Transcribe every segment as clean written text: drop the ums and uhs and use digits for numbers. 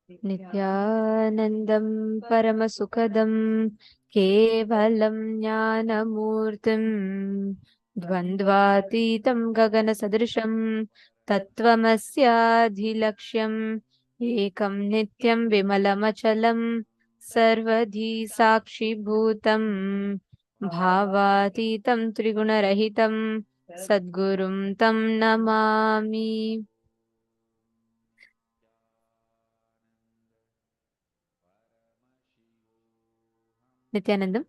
नित्यानन्दं परमसुखदं केवलं ज्ञानमूर्तिं द्वन्द्वातीतं गगनसदृशं तत्त्वमस्याधिलक्ष्यम् एकं नित्यं विमलमचलं सर्वधी साक्षिभूतं भावातीतं त्रिगुणरहितं सद्गुरुं तं Namami. Nityanandam.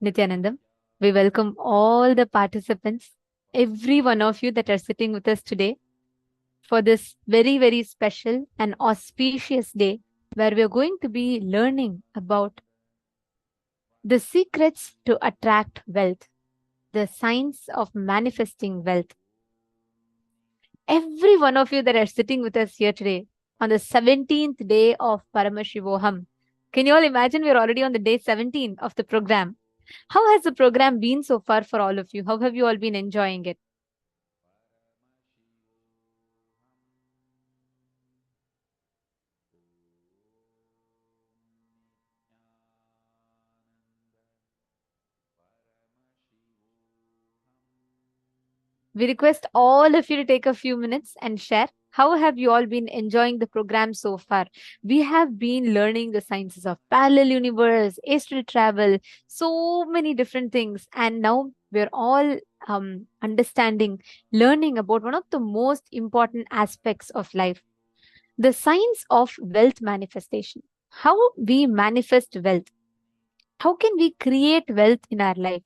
Nityanandam, we welcome all the participants, every one of you that are sitting with us today for this very, very special and auspicious day where we are going to be learning about the secrets to attract wealth, the science of manifesting wealth. Every one of you that are sitting with us here today on the 17th day of Paramashivoham. Can you all imagine we're already on the day 17 of the program? How has the program been so far for all of you? How have you all been enjoying it? We request all of you to take a few minutes and share. How have you all been enjoying the program so far? We have been learning the sciences of parallel universe, astral travel, so many different things. And now we're all understanding, learning about one of the most important aspects of life, the science of wealth manifestation. How we manifest wealth. How can we create wealth in our life?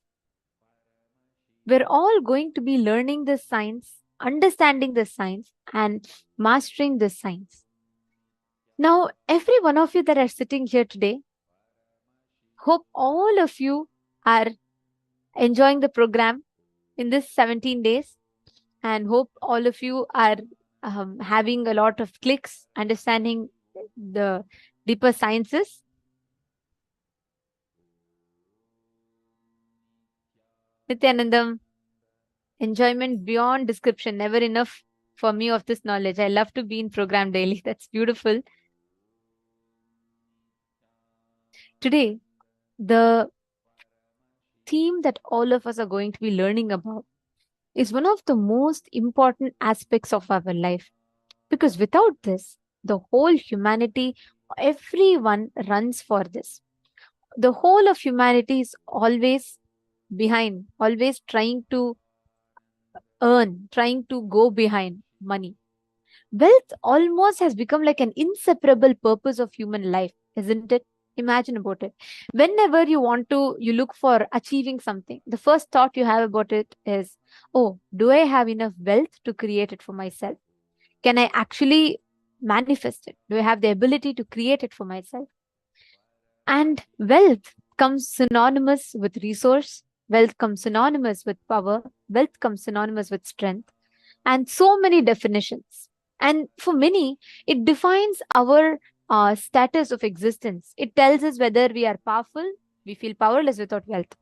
We're all going to be learning the science, understanding the science, and mastering the science. Now, every one of you that are sitting here today, hope all of you are enjoying the program in this 17 days, and hope all of you are having a lot of clicks, understanding the deeper sciences. Nityanandam, enjoyment beyond description, never enough for me of this knowledge. I love to be in program daily. That's beautiful. Today, the theme that all of us are going to be learning about is one of the most important aspects of our life. Because without this, the whole humanity, everyone runs for this. The whole of humanity is always behind, always trying to earn, trying to go behind money. Wealth almost has become like an inseparable purpose of human life, isn't it? Imagine about it. Whenever you look for achieving something, the first thought you have about it is, oh, do I have enough wealth to create it for myself? Can I actually manifest it? Do I have the ability to create it for myself? And wealth comes synonymous with resource, wealth comes synonymous with power, wealth comes synonymous with strength, and so many definitions. And for many, it defines our status of existence. It tells us whether we are powerful, we feel powerless without wealth.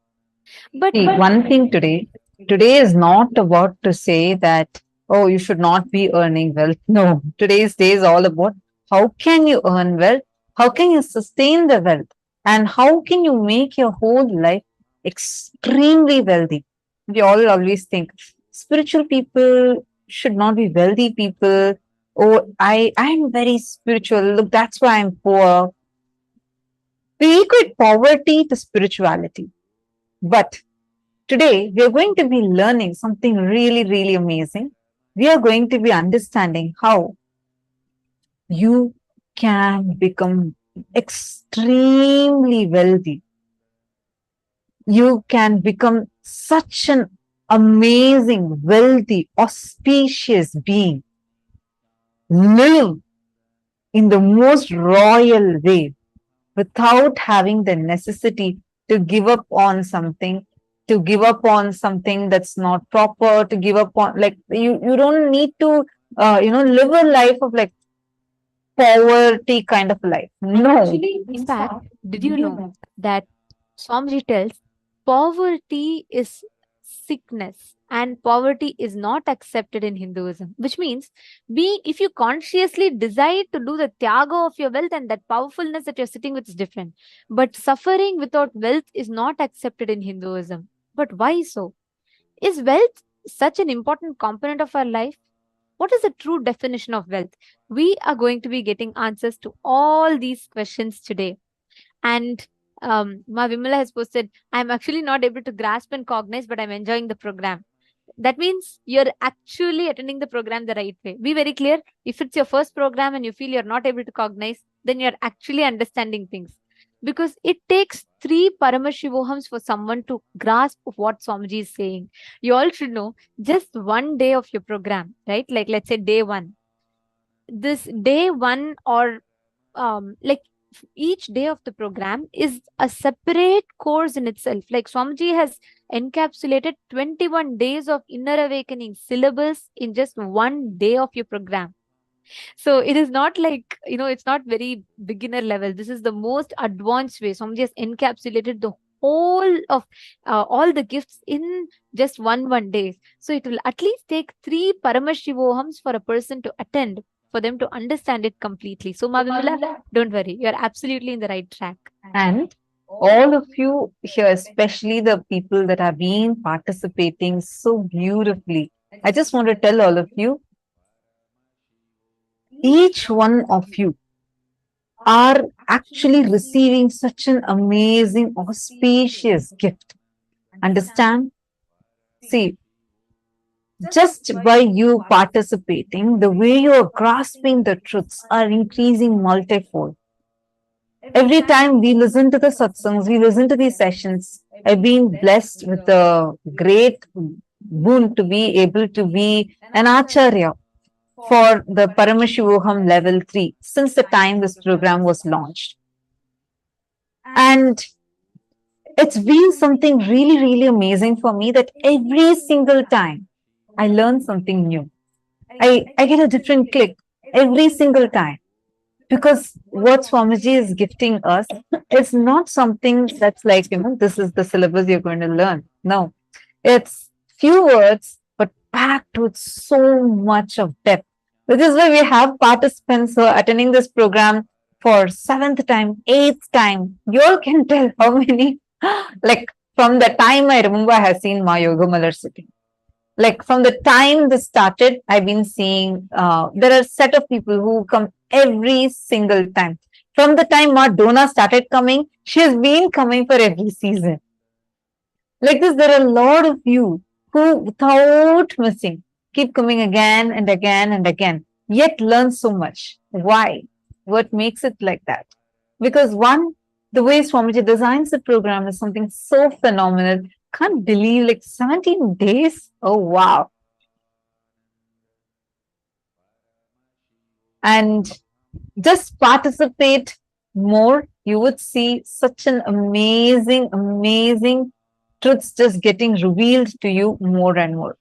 But See, one thing today is not about to say that, oh, you should not be earning wealth. No, today's day is all about how can you earn wealth? How can you sustain the wealth? And how can you make your whole life extremely wealthy? We all always think spiritual people should not be wealthy people. Oh, I'm very spiritual. Look, that's why I'm poor. We equate poverty to spirituality. But today, we are going to be learning something really, really amazing. We are going to be understanding how you can become extremely wealthy. You can become such an amazing, wealthy, auspicious being. Live in the most royal way without having the necessity to give up on something, to give up on something that's not proper, to give up on, like, you don't need to live a life of like poverty kind of life. No. In fact, did you know that Swamiji tells poverty is sickness and poverty is not accepted in Hinduism, which means being if you consciously decide to do the tyaga of your wealth and that powerfulness that you're sitting with is different. But suffering without wealth is not accepted in Hinduism. But why so? Is wealth such an important component of our life? What is the true definition of wealth? We are going to be getting answers to all these questions today. And Ma Vimala has posted, I'm actually not able to grasp and cognize, but I'm enjoying the program. That means you're actually attending the program the right way. Be very clear. If it's your first program and you feel you're not able to cognize, then you're actually understanding things. Because it takes three Paramashivohams for someone to grasp what Swamiji is saying. You all should know just one day of your program, right? Like let's say day one. This day one or like each day of the program is a separate course in itself. Like Swamiji has encapsulated 21 days of inner awakening syllabus in just one day of your program. So it is not like, it's not very beginner level. This is the most advanced way. Swamiji has encapsulated the whole of all the gifts in just one day. So it will at least take three Paramashivohams for a person to attend for them to understand it completely. So Mavimala, don't worry. You're absolutely in the right track. And all of you here, especially the people that have been participating so beautifully, I just want to tell all of you, each one of you are actually receiving such an amazing, auspicious gift. Understand? See, just by you participating, the way you are grasping the truths are increasing multifold. Every time we listen to the satsangs, we listen to these sessions, I've been blessed with a great boon to be able to be an acharya for the Paramashivoham level 3 since the time this program was launched. And it's been something really, really amazing for me that every single time I learn something new. I get a different click every single time. Because what Swamiji is gifting us is not something that's like, this is the syllabus you're going to learn. No, it's few words, but packed with so much of depth. Which is why we have participants who are attending this program for 7th time, 8th time. You all can tell how many, like from the time I remember I have seen Ma Yoga Malar sitting. Like from the time this started, I've been seeing there are a set of people who come every single time. From the time Ma Dona started coming, she has been coming for every season. Like this, there are a lot of you who, without missing, keep coming again and again and again, yet learn so much. Why? What makes it like that? Because one, the way Swamiji designs the program is something so phenomenal. Can't believe like 17 days. Oh, wow. And just participate more. You would see such an amazing, amazing truths just getting revealed to you more and more.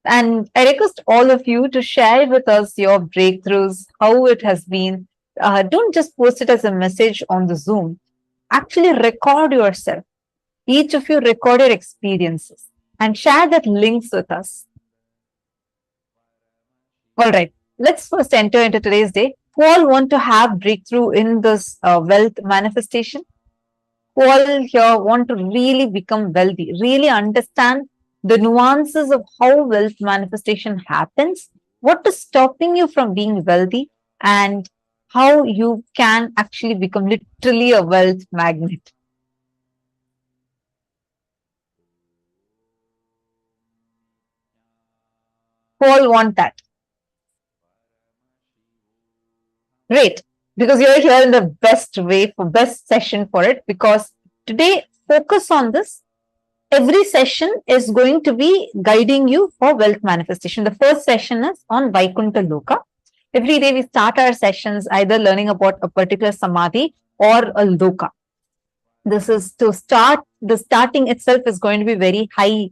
And I request all of you to share with us your breakthroughs, how it has been. Don't just post it as a message on the Zoom. Actually record yourself. Each of you record your experiences and share that links with us. All right, let's first enter into today's day. Who all want to have breakthrough in this wealth manifestation? Who all here want to really become wealthy, really understand the nuances of how wealth manifestation happens, what is stopping you from being wealthy, and how you can actually become literally a wealth magnet? Who all want that? Great, because you're here in the best way for best session for it. Because today, focus on this. Every session is going to be guiding you for wealth manifestation. The first session is on Vaikuntha Loka. Every day we start our sessions either learning about a particular samadhi or a loka. This is to start. The starting itself is going to be very high,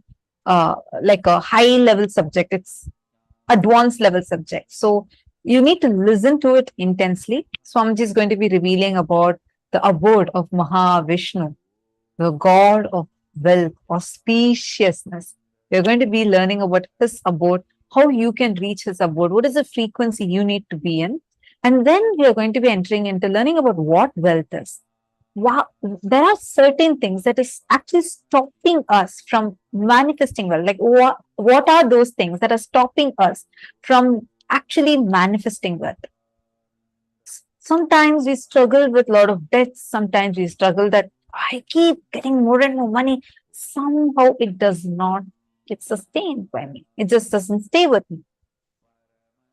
like a high level subject. It's advanced level subject. So you need to listen to it intensely. Swamiji is going to be revealing about the abode of Mahavishnu, the god of wealth or spaciousness. We're going to be learning about his abode, how you can reach his abode, what is the frequency you need to be in. And then we are going to be entering into learning about what wealth is. Wow, there are certain things that is actually stopping us from manifesting wealth. Like what are those things that are stopping us from actually manifesting wealth? Sometimes we struggle with a lot of debts. Sometimes we struggle that I keep getting more and more money. Somehow it does not get sustained by me. It just doesn't stay with me.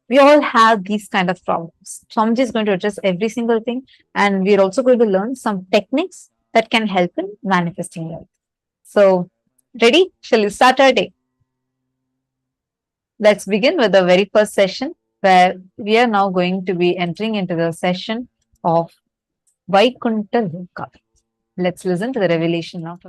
We all have these kind of problems. Swamiji is going to address every single thing, and we're also going to learn some techniques that can help in manifesting wealth. So, ready? Shall we start our day? Let's begin with the very first session, where we are now going to be entering into the session of Vaikuntha Loka. Let's listen to the revelation now.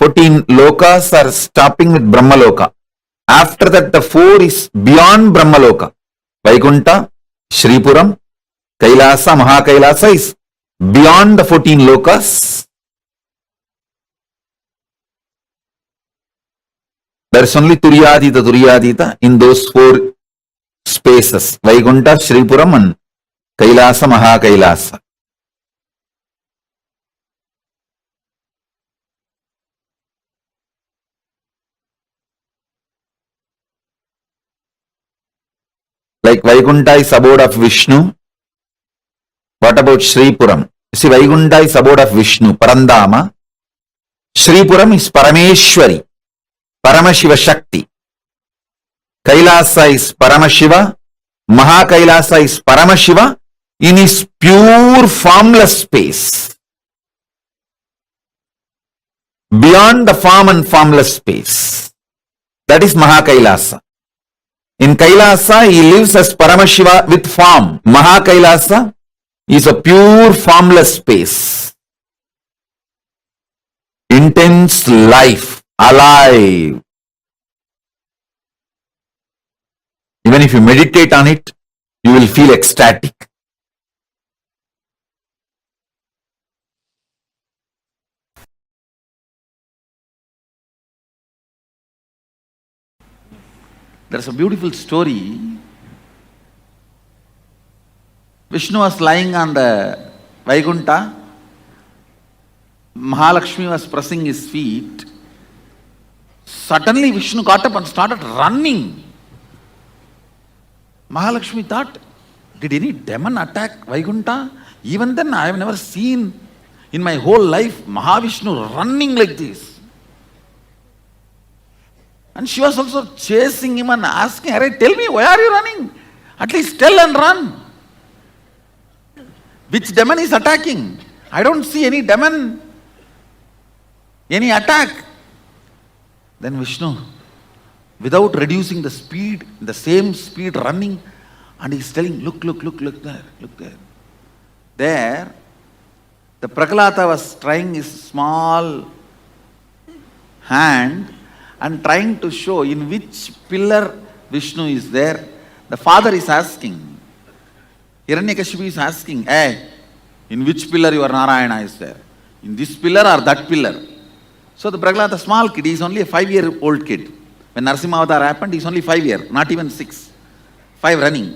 14 lokas are stopping with Brahmaloka. After that, the 4 is beyond Brahmaloka. Vaikuntha, Shripuram, Kailasa, Mahakailasa is beyond the 14 lokas. There is only Turyadita in those 4 spaces. Vaikuntha, Shripuram and Kailasa, Mahakailasa. Like Vaikuntha is abode of Vishnu. What about Shripuram? See, Vaikuntha is abode of Vishnu, Parandama. Shripuram is Parameshwari, Paramashiva Shakti. Kailasa is Paramashiva. Mahakailasa is Paramashiva in his pure formless space. Beyond the form and formless space. That is Mahakailasa. In Kailasa, he lives as Paramashiva with form. Mahakailasa is a pure formless space. Intense life, alive. Even if you meditate on it, you will feel ecstatic. There's a beautiful story. Vishnu was lying on the Vaikuntha. Mahalakshmi was pressing his feet. Suddenly Vishnu got up and started running. Mahalakshmi thought, did any demon attack Vaikuntha? Even then I have never seen in my whole life Mahavishnu running like this. And she was also chasing him and asking, "Arey, tell me, why are you running? At least tell and run. Which demon is attacking? I don't see any demon, any attack." Then Vishnu, without reducing the speed, the same speed running, and he's telling, look there, look there. There, the Prahlada was trying his small hand and trying to show in which pillar Vishnu is there. The father is asking, Hiranyakashipu is asking, hey, in which pillar your Narayana is there? In this pillar or that pillar? So the Prahlada, small kid, he is only a 5-year-old kid. When Narasimha Avatar happened, he is only 5 years, not even 6. 5 running.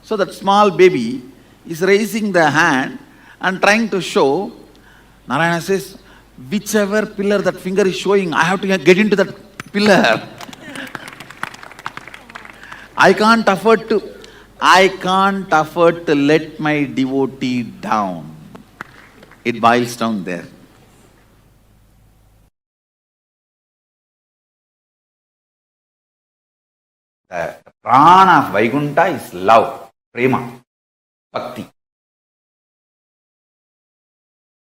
So that small baby is raising the hand and trying to show. Narayana says, whichever pillar that finger is showing, I have to get into that pillar. I can't afford to let my devotee down. It boils down there. The prana of Vaikuntha is love, prema, bhakti.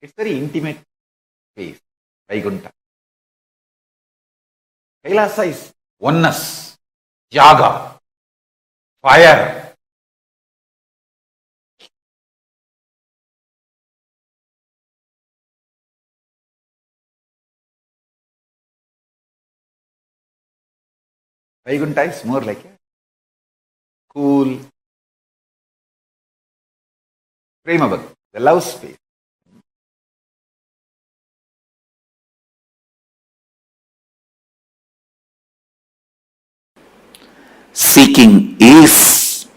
It's very intimate space, Vaikuntha. Kailasa is oneness, yaga, fire. Vaikuntha is more like a cool prema bhakti, the love space. Seeking is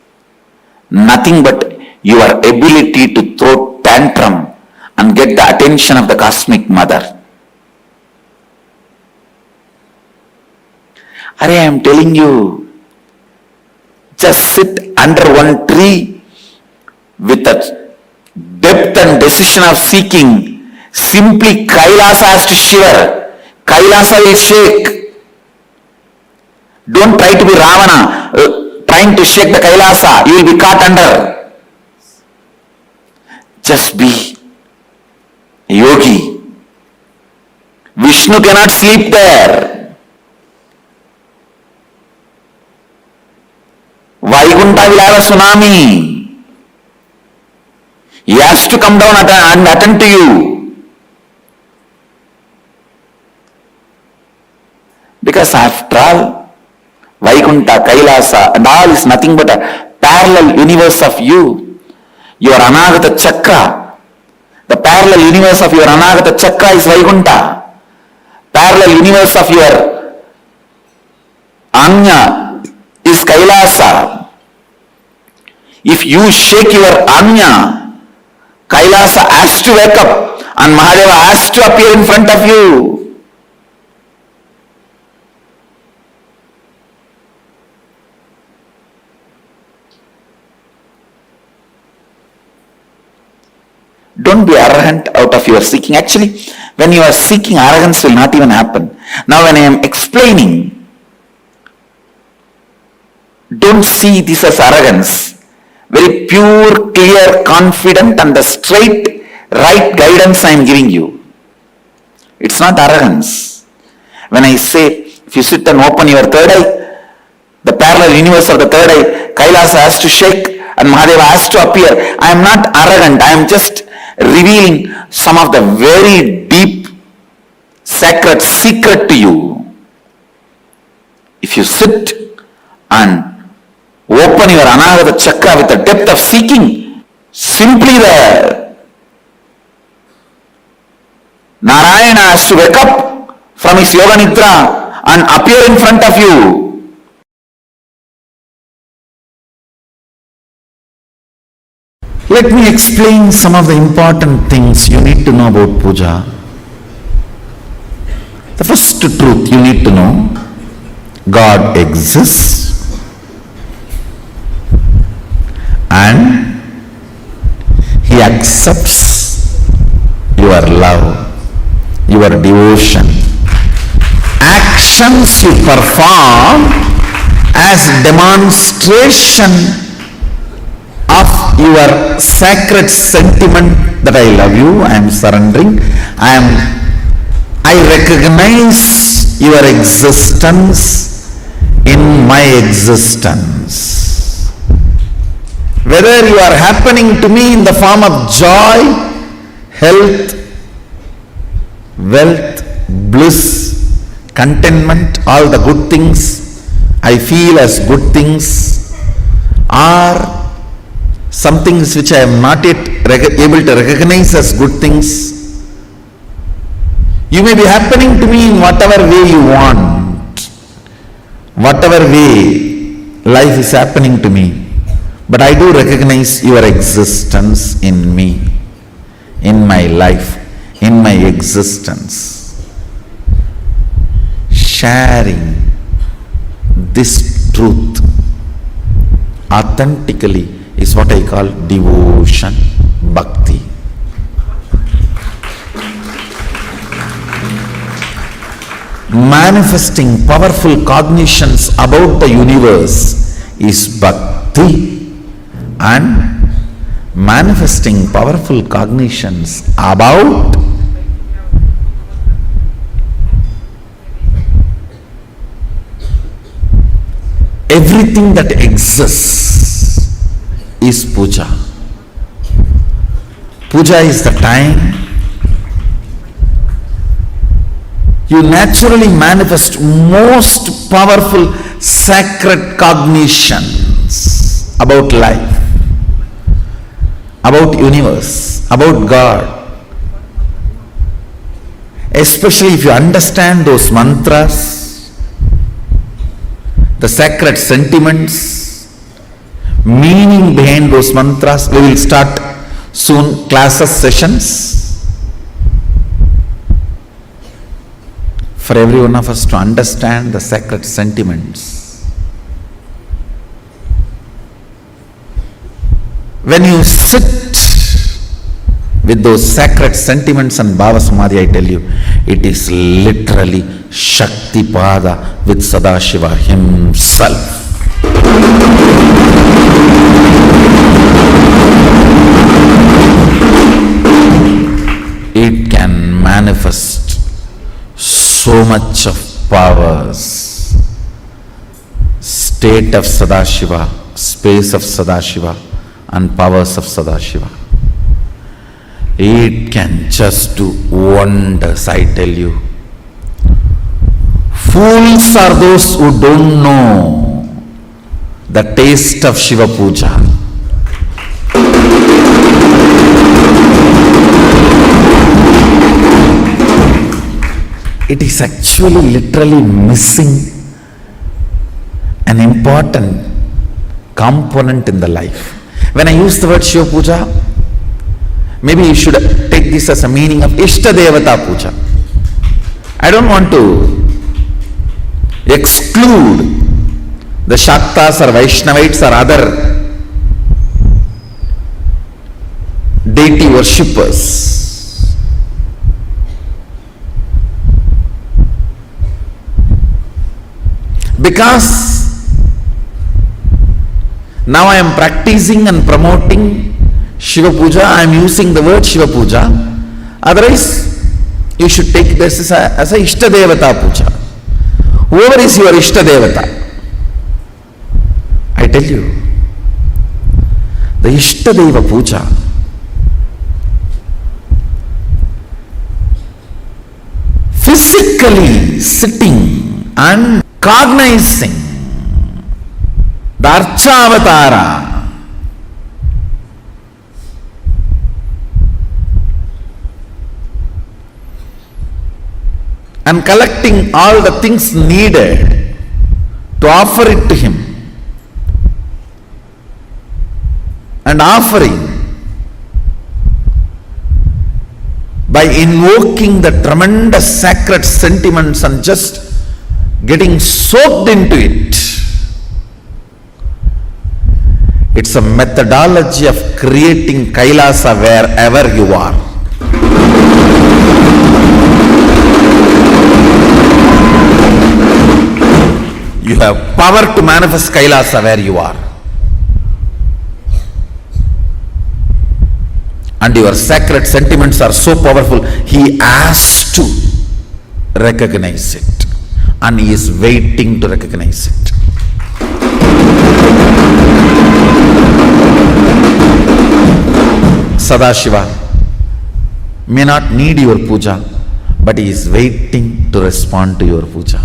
nothing but your ability to throw tantrum and get the attention of the cosmic mother. I am telling you, just sit under one tree with a depth and decision of seeking. Simply Kailasa has to shiver. Kailasa will shake. Don't try to be Ravana, trying to shake the Kailasa. You will be caught under. Just be a yogi. Vishnu cannot sleep there. Vaikuntha will have a tsunami. He has to come down and attend to you. Because after all, Vaikuntha, Kailasa and all is nothing but a parallel universe of you. Your Anagata Chakra. The parallel universe of your Anagata Chakra is Vaikuntha. Parallel universe of your Anya is Kailasa. If you shake your Anya, Kailasa has to wake up and Mahadeva has to appear in front of you. Don't be arrogant out of your seeking. Actually, when you are seeking, arrogance will not even happen. Now when I am explaining, don't see this as arrogance. Very pure, clear, confident and the straight, right guidance I am giving you. It's not arrogance. When I say, if you sit and open your third eye, the parallel universe of the third eye, Kailasa has to shake and Mahadeva has to appear. I am not arrogant. I am just revealing some of the very deep, sacred secret to you. If you sit and open your Anagata Chakra with the depth of seeking, simply the Narayana has to wake up from his Yoga Nidra and appear in front of you. Let me explain some of the important things you need to know about puja. The first truth you need to know, God exists. And He accepts your love, your devotion. Actions you perform as demonstration of your sacred sentiment that I love you, I am surrendering, I recognize your existence in my existence. Whether you are happening to me in the form of joy, health, wealth, bliss, contentment, all the good things I feel as good things, or some things which I am not yet able to recognize as good things, you may be happening to me in whatever way you want, whatever way life is happening to me. But I do recognize your existence in me, in my life, in my existence. Sharing this truth authentically is what I call devotion, bhakti. manifesting powerful cognitions about the universe is bhakti, and manifesting powerful cognitions about everything that exists is puja. Puja is the time you naturally manifest most powerful sacred cognitions about life, about universe, about God. Especially if you understand those mantras, the sacred sentiments, meaning behind those mantras. We will start soon classes, sessions, for every one of us to understand the sacred sentiments. When you sit with those sacred sentiments and Bhava Samadhi, I tell you, it is literally Shakti Pada with Sadashiva himself. It can manifest so much of powers, state of Sadashiva, space of Sadashiva, and powers of Sadashiva. It can just do wonders, I tell you. Fools are those who don't know the taste of Shiva Puja. It is actually literally missing an important component in the life. When I use the word Shiva Puja, maybe you should take this as a meaning of Ishta Devata Puja. I don't want to exclude the Shaktas or Vaishnavites or other deity worshippers. Because now I am practicing and promoting Shiva Puja, I am using the word Shiva Puja. Otherwise, you should take this as a Ishta Devata Puja. Whoever is your Ishta Devata, I tell you, the Ishta Deva Puja physically sitting and cognizing the Archavatara and collecting all the things needed to offer it to him, and offering by invoking the tremendous sacred sentiments and just getting soaked into it. It's a methodology of creating Kailasa wherever you are. You have power to manifest Kailasa where you are. And your sacred sentiments are so powerful, he has to recognize it. And he is waiting to recognize it. Sadashiva may not need your puja, but he is waiting to respond to your puja.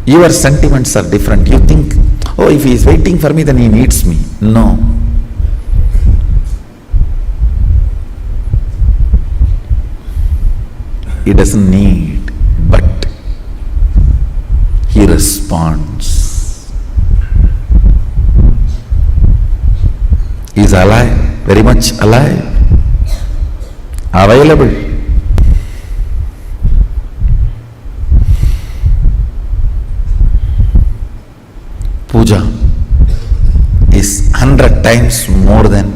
Your sentiments are different. You think, oh, if he is waiting for me, then he needs me. No. He doesn't need, but he responds. He is alive, very much alive, available. Puja is 100 times more than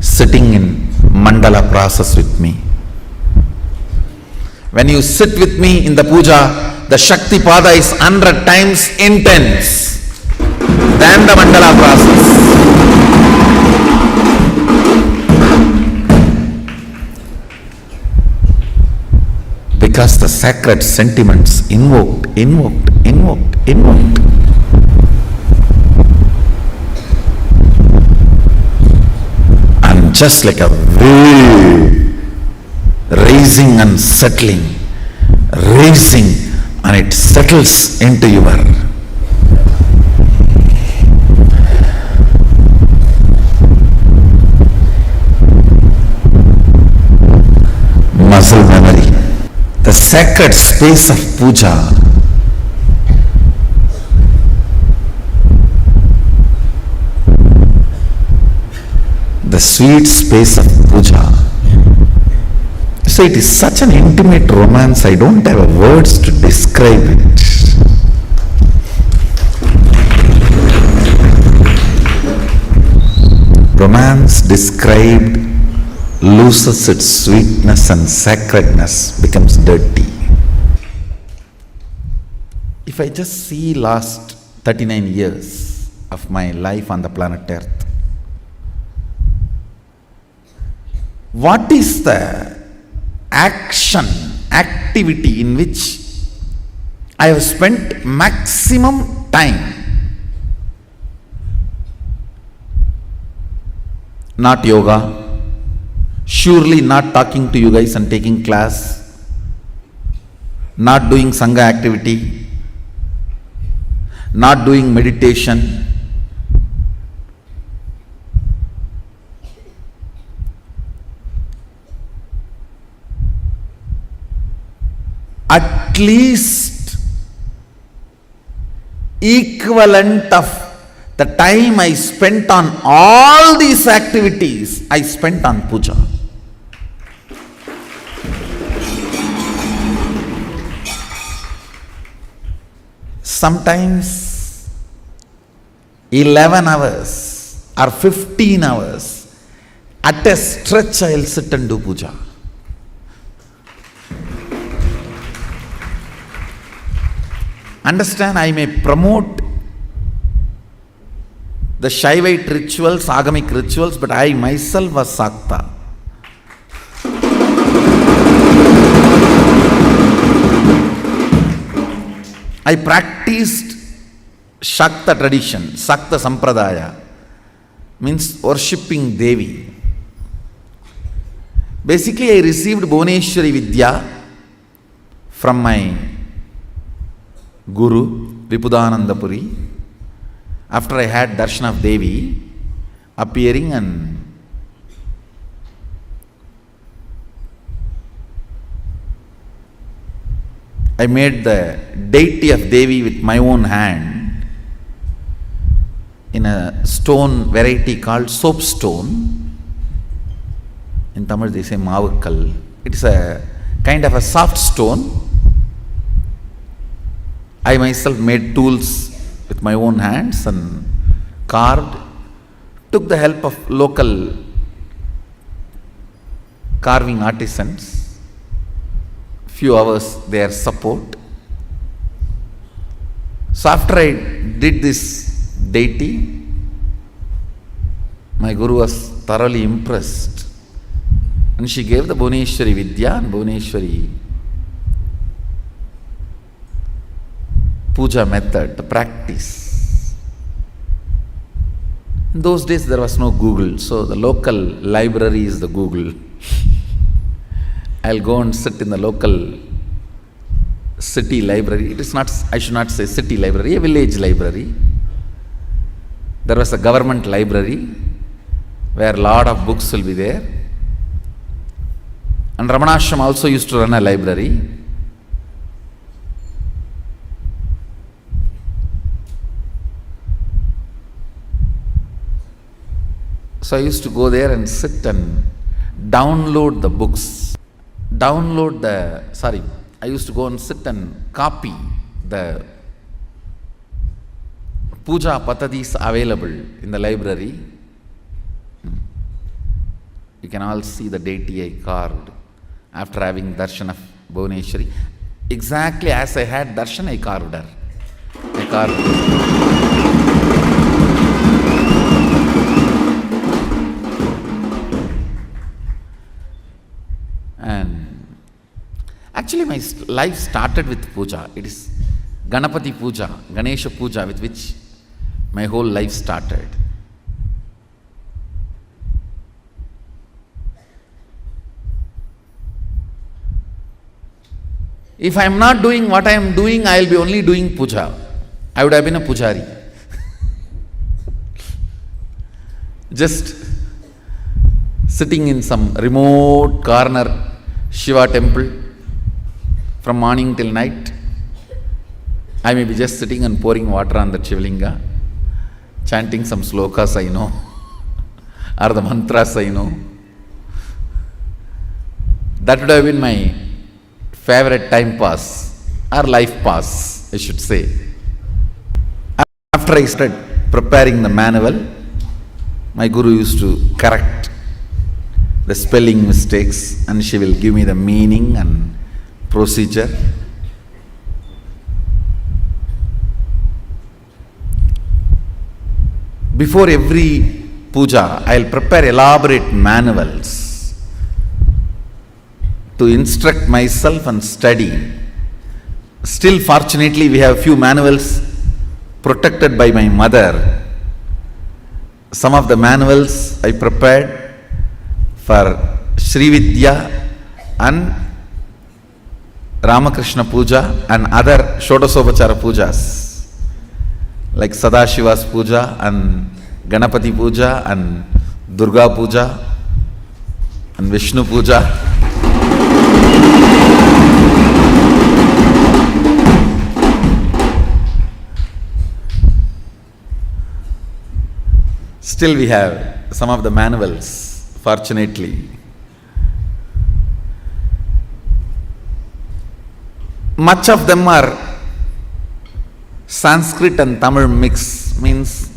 sitting in mandala process with me. When you sit with me in the puja, the Shakti Pada is 100 times intense than the mandala process. Because the sacred sentiments invoked. And just like a wave, raising and settling, raising, and it settles into your muscle memory. The sacred space of puja the sweet space of puja. So it is such an intimate romance, I don't have words to describe it. Romance described loses its sweetness and sacredness, becomes dirty. If I just see last 39 years of my life on the planet Earth, what is the activity in which I have spent maximum time? Not yoga, surely not talking to you guys and taking class, not doing Sangha activity, not doing meditation. At least equivalent of the time I spent on all these activities, I spent on puja. Sometimes 11 hours or 15 hours at a stretch I will sit and do puja. Understand, I may promote the Shaivite rituals, Agamic rituals, but I myself was Sakta. I practiced Shakta tradition, Sakta Sampradaya, means worshipping Devi. Basically, I received Bhuvaneshwari Vidya from my Guru, Vipudanandapuri. After I had darshan of Devi appearing, and I made the deity of Devi with my own hand in a stone variety called soapstone. In Tamil they say Mavakkal. It is a kind of a soft stone. I myself made tools with my own hands and carved, took the help of local carving artisans, few hours their support. So after I did this deity, my Guru was thoroughly impressed, and she gave the Bhuvaneshwari Vidya and Bhuvaneshwari puja method, the practice. In those days there was no Google, so the local library is the Google. I'll go and sit in the local city library. It is not, I should not say city library, a village library. There was a government library where a lot of books will be there. And Ramanashram also used to run a library. So I used to go there and sit and download the books. I used to go and sit and copy the puja patadis available in the library. You can all see the deity I carved after having darshan of Bhuvaneshwari. Exactly as I had darshan, I carved her. I carved. And actually, my life started with puja. It is Ganapati puja, Ganesha puja, with which my whole life started. If I am not doing what I am doing, I will be only doing puja. I would have been a pujari. Just sitting in some remote corner Shiva temple from morning till night. I may be just sitting and pouring water on the Shivalinga, chanting some slokas I know, or the mantras I know. That would have been my favorite time pass, or life pass, I should say. After I started preparing the manual, my guru used to correct the spelling mistakes, and she will give me the meaning and procedure. Before every puja, I will prepare elaborate manuals to instruct myself and study. Still, fortunately, we have few manuals protected by my mother. Some of the manuals I prepared for Sri Vidya and Ramakrishna Puja and other Shodasopachara Pujas, like Sadashiva's Puja and Ganapati Puja and Durga Puja and Vishnu Puja. Still we have some of the manuals, fortunately. Much of them are Sanskrit and Tamil mix, means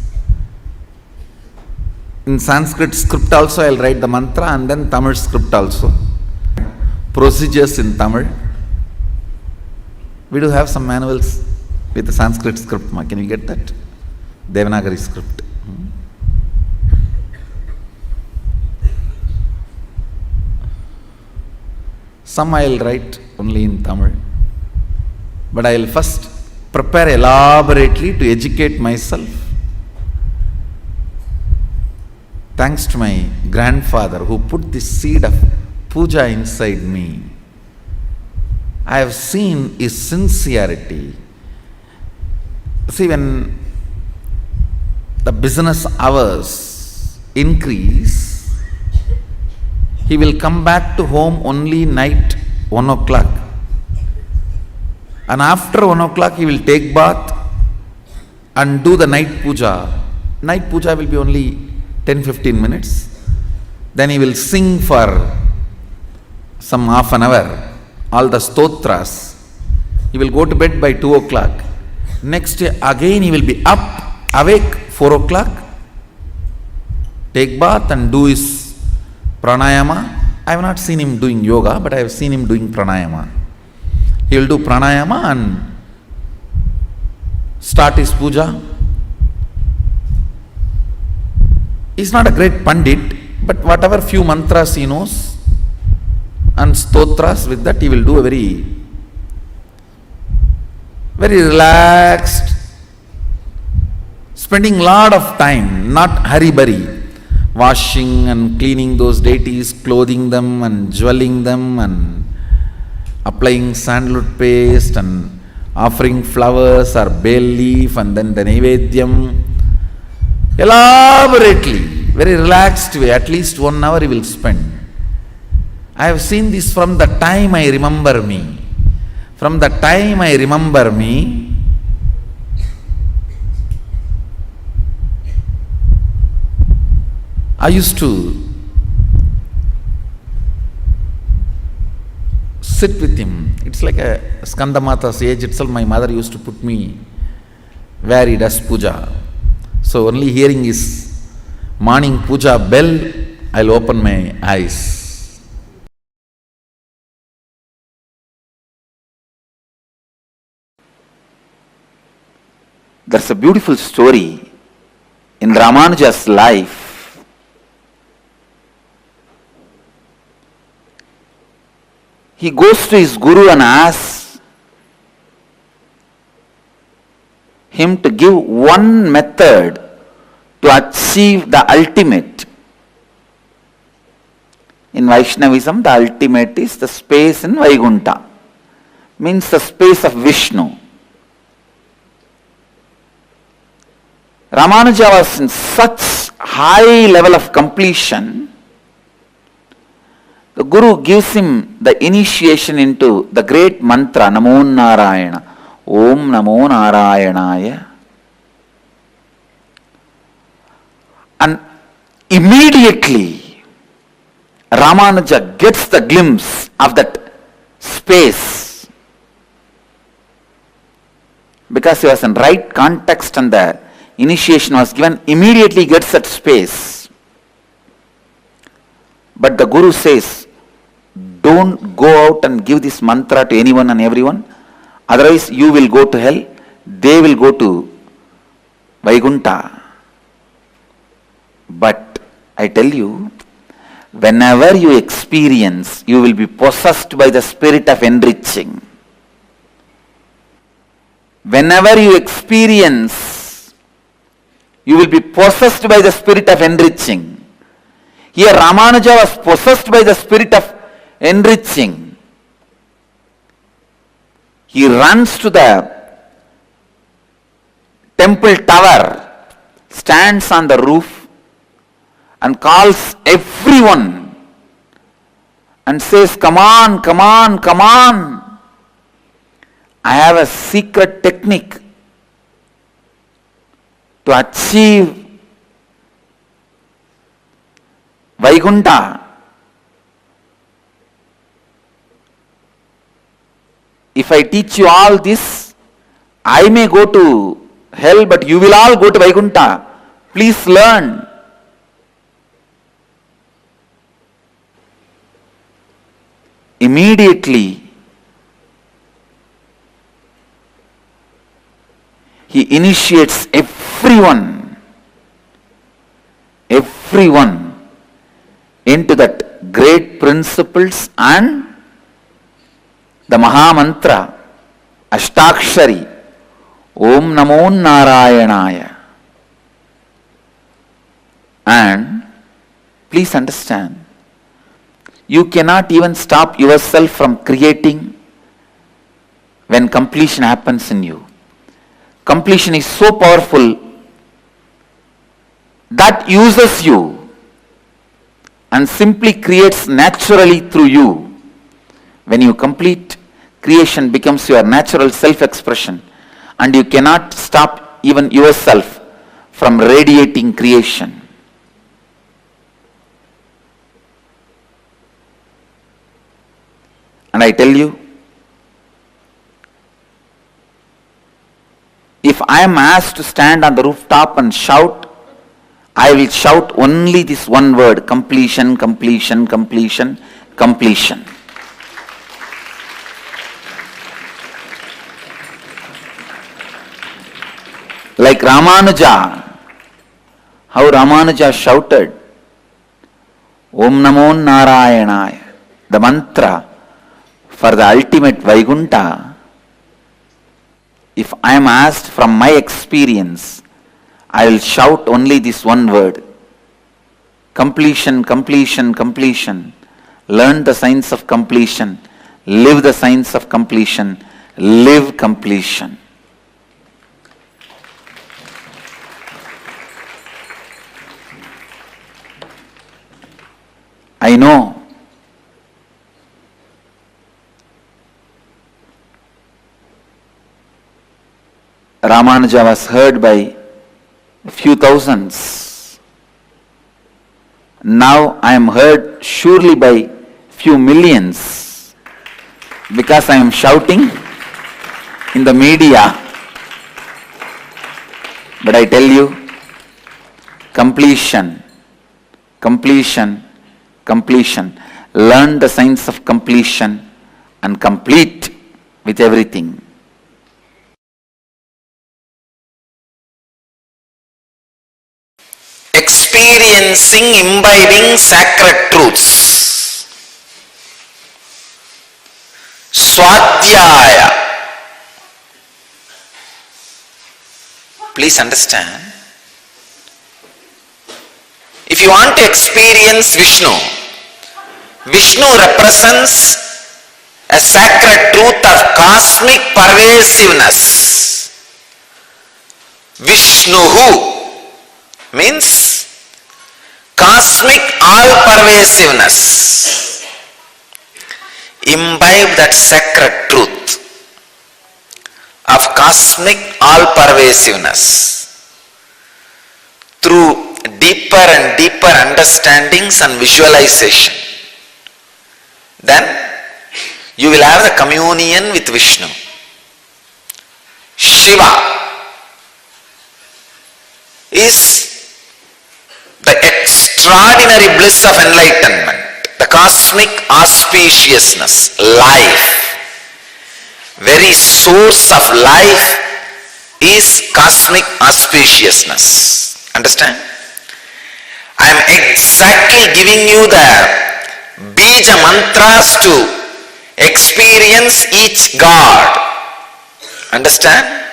in Sanskrit script also I will write the mantra, and then Tamil script also. Procedures in Tamil. We do have some manuals with the Sanskrit script. Can you get that? Devanagari script. Some I will write only in Tamil. But I will first prepare elaborately to educate myself. Thanks to my grandfather who put the seed of puja inside me, I have seen his sincerity. See, when the business hours increase, he will come back to home only night 1 o'clock. And after 1 o'clock he will take bath and do the night puja. Night puja will be only 10-15 minutes. Then he will sing for some half an hour, all the stotras. He will go to bed by 2 o'clock. Next day again he will be awake 4 o'clock, take bath and do his pranayama. I have not seen him doing yoga, but I have seen him doing pranayama. He will do pranayama and start his puja. He is not a great pandit, but whatever few mantras he knows and stotras, with that he will do a very relaxed, spending lot of time, not hurry-burry, washing and cleaning those deities, clothing them and jewelling them and applying sandalwood paste and offering flowers or bay leaf and then the Naivedyam. Elaborately, very relaxed way, at least 1 hour he will spend. I have seen this from the time I remember me. From the time I remember me, I used to sit with him. It's like a Skandamata's age itself. My mother used to put me where he does puja. So only hearing his morning puja bell I'll open my eyes. There's a beautiful story in Ramanuja's life. He goes to his guru and asks him to give one method to achieve the ultimate. In Vaishnavism, the ultimate is the space in Vaikuntha, means the space of Vishnu. Ramanuja was in such high level of completion, the Guru gives him the initiation into the great mantra, Namo Narayana, Om Namo Narayanaya. And immediately, Ramanuja gets the glimpse of that space, because he was in right context and the initiation was given, immediately gets that space. But the Guru says, don't go out and give this mantra to anyone and everyone, otherwise you will go to hell, they will go to Vaikuntha. But I tell you, whenever you experience, you will be possessed by the spirit of enriching. Whenever you experience, you will be possessed by the spirit of enriching. Here Ramanuja was possessed by the spirit of enriching. He runs to the temple tower, stands on the roof and calls everyone and says, come on, come on, come on. I have a secret technique to achieve Vaikuntha. If I teach you all this, I may go to hell, but you will all go to Vaikuntha. Please learn. Immediately, he initiates everyone into that great principles and the Maha Mantra, Ashtakshari, Om Namo Narayanaya. And please understand, you cannot even stop yourself from creating when completion happens in you. Completion is so powerful that uses you and simply creates naturally through you. When you complete, creation becomes your natural self-expression, and you cannot stop even yourself from radiating creation. And I tell you, if I am asked to stand on the rooftop and shout, I will shout only this one word: completion, completion, completion, completion. Like Ramanuja, how Ramanuja shouted, Om Namo Narayanaya, the mantra for the ultimate Vaikuntha. If I am asked from my experience, I will shout only this one word: completion, completion, completion. Learn the science of completion. Live the science of completion. Live completion. I know Ramanuja was heard by a few thousands. Now I am heard surely by few millions, because I am shouting in the media. But I tell you, completion, completion, completion. Learn the science of completion and complete with everything. Experiencing, imbibing sacred truths. Swadhyaya. Please understand. If you want to experience Vishnu, Vishnu represents a sacred truth of cosmic pervasiveness. Vishnuhu means cosmic all-pervasiveness. Imbibe that sacred truth of cosmic all-pervasiveness through deeper and deeper understandings and visualization. Then you will have the communion with Vishnu. Shiva is the extraordinary bliss of enlightenment, the cosmic auspiciousness, life. Very source of life is cosmic auspiciousness. Understand? I am exactly giving you the bija mantras to experience each God. Understand?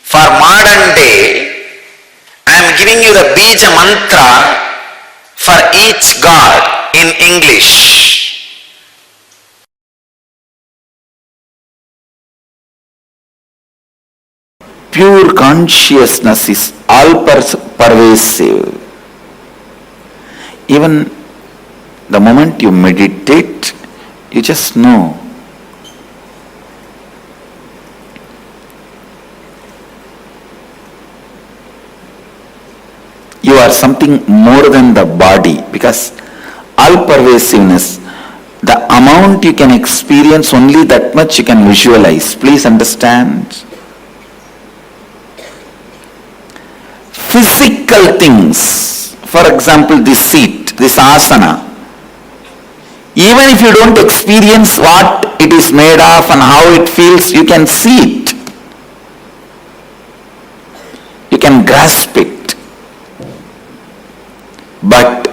For modern day, I am giving you the bija mantra for each God in English. Pure consciousness is all pervasive. Even the moment you meditate, you just know. You are something more than the body, because all pervasiveness, the amount you can experience, only that much you can visualize. Please understand. Physical things, for example, this seat, this asana, even if you don't experience what it is made of and how it feels, you can see it. You can grasp it. But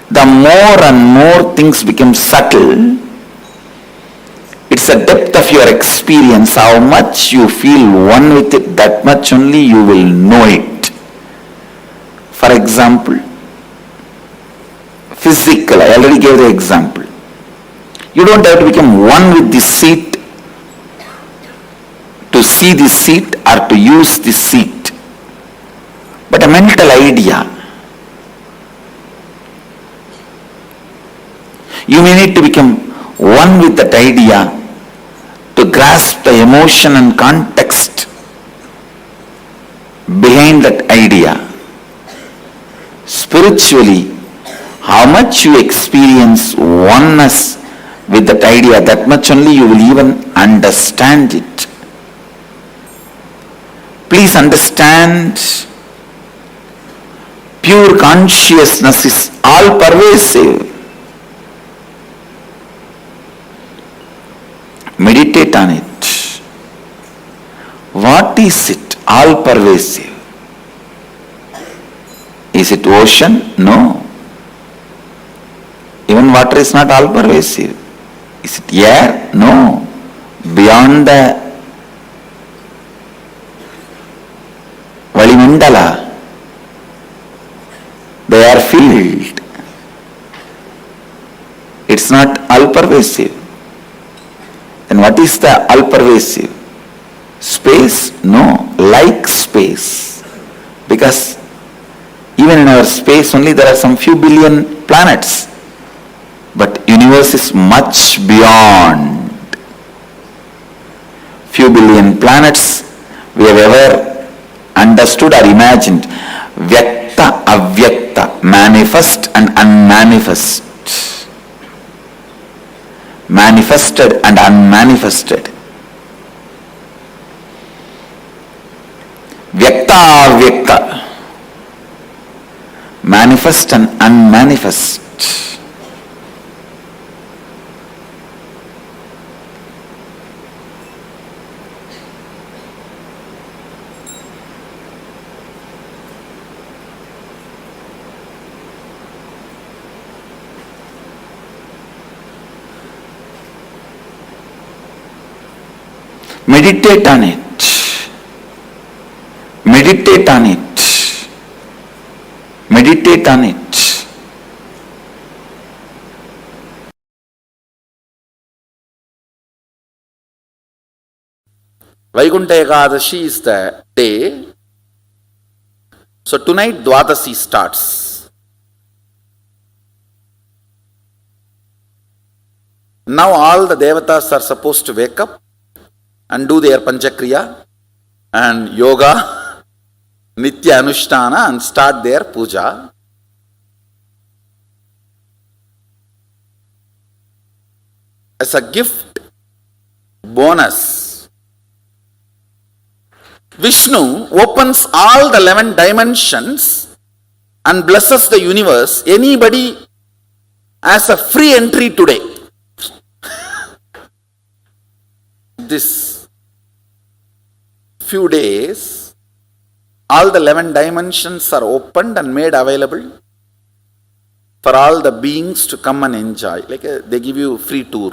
the more and more things become subtle, it's the depth of your experience, how much you feel one with it, that much only you will know it. For example, physical, I already gave the example. You don't have to become one with this seat to see this seat or to use this seat, but a mental idea. You may need to become one with that idea to grasp the emotion and context behind that idea. Spiritually, how much you experience oneness with that idea, that much only you will even understand it. Please understand, pure consciousness is all pervasive. Meditate on it. What is it? All pervasive. Is it ocean? No. Even water is not all pervasive. Is it air? No. Beyond the Valimandala, they are filled. It's not all pervasive. Then what is the all pervasive? Space? No. Like space. Because even in our space only there are some few billion planets. But universe is much beyond. Few billion planets we have ever understood or imagined. Vyakta, avyakta, manifest and unmanifest. Manifested and unmanifested. Vyakta, avyakta. manifest and unmanifest. Meditate on it. Meditate on it. Meditate on it. Vaikuntha Ekadashi is the day. So tonight Dwadasi starts. Now all the devatas are supposed to wake up and do their Panchakriya and yoga, Nitya Anushtana, and start their puja. As a gift, bonus, Vishnu opens all the 11 dimensions and blesses the universe. Anybody has a free entry today. This few days, all the 11 dimensions are opened and made available for all the beings to come and enjoy. They give you free tour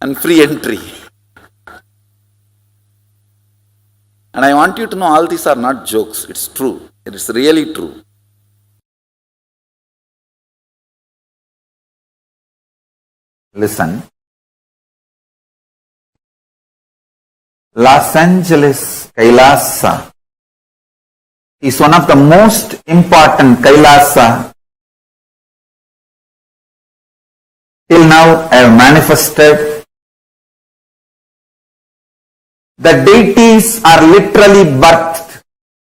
and free entry. And I want you to know all these are not jokes. It's true. It is really true. Listen. Los Angeles Kailasa is one of the most important Kailasa till now I have manifested. The deities are literally birthed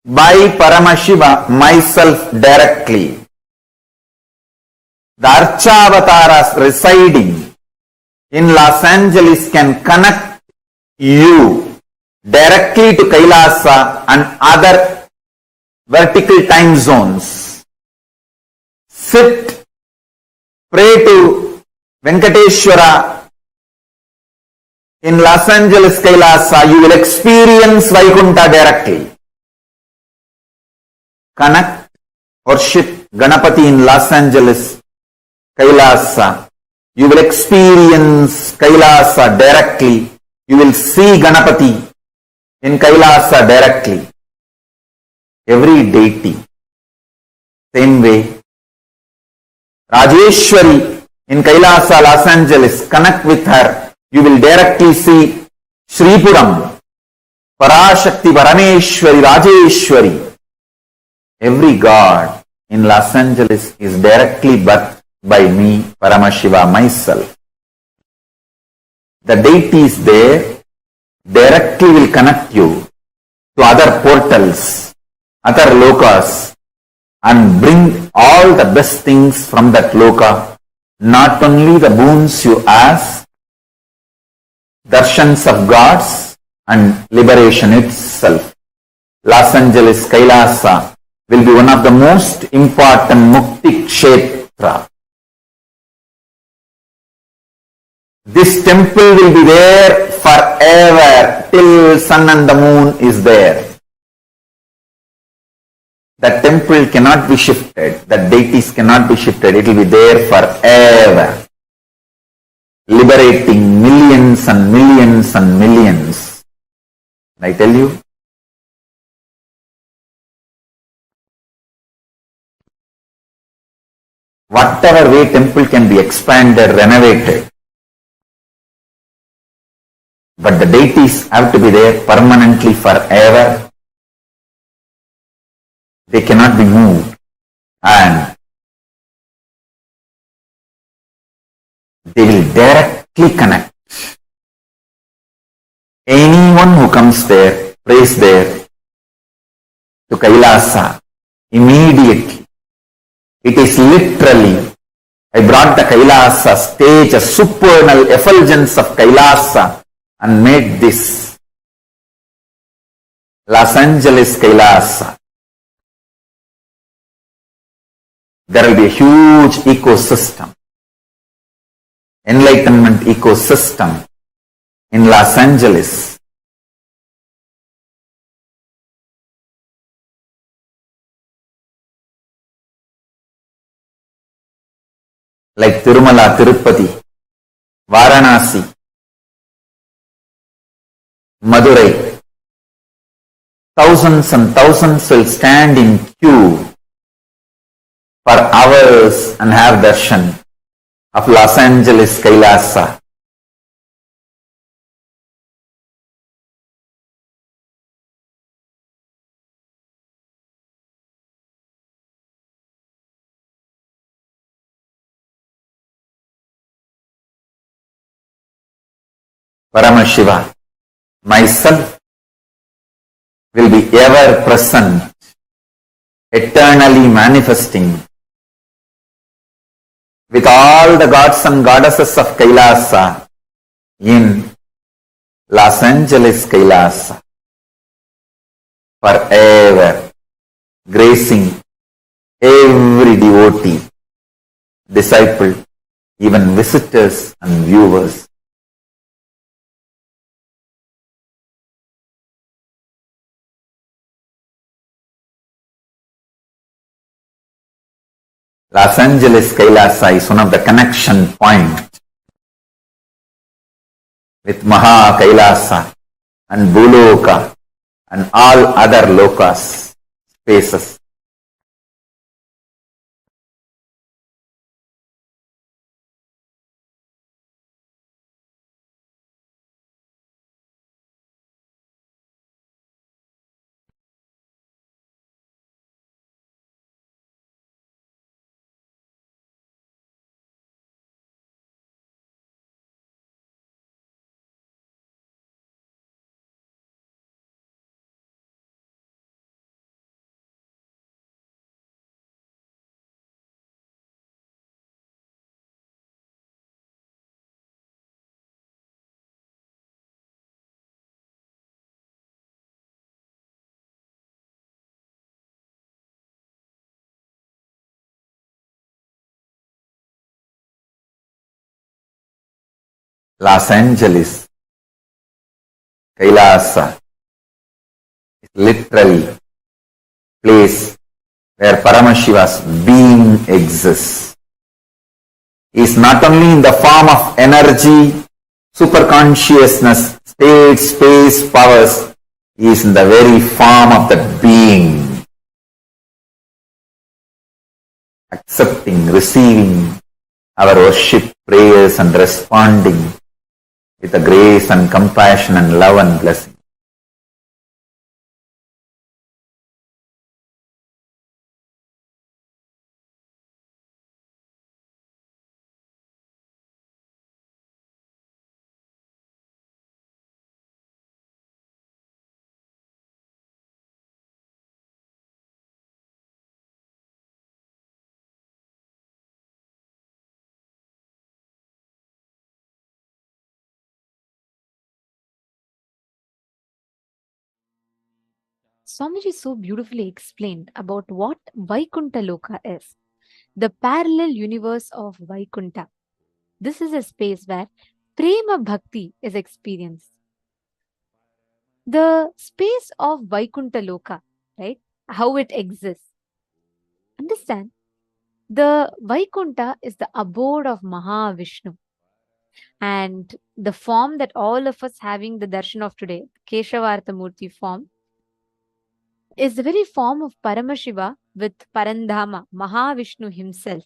by Paramashiva, myself directly. The Archavataras residing in Los Angeles can connect you directly to Kailasa and other vertical time zones. Sit, pray to Venkateshwara in Los Angeles Kailasa, you will experience Vaikuntha directly. Connect, worship Ganapati in Los Angeles Kailasa. You will experience Kailasa directly. You will see Ganapati in Kailasa directly. Every deity. Same way. Rajeshwari in Kailasa, Los Angeles. Connect with her. You will directly see Sripuram, Parashakti, Parameshwari, Rajeshwari. Every god in Los Angeles is directly birthed by me, Paramashiva, myself. The deities there directly will connect you to other portals, other lokas, and bring all the best things from that loka. Not only the boons you ask, darshans of gods and liberation itself. Los Angeles Kailasa will be one of the most important Mukti Kshetra. This temple will be there forever till sun and the moon is there. That temple cannot be shifted. That deities cannot be shifted. It will be there forever. Liberating millions and millions and millions. I tell you. Whatever way temple can be expanded, renovated. But the deities have to be there permanently forever. They cannot be moved. And they will directly connect. Anyone who comes there, prays there, to Kailasa, immediately. It is literally, I brought the Kailasa stage, a supernal effulgence of Kailasa, and made this Los Angeles Kailasa. there will be a huge ecosystem, enlightenment ecosystem in Los Angeles. Like Tirumala, Tirupati, Varanasi, Madurai, thousands and thousands will stand in queue for hours and have darshan of Los Angeles Kailasa. Paramashiva, myself, will be ever present, eternally manifesting with all the gods and goddesses of Kailasa in Los Angeles Kailasa, forever, gracing every devotee, disciple, even visitors and viewers. Los Angeles Kailasa is one of the connection points with Maha Kailasa and Bhuloka and all other lokas, spaces. Los Angeles Kailasa is literally place where Paramashiva's being exists. He is not only in the form of energy, superconsciousness, state, space, powers, he is in the very form of the being, accepting, receiving our worship, prayers and responding with a grace and compassion and love and blessing. Swamiji so beautifully explained about what Vaikuntha Loka is, the parallel universe of Vaikuntha. This is a space where Prema Bhakti is experienced. The space of Vaikuntha Loka, right? How it exists. Understand? The Vaikuntha is the abode of Mahavishnu. And the form that all of us having the darshan of today, Keshavartha Murti form, is the very form of Paramashiva with Parandama, Mahavishnu himself.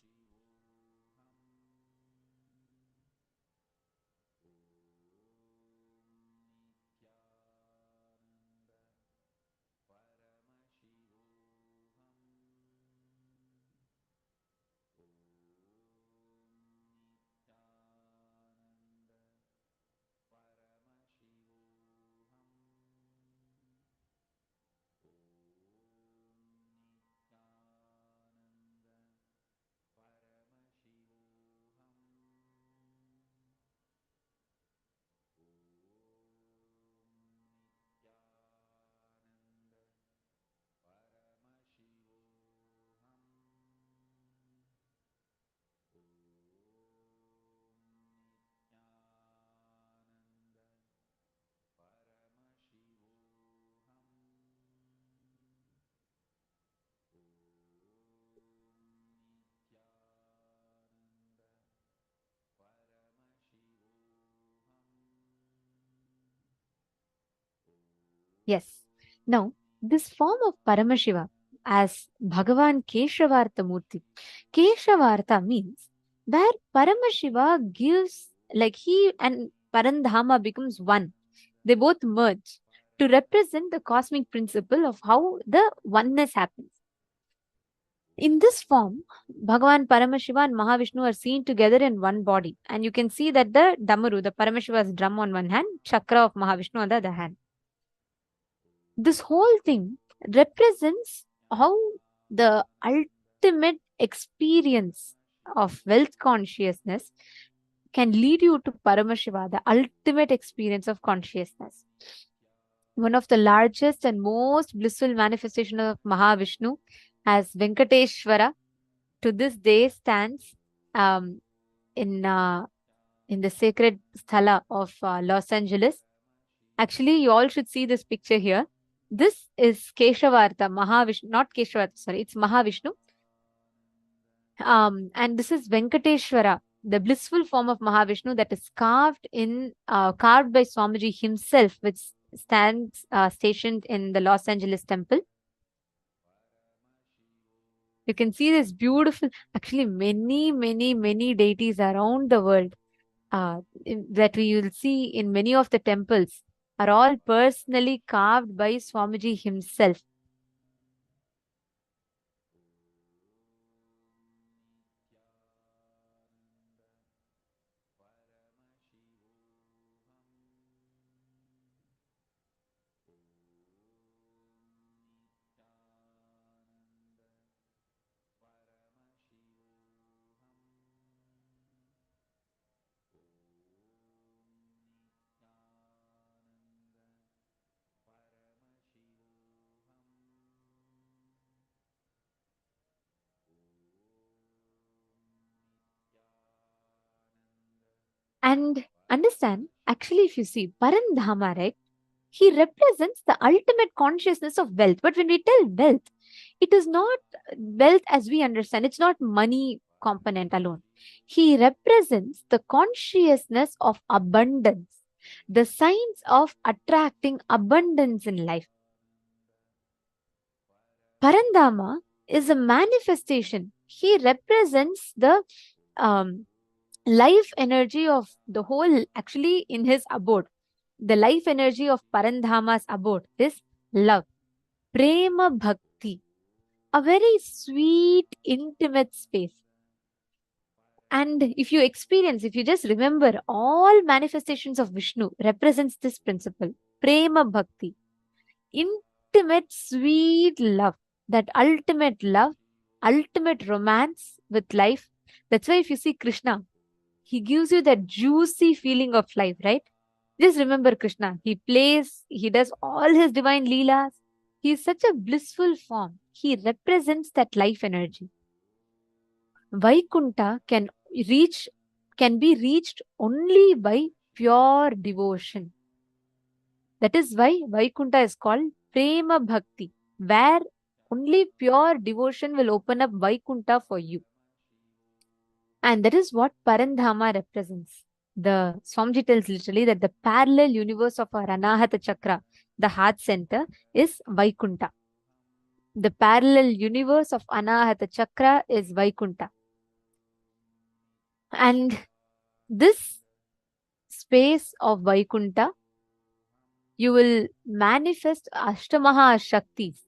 Yes. Now, this form of Paramashiva as Bhagavan Keshavartha Murti. Keshavartha means where Paramashiva gives, like he and Parandama becomes one. They both merge to represent the cosmic principle of how the oneness happens. In this form, Bhagavan Paramashiva and Mahavishnu are seen together in one body. And you can see that the Damaru, the Paramashiva's drum on one hand, Chakra of Mahavishnu on the other hand. This whole thing represents how the ultimate experience of wealth consciousness can lead you to Paramashiva, the ultimate experience of consciousness. One of the largest and most blissful manifestations of Mahavishnu as Venkateshwara to this day stands um, in uh, in the sacred sthala of Los Angeles. Actually, you all should see this picture here. This is Keshavartha, Mahavishnu, not Keshavartha, sorry, it's Mahavishnu. And this is Venkateshwara, the blissful form of Mahavishnu that is carved by Swamiji himself, which stands stationed in the Los Angeles temple. You can see this beautiful, actually, many deities around the world that we will see in many of the temples are all personally carved by Swamiji himself. And understand, actually, if you see Parandama, right, he represents the ultimate consciousness of wealth. But when we tell wealth, it is not wealth as we understand, it's not money component alone. He represents the consciousness of abundance, the signs of attracting abundance in life. Parandama is a manifestation. He represents the um, life energy of the whole, actually, in his abode. The life energy of Parandhama's abode is love, prema bhakti, a very sweet, intimate space. And if you just remember, all manifestations of Vishnu represents this principle, prema bhakti, intimate, sweet love, ultimate romance with life. That's why if you see Krishna, he gives you that juicy feeling of life, right? Just remember Krishna. He plays, he does all his divine leelas. He is such a blissful form. He represents that life energy. Vaikunta can be reached only by pure devotion. That is why Vaikunta is called Prema Bhakti, where only pure devotion will open up Vaikunta for you. And that is what Parandhama represents. The Swamiji tells literally that the parallel universe of our Anahata Chakra, the heart center, is Vaikunta. The parallel universe of Anahata Chakra is Vaikunta. And this space of Vaikunta, you will manifest Ashtamaha Shaktis.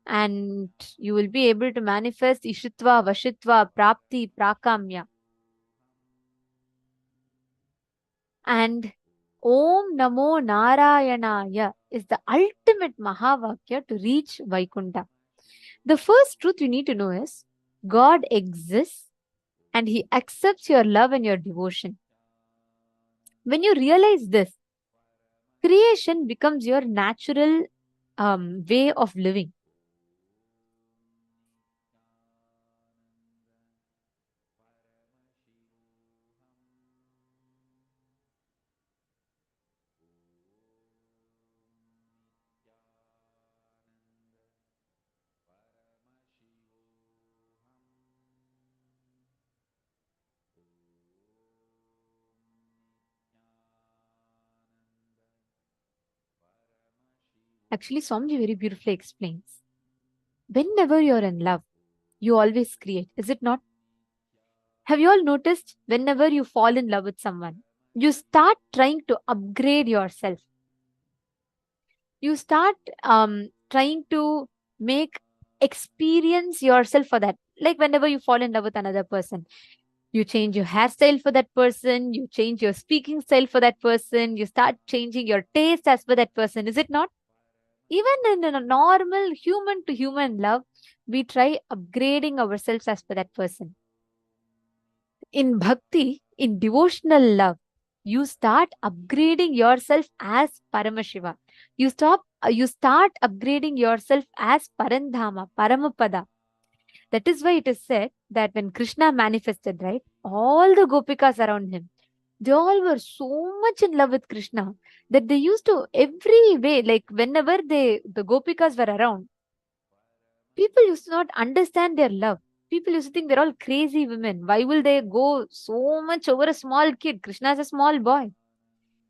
And you will be able to manifest Ishitva, Vashitva, Prapti, Prakamya. And Om Namo Narayanaya is the ultimate Mahavakya to reach Vaikunta. The first truth you need to know is God exists and He accepts your love and your devotion. When you realize this, creation becomes your natural way of living. Actually, Swamiji very beautifully explains. Whenever you're in love, you always create, is it not? Have you all noticed whenever you fall in love with someone, you start trying to upgrade yourself? You start trying to make experience yourself for that. Like whenever you fall in love with another person, you change your hairstyle for that person, you change your speaking style for that person, you start changing your taste as per that person, is it not? Even in a normal human to human love, we try upgrading ourselves as per that person. In bhakti, in devotional love, you start upgrading yourself as Paramashiva. You start upgrading yourself as Parandama, Paramapada. That is why it is said that when Krishna manifested, right, all the gopikas around him, they all were so much in love with Krishna that they used to every way, like whenever the gopikas were around, people used to not understand their love. People used to think they're all crazy women. Why will they go so much over a small kid? Krishna is a small boy.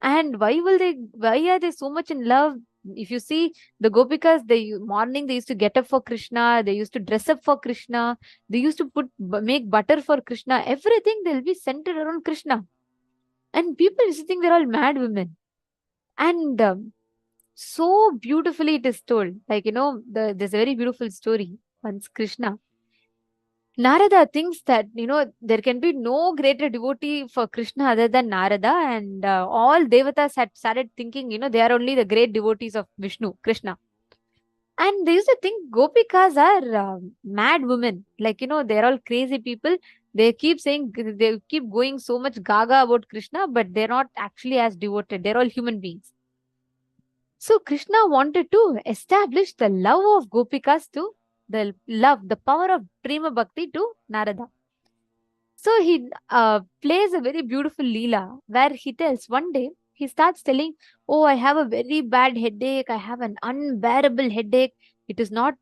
And why are they so much in love? If you see the gopikas, morning they used to get up for Krishna, they used to dress up for Krishna, they used to make butter for Krishna, everything they'll be centered around Krishna. And people used to think they're all mad women. And so beautifully it is told. Like, there's a very beautiful story. Once Krishna, Narada thinks that, there can be no greater devotee for Krishna other than Narada, and all devatas had started thinking, they are only the great devotees of Vishnu, Krishna. And they used to think Gopikas are mad women. Like, they're all crazy people. They keep saying, they keep going so much gaga about Krishna, but they're not actually as devoted. They're all human beings. So Krishna wanted to establish the love of Gopikas to the power of Prema Bhakti to Narada. So he plays a very beautiful Leela where he tells one day, he starts telling, oh, I have a very bad headache. I have an unbearable headache. It is not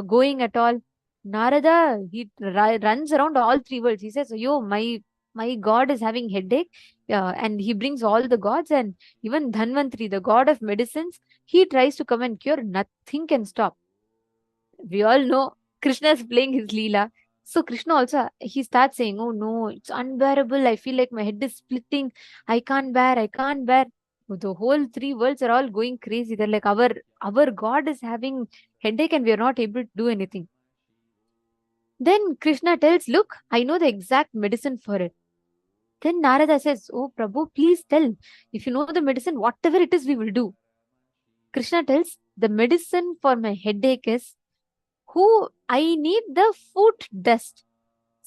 going at all. Narada, he runs around all three worlds. He says, yo, my God is having headache. And he brings all the gods, and even Dhanvantri, the god of medicines, he tries to come and cure. Nothing can stop. We all know Krishna is playing his Leela. So Krishna also, he starts saying, oh no, it's unbearable. I feel like my head is splitting. I can't bear, I can't bear. The whole three worlds are all going crazy. They're like, our God is having headache and we are not able to do anything. Then Krishna tells, look, I know the exact medicine for it. Then Narada says, oh Prabhu, please tell. If you know the medicine, whatever it is, we will do. Krishna tells, the medicine for my headache is I need the foot dust.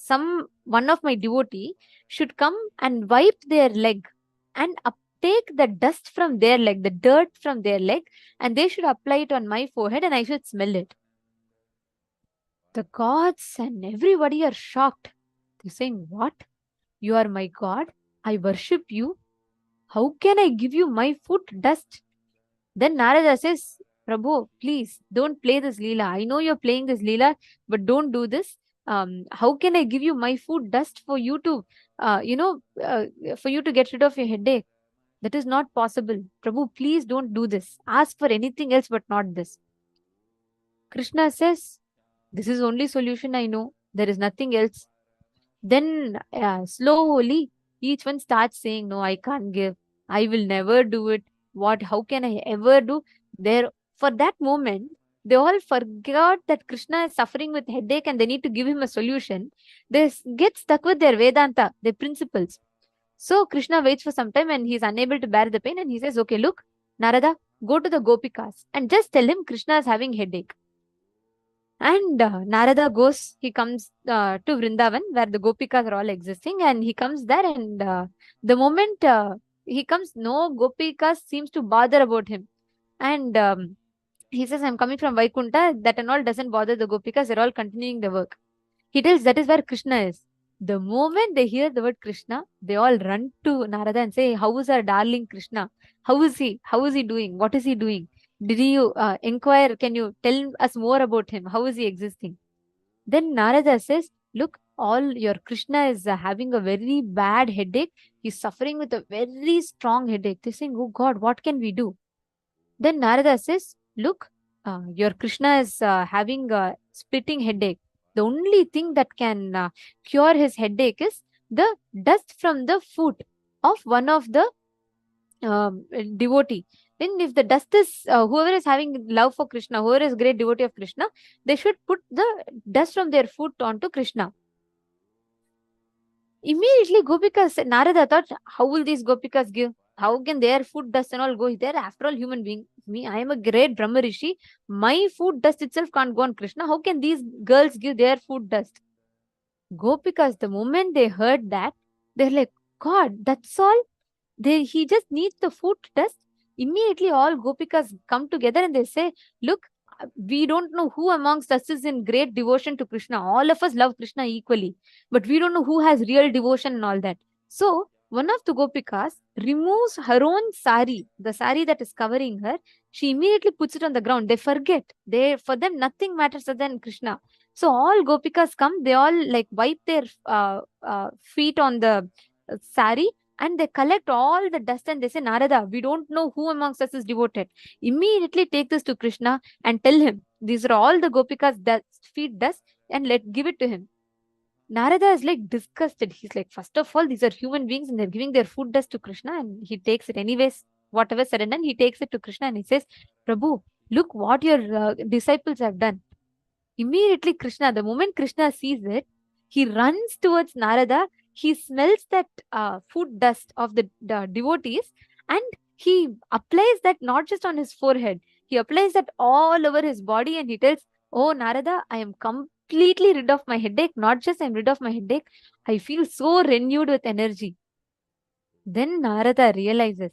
One of my devotee should come and wipe their leg and take the dust from their leg, the dirt from their leg, and they should apply it on my forehead and I should smell it. The gods and everybody are shocked. They're saying, what? You are my God? I worship you. How can I give you my foot dust? Then Narada says, Prabhu, please don't play this Leela. I know you're playing this Leela, but don't do this. How can I give you my food dust for you to, for you to get rid of your headache? That is not possible. Prabhu, please don't do this. Ask for anything else, but not this. Krishna says, this is only solution I know. There is nothing else. Then slowly, each one starts saying, no, I can't give. I will never do it. How can I ever do? For that moment, they all forgot that Krishna is suffering with headache and they need to give him a solution. They get stuck with their Vedanta, their principles. So Krishna waits for some time and he's unable to bear the pain and he says, okay, look, Narada, go to the Gopikas and just tell him Krishna is having headache. And Narada goes, he comes to Vrindavan where the Gopikas are all existing, and he comes there, and the moment he comes, no Gopikas seems to bother about him. And he says, I'm coming from Vaikunta. That and all doesn't bother the Gopikas. They're all continuing the work. He tells that is where Krishna is. The moment they hear the word Krishna, they all run to Narada and say, how is our darling Krishna? How is he? How is he doing? What is he doing? Did you inquire? Can you tell us more about him? How is he existing? Then Narada says, look, all your Krishna is having a very bad headache. He's suffering with a very strong headache. They're saying, oh God, what can we do? Then Narada says, look, your Krishna is having a splitting headache. The only thing that can cure his headache is the dust from the foot of one of the devotee. Then if the dust is, whoever is having love for Krishna, whoever is great devotee of Krishna, they should put the dust from their foot onto Krishna. Immediately Gopikas, Narada thought, how will these Gopikas give? How can their food dust and all go? They're after all human being. Me, I am a great Brahma Rishi. My food dust itself can't go on Krishna. How can these girls give their food dust? Gopikas, the moment they heard that, they're like, God, that's all? He just needs the food dust. Immediately all Gopikas come together and they say, look, we don't know who amongst us is in great devotion to Krishna. All of us love Krishna equally, but we don't know who has real devotion and all that. So one of the Gopikas removes her own sari, the sari that is covering her. She immediately puts it on the ground. They forget. For them nothing matters other than Krishna. So all Gopikas come. They all like wipe their feet on the sari, and they collect all the dust and they say, Narada, we don't know who amongst us is devoted. Immediately take this to Krishna and tell him, these are all the Gopikas that feed dust, and give it to him. Narada is like disgusted. He's like, first of all, these are human beings and they're giving their food dust to Krishna, and he takes it anyways. Whatever said and done, he takes it to Krishna and he says, Prabhu, look what your disciples have done. Immediately Krishna, the moment Krishna sees it, he runs towards Narada. He smells that food dust of the devotees, and he applies that not just on his forehead, he applies that all over his body, and he tells, oh Narada, I am completely rid of my headache. Not just I'm rid of my headache, I feel so renewed with energy. Then Narada realizes,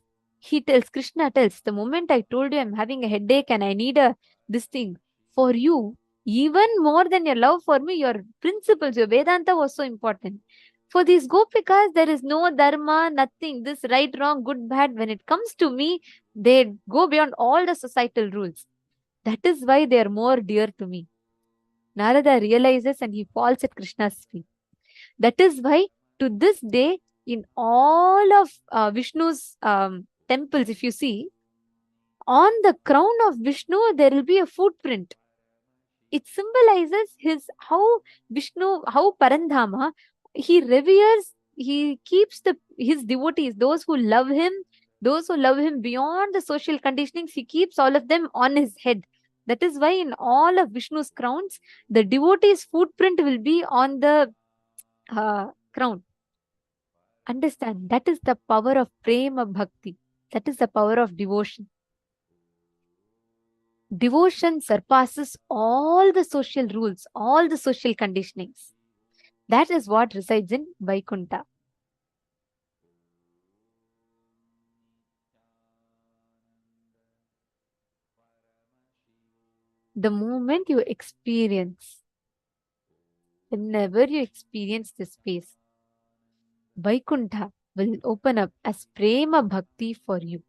Krishna tells, the moment I told you I'm having a headache and I need this thing for you, even more than your love for me, your principles, your Vedanta was so important. For these Gopikas, there is no dharma, nothing, this right, wrong, good, bad. When it comes to me, they go beyond all the societal rules. That is why they are more dear to me. Narada realizes and he falls at Krishna's feet. That is why to this day, in all of Vishnu's temples, if you see, on the crown of Vishnu, there will be a footprint. It symbolizes how Parandama, he reveres, he keeps his devotees, those who love him beyond the social conditionings, he keeps all of them on his head. That is why in all of Vishnu's crowns, the devotee's footprint will be on the crown. Understand, that is the power of prema bhakti. That is the power of devotion. Devotion surpasses all the social rules, all the social conditionings. That is what resides in Vaikuntha. The moment you experience, whenever you experience this space, Vaikuntha will open up as prema bhakti for you.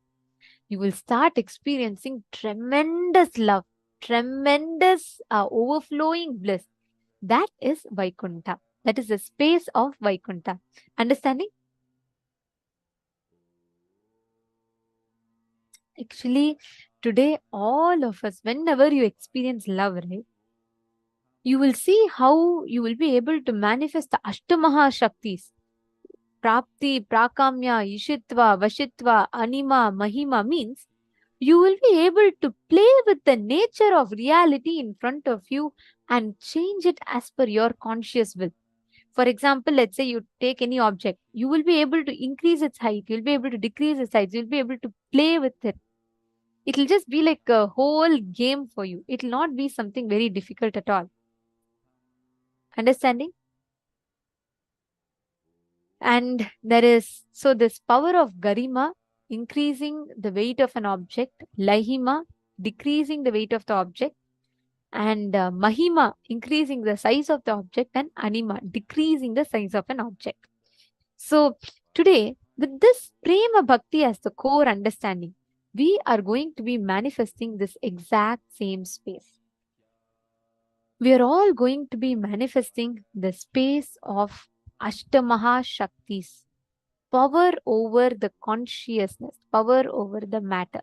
You will start experiencing tremendous love, tremendous overflowing bliss. That is Vaikuntha. That is the space of Vaikuntha. Understanding? Actually, today, all of us, whenever you experience love, right, you will see how you will be able to manifest the Ashtamaha Shaktis. Prapti, Prakamya, Ishitva, Vashitva, Anima, Mahima means you will be able to play with the nature of reality in front of you and change it as per your conscious will. For example, let's say you take any object, you will be able to increase its height, you'll be able to decrease its height, you'll be able to play with it. It will just be like a whole game for you. It will not be something very difficult at all. Understanding? And there is, so this power of Garima, increasing the weight of an object, Lahima, decreasing the weight of the object, and Mahima, increasing the size of the object, and Anima, decreasing the size of an object. So today, with this Prema Bhakti as the core understanding, we are going to be manifesting this exact same space. We are all going to be manifesting the space of Ashtamaha Shaktis, power over the consciousness, power over the matter.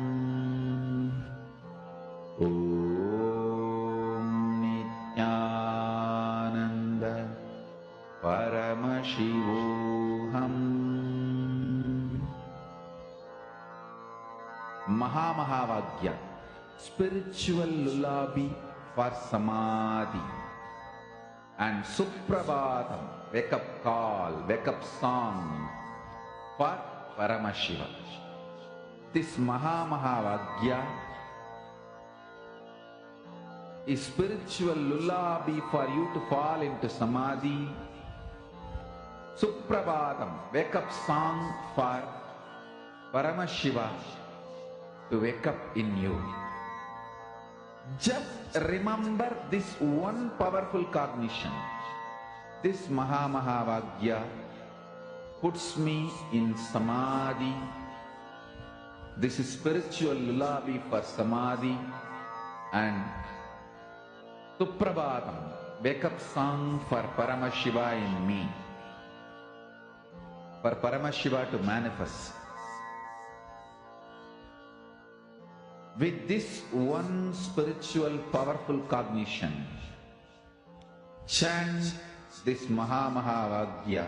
Om Nityananda Paramashivoham. Mahamahavagya, spiritual lullaby for Samadhi. And Suprabhatam, wake up call, wake up song for Paramashiva. This Mahamahavagya is spiritual lullaby for you to fall into Samadhi. Suprabhatam, wake up song for Paramashiva to wake up in you. Just remember this one powerful cognition. This Mahamahavagya puts me in Samadhi. This is spiritual lullaby for Samadhi. And Suprabhatam, wake up song for Paramashiva in me. For Paramashiva to manifest. With this one spiritual powerful cognition, chant this Mahamahavagya.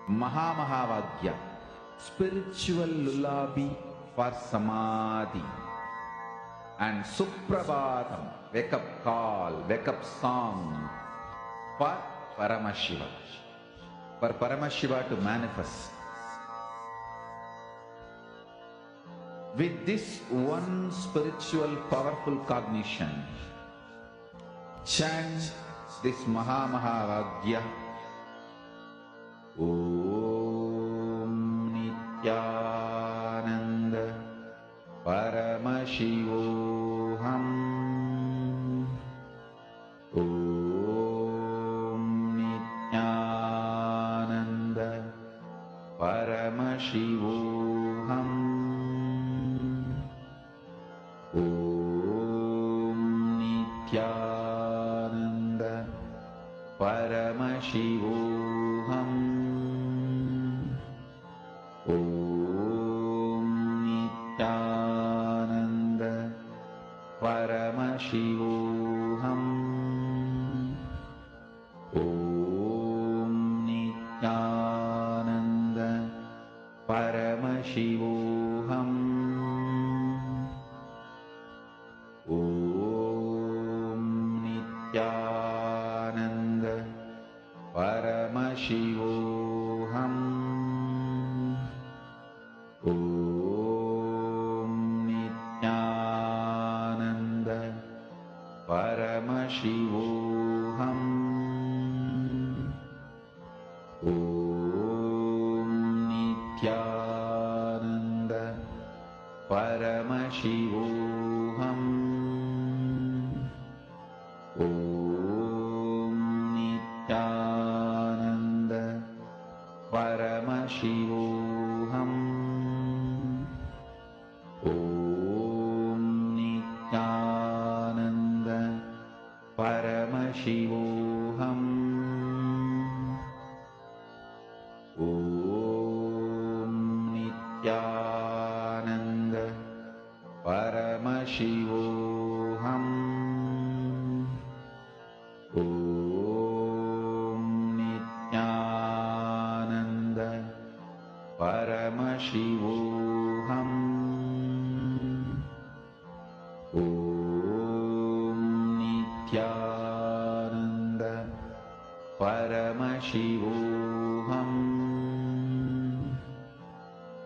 Mahamahavagya, spiritual lullaby for Samadhi. And Suprabhatam, wake up call, wake up song for Paramashiva. For Paramashiva to manifest. With this one spiritual powerful cognition, chant this Mahamahavagya. Om Nityananda Paramashivoham. Om Nityananda Paramashivoham. Om Nityananda Paramashivoham. Om Nityananda Paramashivoham. Om Nityananda Paramashivoham. Om Nityananda Paramashivoham. Om Nityananda Paramashivoham. Om Nityananda Paramashivoham. Om Nityananda Paramashivoham. Om Nityananda Paramashivoham. Om Nityananda Paramashivoham. Om Nityananda Paramashivoham. Om Nityananda Paramashivoham.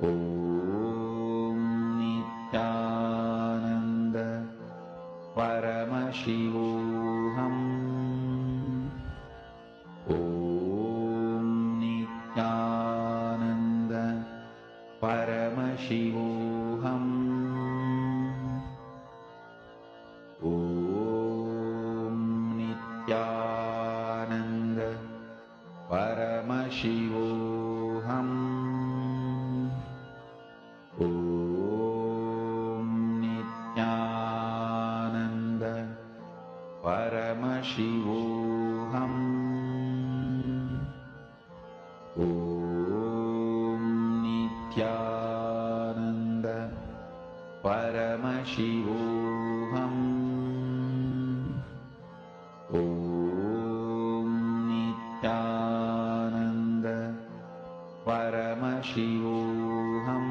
Om Nityananda Paramashivoham. Om Nityananda Paramashivoham. Om Nityananda Paramashivoham. Om Nityananda Paramashivoham. Om Nityananda Paramashivoham. Om Nityananda Paramashivoham.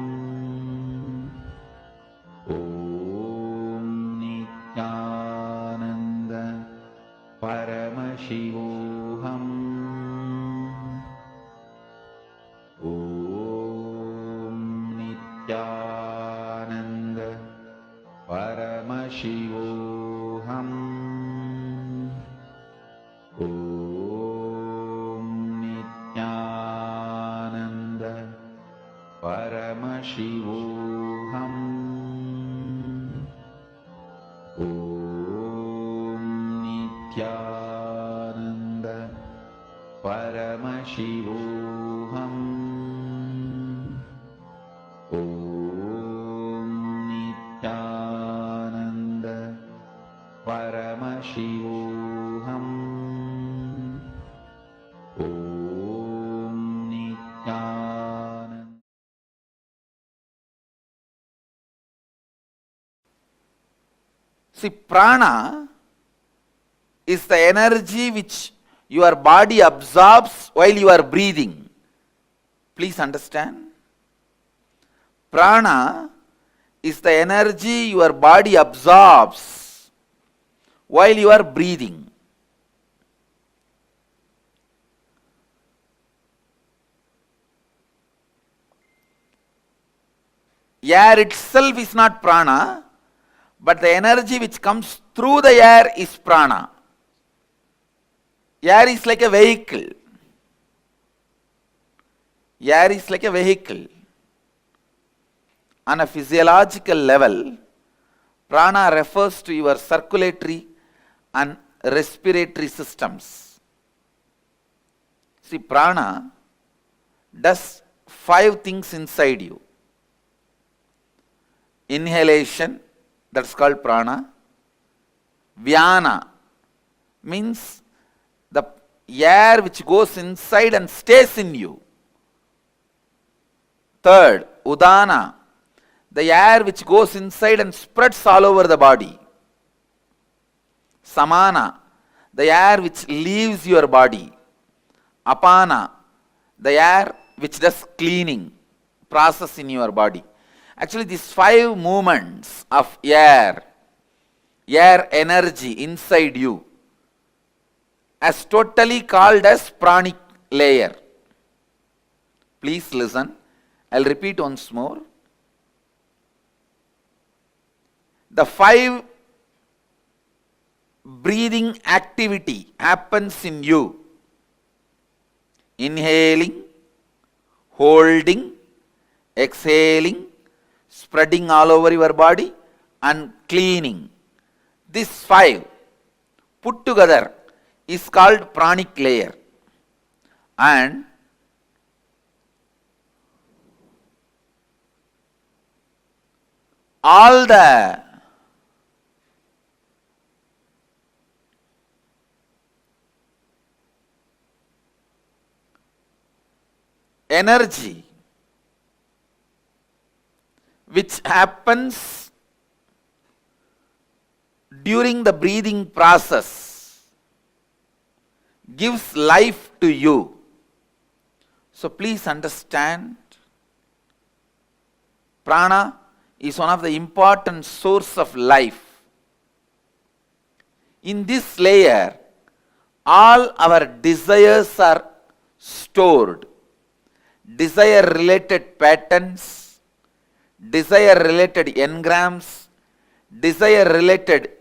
Om Nityananda Paramashivoham. Om Nityananda Paramashivoham. Om Nityananda Paramashivoham. Om Nityananda Paramashivoham. Om Nityananda Paramashivoham. Om Nityananda. See, prana is the energy which your body absorbs while you are breathing. Please understand. Prana is the energy your body absorbs while you are breathing. Air itself is not prana, but the energy which comes through the air is prana. Air is like a vehicle. Air is like a vehicle. On a physiological level, prana refers to your circulatory and respiratory systems. See, prana does 5 things inside you. Inhalation, that's called prana. Vyana means the air which goes inside and stays in you. Third, udana, the air which goes inside and spreads all over the body. Samana, the air which leaves your body. Apana, the air which does cleaning process in your body. Actually, these 5 movements of air energy inside you, as totally called as pranic layer. Please listen. I'll repeat once more. The 5 breathing activity happens in you. Inhaling, holding, exhaling, spreading all over your body, and cleaning. These 5 put together is called pranic layer. And all the energy which happens during the breathing process gives life to you. So please understand, prana is one of the important source of life. In this layer, all our desires are stored. Desire related patterns, desire related engrams, desire related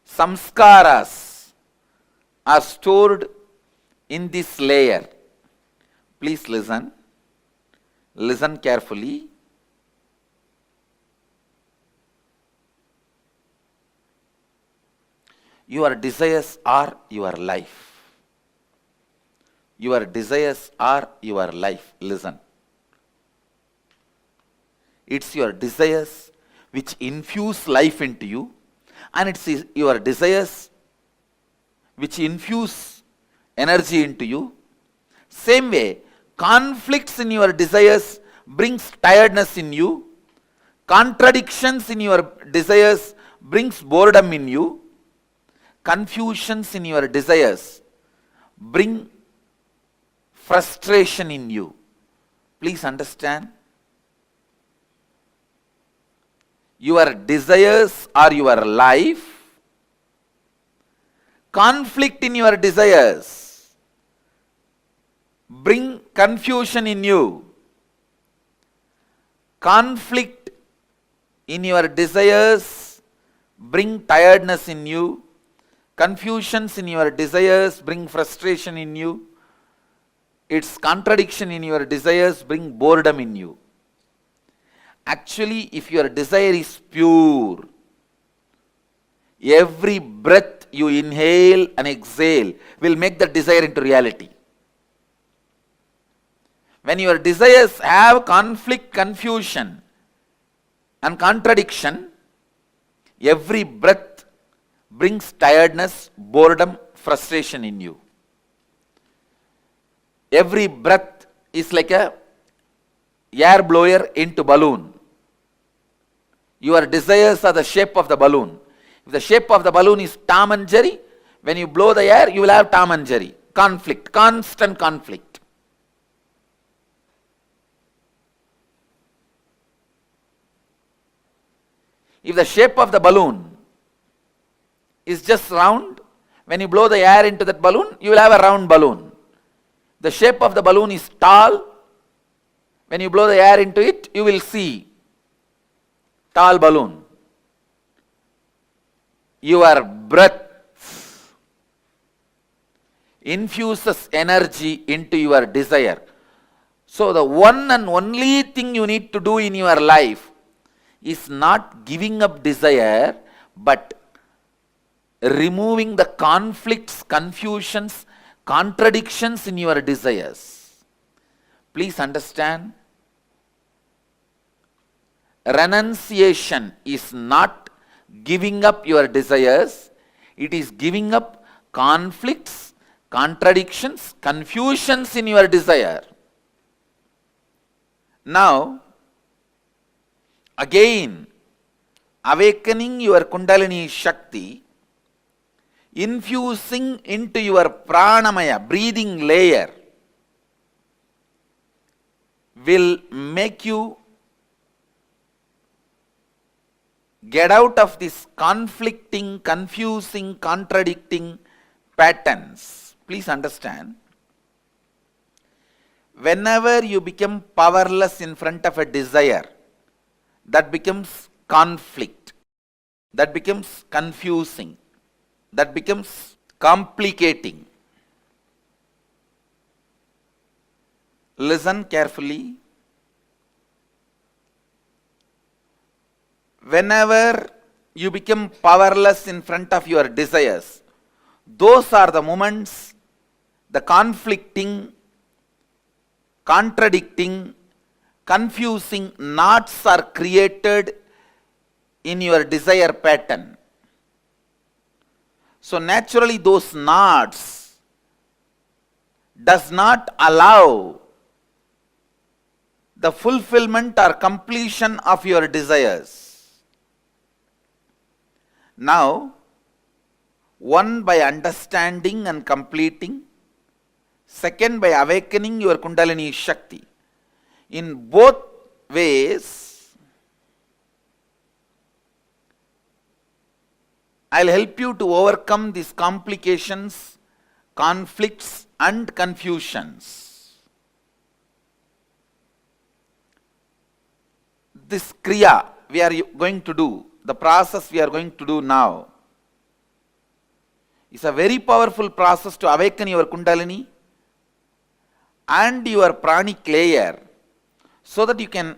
samskaras are stored in this layer. Please listen. Listen carefully. Your desires are your life. Your desires are your life. Listen. It's your desires which infuse life into you, and it's your desires which infuse energy into you. Same way, conflicts in your desires brings tiredness in you. Contradictions in your desires brings boredom in you. Confusions in your desires bring frustration in you. Please understand. Your desires are your life. Conflict in your desires bring confusion in you. Conflict in your desires bring tiredness in you. Confusions in your desires bring frustration in you. Its contradiction in your desires bring boredom in you. Actually, if your desire is pure, every breath you inhale and exhale will make that desire into reality. When your desires have conflict, confusion and contradiction, every breath brings tiredness, boredom, frustration in you. Every breath is like a air blower into balloon. Your desires are the shape of the balloon. If the shape of the balloon is Tom and Jerry, when you blow the air, you will have Tom and Jerry. Conflict, constant conflict. If the shape of the balloon is just round, when you blow the air into that balloon, you will have a round balloon. The shape of the balloon is tall. When you blow the air into it, you will see tall balloon. Your breath infuses energy into your desire. So the one and only thing you need to do in your life is not giving up desire, but removing the conflicts, confusions, contradictions in your desires. Please understand, renunciation is not giving up your desires, it is giving up conflicts, contradictions, confusions in your desire. Now, again, awakening your Kundalini Shakti, infusing into your pranamaya, breathing layer, will make you get out of these conflicting, confusing, contradicting patterns. Please understand, whenever you become powerless in front of a desire, that becomes conflict, that becomes confusing, that becomes complicating. Listen carefully. Whenever you become powerless in front of your desires, those are the moments the conflicting, contradicting, confusing knots are created in your desire pattern. So naturally those knots does not allow the fulfillment or completion of your desires. Now, one, by understanding and completing, second, by awakening your Kundalini Shakti. In both ways, I'll help you to overcome these complications, conflicts and confusions. This Kriya we are going to do, the process we are going to do now, is a very powerful process to awaken your Kundalini and your pranic layer, so that you can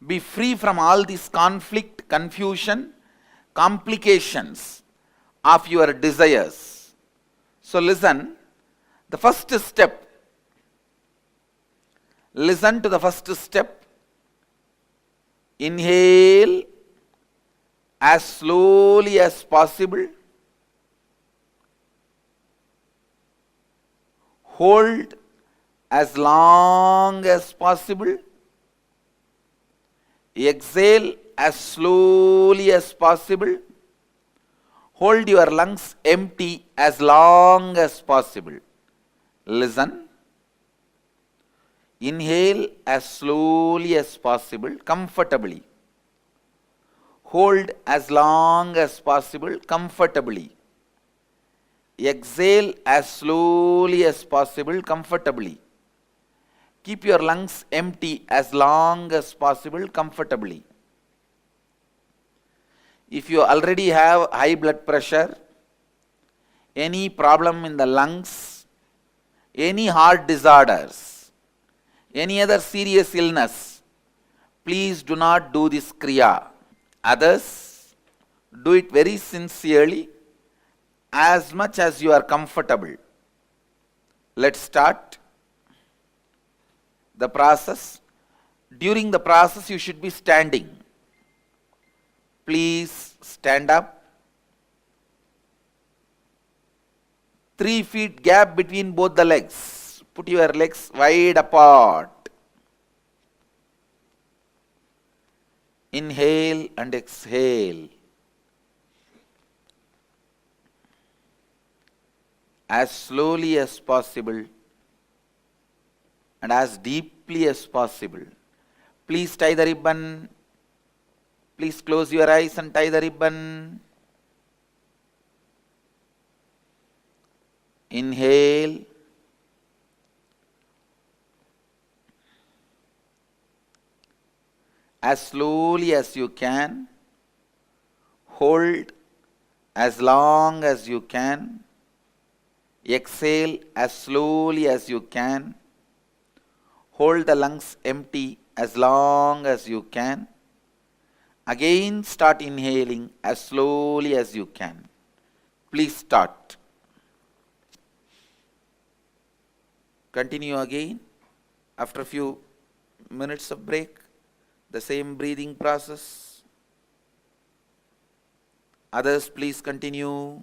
be free from all this conflict, confusion, complications of your desires. So listen, the first step. Listen to the first step. Inhale as slowly as possible. Hold as long as possible. Exhale as slowly as possible. Hold your lungs empty as long as possible. Listen. Inhale as slowly as possible, comfortably. Hold as long as possible, comfortably. Exhale as slowly as possible, comfortably. Keep your lungs empty as long as possible, comfortably. If you already have high blood pressure, any problem in the lungs, any heart disorders, any other serious illness, please do not do this kriya. Others, do it very sincerely, as much as you are comfortable. Let's start the process. During the process, you should be standing. Please stand up. 3 feet gap between both the legs. Put your legs wide apart. Inhale and exhale. As slowly as possible and as deeply as possible. Please tie the ribbon. Please close your eyes and tie the ribbon. Inhale. As slowly as you can. Hold as long as you can. Exhale as slowly as you can. Hold the lungs empty as long as you can. Again start inhaling as slowly as you can. Please start. Continue again. After a few minutes of break, the same breathing process. Others, please continue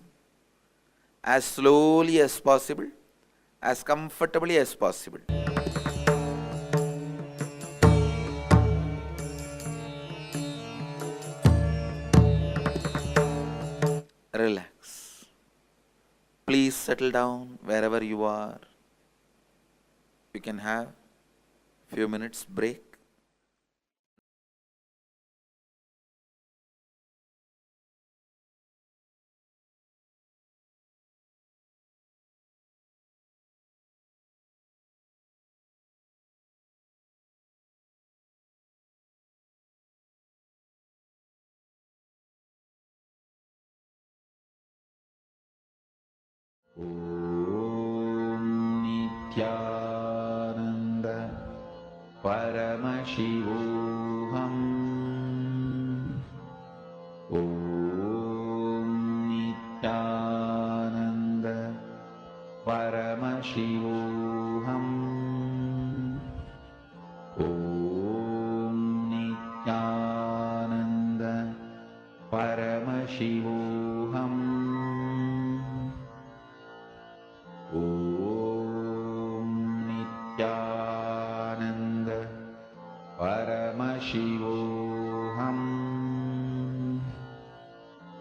as slowly as possible, as comfortably as possible. Relax. Please settle down wherever you are. You can have a few minutes break. Om Nityananda Paramashivoham. Om Nityananda Paramashivoham. Om Nityananda Paramashivoham. Om Nityananda Paramashivoham.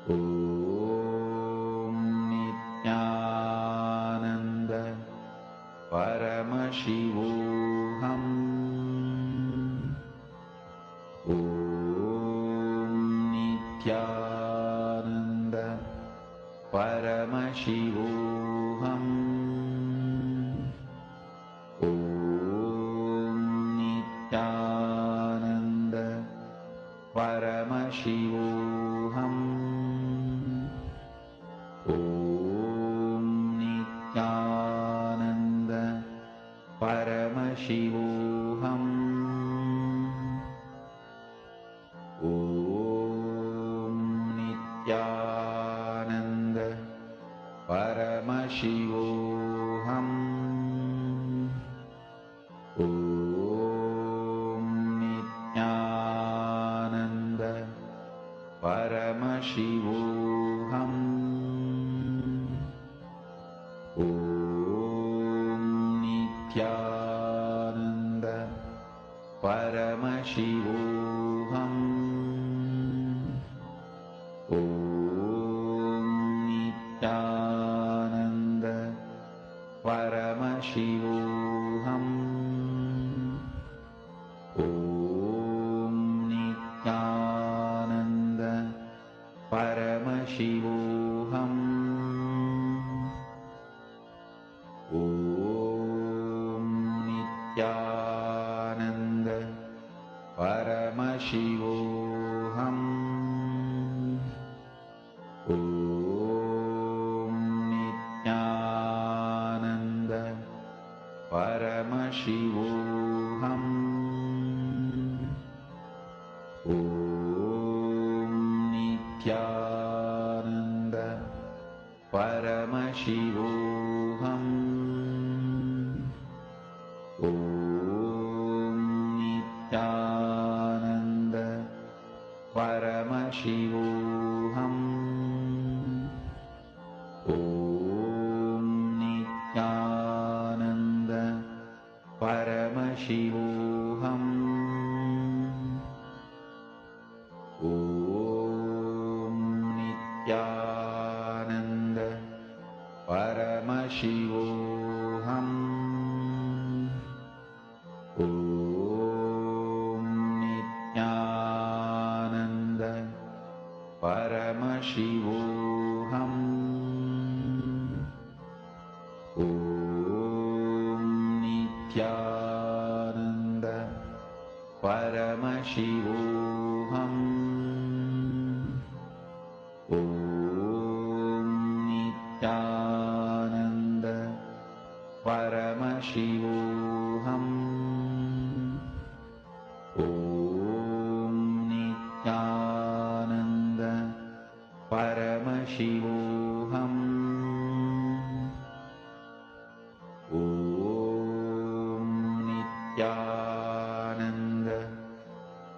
Om Nityananda Paramashivoham. Om Nityananda Paramashivoham. Om Nityananda Paramashivoham. Om Nityananda Paramashivoham. Om Nityananda Paramashivoham. Om Nityananda Paramashivoham. Om Nityananda Paramashivoham. Om Nityananda Paramashivoham. Om Nityananda Paramashivoham. Om Nityananda Paramashivoham. Om Nityananda Paramashivoham. Om Nityananda Paramashivoham. Om Nityananda Paramashivoham. Om Nityananda Paramashivoham. Om Nityananda Paramashivoham. Om Nityananda Paramashivoham. Om Nityananda Paramashivoham. Om Nityananda Paramashivoham. Om Nityananda Paramashivoham. Om Nityananda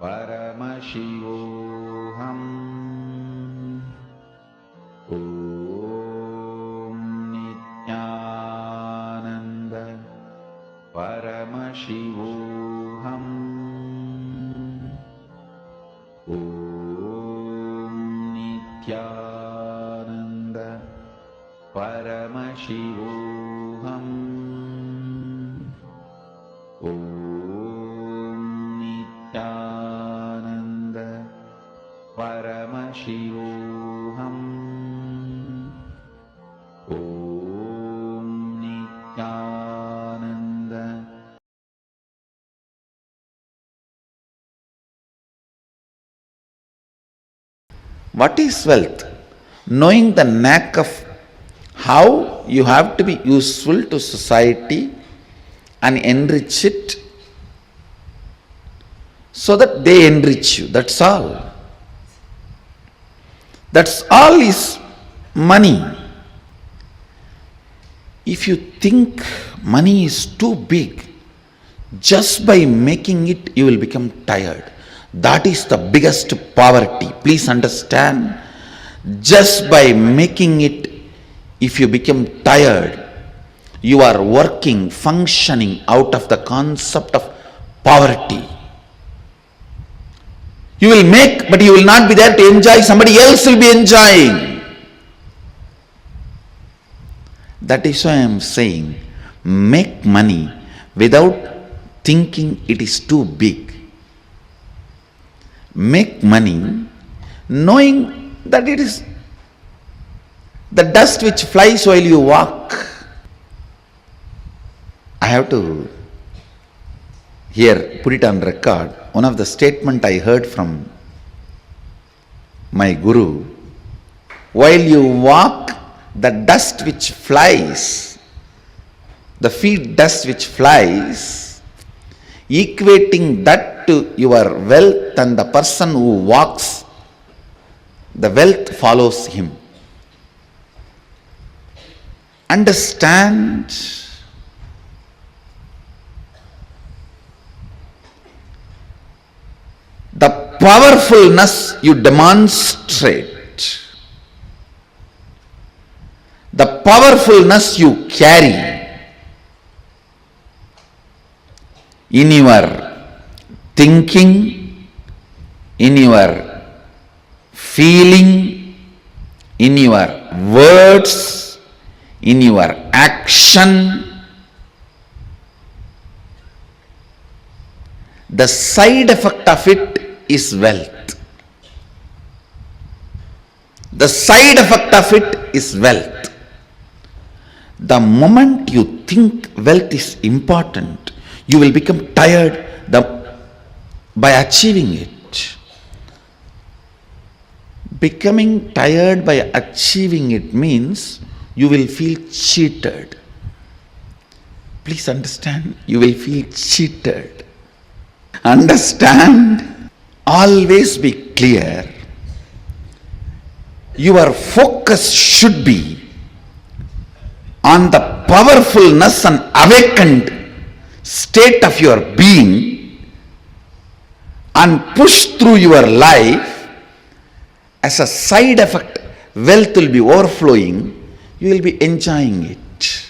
Paramashivoham. Om Nityananda Paramashivoham. Om Nityananda Paramashivoham. Om Nityananda Paramashivoham. Om Nityananda. What is wealth? Knowing the knack of how you have to be useful to society and enrich it so that they enrich you. That's all. That's all is money. If you think money is too big, just by making it you will become tired. That is the biggest poverty. Please understand. Just by making it, if you become tired, you are working, functioning out of the concept of poverty. You will make, but you will not be there to enjoy. Somebody else will be enjoying. That is why I am saying, make money without thinking it is too big. Make money knowing that it is the dust which flies while you walk. I have to here put it on record. One of the statement I heard from my guru, while you walk, the dust which flies, the feet dust which flies, equating that to your wealth, and the person who walks, the wealth follows him. understand the powerfulness you demonstrate, the powerfulness you carry in your thinking, in your feeling, in your words, in your action. The side effect of it is wealth. The side effect of it is wealth. The moment you think wealth is important, you will become tired by achieving it. Becoming tired by achieving it means you will feel cheated. Please understand, you will feel cheated. Understand, always be clear. Your focus should be on the powerfulness and awakened state of your being, and push through your life. As a side effect, wealth will be overflowing, you will be enjoying it.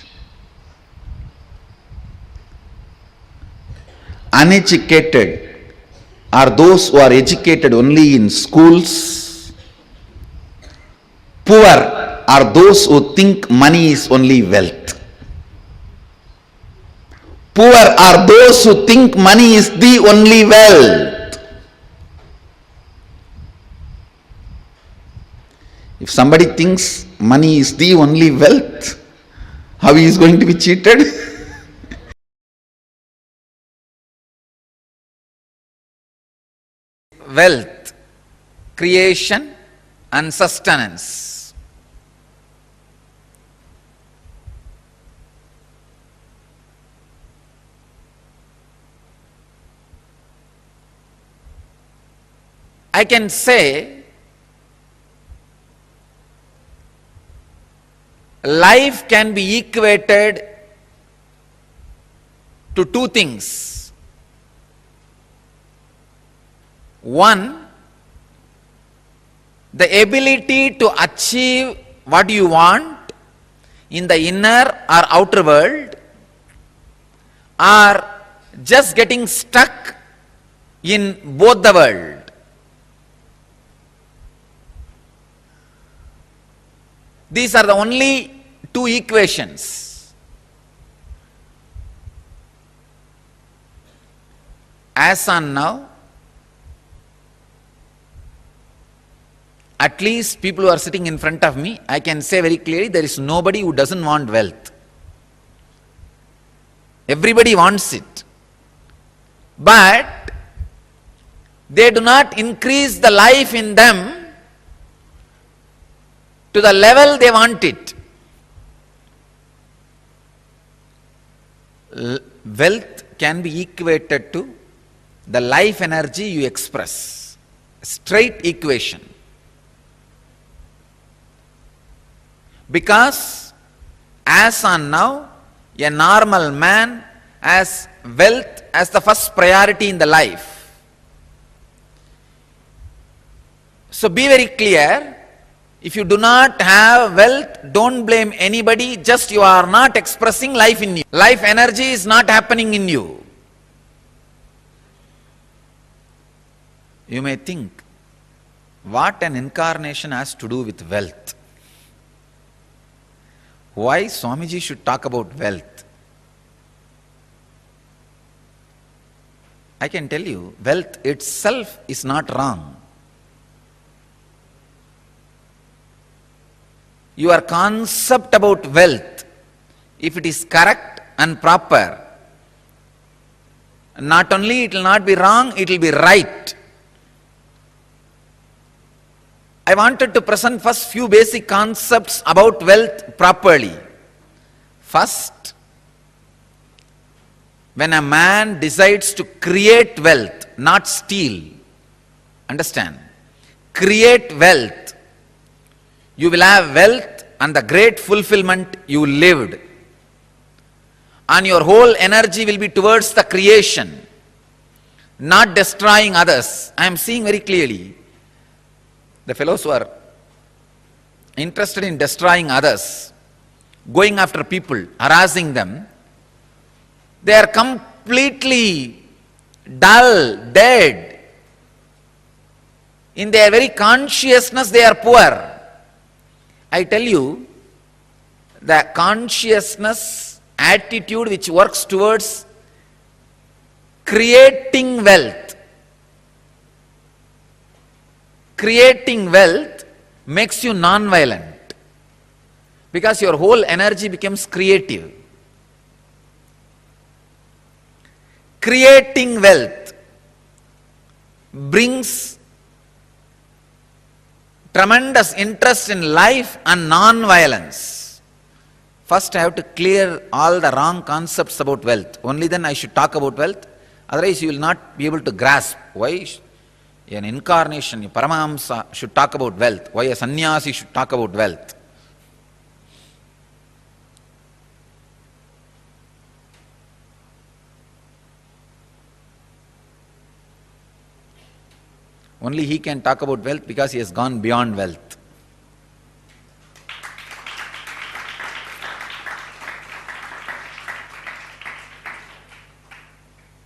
Uneducated are those who are educated only in schools. Poor are those who think money is only wealth. Poor are those who think money is the only wealth. If somebody thinks money is the only wealth, how he is going to be cheated? Wealth, creation and sustenance. I can say life can be equated to two things. One, the ability to achieve what you want in the inner or outer world, or just getting stuck in both the world. These are the only two equations. As on now, at least people who are sitting in front of me, I can say very clearly, there is nobody who doesn't want wealth. Everybody wants it. But they do not increase the life in them to the level they want it. Wealth can be equated to the life energy you express. Straight equation. Because as on now, a normal man has wealth as the first priority in the life. So be very clear. If you do not have wealth, don't blame anybody, just you are not expressing life in you. Life energy is not happening in you. You may think, what an incarnation has to do with wealth? Why Swamiji should talk about wealth? I can tell you, wealth itself is not wrong. Your concept about wealth, if it is correct and proper, not only it will not be wrong, it will be right. I wanted to present first few basic concepts about wealth properly. First, when a man decides to create wealth, not steal, understand, create wealth, you will have wealth and the great fulfillment you lived. And your whole energy will be towards the creation, not destroying others. I am seeing very clearly the fellows who are interested in destroying others, going after people, harassing them, they are completely dull, dead. In their very consciousness, they are poor. I tell you, the consciousness attitude which works towards creating wealth makes you non-violent, because your whole energy becomes creative. Creating wealth brings tremendous interest in life and non-violence. First I have to clear all the wrong concepts about wealth. Only then I should talk about wealth. Otherwise you will not be able to grasp why an incarnation, a Paramahamsa should talk about wealth, why a sannyasi should talk about wealth. Only he can talk about wealth because he has gone beyond wealth.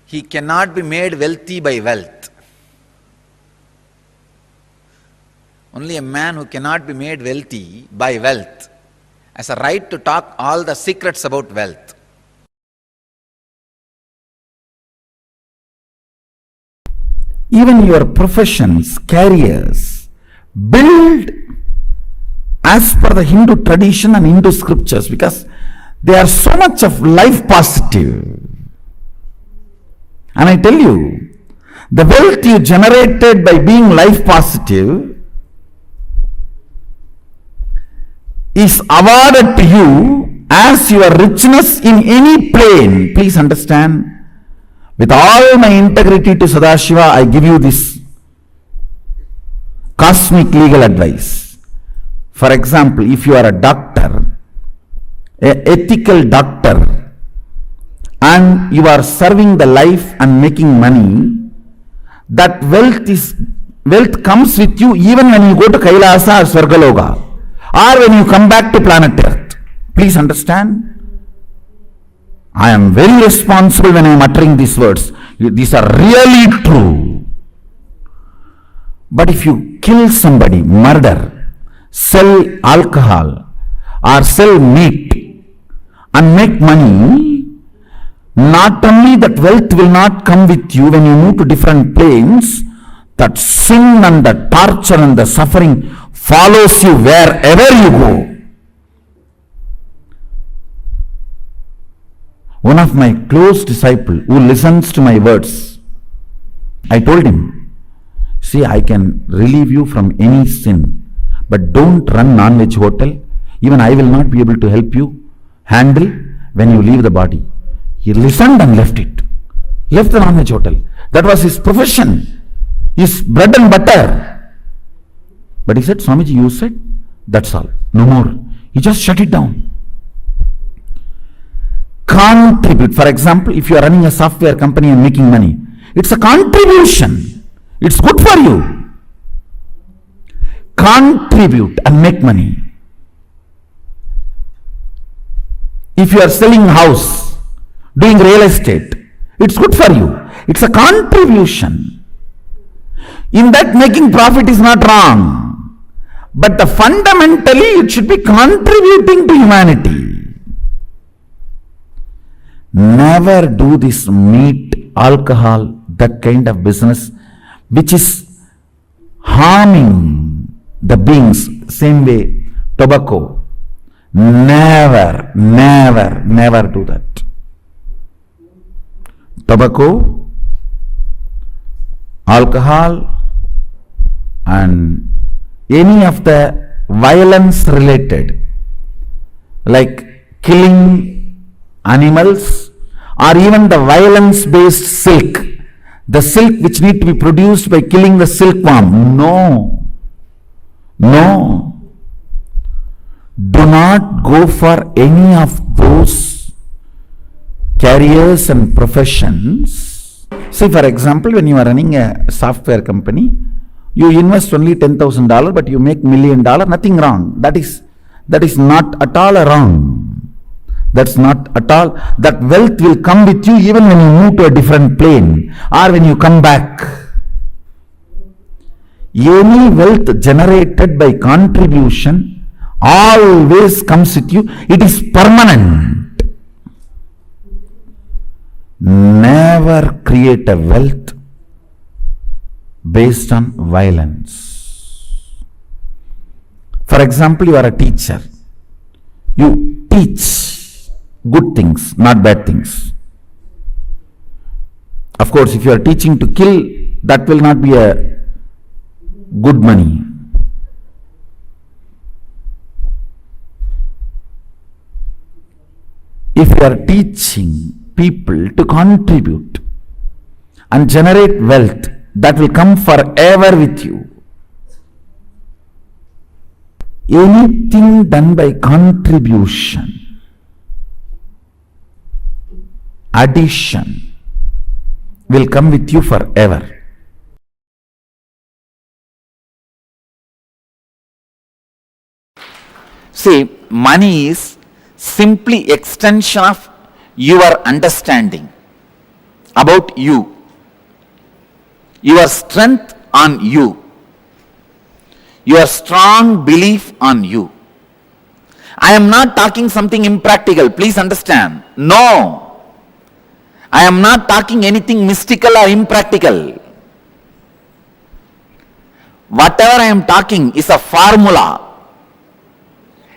He cannot be made wealthy by wealth. Only a man who cannot be made wealthy by wealth has a right to talk all the secrets about wealth. Even your professions, careers, build as per the Hindu tradition and Hindu scriptures, because they are so much of life positive. And I tell you, the wealth you generated by being life positive is awarded to you as your richness in any plane. Please understand. With all my integrity to Sadashiva, I give you this cosmic legal advice. For example, if you are a doctor, an ethical doctor, and you are serving the life and making money, that wealth comes with you even when you go to Kailasa or Swargaloka, or when you come back to planet Earth. Please understand. I am very responsible when I am uttering these words. These are really true. But if you kill somebody, murder, sell alcohol, or sell meat and make money, not only that wealth will not come with you when you move to different planes, that sin and the torture and the suffering follows you wherever you go. One of my close disciples who listens to my words, I told him, see, I can relieve you from any sin, but don't run non-veg hotel. Even I will not be able to help you handle when you leave the body. He listened and left it. Left the non-veg hotel. That was his profession, his bread and butter. But he said, Swamiji, you said, that's all, no more. He just shut it down. Contribute. For example, if you are running a software company and making money, it's a contribution. It's good for you. Contribute and make money. If you are selling a house, doing real estate, it's good for you. It's a contribution. In that, making profit is not wrong. But fundamentally, it should be contributing to humanity. Never do this meat, alcohol, that kind of business which is harming the beings. Same way, tobacco. Never, never, never do that. Tobacco, alcohol, and any of the violence related, like killing animals, or even the violence based silk, the silk which need to be produced by killing the silkworm. No, do not go for any of those careers and professions. See, for example, when you are running a software company, you invest only $10,000, but you make $1 million, nothing wrong. That is not at all wrong. That's not at all. That wealth will come with you even when you move to a different plane or when you come back. Any wealth generated by contribution always comes with you. It is permanent. Never create a wealth based on violence. For example, you are a teacher. You teach good things, not bad things. Of course, if you are teaching to kill, that will not be a good money. If you are teaching people to contribute and generate wealth, that will come forever with you. Anything done by contribution, addition, will come with you forever. See, money is simply extension of your understanding about you, your strength on you, your strong belief on you. I am not talking something impractical, please understand. No, I am not talking anything mystical or impractical. Whatever I am talking is a formula.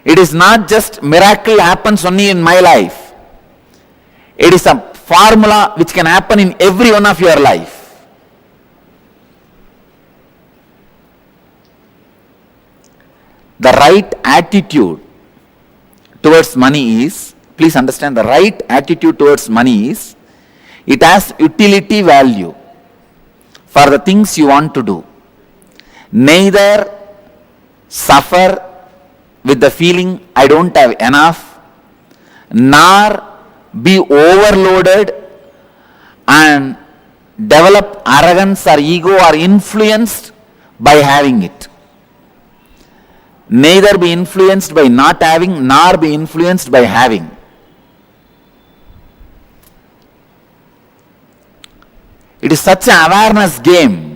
It is not just miracle happens only in my life. It is a formula which can happen in every one of your life. The right attitude towards money is, please understand, the right attitude towards money is, it has utility value for the things you want to do. Neither suffer with the feeling I don't have enough, nor be overloaded and develop arrogance or ego or influenced by having it. Neither be influenced by not having, nor be influenced by having. It is such an awareness game.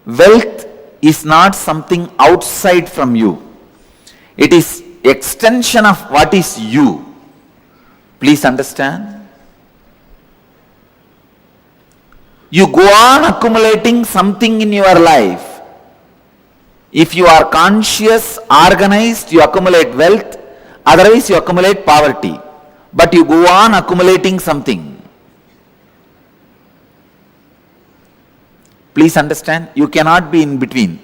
Wealth is not something outside from you. It is extension of what is you. Please understand. You go on accumulating something in your life. If you are conscious, organized, you accumulate wealth. Otherwise, you accumulate poverty. But you go on accumulating something. Please understand, you cannot be in between.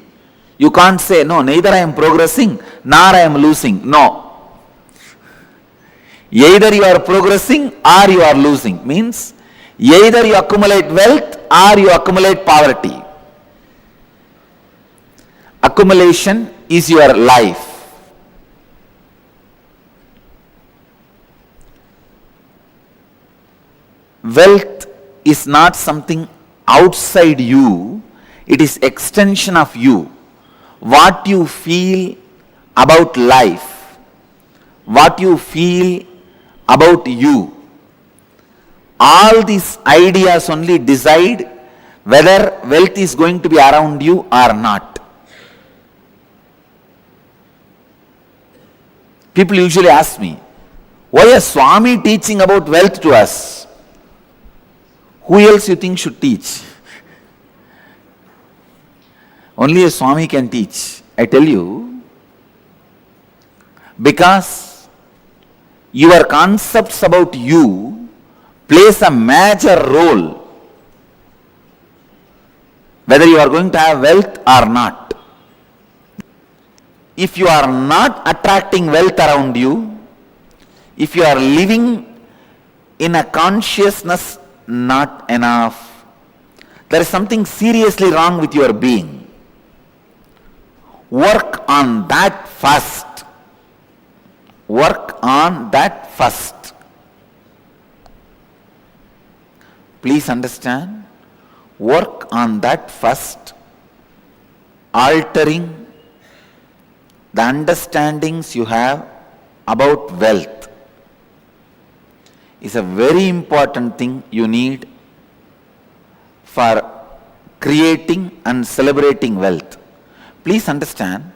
You can't say, no, neither I am progressing, nor I am losing. No. Either you are progressing or you are losing. Means, either you accumulate wealth or you accumulate poverty. Accumulation is your life. Wealth is not something outside you, it is extension of you. What you feel about life, what you feel about you, all these ideas only decide whether wealth is going to be around you or not. People usually ask me, why is Swami teaching about wealth to us? Who else you think should teach? Only a Swami can teach. I tell you, because your concepts about you plays a major role whether you are going to have wealth or not. If you are not attracting wealth around you, if you are living in a consciousness not enough, there is something seriously wrong with your being. Work on that first. Work on that first. Please understand. Work on that first. Altering the understandings you have about wealth is a very important thing you need for creating and celebrating wealth. Please understand,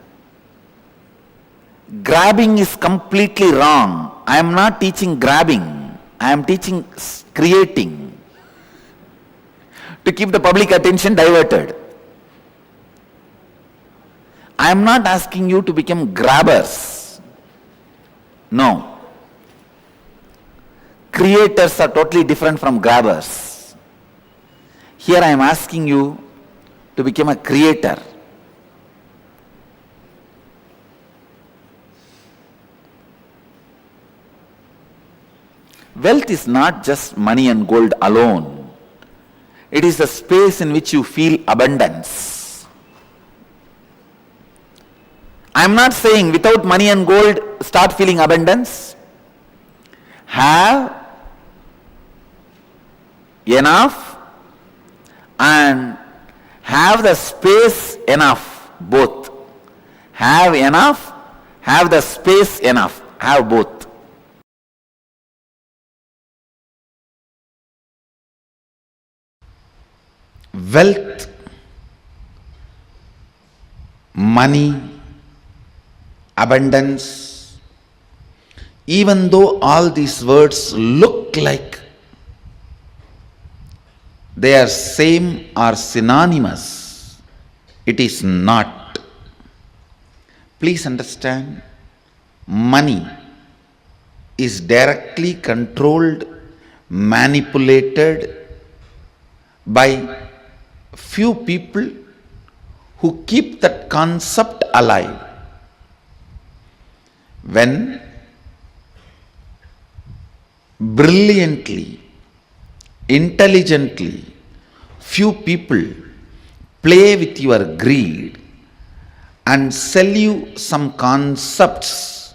grabbing is completely wrong. I am not teaching grabbing. I am teaching creating, to keep the public attention diverted. I am not asking you to become grabbers. No. Creators are totally different from grabbers. Here I am asking you to become a creator. Wealth is not just money and gold alone. It is a space in which you feel abundance. I am not saying without money and gold start feeling abundance. Have enough and have the space enough, both. Have enough, have the space enough, have both. Wealth, money, abundance, even though all these words look like they are same or synonymous, it is not. Please understand, money is directly controlled, manipulated by few people who keep that concept alive. When brilliantly, intelligently, few people play with your greed and sell you some concepts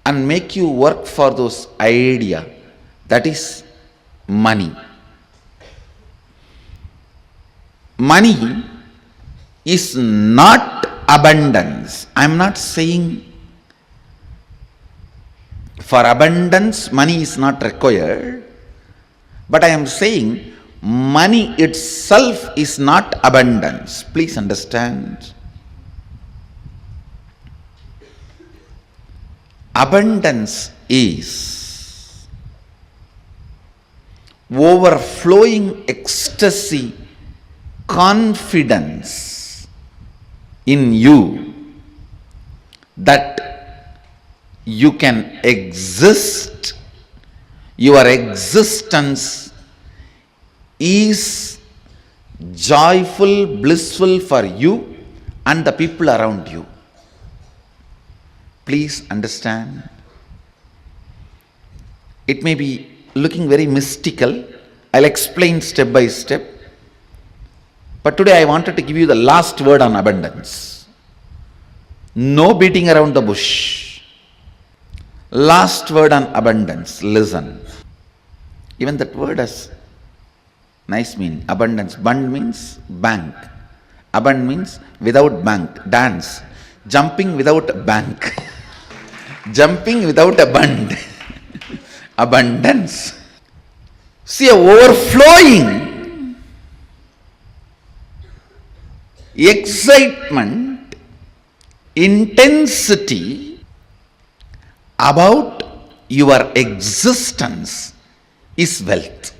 and make you work for those ideas, that is money. Money is not abundance. I am not saying for abundance money is not required, but I am saying money itself is not abundance. Please understand. Abundance is overflowing ecstasy, confidence in you that you can exist, your existence is joyful, blissful for you and the people around you. Please understand. It may be looking very mystical. I'll explain step by step. But today I wanted to give you the last word on abundance. No beating around the bush. Last word on abundance. Listen. Even that word has nice meaning. Abundance. Bund means bank. Abund means without bank. Dance. Jumping without a bank. Jumping without a bund. Abundance. See, a overflowing excitement, intensity about your existence is wealth.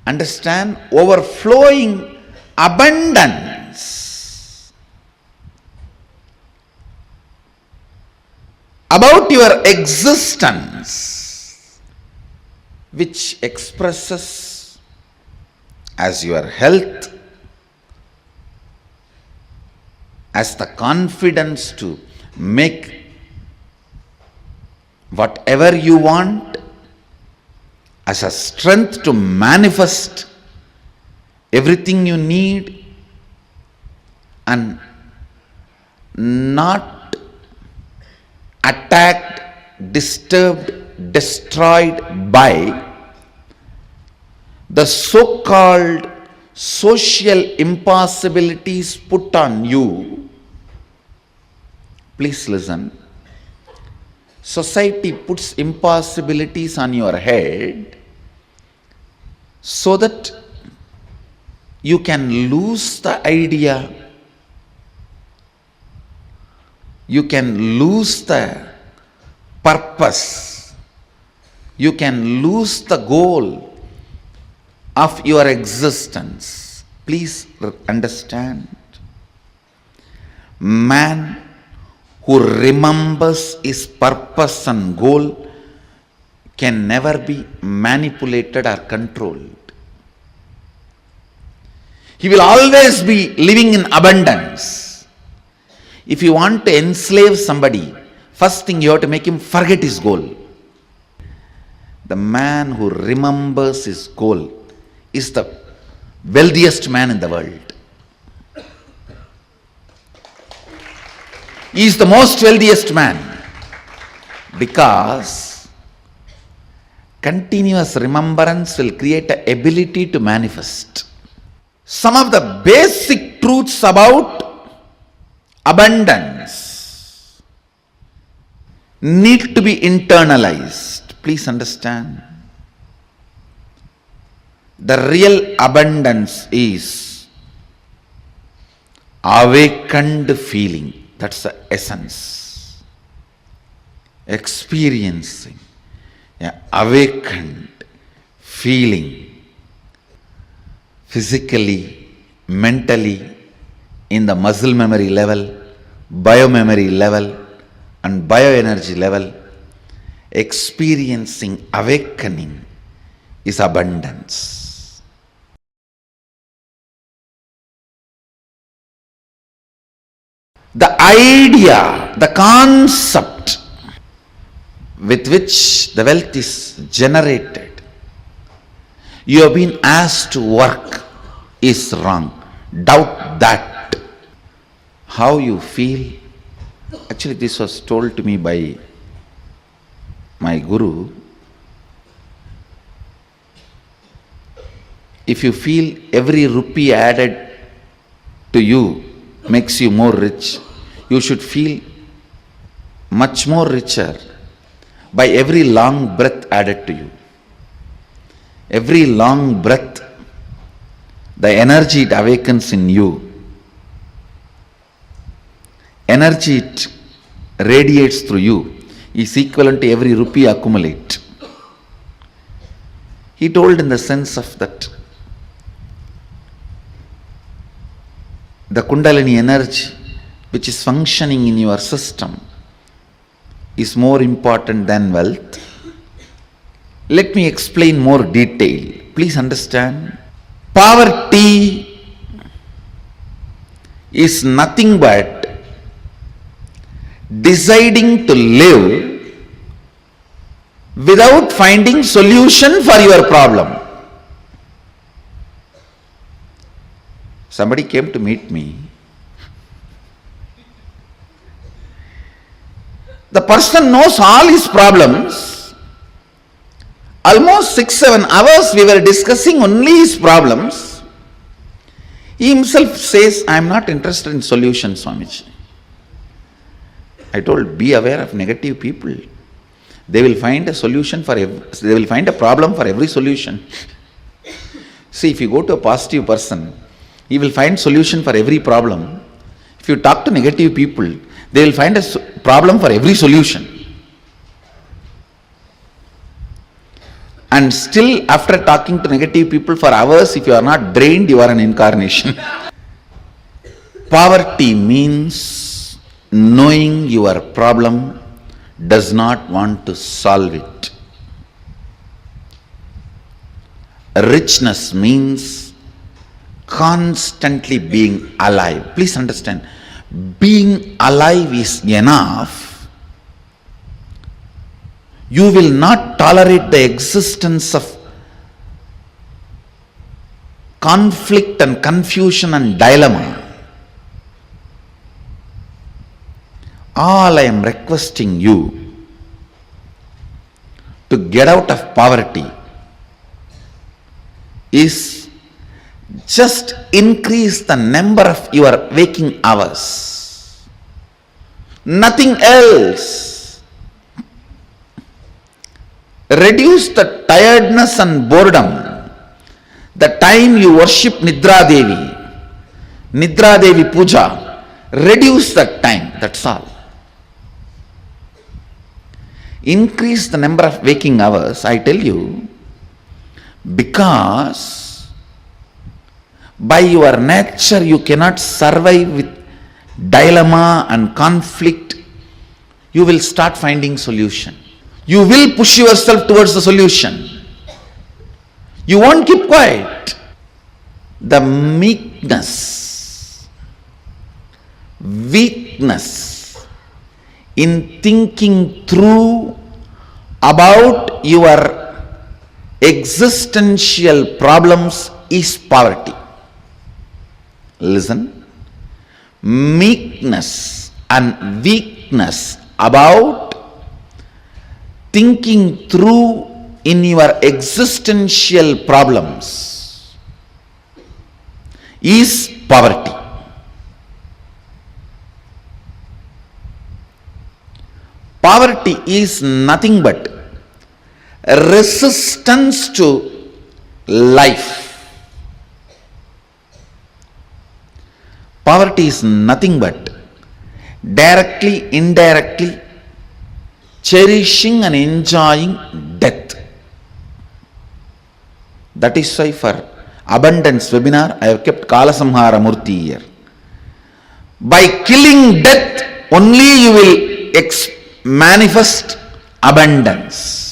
Understand? Overflowing abundance about your existence, which expresses as your health, as the confidence to make whatever you want, as a strength to manifest everything you need and not attacked, disturbed, destroyed by the so-called social impossibilities put on you. Please listen. Society puts impossibilities on your head so that you can lose the idea, you can lose the purpose, you can lose the goal of your existence. Please understand. Man who remembers his purpose and goal can never be manipulated or controlled. He will always be living in abundance. If you want to enslave somebody, first thing you have to make him forget his goal. The man who remembers his goal is the wealthiest man in the world. He is the most wealthiest man because continuous remembrance will create an ability to manifest. Some of the basic truths about abundance need to be internalized. Please understand. The real abundance is awakened feeling. That's the essence. Experiencing awakened feeling physically, mentally, in the muscle memory level, biomemory level, and bioenergy level. Experiencing awakening is abundance. The idea, the concept with which the wealth is generated, you have been asked to work, is wrong. Doubt that. How you feel. Actually, this was told to me by my guru. If you feel every rupee added to you makes you more rich, you should feel much more richer by every long breath added to you. Every long breath, the energy it awakens in you, energy it radiates through you, is equivalent to every rupee accumulate. He told in the sense of that the Kundalini energy which is functioning in your system is more important than wealth. Let me explain more detail. Please understand. Poverty is nothing but deciding to live without finding solution for your problem. Somebody came to meet me. The person knows all his problems. Almost 6-7 hours we were discussing only his problems. He himself says, I am not interested in solutions, Swamiji. I told, be aware of negative people. They will find a solution for they will find a problem for every solution. See, if you go to a positive person, he will find solution for every problem. If you talk to negative people, they will find a problem for every solution. And still, after talking to negative people for hours, if you are not drained, you are an incarnation. Poverty means knowing your problem, does not want to solve it. Richness means constantly being alive. Please understand, being alive is enough. You will not tolerate the existence of conflict and confusion and dilemma. All I am requesting you to get out of poverty is just increase the number of your waking hours. Nothing else. Reduce the tiredness and boredom. The time you worship Nidra Devi Puja, reduce that time, that's all. Increase the number of waking hours, I tell you, because by your nature you cannot survive with dilemma and conflict. You will start finding solution. You will push yourself towards the solution. You won't keep quiet. The meekness, weakness in thinking through about your existential problems is poverty. Listen, meekness and weakness about thinking through in your existential problems is poverty. Poverty is nothing but resistance to life. Poverty is nothing but directly, indirectly cherishing and enjoying death. That is why for abundance webinar I have kept Keshavartha Murti here. By killing death only you will manifest abundance.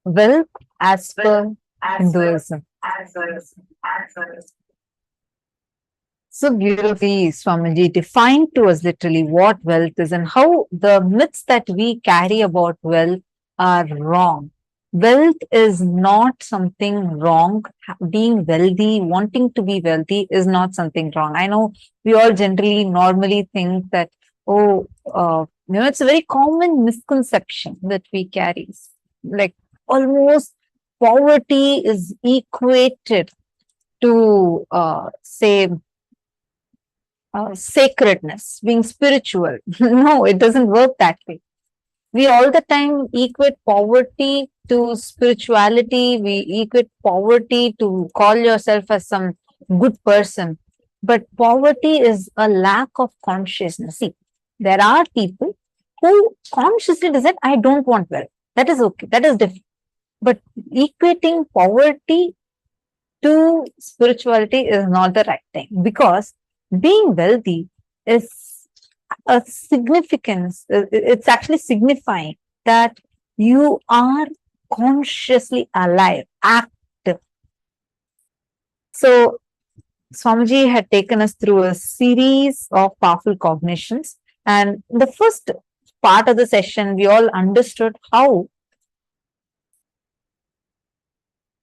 Wealth as per Hinduism. So beautifully, Swamiji defined to us literally what wealth is and how the myths that we carry about wealth are wrong. Wealth is not something wrong. Being wealthy, wanting to be wealthy is not something wrong. I know we all generally normally think that, oh, it's a very common misconception that we carry. Like almost poverty is equated to, say, sacredness, being spiritual. No, it doesn't work that way. We all the time equate poverty to spirituality. We equate poverty to call yourself as some good person. But poverty is a lack of consciousness. See, there are people who consciously decide, I don't want wealth. That is okay. That is different. But equating poverty to spirituality is not the right thing, because being wealthy is a significance, it's actually signifying that you are consciously alive, active. So Swamiji had taken us through a series of powerful cognitions, and the first part of the session we all understood how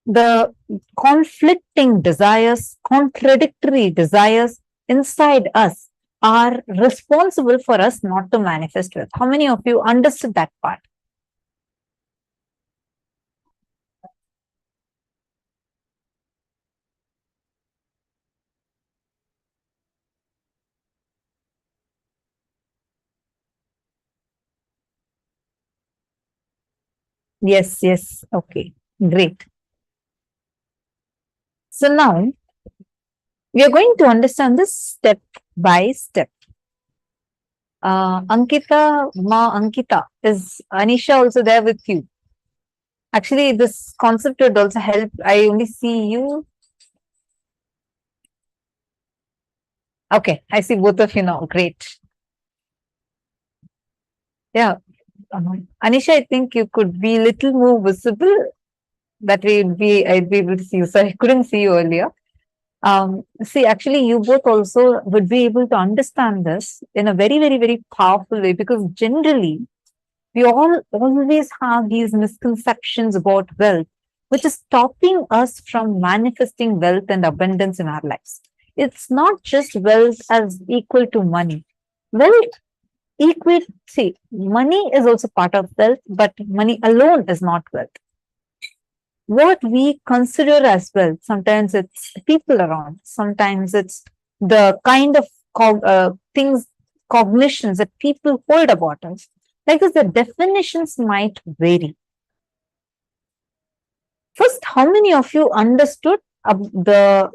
the conflicting desires, contradictory desires inside us are responsible for us not to manifest wealth. How many of you understood that part? Yes, yes. Okay, great. So now we are going to understand this step by step. Ankita, is Anisha also there with you? Actually, this concept would also help. I only see you. Okay, I see both of you now. Great. Yeah. Anisha, I think you could be a little more visible. That way I'd be able to see you. Sorry, I couldn't see you earlier. See, actually, you both also would be able to understand this in a very, very, very powerful way, because generally we all always have these misconceptions about wealth, which is stopping us from manifesting wealth and abundance in our lives. It's not just wealth as equal to money. Wealth equate, see, money is also part of wealth, but money alone is not wealth. What we consider as wealth, sometimes it's people around, sometimes it's the kind of things, cognitions that people hold about us. Like this, the definitions might vary. First, how many of you understood the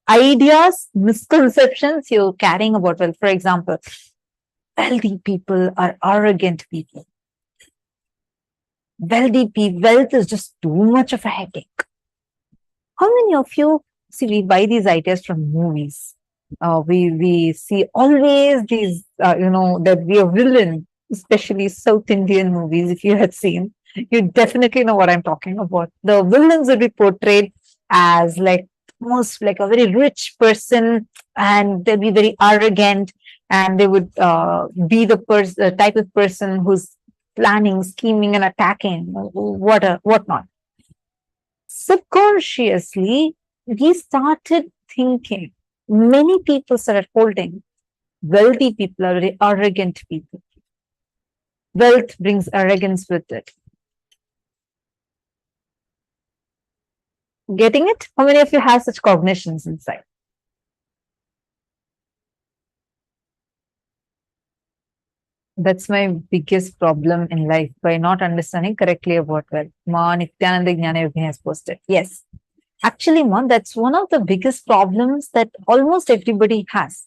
ideas, misconceptions you're carrying about wealth? For example, wealthy people are arrogant people. Wealth is just too much of a headache. How many of you see, we buy these ideas from movies? We see always these, that we are villain, especially South Indian movies. If you had seen, you definitely know what I'm talking about. The villains would be portrayed as like most like a very rich person, and they'd be very arrogant, and they would be the type of person who's planning, scheming, and attacking, whatnot. Subconsciously, we started thinking, many people started holding wealthy people are very arrogant people. Wealth brings arrogance with it. Getting it? How many of you have such cognitions inside? That's my biggest problem in life, by not understanding correctly about wealth. Ma Nityananda Jnana Yogini has posted. Yes. Actually, Ma, that's one of the biggest problems that almost everybody has.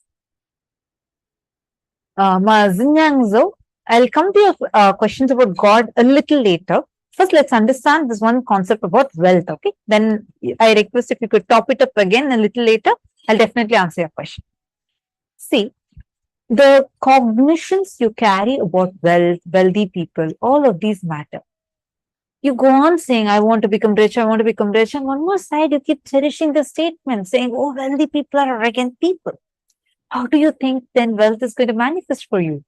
Ma Zinjangzo, I'll come to your questions about God a little later. First, let's understand this one concept about wealth, okay? Then I request if you could top it up again a little later. I'll definitely answer your question. See, the cognitions you carry about wealth, wealthy people, all of these matter. You go on saying, I want to become rich, I want to become rich. And one more side, you keep cherishing the statement saying, oh, wealthy people are arrogant people. How do you think then wealth is going to manifest for you?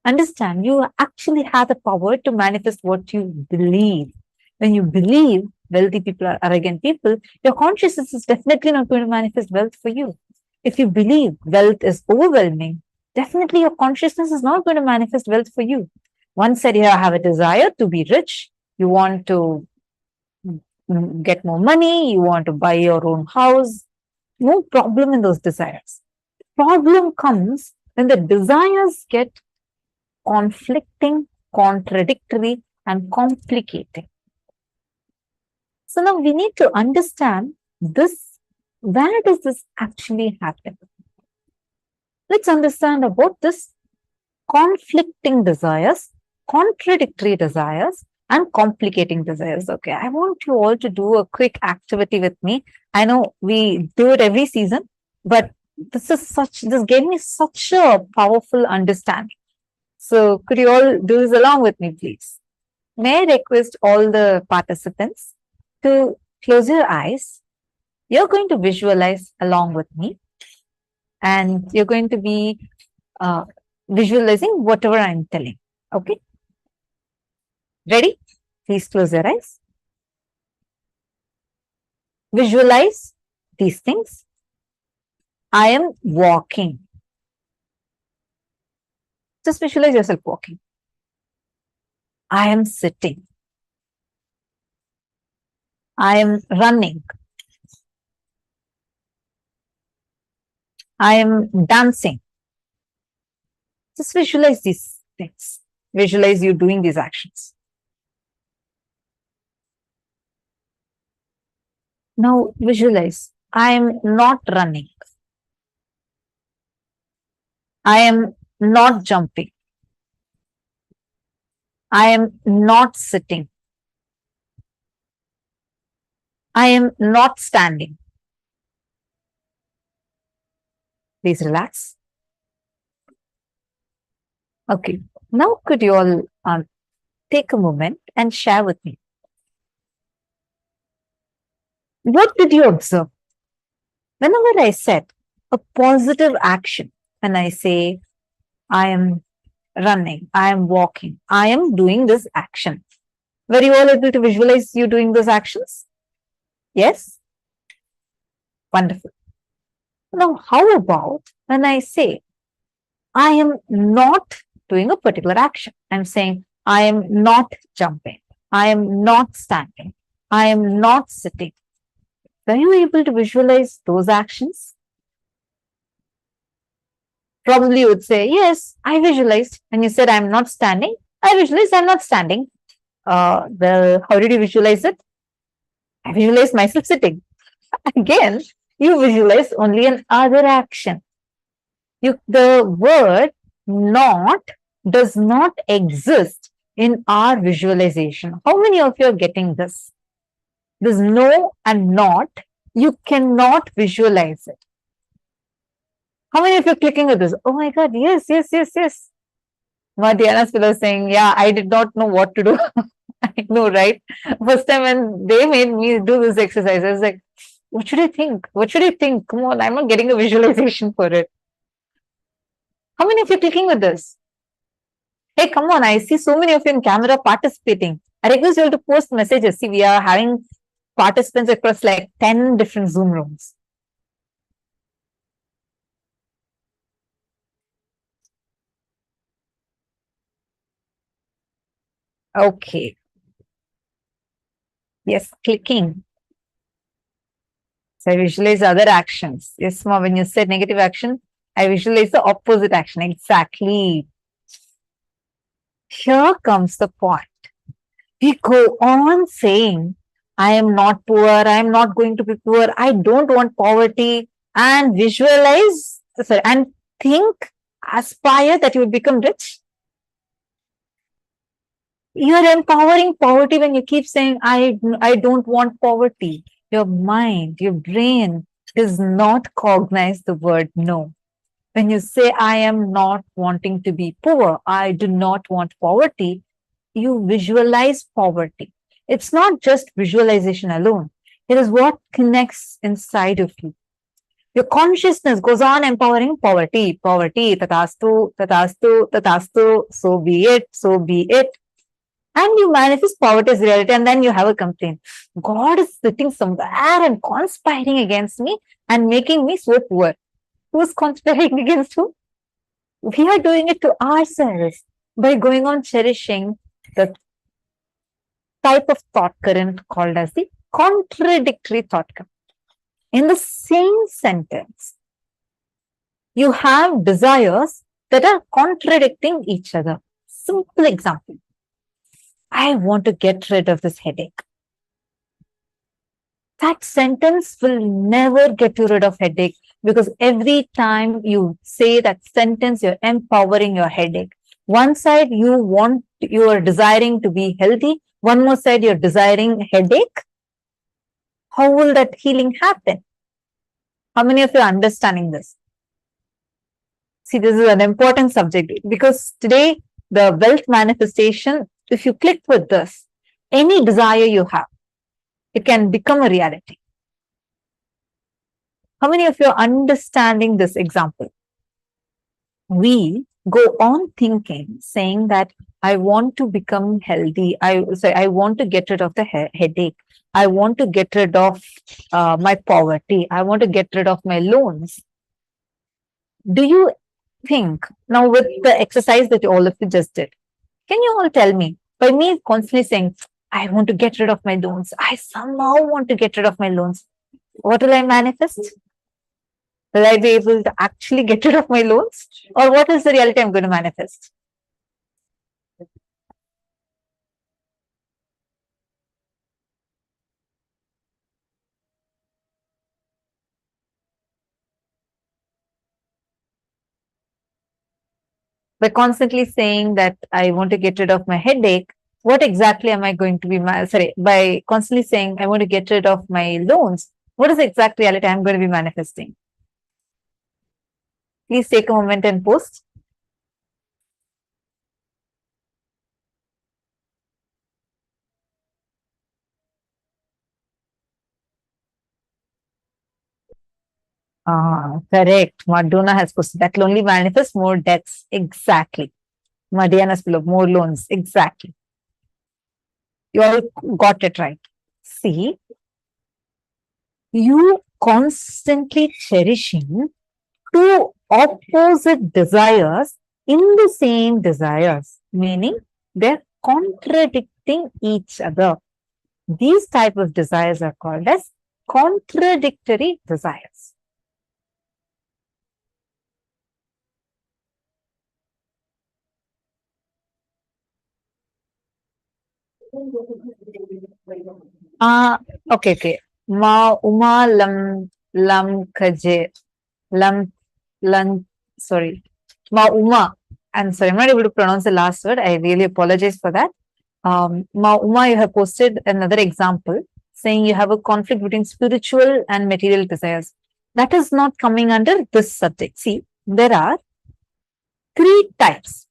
Understand, you actually have the power to manifest what you believe. When you believe wealthy people are arrogant people, your consciousness is definitely not going to manifest wealth for you. If you believe wealth is overwhelming, definitely your consciousness is not going to manifest wealth for you. Once said you have a desire to be rich, you want to get more money, you want to buy your own house, no problem in those desires. Problem comes when the desires get conflicting, contradictory, and complicating. So now we need to understand this. Where does this actually happen? Let's understand about this conflicting desires, contradictory desires, and complicating desires. Okay, I want you all to do a quick activity with me. I know we do it every season, but this gave me such a powerful understanding. So could you all do this along with me, please? May I request all the participants to close your eyes. You're going to visualize along with me, and you're going to be visualizing whatever I'm telling. Okay? Ready? Please close your eyes. Visualize these things. I am walking. Just visualize yourself walking. I am sitting. I am running. I am dancing. Just visualize these things. Visualize you doing these actions. Now visualize, I am not running. I am not jumping. I am not sitting. I am not standing. Please relax. Okay. Now could you all take a moment and share with me? What did you observe? Whenever I said a positive action, when I say I am running, I am walking, I am doing this action. Were you all able to visualize you doing those actions? Yes? Wonderful. Now, how about when I say I am not doing a particular action? I'm saying I am not jumping. I am not standing. I am not sitting. Were you able to visualize those actions? Probably you would say, yes, I visualized. When you said I'm not standing, I visualized I'm not standing. Well, how did you visualize it? I visualized myself sitting. Again, you visualize only an other action. The word not does not exist in our visualization. How many of you are getting this? This no and not, you cannot visualize it. How many of you are clicking with this? Oh my God, yes, yes, yes, yes. Diana's fellow saying, yeah, I did not know what to do. I know, right? First time when they made me do this exercise, I was like, what should I think? What should I think? Come on, I'm not getting a visualization for it. How many of you are clicking with this? Hey, come on, I see so many of you in camera participating. I request you all to post messages. See, we are having participants across like 10 different Zoom rooms. Okay. Yes, clicking. So I visualize other actions. Yes, Ma, when you said negative action, I visualize the opposite action. Exactly. Here comes the point. We go on saying, I am not poor, I am not going to be poor, I don't want poverty, and visualize, and think, aspire that you will become rich. You are empowering poverty when you keep saying, I don't want poverty. Your mind, your brain does not cognize the word no. When you say, I am not wanting to be poor, I do not want poverty, you visualize poverty. It's not just visualization alone. It is what connects inside of you. Your consciousness goes on empowering poverty, poverty, tatastu, tatastu, tatastu, so be it, so be it. And you manifest poverty as reality, and then you have a complaint. God is sitting somewhere and conspiring against me and making me so poor. Who's conspiring against who? We are doing it to ourselves by going on cherishing the type of thought current called as the contradictory thought current. In the same sentence, you have desires that are contradicting each other. Simple example. I want to get rid of this headache. That sentence will never get you rid of headache, because every time you say that sentence, you're empowering your headache. One side you are desiring to be healthy. One more side you're desiring headache. How will that healing happen? How many of you are understanding this? See, this is an important subject, because today the wealth manifestation, if you click with this, any desire you have, it can become a reality. How many of you are understanding this example? We go on thinking, saying that I want to become healthy. I want to get rid of the headache. I want to get rid of my poverty. I want to get rid of my loans. Do you think now, with the exercise that all of you just did, can you all tell me, by me constantly saying, I want to get rid of my loans, I somehow want to get rid of my loans, what will I manifest? Will I be able to actually get rid of my loans? Or what is the reality I'm going to manifest? By constantly saying that I want to get rid of my headache, what exactly am I going to be, by constantly saying I want to get rid of my loans, what is the exact reality I'm going to be manifesting? Please take a moment and post. Correct. Madonna has posted that will only manifest more debts. Exactly. Madiana's below, more loans. Exactly. You all got it right. See, you constantly cherishing two opposite desires in the same desires, meaning they're contradicting each other. These type of desires are called as contradictory desires. Okay. Ma Uma Lam Kaje Lam Lan sorry. Ma Uma. I'm sorry, I'm not able to pronounce the last word. I really apologize for that. Ma Uma, you have posted another example saying you have a conflict between spiritual and material desires. That is not coming under this subject. See, there are three types.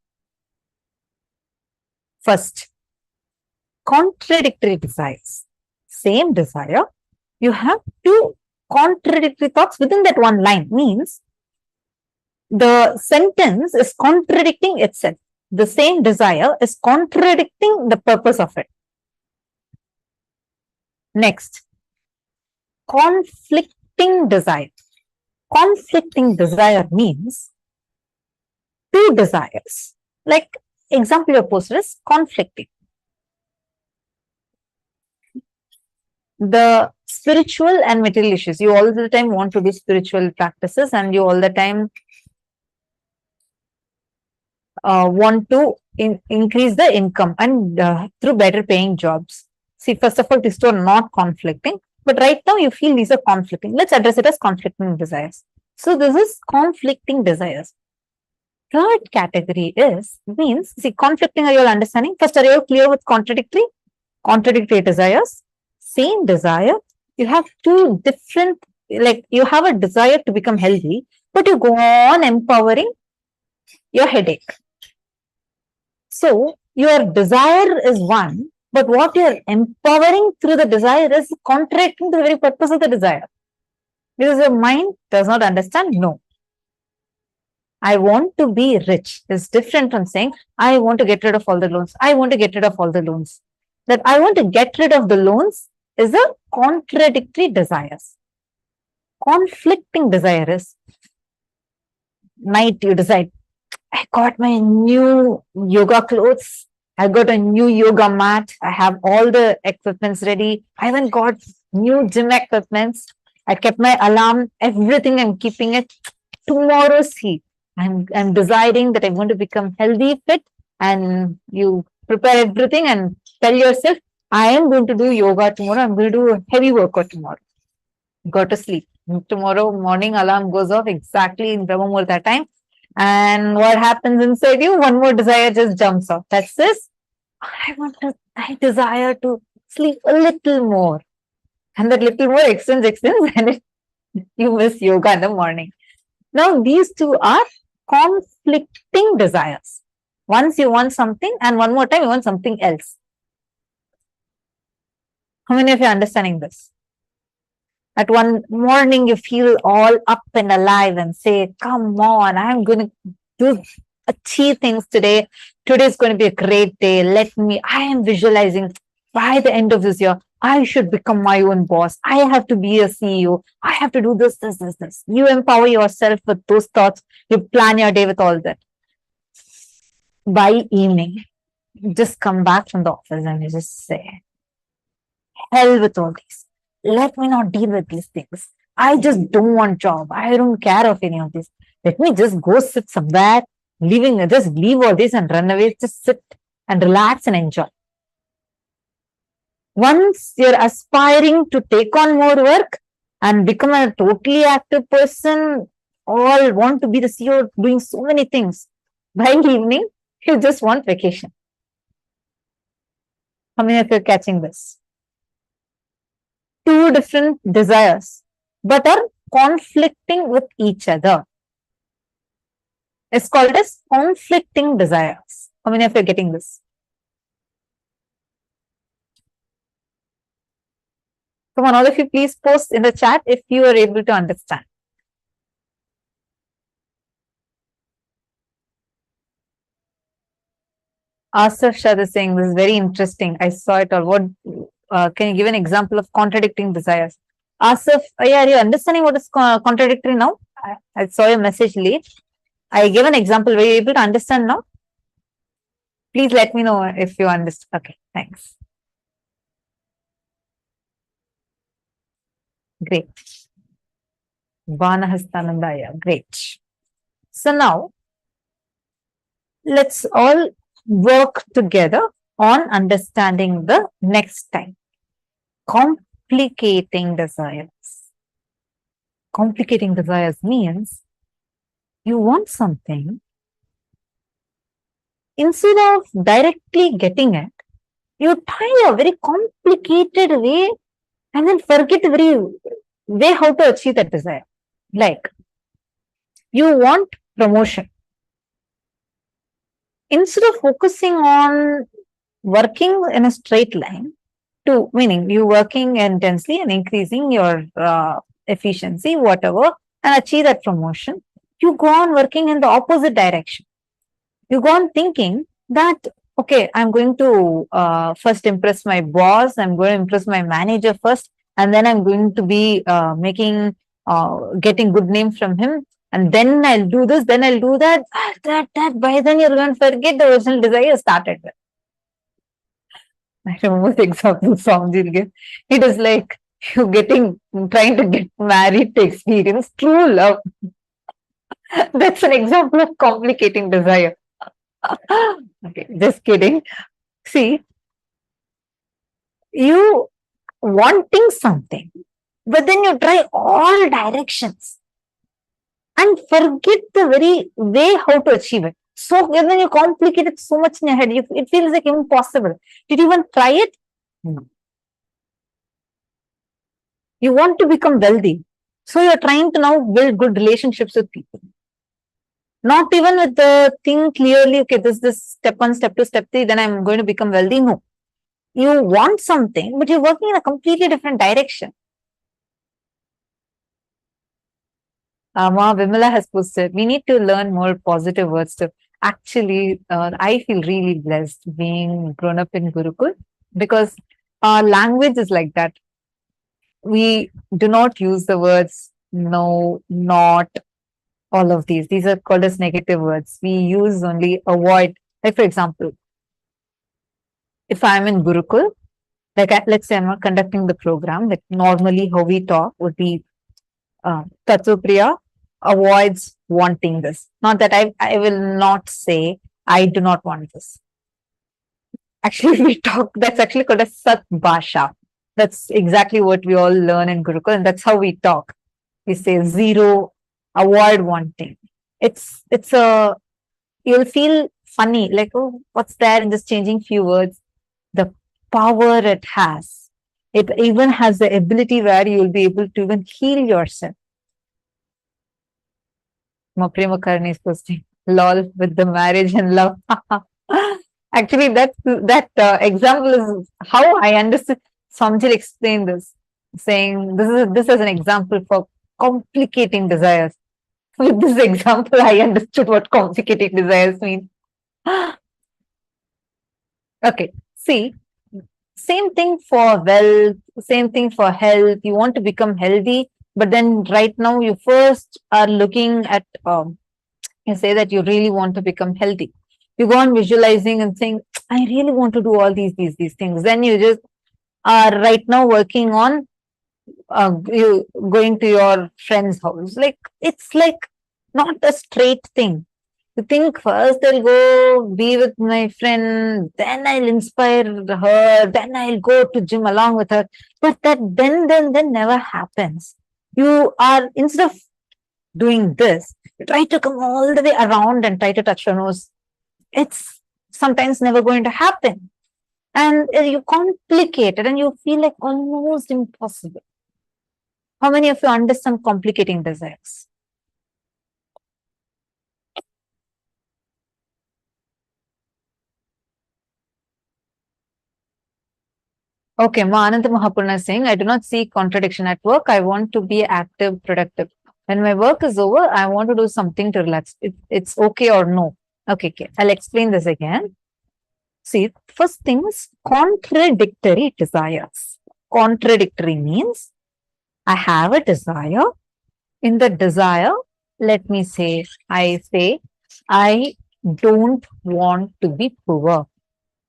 First, contradictory desires. Same desire, you have two contradictory thoughts within that one line. Means the sentence is contradicting itself. The same desire is contradicting the purpose of it. Next, conflicting desire. Conflicting desire means two desires. Like example you posted is conflicting. The spiritual and material issues. You all the time want to do spiritual practices, and you all the time want to increase the income and through better paying jobs. See, first of all, these two are not conflicting, but right now you feel these are conflicting. Let's address it as conflicting desires. So this is conflicting desires. Third category means, see, conflicting, are you all understanding? First, are you clear with contradictory? Contradictory desires. Same desire, you have two different, like you have a desire to become healthy, but you go on empowering your headache. So your desire is one, but what you're empowering through the desire is contradicting to the very purpose of the desire. Because your mind does not understand, no. I want to be rich is different from saying, I want to get rid of all the loans. I want to get rid of all the loans. That I want to get rid of the loans is a contradictory desires. Conflicting desire is night you decide, I got my new yoga clothes. I got a new yoga mat. I have all the equipments ready. I even got new gym equipments. I kept my alarm, everything I'm keeping it. Tomorrow, see, I'm deciding that I'm going to become healthy, fit, and you prepare everything and tell yourself, I am going to do yoga tomorrow. I'm going to do a heavy workout tomorrow. Go to sleep. Tomorrow morning alarm goes off exactly in Brahma Muhurta time. And what happens inside you? One more desire just jumps off. That's this. I desire to sleep a little more. And that little more extends, and you miss yoga in the morning. Now, these two are conflicting desires. Once you want something, and one more time you want something else. How many of you are understanding this? At one morning, you feel all up and alive and say, come on, I'm going to achieve things today. Today is going to be a great day. I am visualizing by the end of this year, I should become my own boss. I have to be a CEO. I have to do this, this, this, this. You empower yourself with those thoughts. You plan your day with all that. By evening, you just come back from the office and you just say, hell with all these. Let me not deal with these things. I just don't want job. I don't care of any of this. Let me just go sit somewhere, just leave all this and run away. Just sit and relax and enjoy. Once you're aspiring to take on more work and become a totally active person, all want to be the CEO doing so many things. By evening, you just want vacation. How many of you are catching this? Two different desires, but are conflicting with each other. It's called as conflicting desires. How many of you are getting this? Come on, all of you, please post in the chat if you are able to understand. Asif Shah is saying this is very interesting. I saw it all. What can you give an example of contradicting desires? Asif, are you understanding what is contradictory now? I saw your message late. I gave an example. Were you able to understand now? Please let me know if you understand. Okay, thanks. Great. Vanahastanandaya. Great. So now, let's all work together on understanding the next time. Complicating desires. Complicating desires means you want something, instead of directly getting it, you try a very complicated way and then forget the very way how to achieve that desire. Like, you want promotion. Instead of focusing on working in a straight line, meaning you working intensely and increasing your efficiency, whatever, and achieve that promotion, you go on working in the opposite direction. You go on thinking that, okay, I'm going to first impress my boss, I'm going to impress my manager first, and then I'm going to be getting good name from him, and then I'll do this, then I'll do that. By then you're going to forget the original desire you started with. I remember the example Swamiji gave. It is like you trying to get married to experience true love. That's an example of complicating desire. Okay, just kidding. See, you wanting something, but then you try all directions and forget the very way how to achieve it. So then you complicate it so much in your head, it feels like impossible. Did you even try it? No. You want to become wealthy. So you're trying to now build good relationships with people. Not even with the thing clearly, okay, this step 1, step 2, step 3, then I'm going to become wealthy. No. You want something, but you're working in a completely different direction. Ma Vimala has posted, we need to learn more positive words to actually, I feel really blessed being grown up in Gurukul because our language is like that. We do not use the words no, not, all of these. These are called as negative words. We use only avoid. Like, for example, if I'm in Gurukul, like let's say I'm conducting the program, like normally how we talk would be Tatsupriya avoids wanting this. Not that I will not say I do not want this. Actually, we talk, that's actually called a Sat Bhasha. That's exactly what we all learn in Gurukul, and that's how we talk. We say zero, avoid wanting. It's a, you'll feel funny, like, oh, what's there in just changing few words? The power it has. It even has the ability where you'll be able to even heal yourself. Prema Karni is posting lol with the marriage and love. Actually, that example is how I understood. Samjil explained this, saying this is an example for complicating desires. With this example, I understood what complicating desires mean. Okay, see, same thing for wealth, same thing for health. You want to become healthy, but then right now you first are looking at you say that you really want to become healthy. You go on visualizing and saying, I really want to do all these things. Then you just are right now working on you going to your friend's house. Like it's like not a straight thing. You think first I'll go be with my friend, then I'll inspire her, then I'll go to gym along with her. But that then never happens. You are, instead of doing this, you try to come all the way around and try to touch your nose. It's sometimes never going to happen. And you complicate it and you feel like almost impossible. How many of you understand complicating desires? Okay, Ma Ananta Mahapurna is saying, I do not see contradiction at work. I want to be active, productive. When my work is over, I want to do something to relax. It's okay or no. Okay, I'll explain this again. See, first thing is contradictory desires. Contradictory means I have a desire. In the desire, let me say, I don't want to be poor.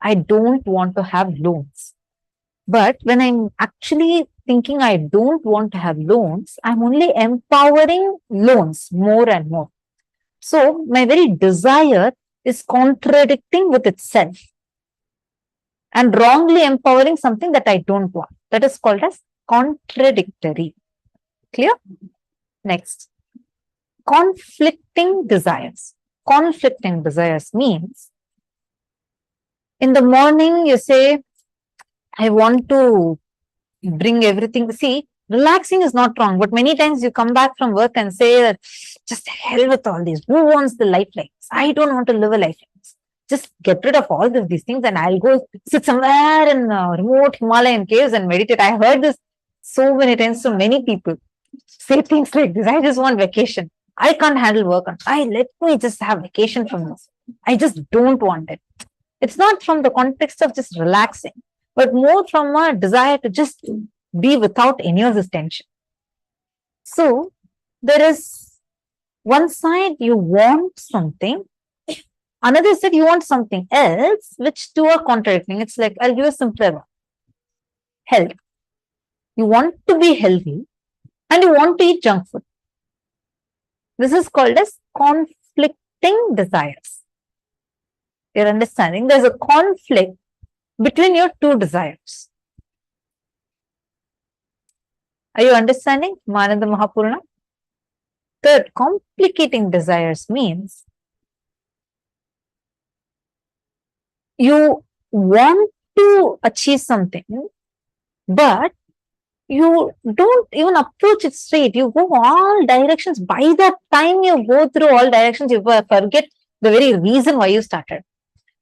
I don't want to have loans. But when I'm actually thinking I don't want to have loans, I'm only empowering loans more and more. So my very desire is contradicting with itself and wrongly empowering something that I don't want. That is called as contradictory. Clear? Next, conflicting desires. Conflicting desires means in the morning you say, I want to bring everything. See, relaxing is not wrong, but many times you come back from work and say that just hell with all these. Who wants the life like this? I don't want to live a life like this. Just get rid of all of these things and I'll go sit somewhere in remote Himalayan caves and meditate. I heard this so many times from many people say things like this. I just want vacation. I can't handle work. Let me just have vacation from this. I just don't want it. It's not from the context of just relaxing, but more from a desire to just be without any of this tension. So there is one side you want something, another side you want something else, which two are contradicting. It's like, I'll give a simpler one. Health. You want to be healthy and you want to eat junk food. This is called as conflicting desires. You're understanding? There's a conflict between your two desires. Are you understanding, Mananda Mahapurna? Third, complicating desires means you want to achieve something, but you don't even approach it straight. You go all directions. By that time you go through all directions, you forget the very reason why you started.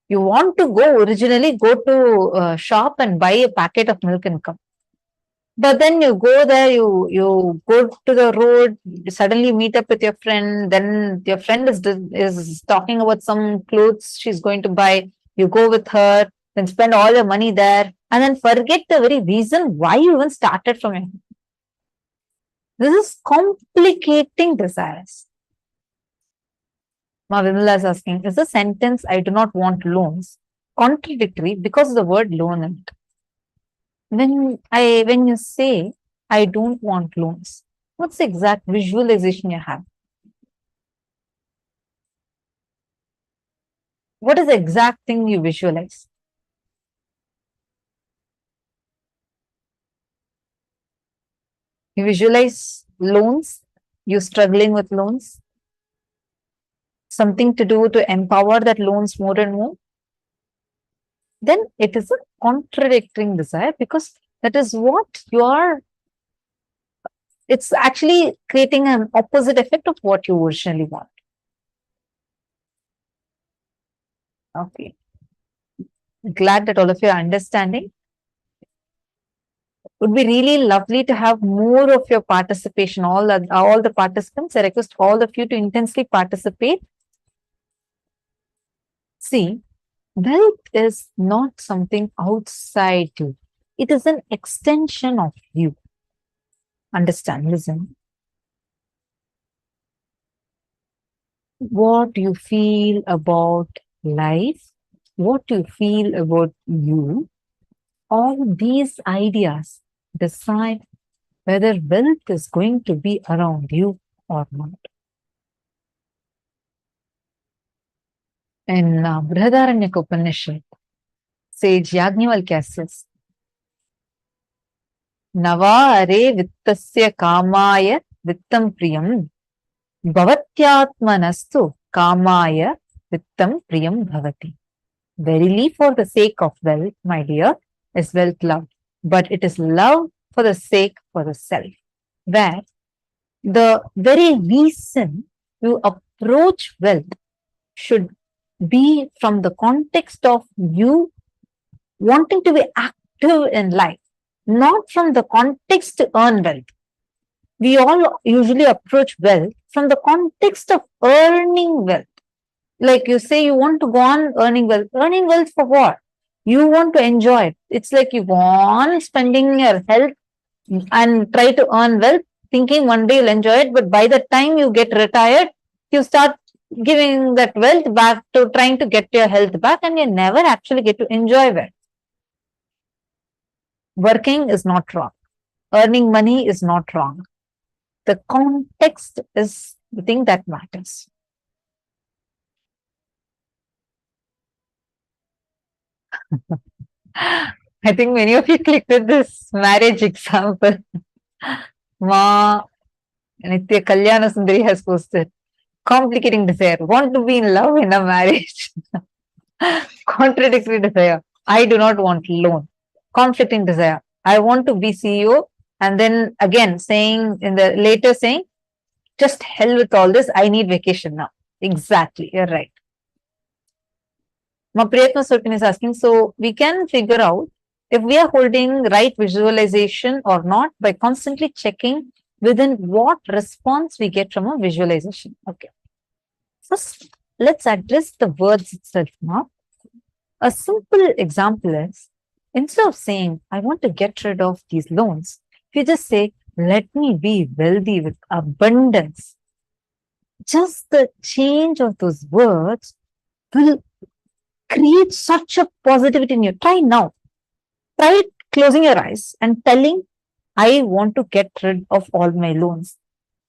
You want to go originally, go to a shop and buy a packet of milk and come. But then you go there, you go to the road, you suddenly meet up with your friend, then your friend is talking about some clothes she's going to buy. You go with her, then spend all your money there, and then forget the very reason why you even started from it. This is complicating desires. Ma Vimala is asking, is the sentence I do not want loans contradictory because of the word loan in it? When you say I don't want loans, what's the exact visualization you have? What is the exact thing you visualize? You visualize loans, you struggling with loans, something to do to empower that loans more and more. Then it is a contradicting desire because that is what you are. It's actually creating an opposite effect of what you originally want. Okay. Glad that all of you are understanding. Would be really lovely to have more of your participation. All the participants, I request all of you to intensely participate. See, wealth is not something outside you. It is an extension of you. Understand, listen. What you feel about life, what you feel about you, all these ideas decide whether wealth is going to be around you or not. In Brihadaranyaka Upanishad, sage Yajnavalkya says, Nava are vittasya kamaya vittam priyam bhavatyatmanastu kamaya vittam priyam bhavati. Verily, for the sake of wealth, my dear, is wealth love, but it is love for the sake for the self, where the very reason you approach wealth should be from the context of you wanting to be active in life, not from the context to earn wealth. We all usually approach wealth from the context of earning wealth. Like you say, you want to go on earning wealth. Earning wealth for what? You want to enjoy it. It's like you go on spending your health and try to earn wealth, thinking one day you'll enjoy it. But by the time you get retired, you start giving that wealth back to trying to get your health back, and you never actually get to enjoy wealth. Working is not wrong. Earning money is not wrong. The context is the thing that matters. I think many of you clicked with this marriage example. Ma Nitya Kalyana Sundari has posted. Complicating desire. Want to be in love in a marriage. Contradictory desire. I do not want loan. Conflicting desire. I want to be CEO. And then again, saying in the later saying, just hell with all this. I need vacation now. Exactly. You're right. Priyatna Surkin is asking, so we can figure out if we are holding right visualization or not by constantly checking within what response we get from a visualization. Okay. First, let's address the words itself now. A simple example is, instead of saying, I want to get rid of these loans, if you just say, let me be wealthy with abundance, just the change of those words will create such a positivity in you. Try now. Try closing your eyes and telling, I want to get rid of all my loans.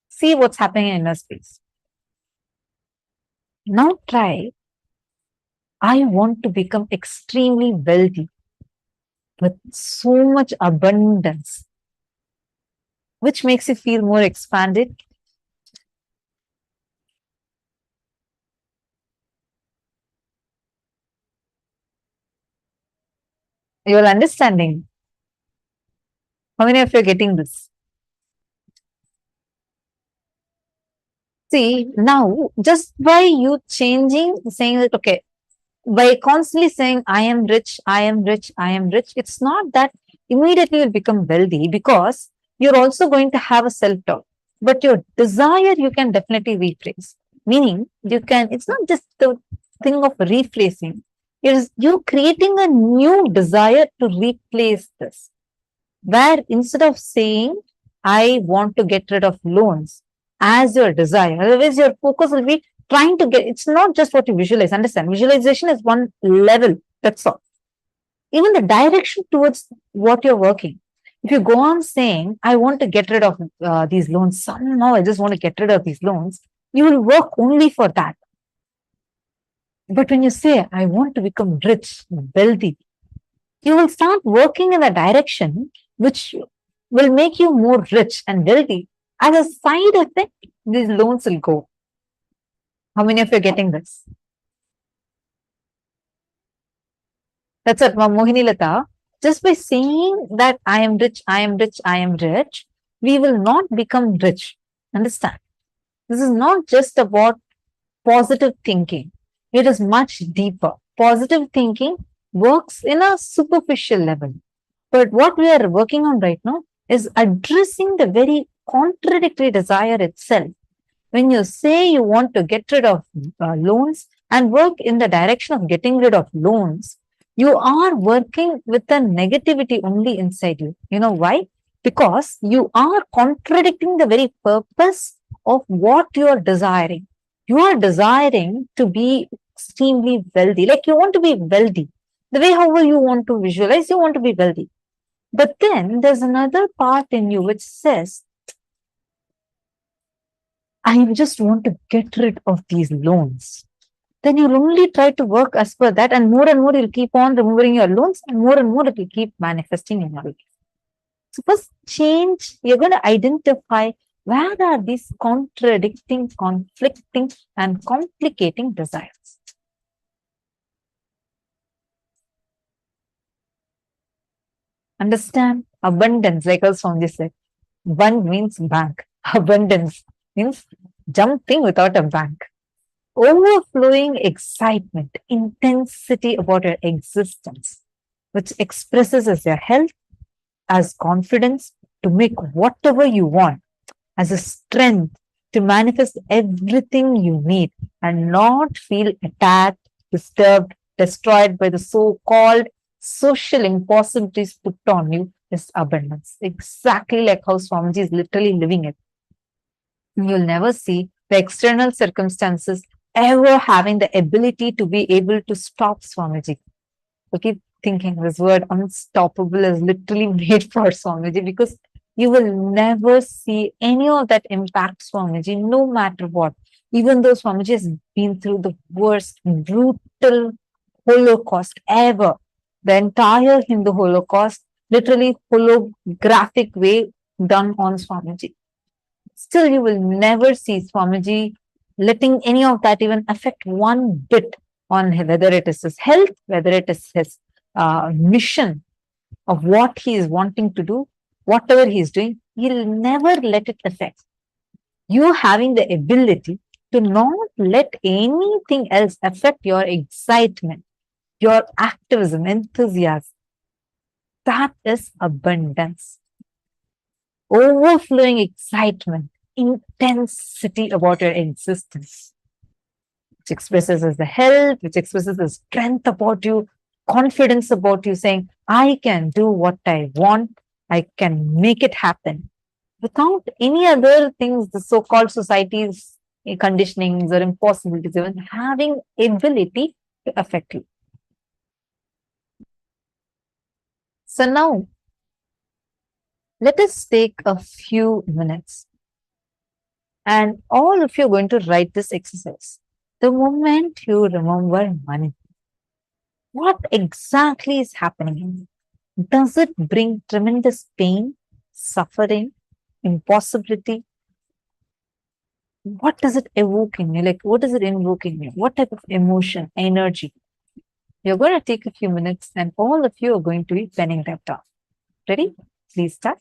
See what's happening in your space. Now try, I want to become extremely wealthy with so much abundance, which makes you feel more expanded. You're understanding. How many of you are getting this? See, now just by you changing, saying that, okay, by constantly saying, I am rich, I am rich, I am rich, it's not that immediately you'll become wealthy, because you're also going to have a self doubt. But your desire, you can definitely rephrase. Meaning, you can, it's not just the thing of rephrasing, it is you creating a new desire to replace this. Where instead of saying, I want to get rid of loans as your desire, otherwise your focus will be trying to get, it's not just what you visualize. Understand, visualization is one level, that's all. Even the direction towards what you're working. If you go on saying, I want to get rid of these loans, somehow I just want to get rid of these loans, you will work only for that. But when you say, I want to become rich, wealthy, you will start working in a direction which will make you more rich and wealthy. As a side effect, these loans will go. How many of you are getting this? That's it, Mohini Lata. Just by saying that I am rich, I am rich, I am rich, we will not become rich. Understand? This is not just about positive thinking. It is much deeper. Positive thinking works in a superficial level. But what we are working on right now is addressing the very contradictory desire itself. When you say you want to get rid of loans and work in the direction of getting rid of loans, you are working with the negativity only inside you. You know why? Because you are contradicting the very purpose of what you are desiring. You are desiring to be extremely wealthy, like you want to be wealthy. The way, however, you want to visualize, you want to be wealthy. But then there's another part in you which says, I just want to get rid of these loans. Then you'll only try to work as per that, and more you'll keep on removing your loans, and more it will keep manifesting in your life. So first change, you're going to identify where are these contradicting, conflicting, and complicating desires. Understand? Abundance, like our Swami said. One means bank. Abundance means jumping without a bank. Overflowing excitement, intensity about your existence, which expresses as your health, as confidence to make whatever you want, as a strength to manifest everything you need and not feel attacked, disturbed, destroyed by the so-called social impossibilities put on you, is abundance. Exactly like how Swamiji is literally living it. You'll never see the external circumstances ever having the ability to be able to stop Swamiji. So keep thinking this word unstoppable is literally made for Swamiji, because you will never see any of that impact Swamiji, no matter what. Even though Swamiji has been through the worst, brutal Holocaust ever, the entire Hindu Holocaust, literally holographic way done on Swamiji. Still, you will never see Swamiji letting any of that even affect one bit on whether it is his health, whether it is his mission of what he is wanting to do, whatever he is doing, he'll never let it affect. You having the ability to not let anything else affect your excitement, your activism, enthusiasm. That is abundance. Overflowing excitement, intensity about your existence, which expresses as the health, which expresses the strength about you, confidence about you, saying, I can do what I want, I can make it happen. Without any other things, the so-called society's conditionings or impossibilities, even having ability to affect you. So now, let us take a few minutes and all of you are going to write this exercise. The moment you remember money, what exactly is happening in you? Does it bring tremendous pain, suffering, impossibility? What does it evoke in you? Like, what does it invoke in you? What type of emotion, energy? You're going to take a few minutes and all of you are going to be penning that down. Ready? Please start.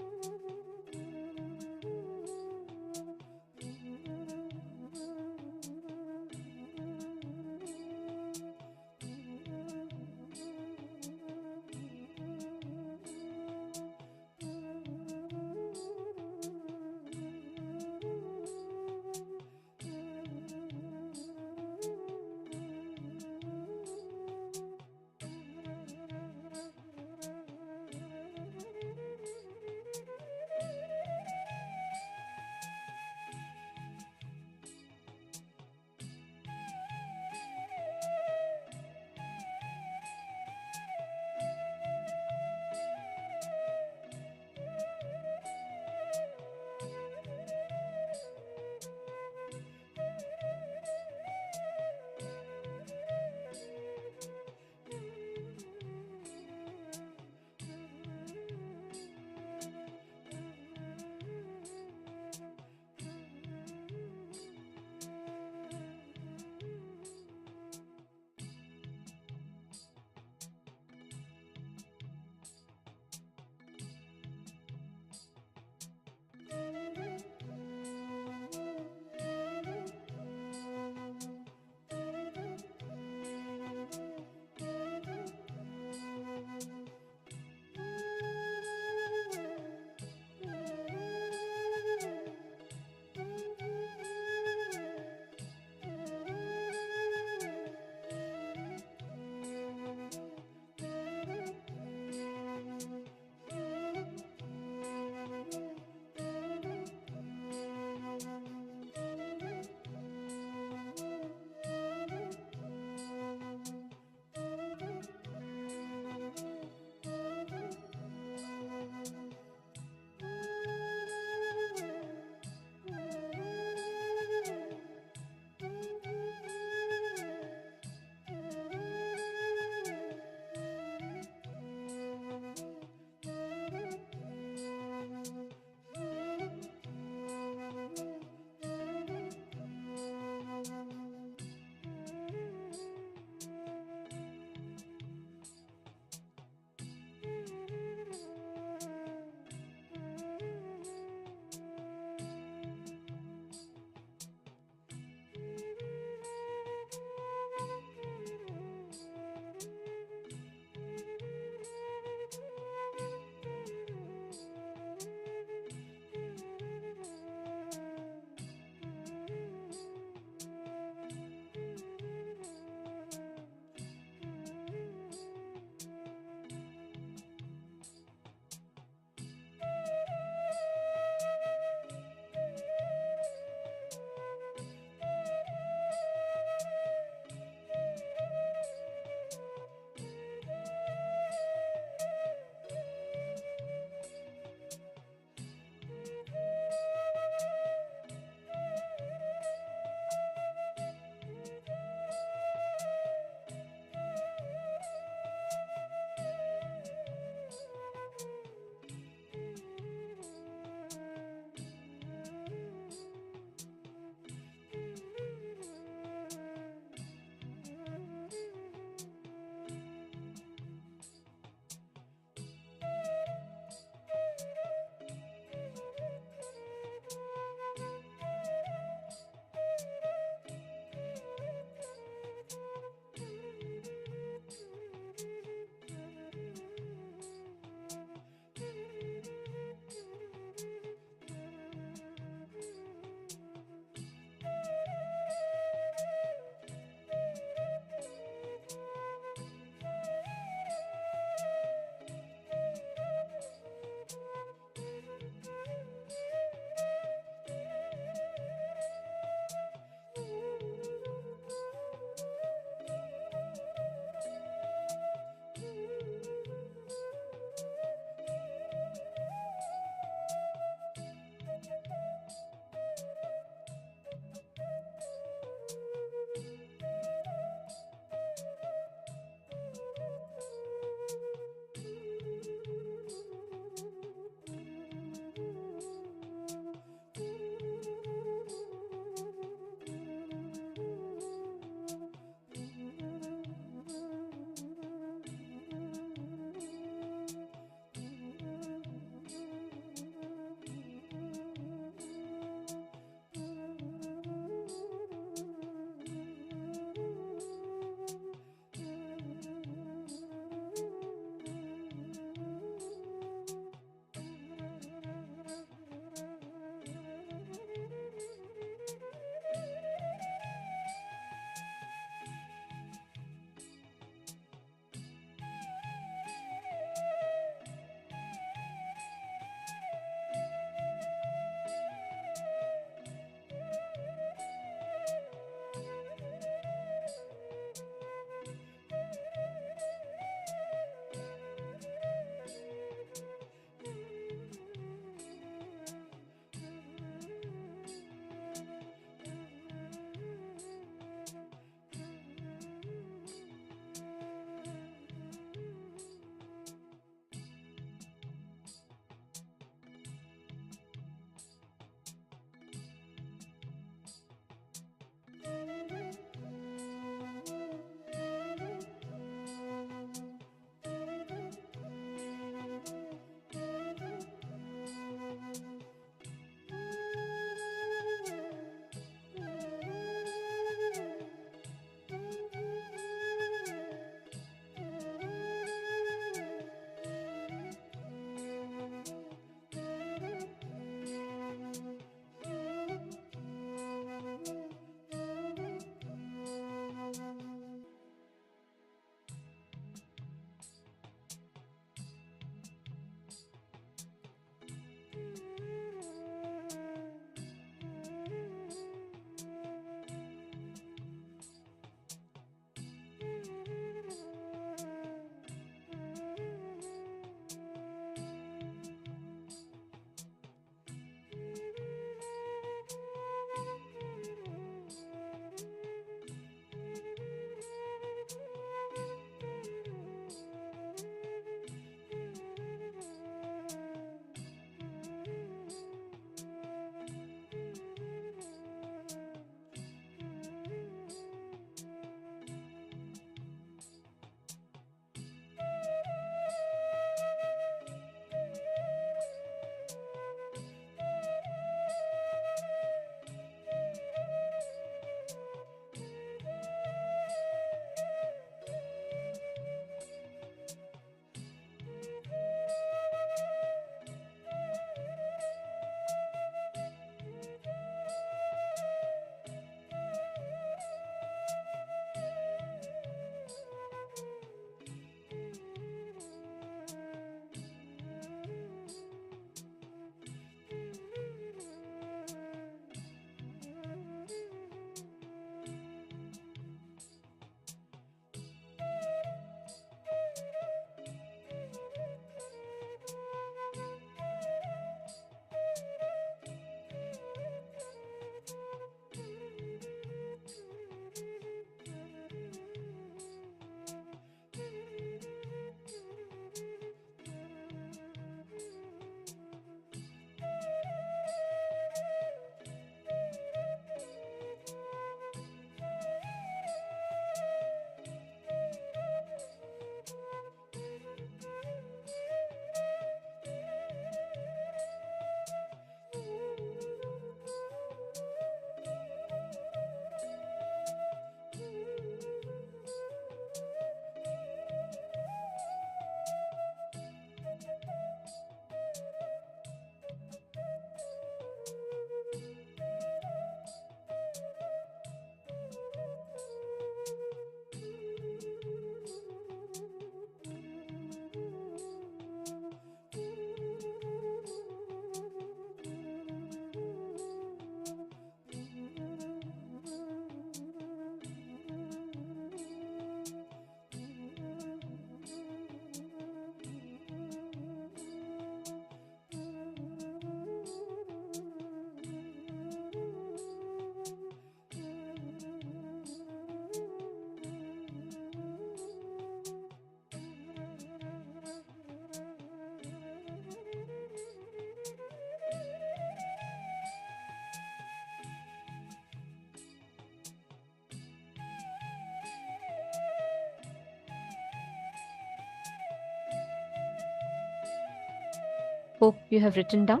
Hope you have written down.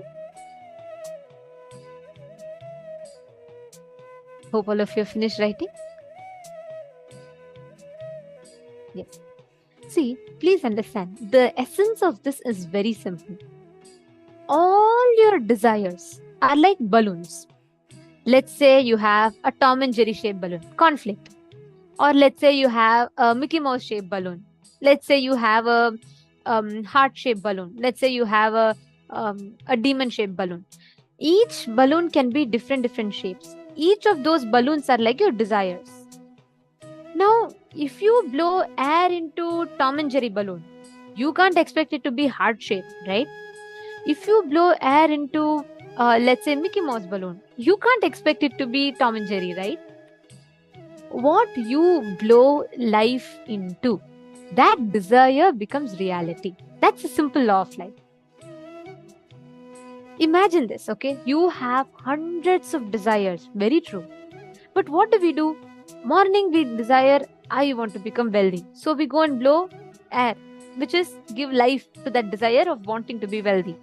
Hope all of you have finished writing. Yes. See, please understand, the essence of this is very simple. All your desires are like balloons. Let's say you have a Tom and Jerry shaped balloon, conflict. Or let's say you have a Mickey Mouse shaped balloon. Let's say you have a heart shaped balloon. Let's say you have a demon shaped balloon. Each balloon can be different shapes. Each of those balloons are like your desires. Now, if you blow air into Tom and Jerry balloon, you can't expect it to be heart shaped, right? If you blow air into, let's say, Mickey Mouse balloon, you can't expect it to be Tom and Jerry, right? What you blow life into, that desire becomes reality. That's a simple law of life. Imagine this, okay? You have hundreds of desires, very true. But what do? Morning we desire, I want to become wealthy. So we go and blow air, which is give life to that desire of wanting to be wealthy.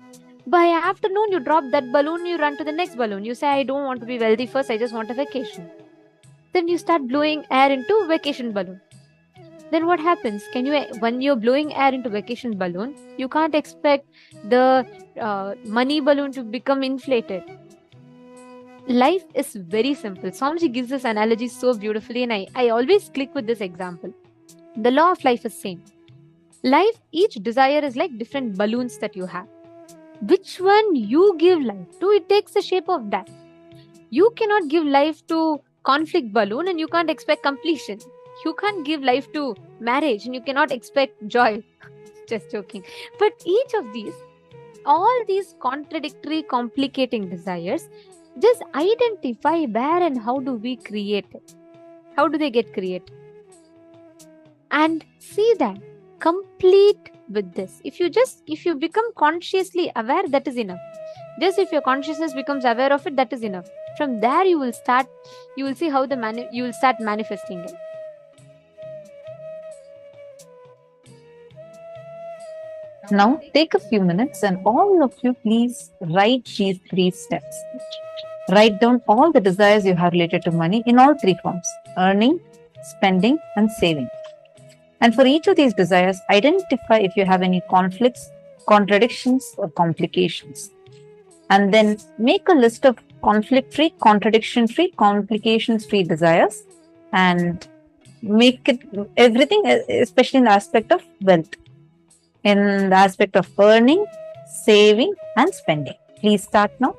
By afternoon, you drop that balloon, you run to the next balloon. You say, I don't want to be wealthy first, I just want a vacation. Then you start blowing air into vacation balloon. Then what happens? When you're blowing air into vacation balloon, you can't expect the money balloon to become inflated. Life is very simple. Swamiji gives this analogy so beautifully, and I always click with this example. The law of life is same. Life, each desire is like different balloons that you have. Which one you give life to, it takes the shape of that. You cannot give life to conflict balloon and you can't expect completion. You can't give life to marriage and you cannot expect joy. Just joking. But each of these, all these contradictory, complicating desires, just identify where and how do we create it. How do they get created? And see that complete with this. If you become consciously aware, that is enough. Just if your consciousness becomes aware of it, that is enough. From there you will see how you will start manifesting it. Now, take a few minutes and all of you please write these 3 steps. Write down all the desires you have related to money in all 3 forms: earning, spending, and saving. And for each of these desires, identify if you have any conflicts, contradictions, or complications. And then make a list of conflict-free, contradiction-free, complications-free desires and make it everything, especially in the aspect of wealth, in the aspect of earning, saving, and spending. Please start now.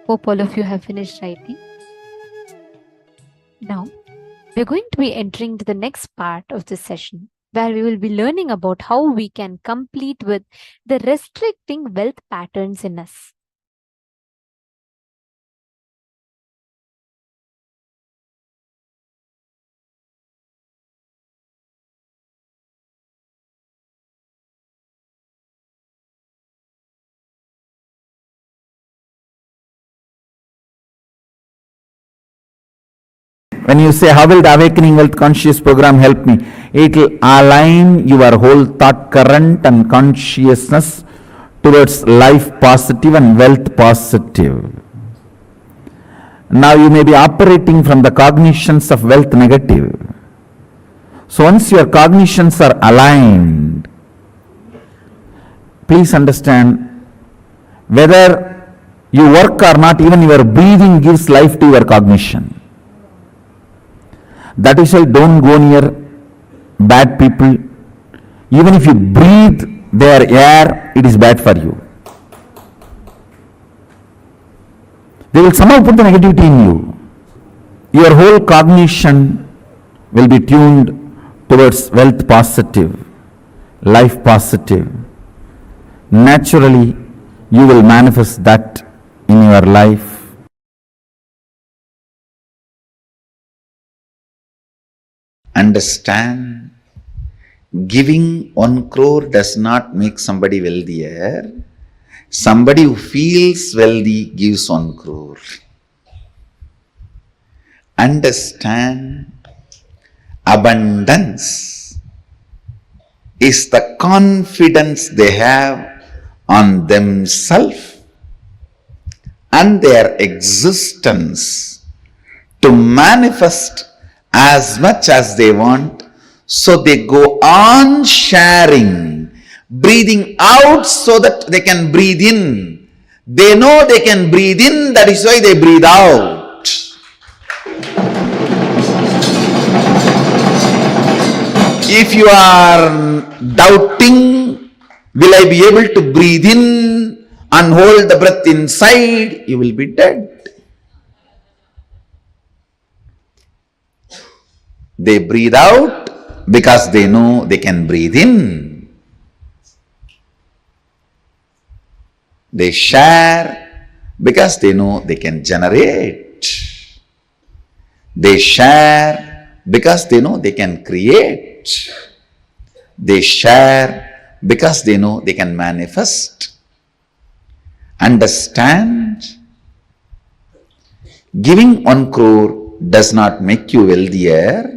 Hope all of you have finished writing. Now, we're going to be entering to the next part of this session, where we will be learning about how we can complete with the restricting wealth patterns in us. When you say, how will the Awakening Wealth Conscious program help me? It will align your whole thought current and consciousness towards life positive and wealth positive. Now you may be operating from the cognitions of wealth negative. So once your cognitions are aligned, please understand, whether you work or not, even your breathing gives life to your cognition. That is why don't go near bad people. Even if you breathe their air, it is bad for you. They will somehow put the negativity in you. Your whole cognition will be tuned towards wealth positive, life positive. Naturally, you will manifest that in your life. Understand, giving 1 crore does not make somebody wealthier. Somebody who feels wealthy gives 1 crore. Understand, abundance is the confidence they have on themselves and their existence to manifest as much as they want, so they go on sharing, breathing out so that they can breathe in. They know they can breathe in, that is why they breathe out. If you are doubting, will I be able to breathe in and hold the breath inside, you will be dead. They breathe out because they know they can breathe in. They share because they know they can generate. They share because they know they can create. They share because they know they can manifest. Understand? Giving 1 crore does not make you wealthier.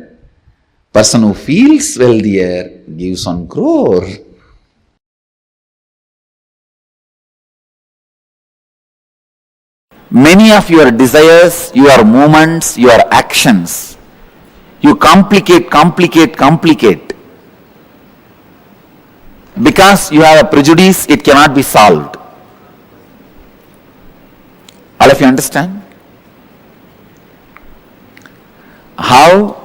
Person who feels wealthier gives 1 crore. Many of your desires, your movements, your actions, you complicate. Because you have a prejudice, it cannot be solved. All of you understand? How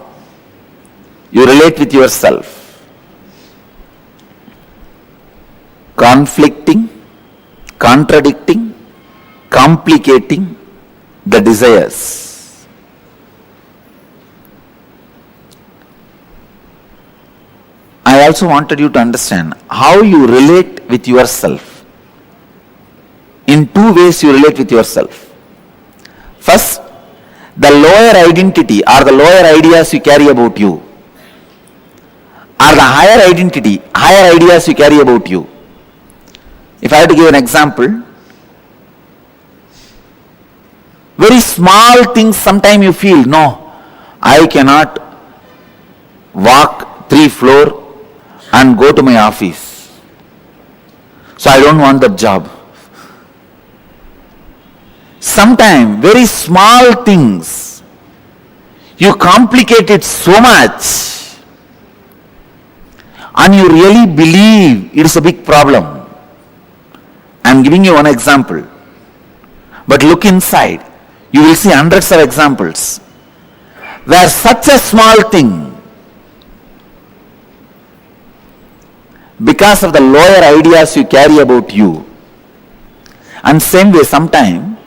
you relate with yourself. Conflicting, contradicting, complicating the desires. I also wanted you to understand how you relate with yourself. In 2 ways you relate with yourself. First, the lower identity or the lower ideas you carry about you, or the higher identity, higher ideas you carry about you. If I have to give an example, very small things sometimes you feel, no, I cannot walk 3 floors and go to my office. So I don't want that job. Sometimes very small things, you complicate it so much and you really believe it is a big problem. I am giving you one example. But look inside. You will see hundreds of examples where such a small thing, because of the lower ideas you carry about you, and same way sometime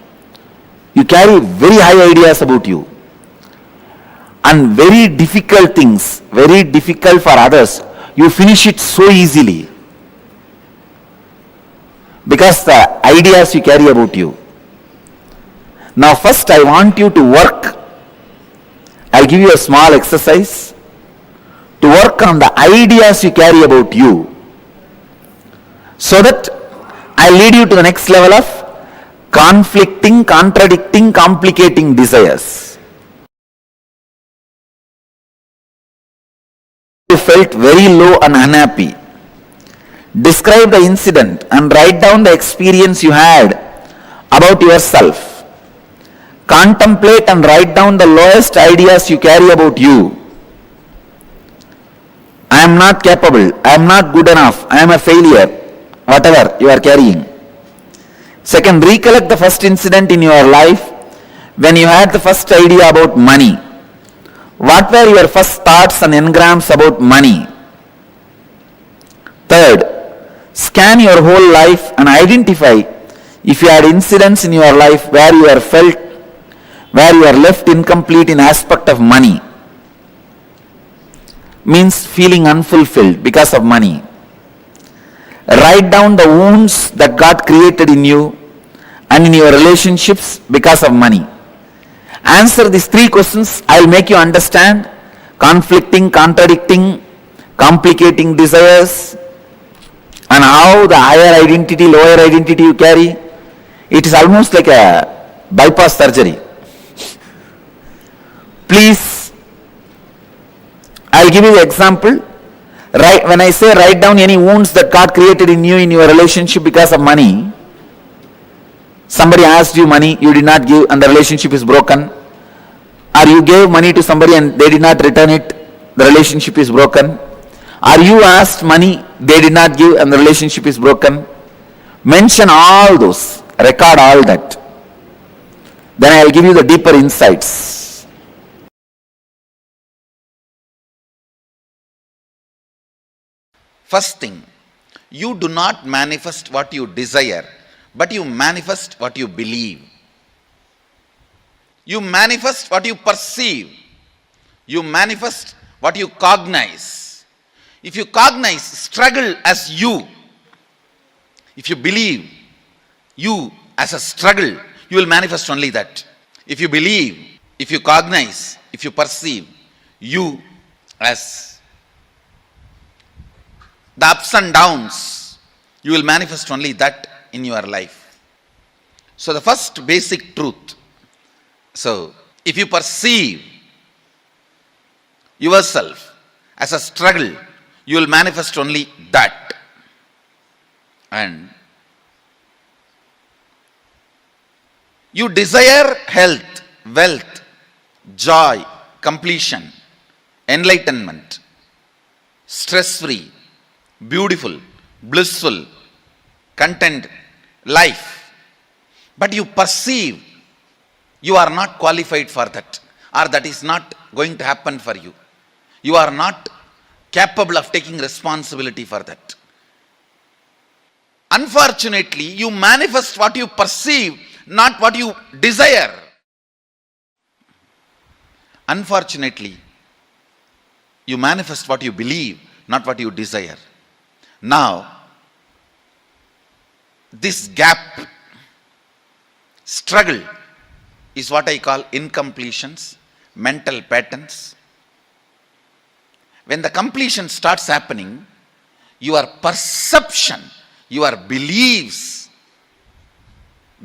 You carry very high ideas about you. And very difficult things, very difficult for others, you finish it so easily. Because the ideas you carry about you. Now first I want you to work. I'll give you a small exercise to work on the ideas you carry about you, so that I lead you to the next level of conflicting, contradicting, complicating desires. You felt very low and unhappy. Describe the incident and write down the experience you had about yourself. Contemplate and write down the lowest ideas you carry about you. I am not capable, I am not good enough, I am a failure, whatever you are carrying. Second, recollect the first incident in your life when you had the first idea about money. What were your first thoughts and engrams about money? Third, scan your whole life and identify if you had incidents in your life where you are left incomplete in aspect of money. Means feeling unfulfilled because of money. Write down the wounds that got created in you and in your relationships because of money. Answer these three questions. I will make you understand conflicting, contradicting, complicating desires, and how the higher identity, lower identity you carry. It is almost like a bypass surgery. Please, I will give you the example. When I say write down any wounds that got created in you in your relationship because of money, somebody asked you money, you did not give, and the relationship is broken. Or you gave money to somebody and they did not return it, the relationship is broken. Or you asked money, they did not give, and the relationship is broken. Mention all those, record all that. Then I will give you the deeper insights. First thing, you do not manifest what you desire, but you manifest what you believe. You manifest what you perceive. You manifest what you cognize. If you cognize struggle as you, if you believe you as a struggle, you will manifest only that. If you believe, if you cognize, if you perceive you as the ups and downs, you will manifest only that in your life. So the first basic truth. So if you perceive yourself as a struggle, you will manifest only that. And you desire health, wealth, joy, completion, enlightenment, stress-free, beautiful, blissful, content life. But you perceive you are not qualified for that, or that is not going to happen for you. You are not capable of taking responsibility for that. Unfortunately, you manifest what you perceive, not what you desire. Unfortunately, you manifest what you believe, not what you desire. Now, this gap, struggle, is what I call incompletions, mental patterns. When the completion starts happening, your perception, your beliefs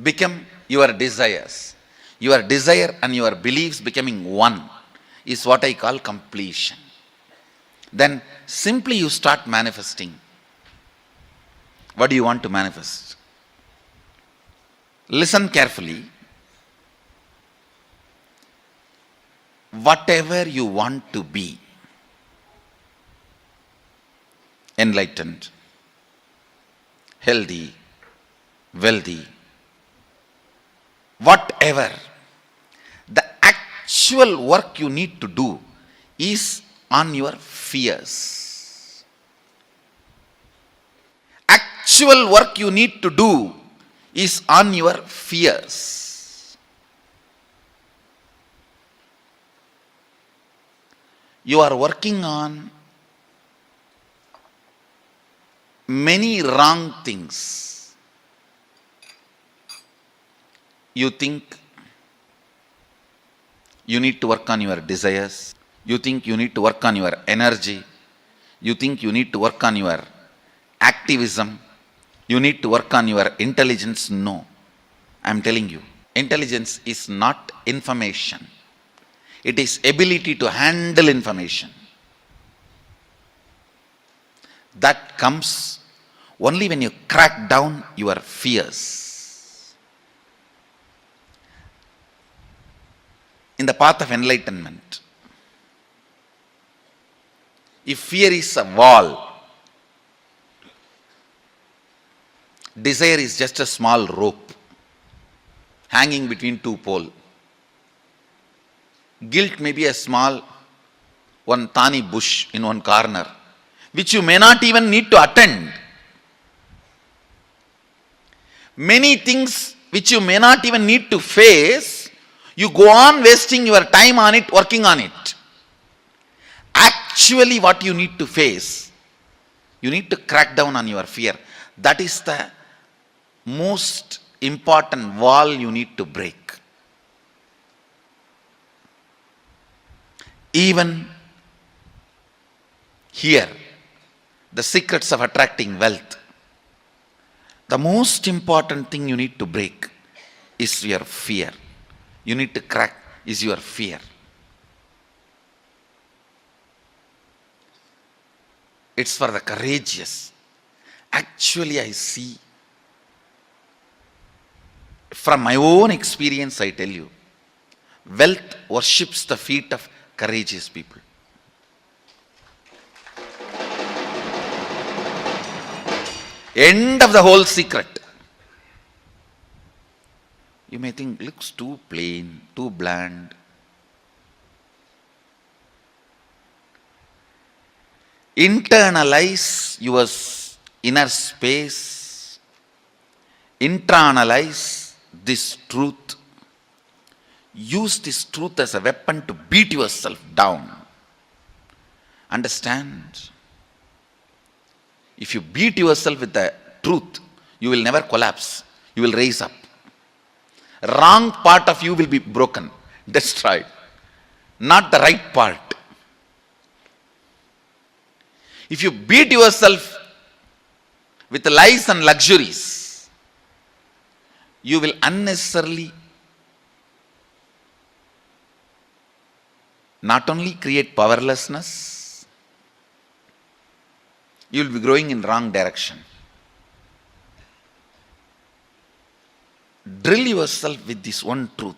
become your desires. Your desire and your beliefs becoming one is what I call completion. Then simply you start manifesting. What do you want to manifest? Listen carefully. Whatever you want to be, enlightened, healthy, wealthy, whatever, the actual work you need to do is on your fears. Actual work you need to do is on your fears. you are working on many wrong things. You think you need to work on your desires. You think you need to work on your energy. You think you need to work on your activism. You need to work on your intelligence. No, I am telling you, intelligence is not information. It is ability to handle information. That comes only when you crack down your fears. In the path of enlightenment, if fear is a wall, desire is just a small rope hanging between two poles. Guilt may be a small one thani bush in one corner, which you may not even need to attend. Many things which you may not even need to face, you go on wasting your time on it, working on it. Actually, what you need to face, you need to crack down on your fear. That is the most important wall you need to break. Even here, the secrets of attracting wealth, the most important thing you need to break is your fear. You need to crack is your fear. It's for the courageous. Actually, I see, from my own experience, I tell you, wealth worships the feet of courageous people. End of the whole secret. You may think, looks too plain, too bland. Internalize your inner space. Internalize this truth. Use this truth as a weapon to beat yourself down. Understand? If you beat yourself with the truth, you will never collapse. You will raise up. Wrong part of you will be broken, destroyed. Not the right part. If you beat yourself with lies and luxuries, you will unnecessarily not only create powerlessness, you will be growing in wrong direction. Drill yourself with this one truth.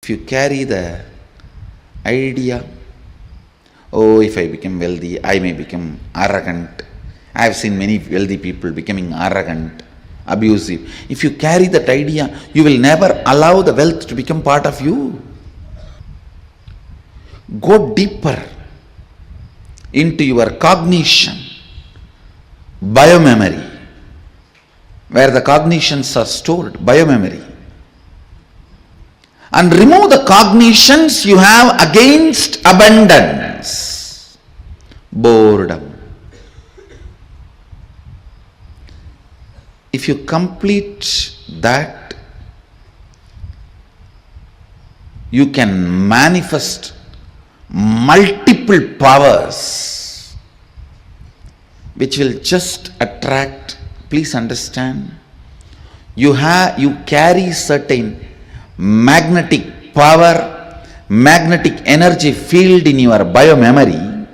If you carry the idea, oh, if I become wealthy, I may become arrogant. I have seen many wealthy people becoming arrogant, abusive. If you carry that idea, you will never allow the wealth to become part of you. Go deeper into your cognition, biomemory, where the cognitions are stored, biomemory. And remove the cognitions you have against abundance, boredom. If you complete that, you can manifest multiple powers which will just attract. Please understand, you carry certain magnetic power, magnetic energy field in your biomemory,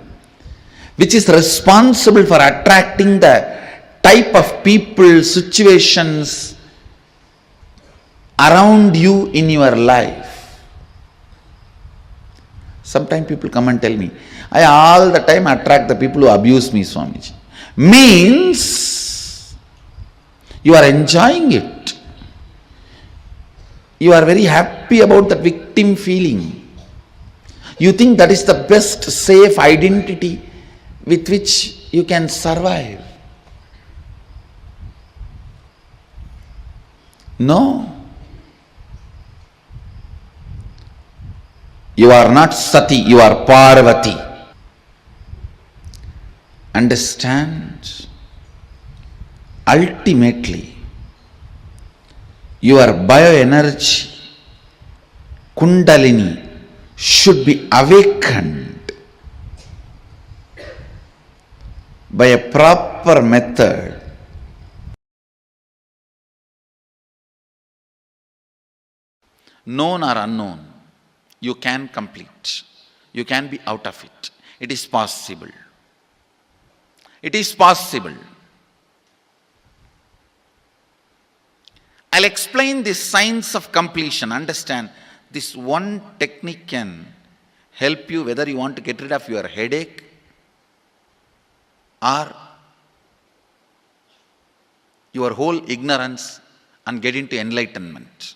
which is responsible for attracting the type of people, situations around you in your life. Sometimes people come and tell me, I all the time attract the people who abuse me, Swamiji. Means you are enjoying it. You are very happy about that victim feeling. You think that is the best safe identity with which you can survive. No. You are not Sati, you are Parvati. Understand? Ultimately, your bioenergy, Kundalini, should be awakened by a proper method. Known or unknown, you can complete. You can be out of it. It is possible. It is possible. I'll explain this science of completion. Understand, this one technique can help you whether you want to get rid of your headache or your whole ignorance and get into enlightenment.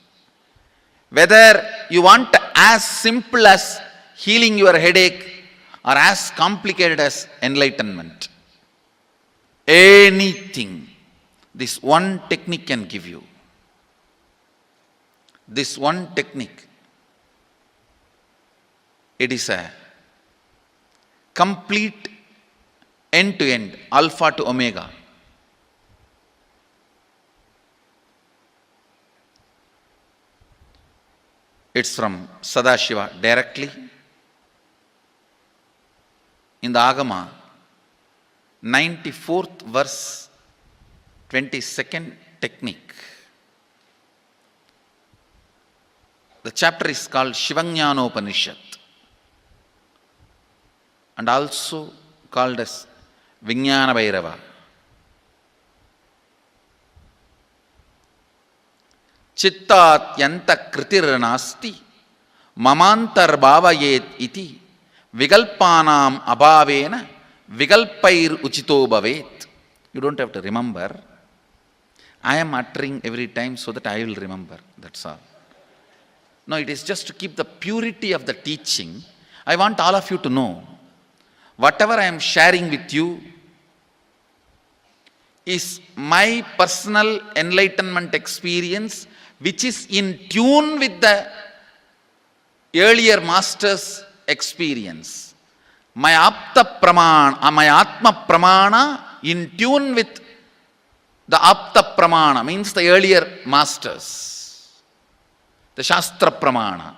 Whether you want as simple as healing your headache or as complicated as enlightenment. Anything, this one technique can give you. This one technique, it is a complete end-to-end, alpha to omega. It's from Sadashiva directly. In the Agama, 94th verse, 22nd technique. The chapter is called Shivajnanopanishad and also called as Vijnana Bhairava. Chittat yanta kritir nasti mamantar bhavayet iti vigalpanam abhavena vigalpair uchito bhavet. You don't have to remember. I am uttering every time so that I will remember. That's all. No, it is just to keep the purity of the teaching. I want all of you to know, whatever I am sharing with you is my personal enlightenment experience, which is in tune with the earlier master's experience. My Apta Pramana, my Atma Pramana in tune with the Apta Pramana, means the earlier masters. The Shastra Pramana.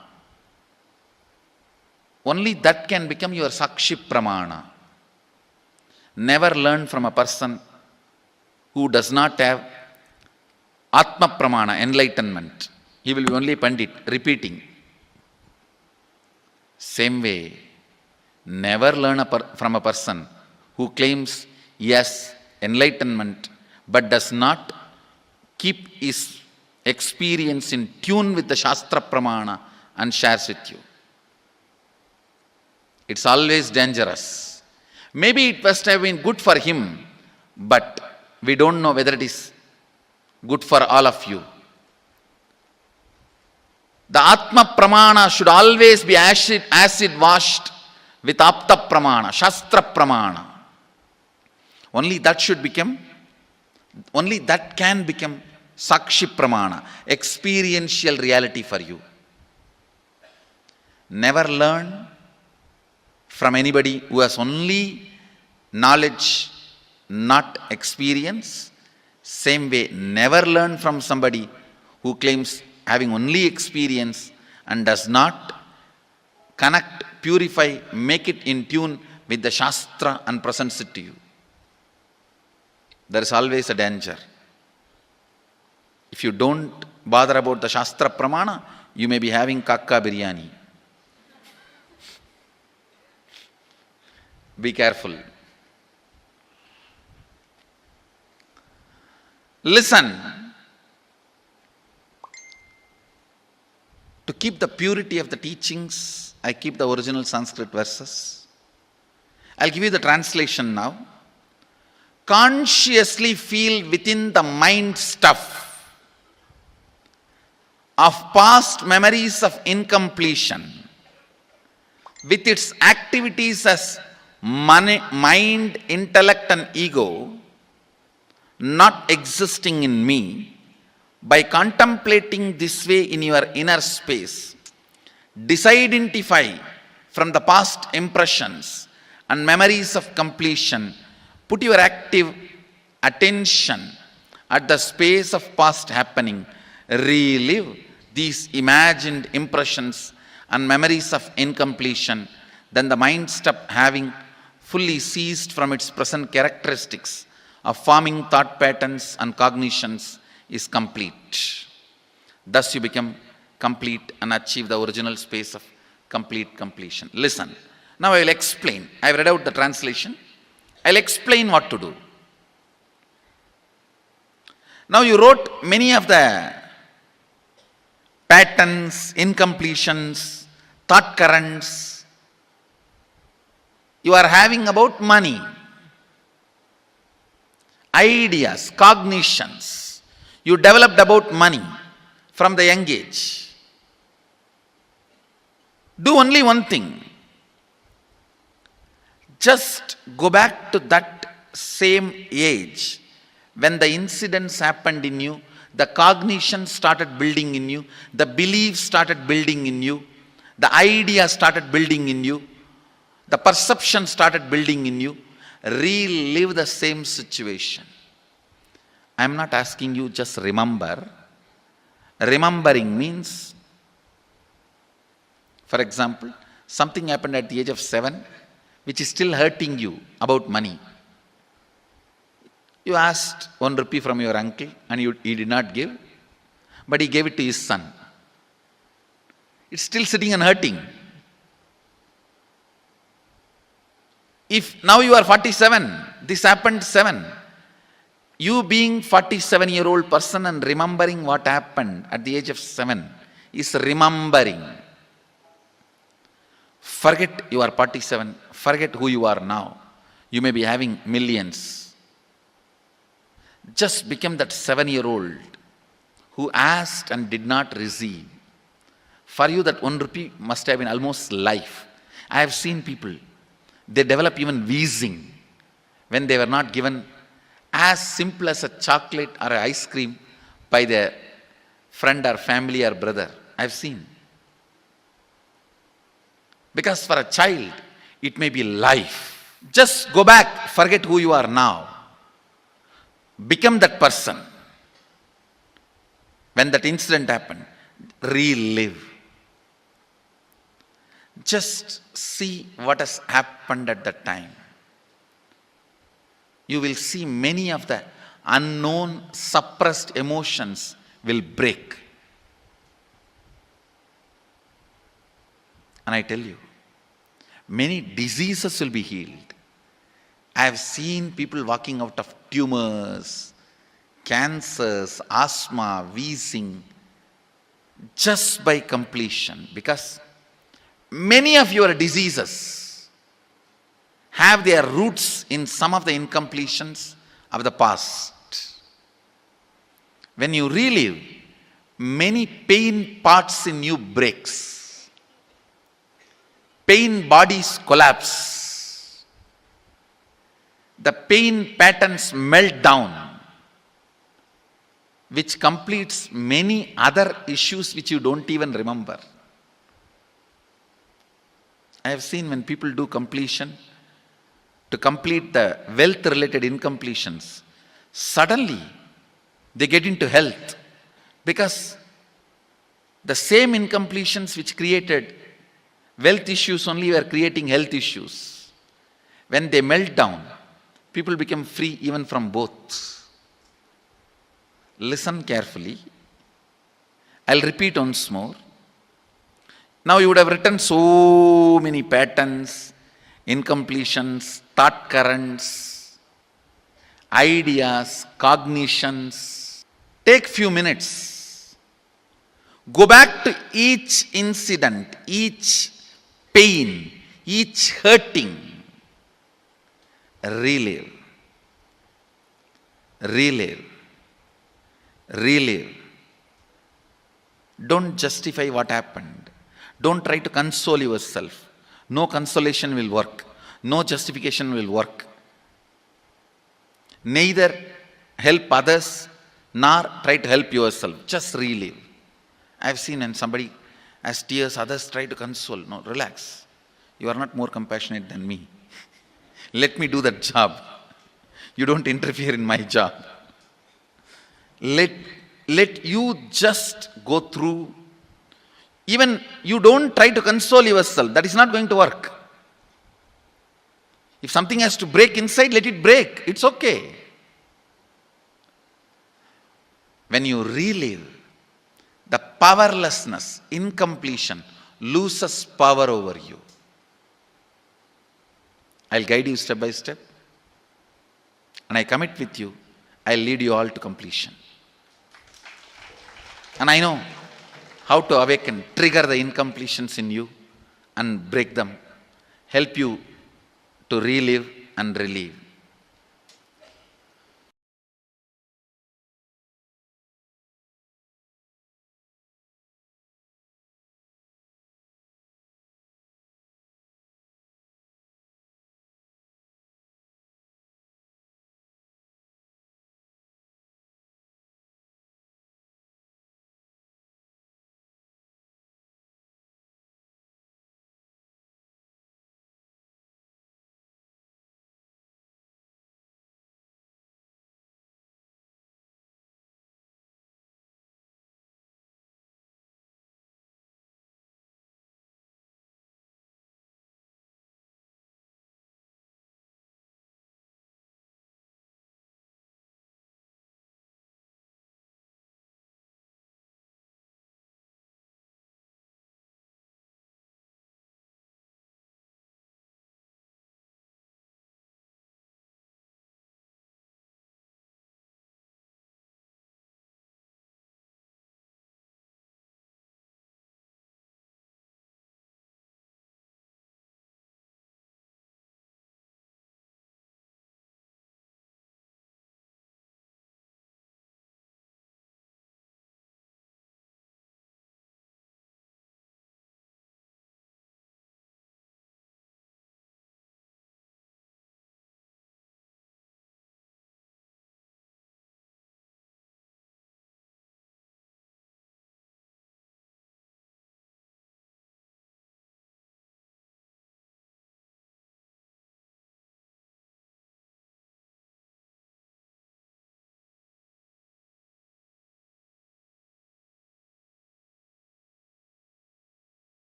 Only that can become your Sakshi Pramana. Never learn from a person who does not have Atma Pramana, enlightenment. He will be only Pandit, repeating. Same way, never learn from a person who claims yes, enlightenment, but does not keep his experience in tune with the Shastra Pramana and shares with you. It's always dangerous. Maybe it must have been good for him, but we don't know whether it is good for all of you. The Atma Pramana should always be acid washed with Apta Pramana, Shastra Pramana. Only that can become Sakshi Pramana, experiential reality for you. Never learn from anybody who has only knowledge, not experience. Same way, never learn from somebody who claims having only experience and does not connect, purify, make it in tune with the Shastra and presents it to you. There is always a danger. If you don't bother about the Shastra Pramana, you may be having kakka biryani. Be careful. Listen. To keep the purity of the teachings, I keep the original Sanskrit verses. I'll give you the translation now. Consciously feel within the mind stuff of past memories of incompletion with its activities as mind, intellect and ego not existing in me, By contemplating this way in your inner space, disidentify from the past impressions and memories of completion. Put your active attention at the space of past happening. Relive these imagined impressions and memories of incompletion. Then the mind stop having fully ceased from its present characteristics of forming thought patterns and cognitions is complete. Thus you become complete and achieve the original space of complete completion. Listen. Now I will explain. I have read out the translation. I will explain what to do. Now you wrote many of the patterns, incompletions, thought currents you are having about money, ideas, cognitions you developed about money from the young age. Do only one thing. Just go back to that same age when the incidents happened in you, the cognition started building in you, the beliefs started building in you, the idea started building in you, the perception started building in you. Relive the same situation. I am not asking you just remember. Remembering means, for example, something happened at the age of 7 which is still hurting you about money. You asked 1 rupee from your uncle and he did not give, but he gave it to his son. It's still sitting and hurting. If now you are 47, this happened 7. You being 47-year-old person and remembering what happened at the age of 7 is remembering. Forget you are 47. Forget who you are now. You may be having millions. Just become that 7-year-old who asked and did not receive. For you that 1 rupee must have been almost life. I have seen people, they develop even wheezing when they were not given as simple as a chocolate or an ice cream by their friend or family or brother. I have seen. Because for a child, it may be life. Just go back, forget who you are now. Become that person. When that incident happened, relive. Just see what has happened at that time. You will see many of the unknown, suppressed emotions will break. And I tell you, many diseases will be healed. I have seen people walking out of tumors, cancers, asthma, wheezing, just by completion. Because many of your diseases have their roots in some of the incompletions of the past. When you relive, many pain parts in you breaks. Pain bodies collapse. The pain patterns melt down, which completes many other issues which you don't even remember. I have seen when people do completion, to complete the wealth-related incompletions, suddenly they get into health, because the same incompletions which created wealth issues only were creating health issues. When they melt down, people become free even from both. Listen carefully. I'll repeat once more. Now you would have written so many patterns, incompletions, thought currents, ideas, cognitions. Take few minutes. Go back to each incident, each pain, each hurting. Relive. Relive. Relive. Don't justify what happened. Don't try to console yourself. No consolation will work. No justification will work. Neither help others nor try to help yourself. Just relive. I've seen when somebody has tears, others try to console. No, relax. You are not more compassionate than me. Let me do that job. You don't interfere in my job. Let you just go through. Even you don't try to console yourself. That is not going to work. If something has to break inside, let it break. It's okay. When you relive, the powerlessness, incompletion loses power over you. I'll guide you step by step. And I commit with you, I'll lead you all to completion. And I know how to awaken, trigger the incompletions in you and break them, help you to relive and relieve.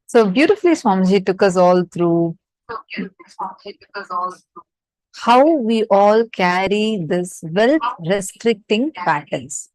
So beautifully, Swamiji took us all through how we all carry this wealth restricting patterns.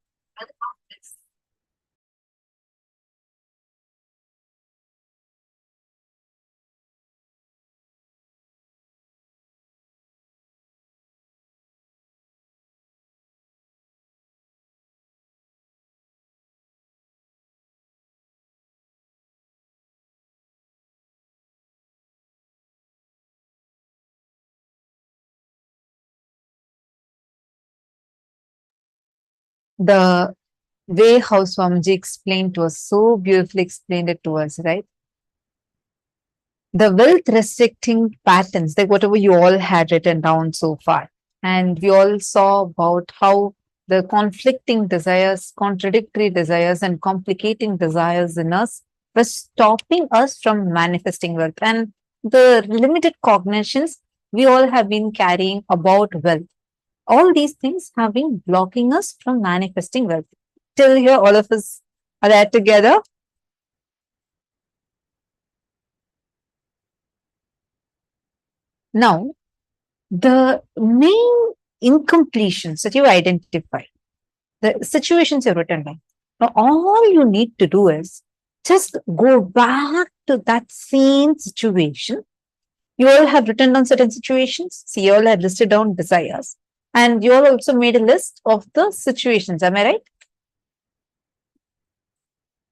The way how Swamiji explained to us, so beautifully explained it to us, right? The wealth restricting patterns, like whatever you all had written down so far. And we all saw about how the conflicting desires, contradictory desires, and complicating desires in us were stopping us from manifesting wealth. And the limited cognitions we all have been carrying about wealth. All these things have been blocking us from manifesting wealth. Till here, all of us are there together. Now, the main incompletions that you identify, the situations you've written down. Now, all you need to do is just go back to that same situation. You all have written down certain situations. See, you all have listed down desires. And you all also made a list of the situations. Am I right?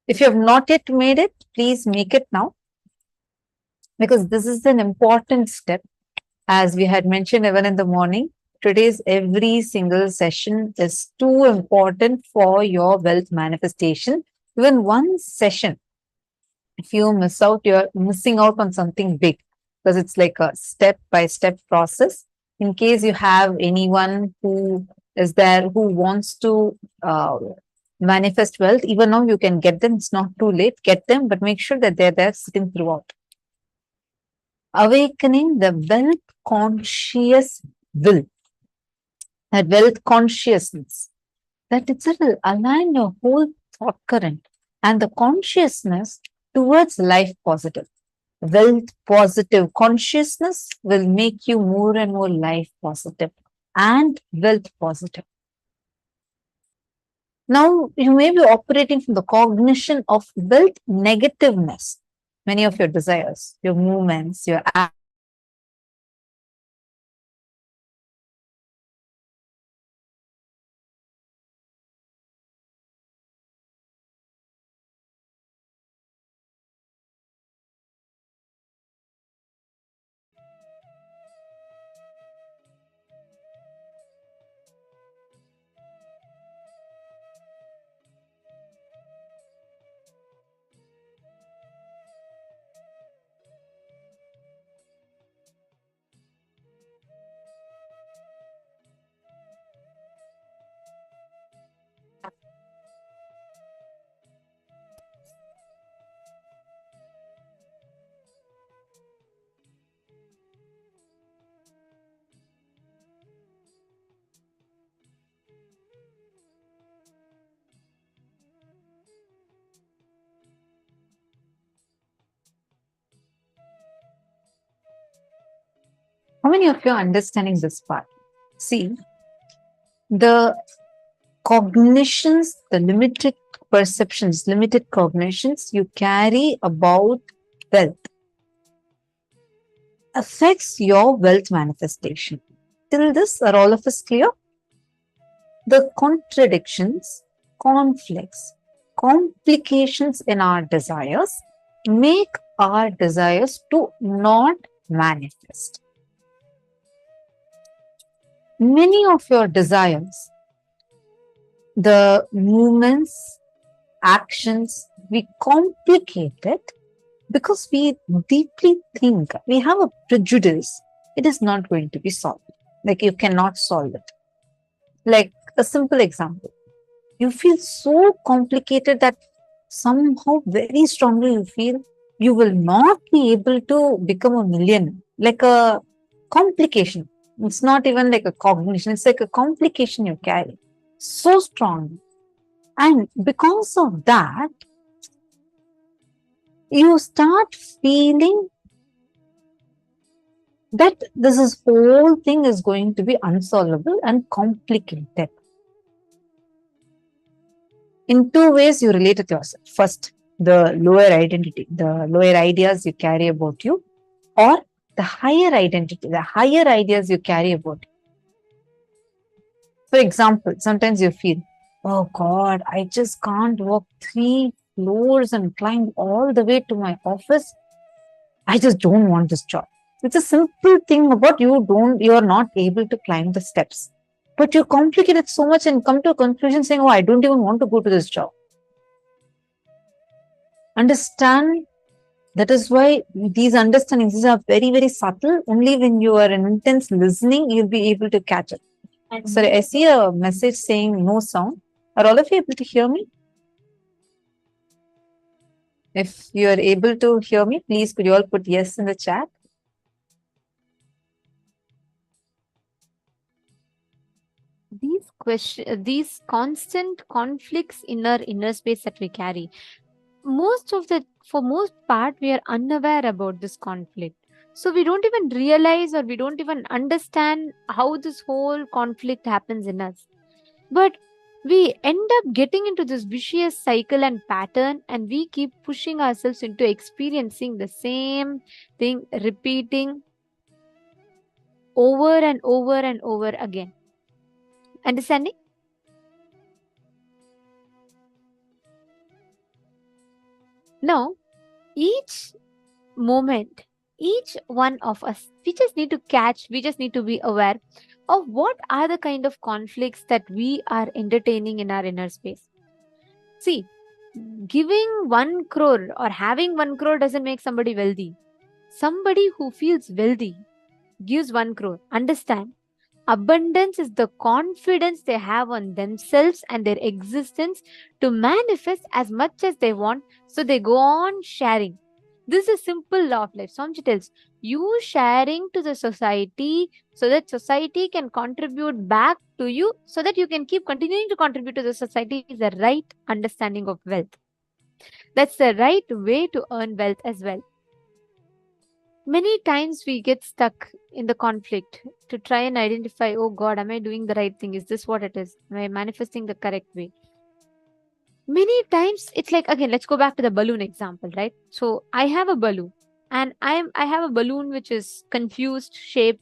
If you have not yet made it, please make it now. Because this is an important step, as we had mentioned even in the morning. Today's every single session is too important for your wealth manifestation. Even one session, if you miss out, you're missing out on something big because it's like a step by step process. In case you have anyone who is there who wants to manifest wealth, even now you can get them. It's not too late. Get them, but make sure that they're there sitting throughout. Awakening the wealth conscious will, that wealth consciousness, that itself will align your whole thought current and the consciousness towards life positive. Wealth positive consciousness will make you more and more life positive and wealth positive. Now, you may be operating from the cognition of wealth negativeness. Many of your desires, your movements, your how many of you are understanding this part? See, the cognitions, the limited perceptions, limited cognitions you carry about wealth affects your wealth manifestation. Till this, are all of us clear? The contradictions, conflicts, complications in our desires make our desires to not manifest. Many of your desires, the movements, actions, we complicate it because we deeply think, we have a prejudice, it is not going to be solved. Like you cannot solve it. Like a simple example, you feel so complicated that somehow very strongly you feel you will not be able to become a millionaire. Like a complication. It's not even like a cognition, it's like a complication you carry so strong. And because of that, you start feeling that whole thing is going to be unsolvable and complicated. In two ways, you relate it yourself. First, the lower identity, the lower ideas you carry about you, or the higher identity, the higher ideas you carry about you. For example, sometimes you feel, oh God, I just can't walk 3 floors and climb all the way to my office. I just don't want this job. It's a simple thing about you are not able to climb the steps. But you complicate it so much and come to a conclusion saying, oh, I don't even want to go to this job. Understand, that is why these understandings, these are very, very subtle. Only when you are in intense listening, you'll be able to catch it. Sorry, I see a message saying no sound. Are all of you able to hear me? If you are able to hear me, please could you all put yes in the chat? These constant conflicts in our inner space that we carry, for most part, we are unaware about this conflict. So we don't even realize or we don't even understand how this whole conflict happens in us. But we end up getting into this vicious cycle and pattern, and we keep pushing ourselves into experiencing the same thing, repeating over and over and over again. Understanding? Now, each moment each one of us, we just need to catch, we just need to be aware of what are the kind of conflicts that we are entertaining in our inner space. See, giving 1 crore or having 1 crore doesn't make somebody wealthy. Somebody who feels wealthy gives 1 crore. Understand? Abundance is the confidence they have on themselves and their existence to manifest as much as they want. So they go on sharing. This is a simple law of life. Swamiji tells you sharing to the society so that society can contribute back to you, so that you can keep continuing to contribute to the society, is the right understanding of wealth. That's the right way to earn wealth as well. Many times we get stuck in the conflict to try and identify, oh God, am I doing the right thing? Is this what it is? Am I manifesting the correct way? Many times it's like, again, let's go back to the balloon example, right? So I have a balloon and I have a balloon which is confused shape,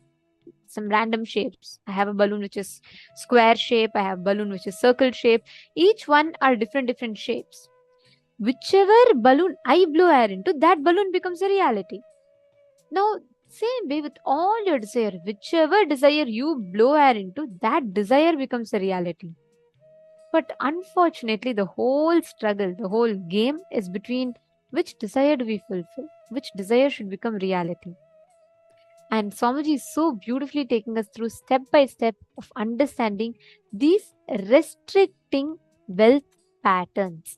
some random shapes. I have a balloon which is square shape. I have a balloon which is circle shape. Each one are different shapes. Whichever balloon I blow air into, that balloon becomes a reality. Now, same way with all your desire, whichever desire you blow air into, that desire becomes a reality. But unfortunately, the whole struggle, the whole game is between which desire do we fulfill, which desire should become reality. And Swamiji is so beautifully taking us through step by step of understanding these restricting wealth patterns.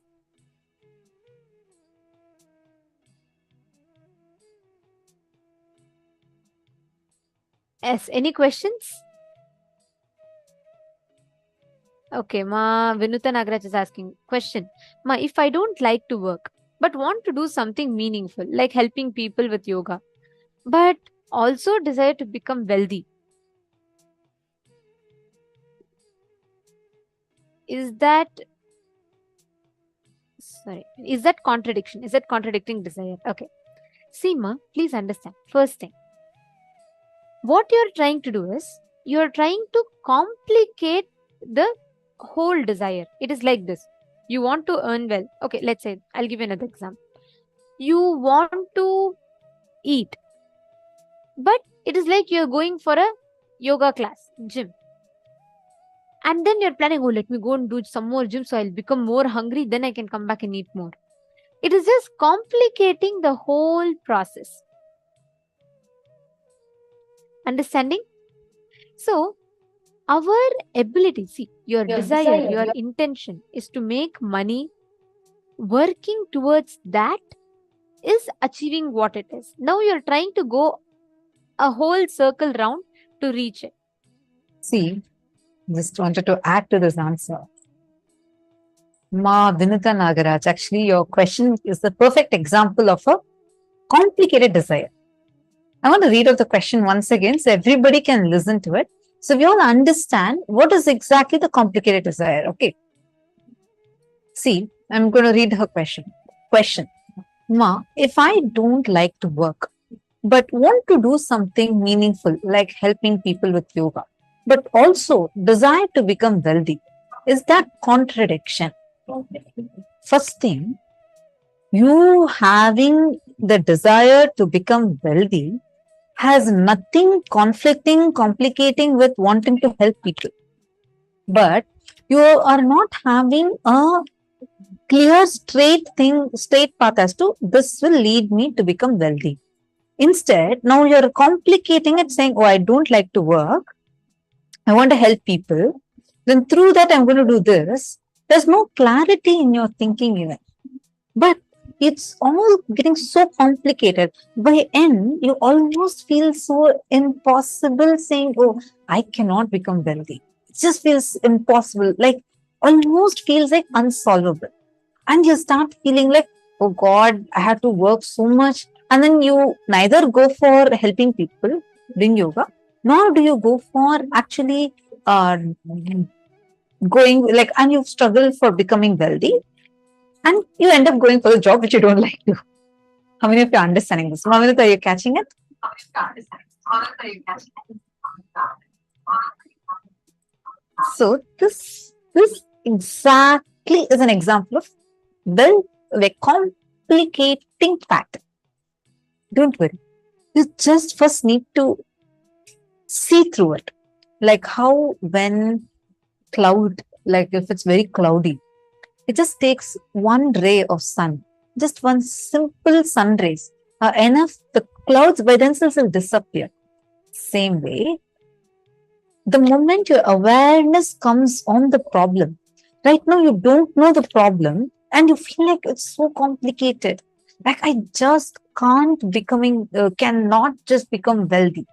Yes, any questions? Okay, Ma Vinuta Nagaraj is asking question. Ma, if I don't like to work but want to do something meaningful like helping people with yoga, but also desire to become wealthy, is that contradiction? Is that contradicting desire? Okay. See, Ma, please understand. First thing, what you're trying to do is you're trying to complicate the whole desire. It is like this. You want to earn well. Okay, let's say, I'll give you another example. You want to eat, but it is like you're going for a yoga class, gym. And then you're planning, oh, let me go and do some more gym so I'll become more hungry, then I can come back and eat more. It is just complicating the whole process. Understanding? So, our ability, see, your desire, your intention is to make money. Working towards that is achieving what it is. Now you're trying to go a whole circle round to reach it. See, just wanted to add to this answer. Ma Vinita Nagaraj, actually, your question is the perfect example of a complicated desire. I want to read out the question once again so everybody can listen to it. So we all understand what is exactly the complicated desire. Okay. See, I'm going to read her question. Question. Ma, if I don't like to work, but want to do something meaningful like helping people with yoga, but also desire to become wealthy, is that contradiction? First thing, you having the desire to become wealthy has nothing conflicting, complicating with wanting to help people. But you are not having a clear, straight path as to this will lead me to become wealthy. Instead, now you're complicating it, saying, oh, I don't like to work. I want to help people. Then through that, I'm going to do this. There's no clarity in your thinking even. But it's all getting so complicated. By end, you almost feel so impossible saying, oh, I cannot become wealthy. It just feels impossible, like almost feels like unsolvable. And you start feeling like, oh God, I have to work so much. And then you neither go for helping people doing yoga, nor do you go for actually going like, and you struggle for becoming wealthy. And you end up going for a job which you don't like to. How many of you are understanding this? Mavinita, are you catching it? So this exactly is an example of the complicating pattern. Don't worry. You just first need to see through it. Like how when cloud, like if it's very cloudy, it just takes one ray of sun, just one simple sun rays are enough. The clouds by themselves will disappear. Same way, the moment your awareness comes on the problem, right now you don't know the problem and you feel like it's so complicated. Like I just can't cannot just become wealthy.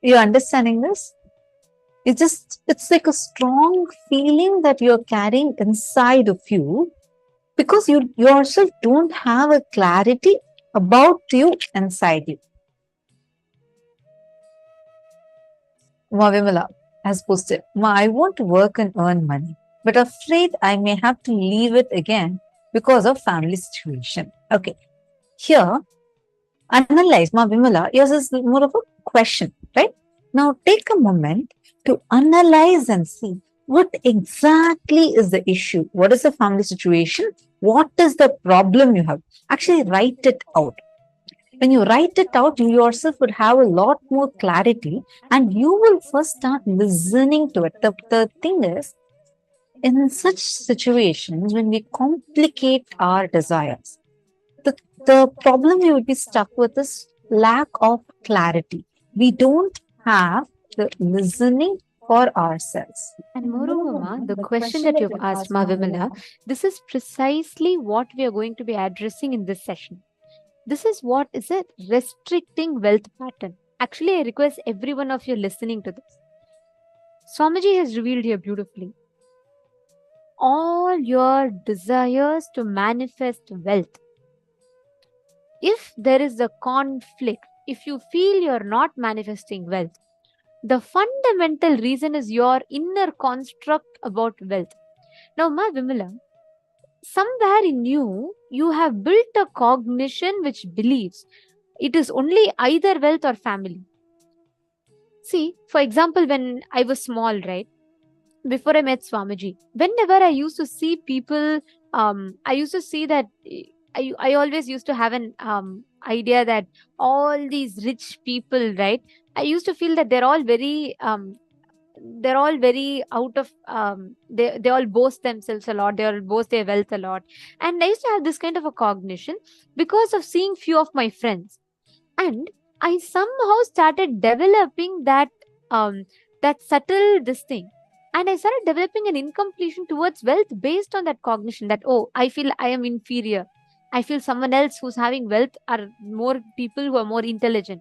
You understanding this? It's like a strong feeling that you're carrying inside of you because you yourself don't have a clarity about you inside you. Mavimala has posted, I want to work and earn money, but afraid I may have to leave it again because of family situation. Okay, here, analyze, Mavimala, yours is more of a question, right? Now take a moment to analyze and see what exactly is the issue. What is the family situation? What is the problem you have? Actually, write it out. When you write it out, you yourself would have a lot more clarity and you will first start listening to it. The thing is, in such situations, when we complicate our desires, the problem we would be stuck with is lack of clarity. We don't have the listening for ourselves. And moreover, Ma, the question that you've asked, Ma Vimala, this is precisely what we are going to be addressing in this session. This is what is a restricting wealth pattern. Actually, I request every one of you listening to this. Swamiji has revealed here beautifully. All your desires to manifest wealth. If there is a conflict, if you feel you're not manifesting wealth, the fundamental reason is your inner construct about wealth. Now, Ma Vimala, somewhere in you, you have built a cognition which believes it is only either wealth or family. See, for example, when I was small, right, before I met Swamiji, whenever I used to see people, I used to see that I always used to have an idea that all these rich people, right, I used to feel that they're all very out of they all boast themselves a lot, they all boast their wealth a lot, and I used to have this kind of a cognition because of seeing few of my friends, and I somehow started developing um that subtle this thing, and I started developing an incompletion towards wealth based on that cognition that, oh, I feel I am inferior, I feel someone else who's having wealth are more people who are more intelligent.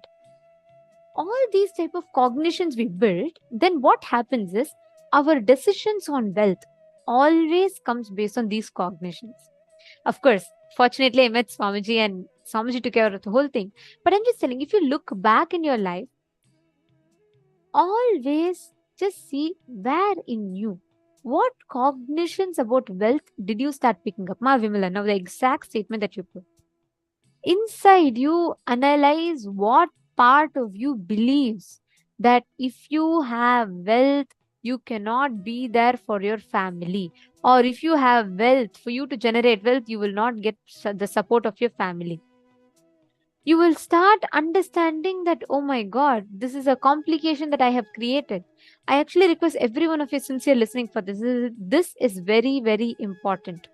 All these type of cognitions we build, then what happens is our decisions on wealth always comes based on these cognitions. Of course, fortunately I met Swamiji and Swamiji took care of the whole thing, but I'm just telling, if you look back in your life, always just see where in you, what cognitions about wealth did you start picking up. Ma Vimala, now the exact statement that you put inside you, analyze what part of you believes that if you have wealth, you cannot be there for your family, or if you have wealth, for you to generate wealth, you will not get the support of your family. You will start understanding that, oh my god, this is a complication that I have created. I actually request every one of you sincere listening for this. This is very, very important.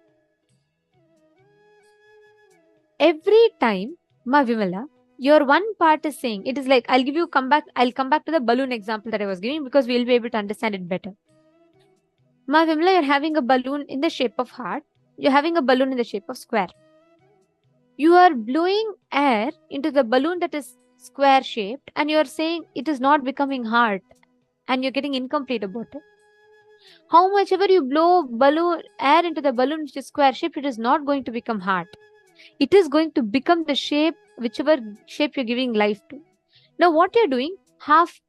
Every time, Ma Vimala, your one part is saying, it is like, I'll come back to the balloon example that I was giving because we'll be able to understand it better. Ma Vimala, you're having a balloon in the shape of heart, you're having a balloon in the shape of square. You are blowing air into the balloon that is square shaped, and you're saying it is not becoming heart, and you're getting incomplete about it. How much ever you blow balloon air into the balloon which is square shaped, it is not going to become heart. It is going to become the shape, whichever shape you're giving life to. Now, what you're doing,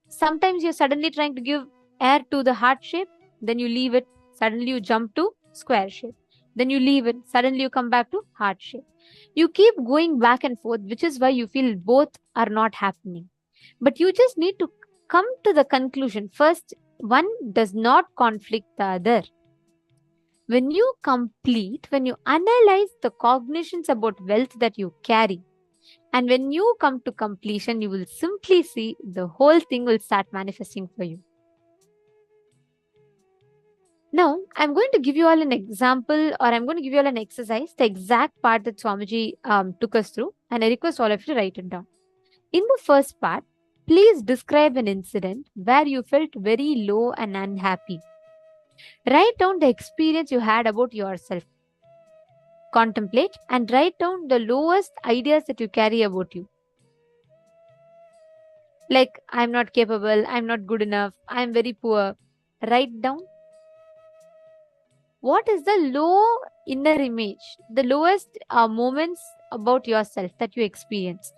sometimes you're suddenly trying to give air to the heart shape, then you leave it, suddenly you jump to square shape, then you leave it, suddenly you come back to heart shape. You keep going back and forth, which is why you feel both are not happening. But you just need to come to the conclusion. First, one does not conflict the other. When you analyze the cognitions about wealth that you carry, And when you come to completion, you will simply see the whole thing will start manifesting for you. Now, I'm going to give you all an example, or I'm going to give you all an exercise, the exact part that Swamiji took us through, and I request all of you to write it down. In the first part, please describe an incident where you felt very low and unhappy. Write down the experience you had about yourself. Contemplate and write down the lowest ideas that you carry about you. Like, I'm not capable, I'm not good enough, I'm very poor. Write down what is the low inner image, the lowest moments about yourself that you experienced.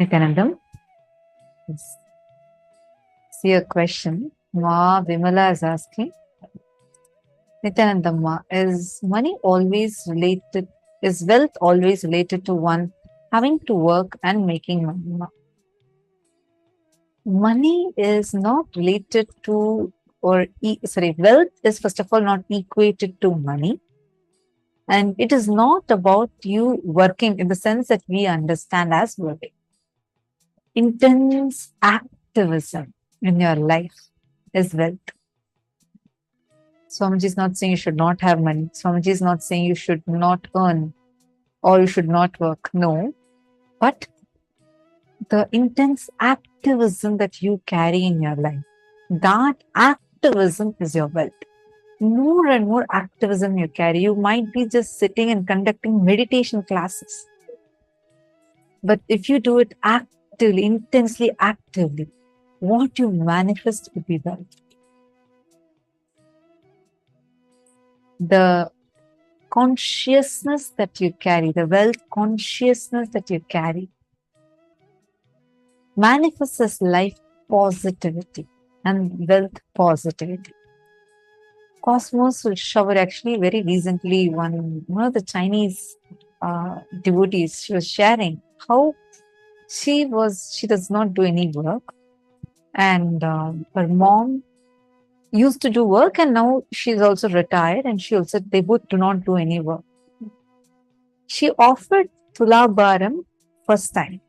Nityanandam, yes. See a question. Ma Vimala is asking, Nityanandam, is wealth always related to one having to work and making money? Ma? Money is not related to, wealth is first of all not equated to money. And it is not about you working in the sense that we understand as working. Intense activism in your life is wealth. Swamiji is not saying you should not have money. Swamiji is not saying you should not earn or you should not work. No. But the intense activism that you carry in your life, that activism is your wealth. More and more activism you carry. You might be just sitting and conducting meditation classes. But if you do it actively, intensely actively, what you manifest will be wealth. The consciousness that you carry, the wealth consciousness that you carry, manifests as life positivity and wealth positivity. Cosmos will shower actually very recently, one of the Chinese devotees, she was sharing how she does not do any work, and her mom used to do work, and now she's also retired, and they both do not do any work. She offered Tulabharam first time.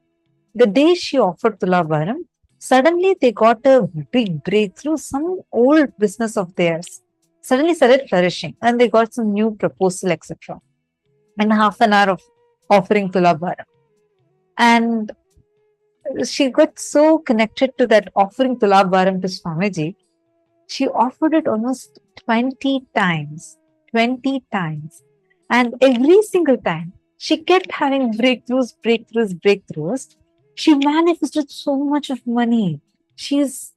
The day she offered Tulabharam, suddenly they got a big breakthrough. Some old business of theirs suddenly started flourishing, and they got some new proposal, etc. And half an hour of offering Tulabharam. And she got so connected to that offering Tulabharam to Swamiji, she offered it almost 20 times. 20 times. And every single time, she kept having breakthroughs. She manifested so much of money.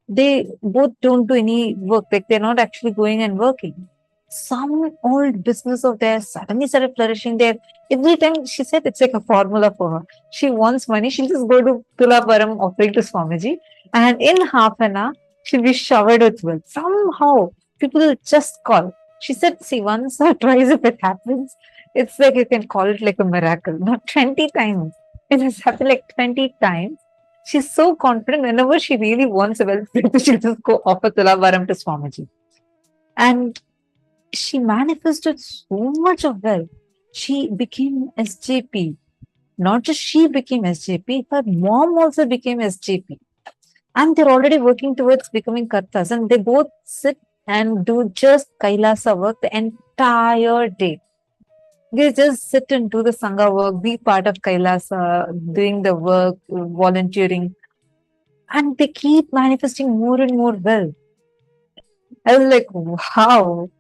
They both don't do any work, like they're not actually going and working. Some old business of theirs suddenly started flourishing there. Every time she said it's like a formula for her. She wants money, she'll just go to Tulabharam offering to Swamiji, and in half an hour, she'll be showered with wealth. Somehow, people will just call. She said, see, once or twice if it happens, it's like you can call it like a miracle. Not 20 times. It has happened like 20 times. She's so confident whenever she really wants a wealth, she'll just go offer Tulabharam to Swamiji. And she manifested so much of wealth. She became SJP. Not just she became SJP, her mom also became SJP. And they're already working towards becoming Kartas. And they both sit and do just Kailasa work the entire day. They just sit and do the Sangha work, be part of Kailasa, doing the work, volunteering. And they keep manifesting more and more wealth. I was like, wow.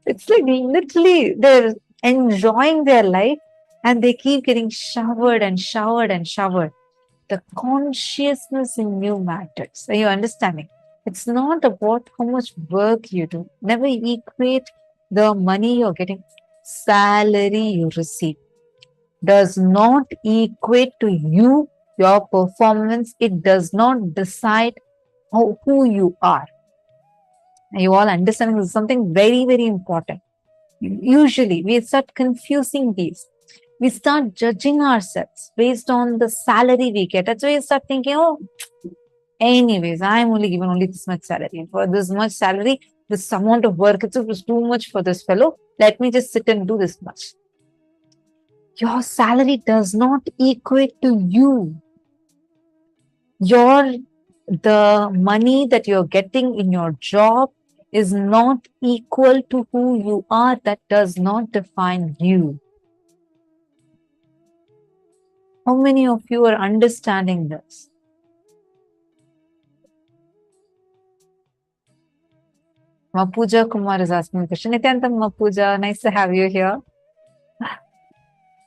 It's like literally they're enjoying their life and they keep getting showered and showered and showered. The consciousness in you matters. Are you understanding? It's not about how much work you do. Never equate the money you're getting, salary you receive. Does not equate to you, your performance. It does not decide who you are. You all understand this is something very, very important. Usually, we start confusing these. We start judging ourselves based on the salary we get. That's why you start thinking, oh, anyways, I'm only given only this much salary. For this much salary, this amount of work, it's too much for this fellow. Let me just sit and do this much. Your salary does not equate to you. The money that you're getting in your job is not equal to who you are. That does not define you. How many of you are understanding this? Mapuja Kumar is asking a question. Nityantam Mapuja, nice to have you here.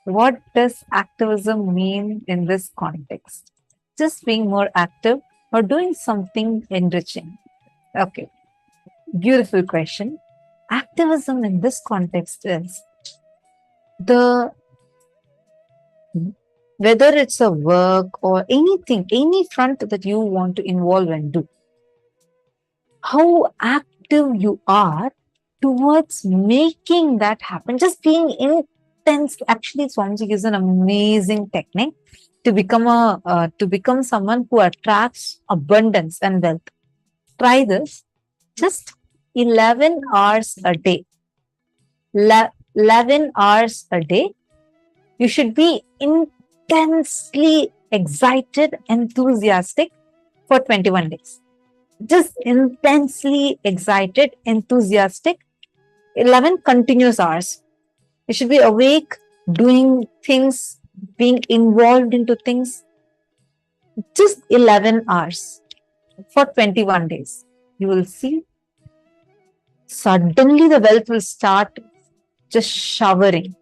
What does activism mean in this context? Just being more active or doing something enriching? Okay, beautiful question. Activism in this context is the whether it's a work or anything, any front that you want to involve and do. How active you are towards making that happen, just being intense. Actually, Swamiji is an amazing technique to become to become someone who attracts abundance and wealth. Try this. Just 11 hours a day. 11 hours a day. You should be intensely excited, enthusiastic for 21 days. Just intensely excited, enthusiastic, 11 continuous hours. You should be awake, doing things, being involved into things. Just 11 hours for 21 days. You will see suddenly the wealth will start just showering.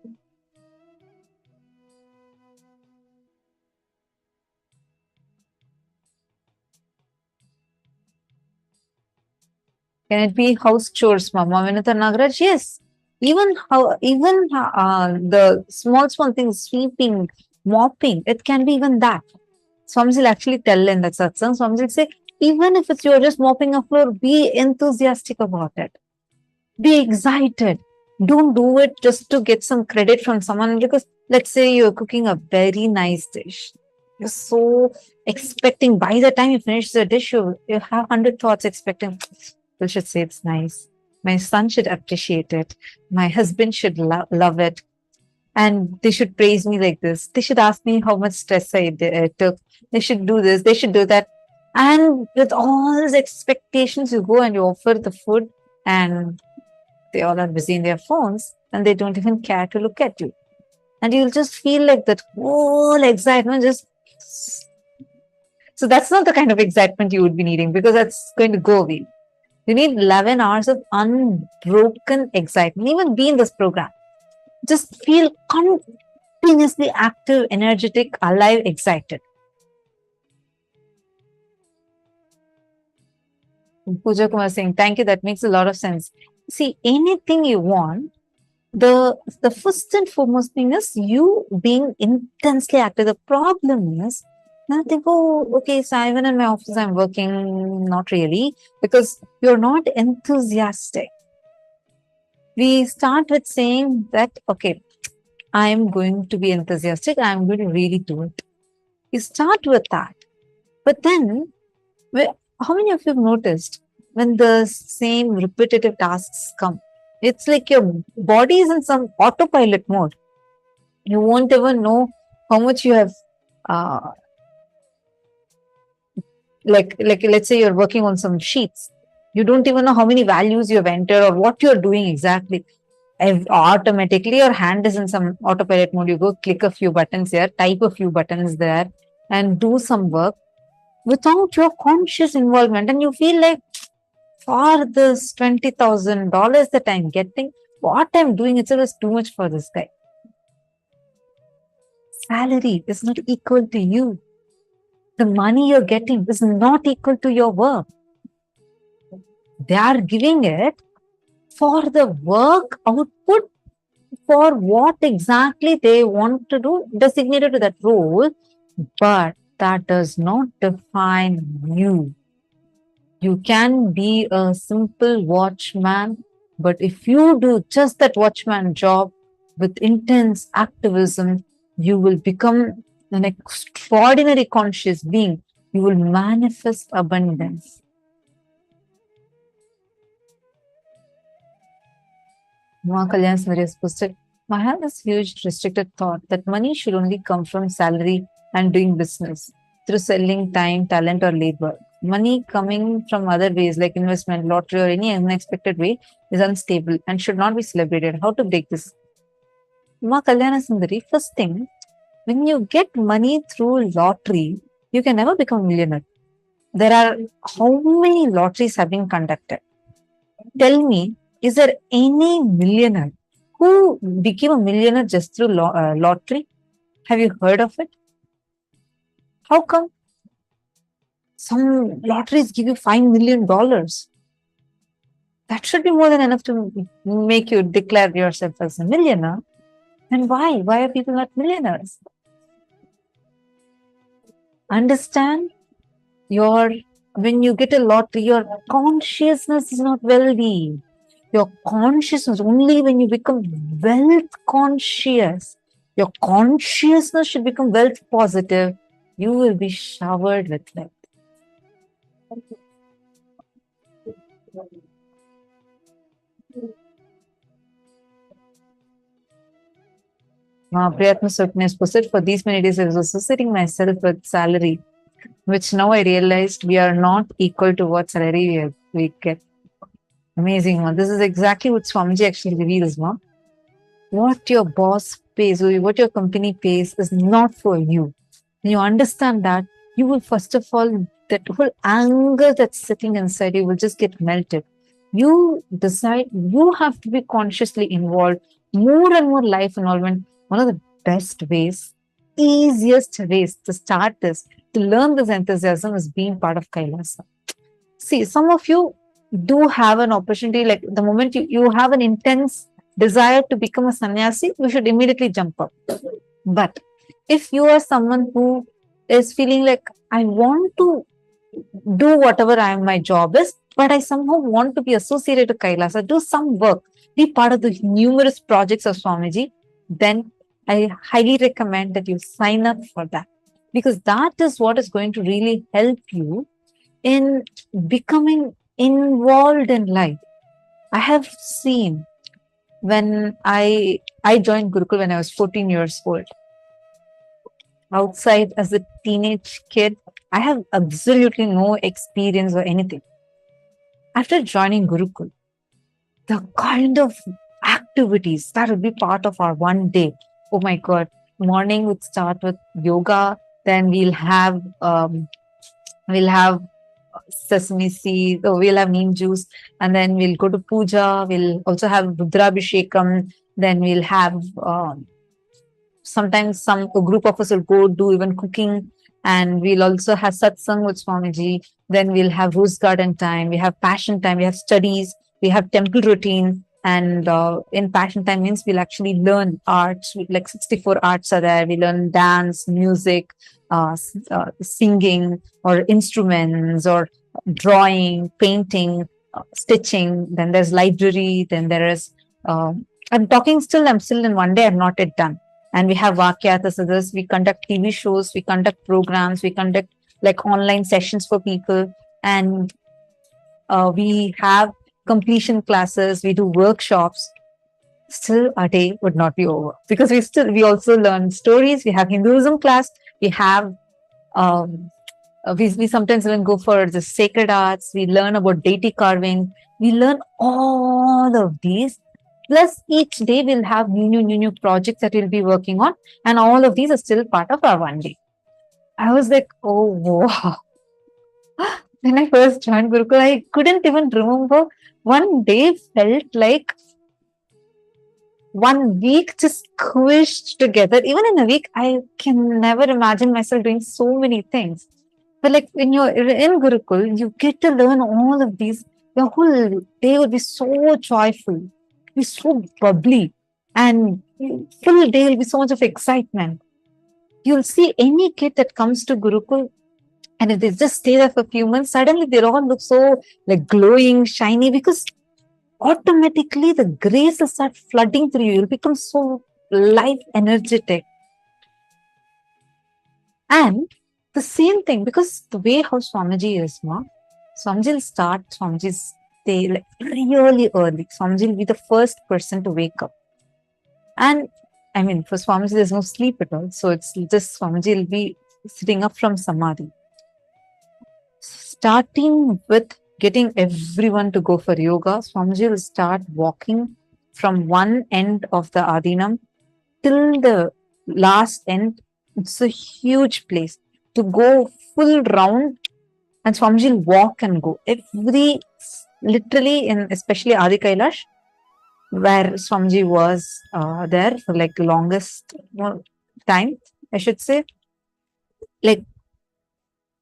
Can it be house chores, Mama Vinita Nagaraj? Yes. Even the small things, sweeping, mopping, it can be even that. Swamiji will actually tell in that satsang. Swamiji will say, even if it's you're just mopping a floor, be enthusiastic about it. Be excited. Don't do it just to get some credit from someone, because let's say you're cooking a very nice dish. You're so expecting, by the time you finish the dish, you have 100 thoughts expecting, people should say it's nice. My son should appreciate it. My husband should love it. And they should praise me like this. They should ask me how much stress I took. They should do this. They should do that. And with all these expectations, you go and you offer the food, and they all are busy in their phones and they don't even care to look at you. And you'll just feel like that whole excitement just. So that's not the kind of excitement you would be needing, because that's going to go away. You need 11 hours of unbroken excitement. Even be in this program, just feel continuously active, energetic, alive, excited. Pooja Kumar saying, thank you. That makes a lot of sense. See, anything you want, the first and foremost thing is you being intensely active. The problem is, now they go, okay, so even in my office, I'm working, not really, because you're not enthusiastic. We start with saying that, okay, I'm going to be enthusiastic, I'm going to really do it. You start with that. But then, how many of you have noticed when the same repetitive tasks come, it's like your body is in some autopilot mode. You won't ever know how much you have, like let's say you're working on some sheets. You don't even know how many values you have entered or what you're doing exactly. Automatically, your hand is in some autopilot mode. You go click a few buttons here, type a few buttons there, and do some work without your conscious involvement. And you feel like, for this $20,000 that I'm getting, what I'm doing itself is too much for this guy. Salary is not equal to you. The money you're getting is not equal to your work. They are giving it for the work output, for what exactly they want to do, designated to that role, but that does not define you. You can be a simple watchman, but if you do just that watchman job with intense activism, you will become an extraordinary conscious being. You will manifest abundance. Kalyan Sundari posted, I have this huge restricted thought that money should only come from salary and doing business through selling time, talent, or labor. Money coming from other ways like investment, lottery, or any unexpected way is unstable and should not be celebrated. How to break this? Ma Kalyana Sundari, first thing, when you get money through lottery, you can never become a millionaire. There are how many lotteries have been conducted? Tell me, is there any millionaire who became a millionaire just through lottery? Have you heard of it? How come? Some lotteries give you $5 million. That should be more than enough to make you declare yourself as a millionaire. And why? Why are people not millionaires? Understand your, when you get a lottery, your consciousness is not wealthy. Your consciousness, only when you become wealth conscious, your consciousness should become wealth positive, you will be showered with wealth. Priyatma Suknes posted, for these many days I was associating myself with salary, which now I realized we are not equal to what salary we get. Amazing, ma. This is exactly what Swamiji actually reveals, ma. What your boss pays, or what your company pays is not for you. When you understand that, you will first of all, that whole anger that's sitting inside you will just get melted. You decide you have to be consciously involved, more and more life involvement. One of the best ways, easiest ways to start this, to learn this enthusiasm is being part of Kailasa. See, some of you do have an opportunity, like the moment you have an intense desire to become a sannyasi, you should immediately jump up. But if you are someone who is feeling like, I want to do whatever my job is, but I somehow want to be associated to Kailasa, do some work, be part of the numerous projects of Swamiji, then I highly recommend that you sign up for that. Because that is what is going to really help you in becoming involved in life. I have seen when I joined Gurukul when I was 14 years old. Outside as a teenage kid, I have absolutely no experience or anything. After joining Gurukul, the kind of activities that would be part of our one day. Oh my God! Morning would start with yoga. Then we'll have sesame seeds, we'll have neem juice, and then we'll go to puja. We'll also have Rudrabhishekam. Then we'll have sometimes a group of us will go do even cooking, and we'll also have satsang with Swamiji. Then we'll have rose garden time, we have passion time, we have studies, we have temple routine. And in passion time means we'll actually learn arts, like 64 arts are there. We learn dance, music, singing, or instruments, or drawing, painting, stitching. Then there's library. Then there is, I'm still in one day, I'm not yet done. And we have Vakyatas, we conduct TV shows, we conduct programs, we conduct like online sessions for people, and we have completion classes, we do workshops. Still, our day would not be over, because we also learn stories. We have Hinduism class, we have we sometimes even go for the sacred arts, we learn about deity carving, we learn all of these. Plus, each day we'll have new projects that we'll be working on, and all of these are still part of our one day. I was like, oh wow. When I first joined Gurukul, I couldn't even remember. One day felt like 1 week just squished together. Even in a week, I can never imagine myself doing so many things. But like when you're in Gurukul, you get to learn all of these. Your whole day will be so joyful, be so bubbly, and full day will be so much of excitement. You'll see any kid that comes to Gurukul, and if they just stay there for a few months, suddenly they all look so like glowing, shiny, because automatically the grace will start flooding through you. You'll become so life energetic. And the same thing, because the way how Swamiji is, Swamiji will start Swamiji's day like really early. Swamiji will be the first person to wake up. And I mean, for Swamiji, there's no sleep at all. So it's just Swamiji will be sitting up from Samadhi. Starting with getting everyone to go for yoga, Swamiji will start walking from one end of the Adinam till the last end. It's a huge place to go full round, and Swamiji will walk and go literally in especially Adi Kailash, where Swamiji was there for like the longest time, I should say. Like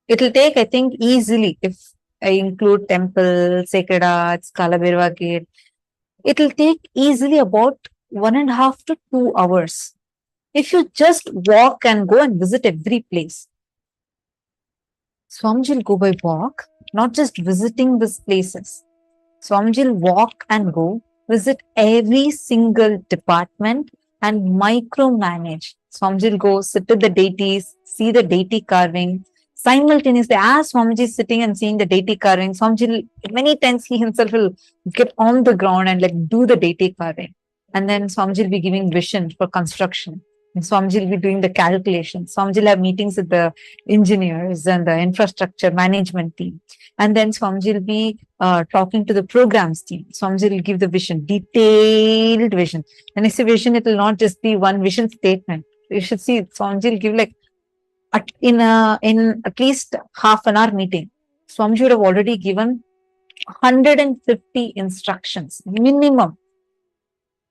it'll take, I think, easily, if I include temple, sacred arts, Kalabhairava Gate, it'll take easily about 1.5 to 2 hours. If you just walk and go and visit every place. Swamiji will go by walk, not just visiting these places. Swamiji will walk and go, visit every single department and micromanage. Swamiji will go sit with the deities, see the deity carving. Simultaneously, as Swamiji is sitting and seeing the deity carving, Swamiji will, many times he himself will get on the ground and like do the deity carving. And then Swamiji will be giving vision for construction. And Swamiji will be doing the calculations. Swamiji will have meetings with the engineers and the infrastructure management team. And then Swamiji will be talking to the programs team. Swamiji will give the vision, detailed vision. And it's a vision, it will not just be one vision statement. You should see Swamiji will give like in at least half an hour meeting. Swamiji would have already given 150 instructions minimum.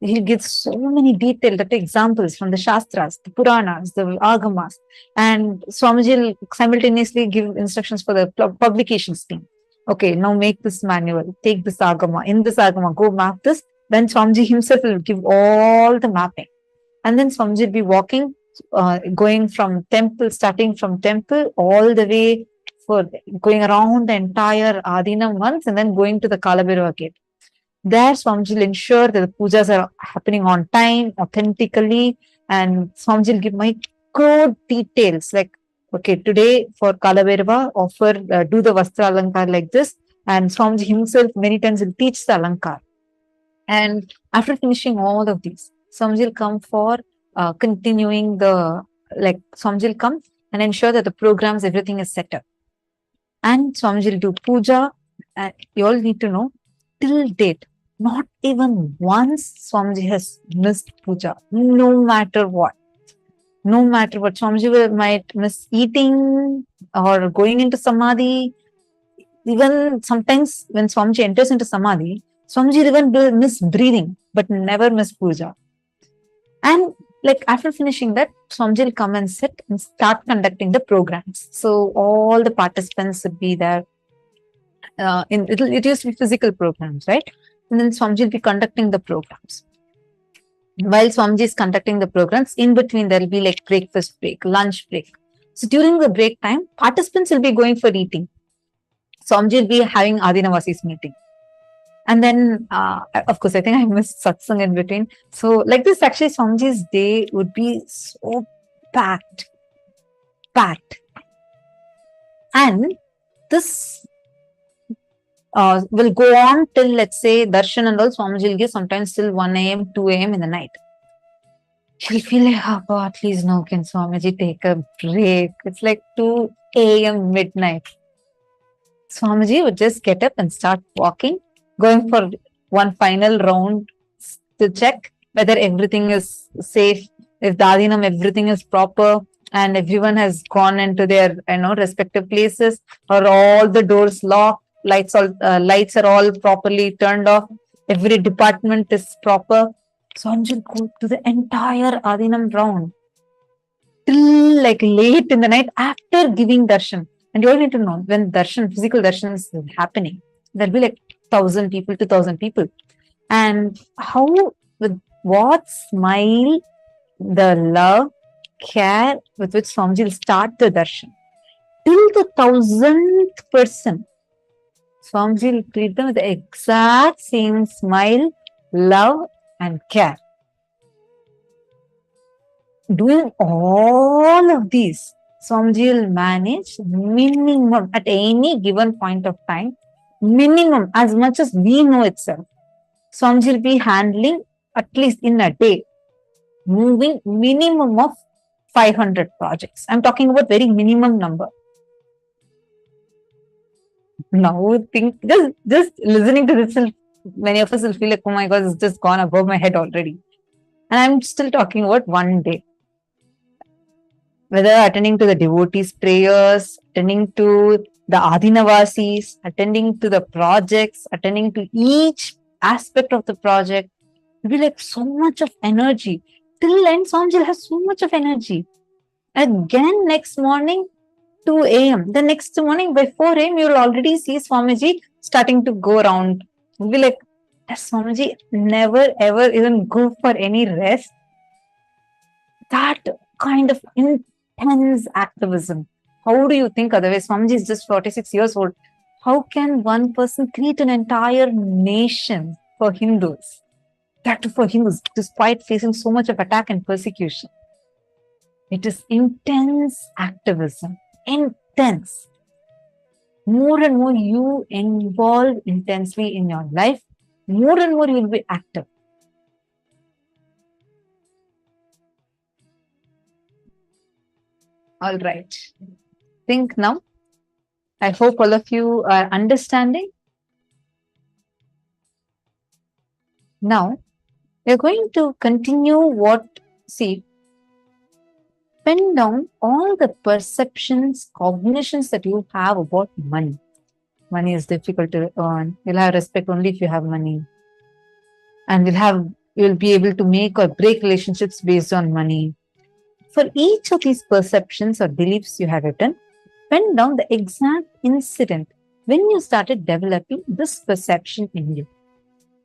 He gives so many detailed examples from the Shastras, the Puranas, the Agamas, and Swamiji will simultaneously give instructions for the publications team. Okay, now make this manual, take this Agama, in this Agama, go map this. Then Swamiji himself will give all the mapping. And then Swamiji will be walking, going from temple, starting from temple all the way for going around the entire Adinam once and then going to the Kalabhairava gate. There, Swamiji will ensure that the pujas are happening on time, authentically, and Swamiji will give micro details like, okay, today for Kalabhairava, offer, do the Vastra Alankar like this, and Swamiji himself many times will teach the Alankar. And after finishing all of these, Swamiji will come for continuing the, like, Swamiji will come and ensure that the programs, everything is set up. And Swamiji will do puja. You all need to know, till date, not even once Swamiji has missed puja, no matter what. No matter what, Swamiji might miss eating or going into samadhi. Even sometimes when Swamiji enters into samadhi, Swamiji even miss breathing, but never miss puja. And like after finishing that, Swamiji will come and sit and start conducting the programs. So all the participants would be there. It used to be physical programs, right? And then Swamiji will be conducting the programs. While Swamiji is conducting the programs, in between there will be like breakfast break, lunch break. So during the break time, participants will be going for eating. Swamiji will be having Adinavasis meeting. And then, of course, I think I missed satsang in between. So like this, actually, Swamiji's day would be so packed. And this will go on till, let's say, darshan and all. Swamiji will give sometimes till 1 a.m., 2 a.m. in the night. She'll feel like, oh God, please no, can Swamiji take a break? It's like 2 a.m. midnight. Swamiji would just get up and start walking, going for one final round to check whether everything is safe, if the Adinam, everything is proper, and everyone has gone into their respective places, or all the doors locked, lights are all properly turned off, every department is proper. Swamiji will go to the entire Adinam round till like late in the night after giving darshan. And you all need to know, when darshan, physical darshan is happening, there'll be like 1,000 people, 2,000 people. And how, with what smile, the love, care with which Swamiji will start the darshan. Till the 1,000th person, Swamiji will treat them with the exact same smile, love, and care. Doing all of these, Swamiji will manage minimum at any given point of time, minimum as much as we know itself. Swamiji will be handling at least in a day, moving minimum of 500 projects. I'm talking about very minimum number. Now think, just listening to this, many of us will feel like, oh my God, it's just gone above my head already. And I'm still talking about one day. Whether attending to the devotees' prayers, attending to the Adinavasis, attending to the projects, attending to each aspect of the project, it'll be like so much of energy. Till end, Swamiji has so much of energy. Again, next morning, 2 a.m. The next morning by 4 a.m., you will already see Swamiji starting to go around. You'll be like, does Swamiji never ever even go for any rest? That kind of intense activism. How do you think otherwise? Swamiji is just 46 years old. How can one person create an entire nation for Hindus? That too for Hindus, despite facing so much of attack and persecution. It is intense activism. Intense. More and more you involve intensely in your life, more and more you will be active. All right. Think now. I hope all of you are understanding. Now, we're going to continue see, pen down all the perceptions, cognitions that you have about money. Money is difficult to earn. You'll have respect only if you have money. And you'll be able to make or break relationships based on money. For each of these perceptions or beliefs you have written, pen down the exact incident when you started developing this perception in you.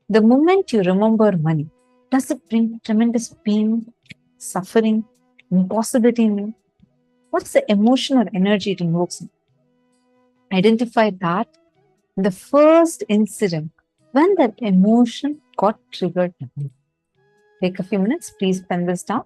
The moment you remember money, does it bring tremendous pain, suffering, impossibility in you? What's the emotion or energy it invokes in you? Identify that in the first incident when that emotion got triggered. Take a few minutes, please pen this down.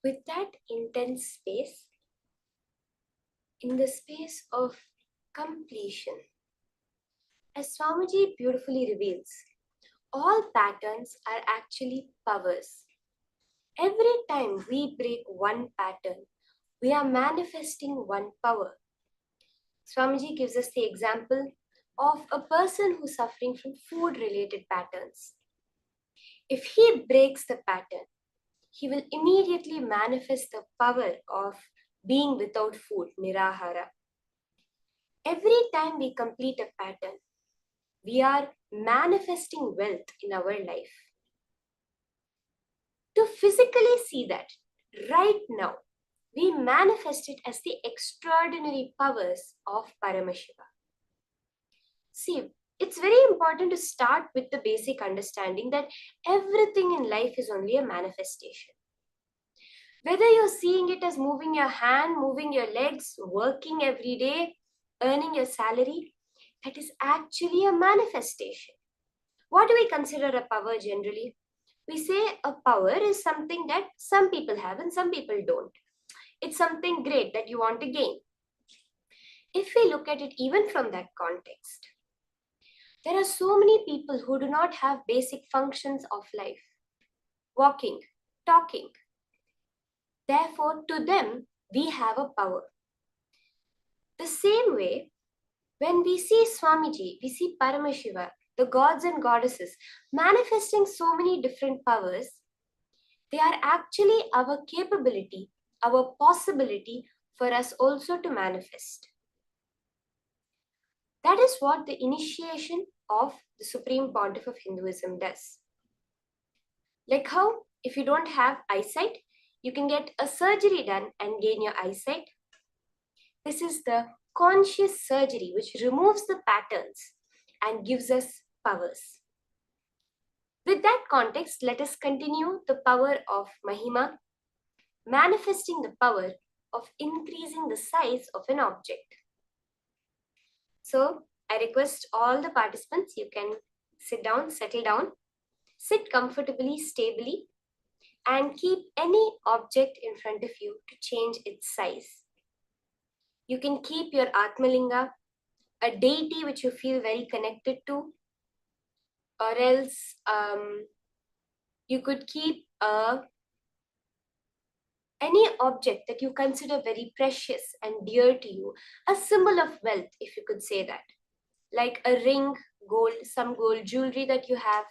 With that intense space, in the space of completion, as Swamiji beautifully reveals, all patterns are actually powers. Every time we break one pattern, we are manifesting one power. Swamiji gives us the example of a person who's suffering from food-related patterns. If he breaks the pattern, he will immediately manifest the power of being without food, nirahara. Every time we complete a pattern, we are manifesting wealth in our life. To physically see that right now, we manifest it as the extraordinary powers of Paramashiva. See, it's very important to start with the basic understanding that everything in life is only a manifestation. Whether you're seeing it as moving your hand, moving your legs, working every day, earning your salary, that is actually a manifestation. What do we consider a power generally? We say a power is something that some people have and some people don't. It's something great that you want to gain. If we look at it even from that context, there are so many people who do not have basic functions of life. Walking, talking. Therefore, to them, we have a power. The same way, when we see Swamiji, we see Paramashiva, the gods and goddesses, manifesting so many different powers, they are actually our capability, our possibility for us also to manifest. That is what the initiation of the Supreme Pontiff of Hinduism does. Like how, if you don't have eyesight, you can get a surgery done and gain your eyesight. This is the conscious surgery which removes the patterns and gives us powers. With that context, let us continue the power of Mahima, manifesting the power of increasing the size of an object. So, I request all the participants, you can sit down, settle down, sit comfortably, stably, and keep any object in front of you to change its size. You can keep your Atmalinga, a deity which you feel very connected to, or else you could keep any object that you consider very precious and dear to you, a symbol of wealth, if you could say that, like a ring, gold, some gold jewelry that you have.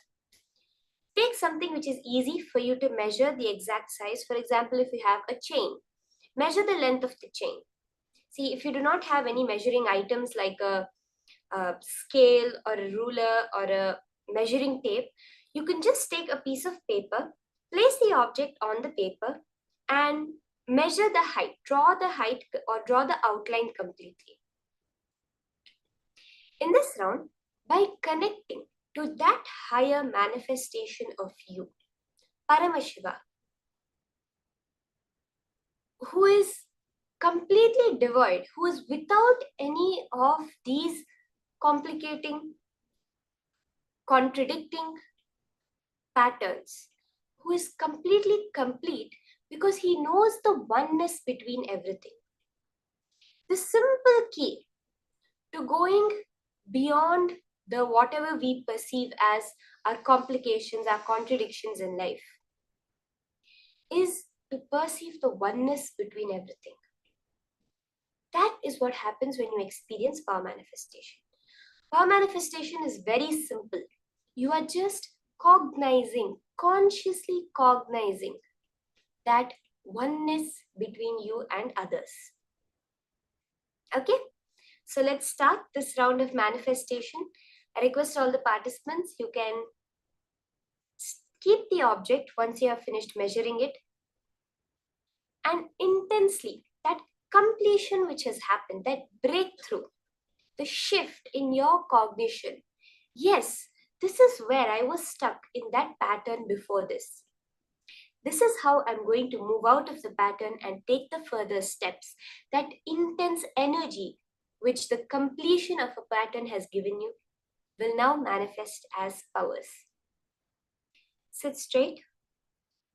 Take something which is easy for you to measure the exact size. For example, if you have a chain, measure the length of the chain. See, if you do not have any measuring items like a scale or a ruler or a measuring tape, you can just take a piece of paper, place the object on the paper, and measure the height, draw the height or draw the outline completely. In this round, by connecting to that higher manifestation of you, Paramashiva, who is completely devoid, who is without any of these complicating, contradicting patterns, who is completely complete because he knows the oneness between everything. The simple key to going beyond the whatever we perceive as our complications, our contradictions in life, is to perceive the oneness between everything. That is what happens when you experience power manifestation. Power manifestation is very simple. You are just cognizing, consciously cognizing that oneness between you and others. Okay, so let's start this round of manifestation. I request all the participants, you can keep the object once you have finished measuring it, and intensely, that completion which has happened, that breakthrough, the shift in your cognition. Yes, this is where I was stuck in that pattern before this. This is how I'm going to move out of the pattern and take the further steps. That intense energy which the completion of a pattern has given you will now manifest as powers. Sit straight.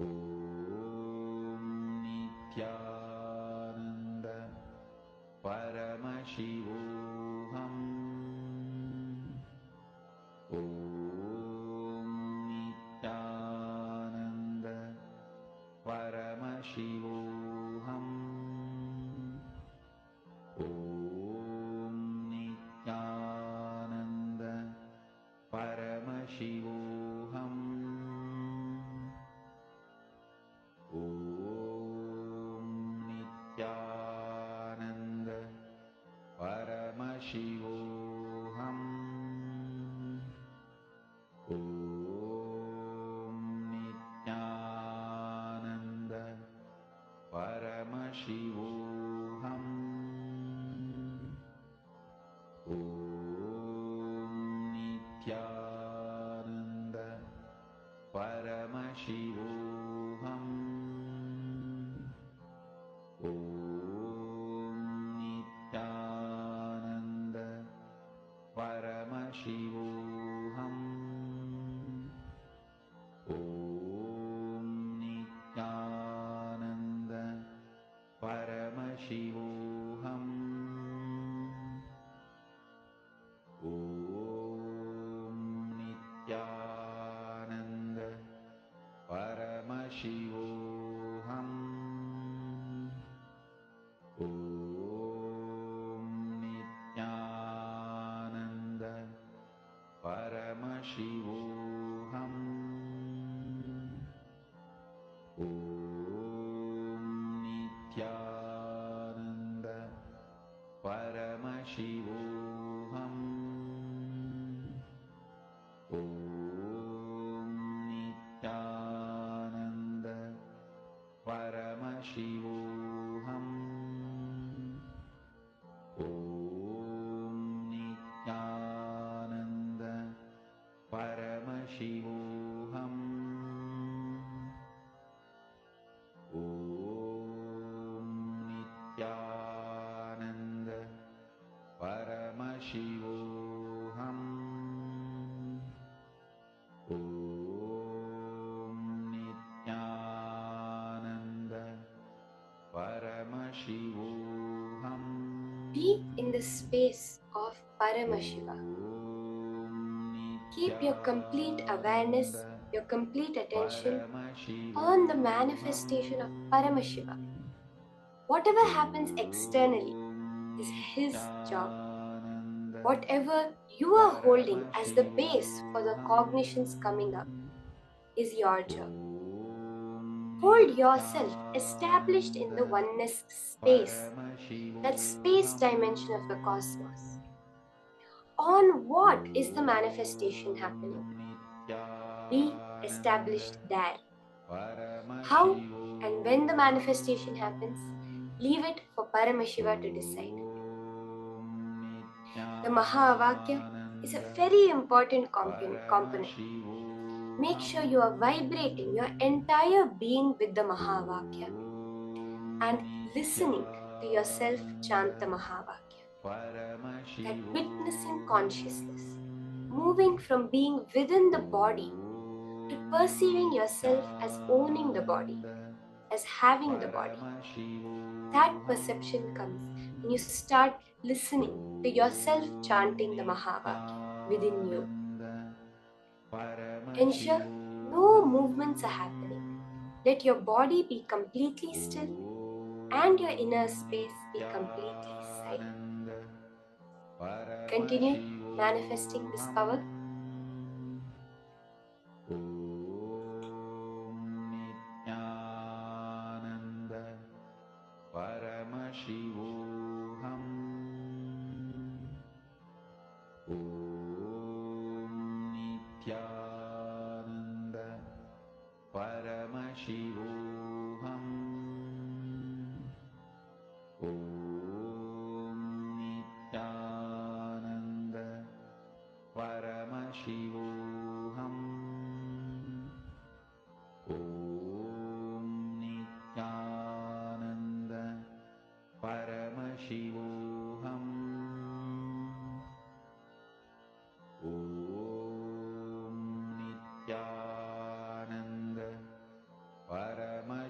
Om Nityananda Paramashivoham. Om Nityananda Paramashivoham. Om Nityananda Paramashivoham. Om Nityananda Paramashivoham. Om Nityananda Paramashivoham. Om Nityananda Paramashivoham. Om Nityananda Paramashivoham. Om Nityananda Paramashivoham. Om Nityananda Paramashivoham. Om Nityananda Paramashivoham. Om Nityananda Paramashivoham. Om Nityananda Paramashivoham. Om Nityananda Paramashivoham. Om Nityananda Paramashivoham. Om Nityananda Paramashivoham. Be in the space of Paramashiva. Keep your complete awareness, your complete attention on the manifestation of Paramashiva. Whatever happens externally is his job. Whatever you are holding as the base for the cognitions coming up is your job. Hold yourself established in the oneness space, that space dimension of the cosmos. On what is the manifestation happening? Be established there. How and when the manifestation happens, leave it for Paramashiva to decide. The Mahavakya is a very important component. Make sure you are vibrating your entire being with the Mahavakya and listening to yourself chant the Mahavakya. That witnessing consciousness, moving from being within the body to perceiving yourself as owning the body, as having the body. That perception comes when you start listening to yourself chanting the Mahavakya within you. Ensure no movements are happening. Let your body be completely still and your inner space be completely silent. Continue manifesting this power. Om Nityananda Paramashivoham. Om Nityananda Paramashivoham. Om Nityananda Paramashivoham. Om Nityananda Paramashivoham. Om Nityananda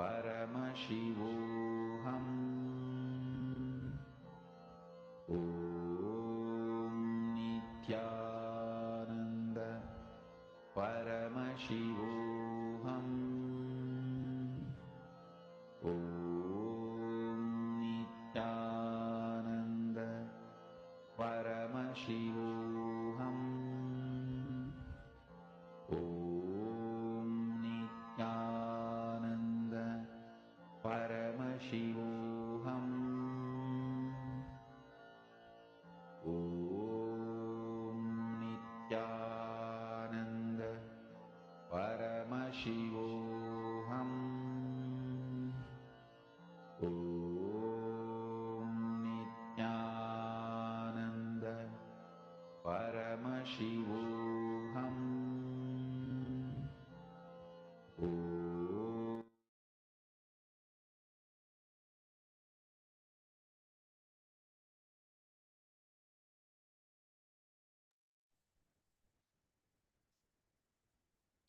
Paramashivoham. Om Nityananda Paramashivoham. Om Nityananda Paramashivoham. Om Nityananda Paramashivoham. Om Nityananda Paramashivoham. Om Nityananda Paramashivoham. Om.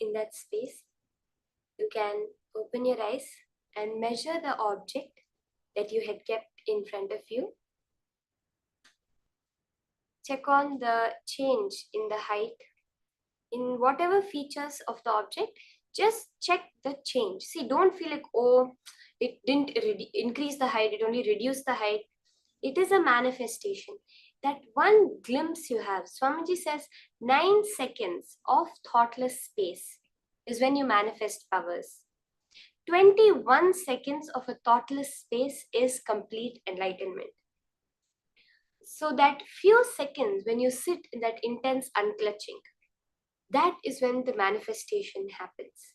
In that space, you can open your eyes and measure the object that you had kept in front of you. Check on the change in the height, in whatever features of the object. Just check the change. See, don't feel like, oh, it didn't increase the height, it only reduced the height. It is a manifestation. That one glimpse you have, Swamiji says 9 seconds of thoughtless space is when you manifest powers. 21 seconds of a thoughtless space is complete enlightenment. So that few seconds when you sit in that intense unclutching, that is when the manifestation happens.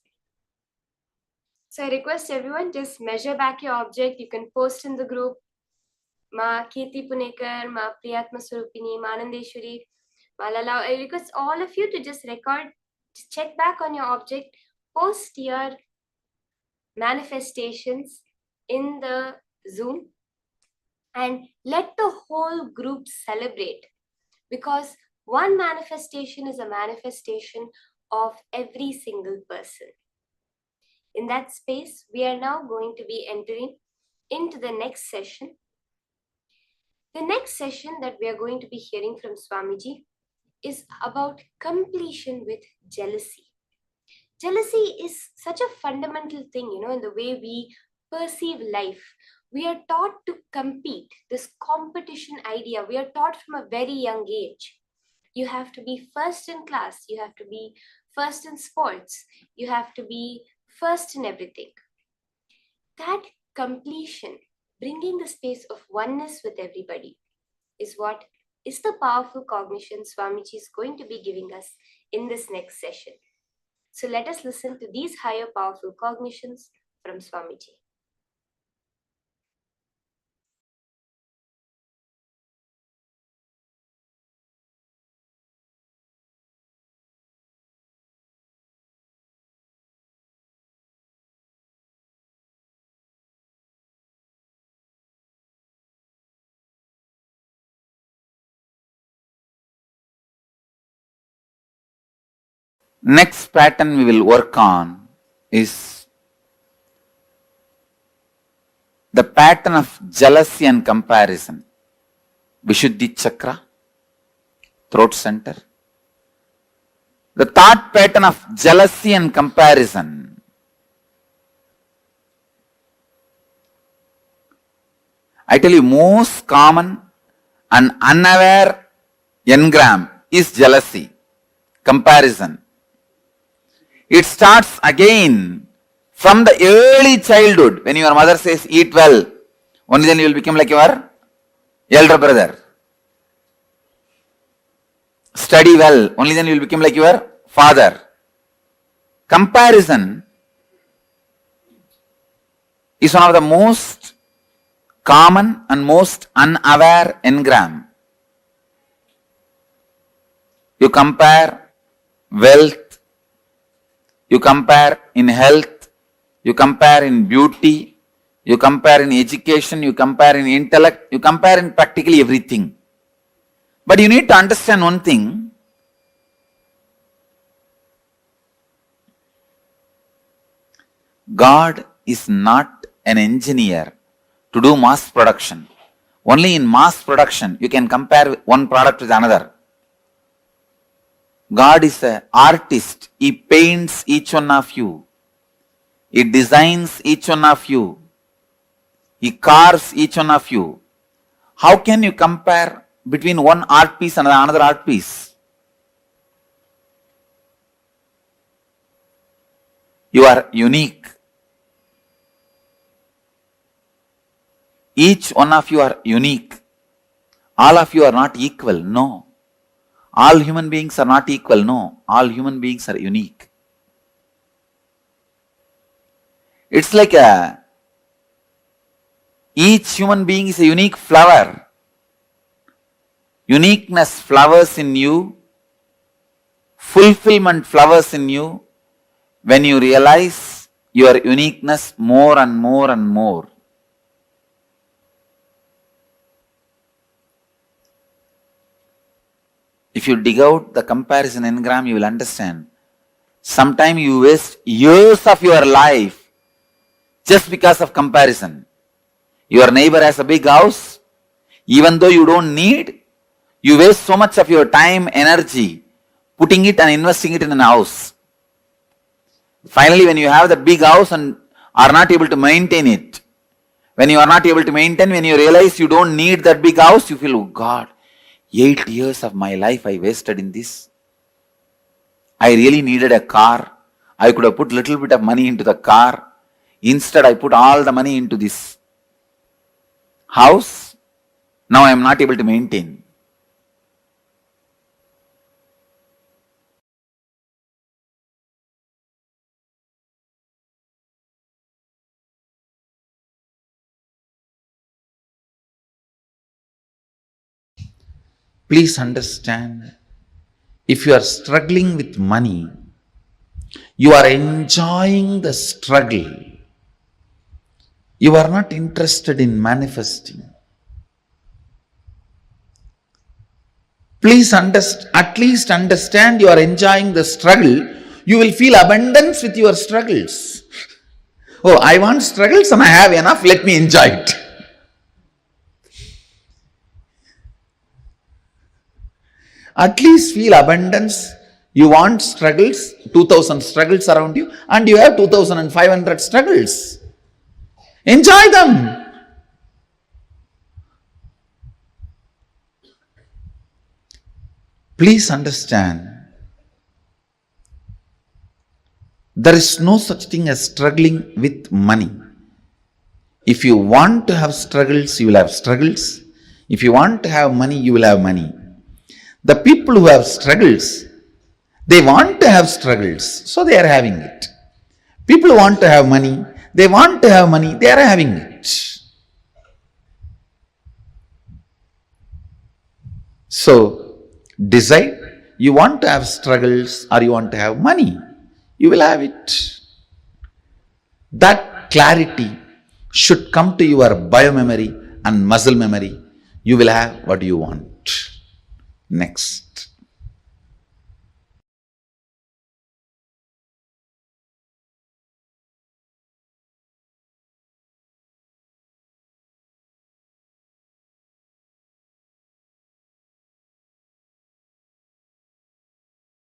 So I request everyone, just measure back your object. You can post in the group. Ma Kirti Punekar, Ma Priyatma Surupini, Ma Anandeshwari, Ma Lala. I request all of you to just record, just check back on your object, post your manifestations in the Zoom, and let the whole group celebrate, because one manifestation is a manifestation of every single person. In that space, we are now going to be entering into the next session. The next session that we are going to be hearing from Swamiji is about completion with jealousy. Jealousy is such a fundamental thing, in the way we perceive life. We are taught to compete, this competition idea. We are taught from a very young age. You have to be first in class. You have to be first in sports. You have to be first in everything. That completion, bringing the space of oneness with everybody, is what is the powerful cognition Swamiji is going to be giving us in this next session. So let us listen to these higher powerful cognitions from Swamiji. Next pattern we will work on is the pattern of jealousy and comparison. Vishuddhi chakra, throat center. The thought pattern of jealousy and comparison. I tell you, most common and unaware engram is jealousy, comparison. It starts again from the early childhood. When your mother says, eat well, only then you will become like your elder brother. Study well, only then you will become like your father. Comparison is one of the most common and most unaware engram. You compare wealth, you compare in health, you compare in beauty, you compare in education, you compare in intellect, you compare in practically everything. But you need to understand one thing. God is not an engineer to do mass production. Only in mass production you can compare one product with another. God is an artist. He paints each one of you. He designs each one of you. He carves each one of you. How can you compare between one art piece and another art piece? You are unique. Each one of you are unique. All of you are not equal. No. All human beings are not equal. No. All human beings are unique. It's like each human being is a unique flower. Uniqueness flowers in you. Fulfillment flowers in you when you realize your uniqueness more and more and more. If you dig out the comparison engram, you will understand. Sometimes you waste years of your life just because of comparison. Your neighbor has a big house. Even though you don't need, you waste so much of your time, energy, putting it and investing it in a house. Finally, when you have that big house and are not able to maintain it, when you are not able to maintain, when you realize you don't need that big house, you feel, oh God, 8 years of my life I wasted in this. I really needed a car. I could have put little bit of money into the car. Instead, I put all the money into this house. Now I am not able to maintain. Please understand, if you are struggling with money, you are enjoying the struggle. You are not interested in manifesting. Please at least understand you are enjoying the struggle. You will feel abundance with your struggles. Oh, I want struggles and I have enough, let me enjoy it. At least feel abundance. You want struggles, 2000 struggles around you, and you have 2500 struggles. Enjoy them. Please understand, there is no such thing as struggling with money. If you want to have struggles, you will have struggles. If you want to have money, you will have money. The people who have struggles, they want to have struggles, so they are having it. People who want to have money, they want to have money, they are having it. So, decide, you want to have struggles or you want to have money, you will have it. That clarity should come to your biomemory and muscle memory. You will have what you want. Next.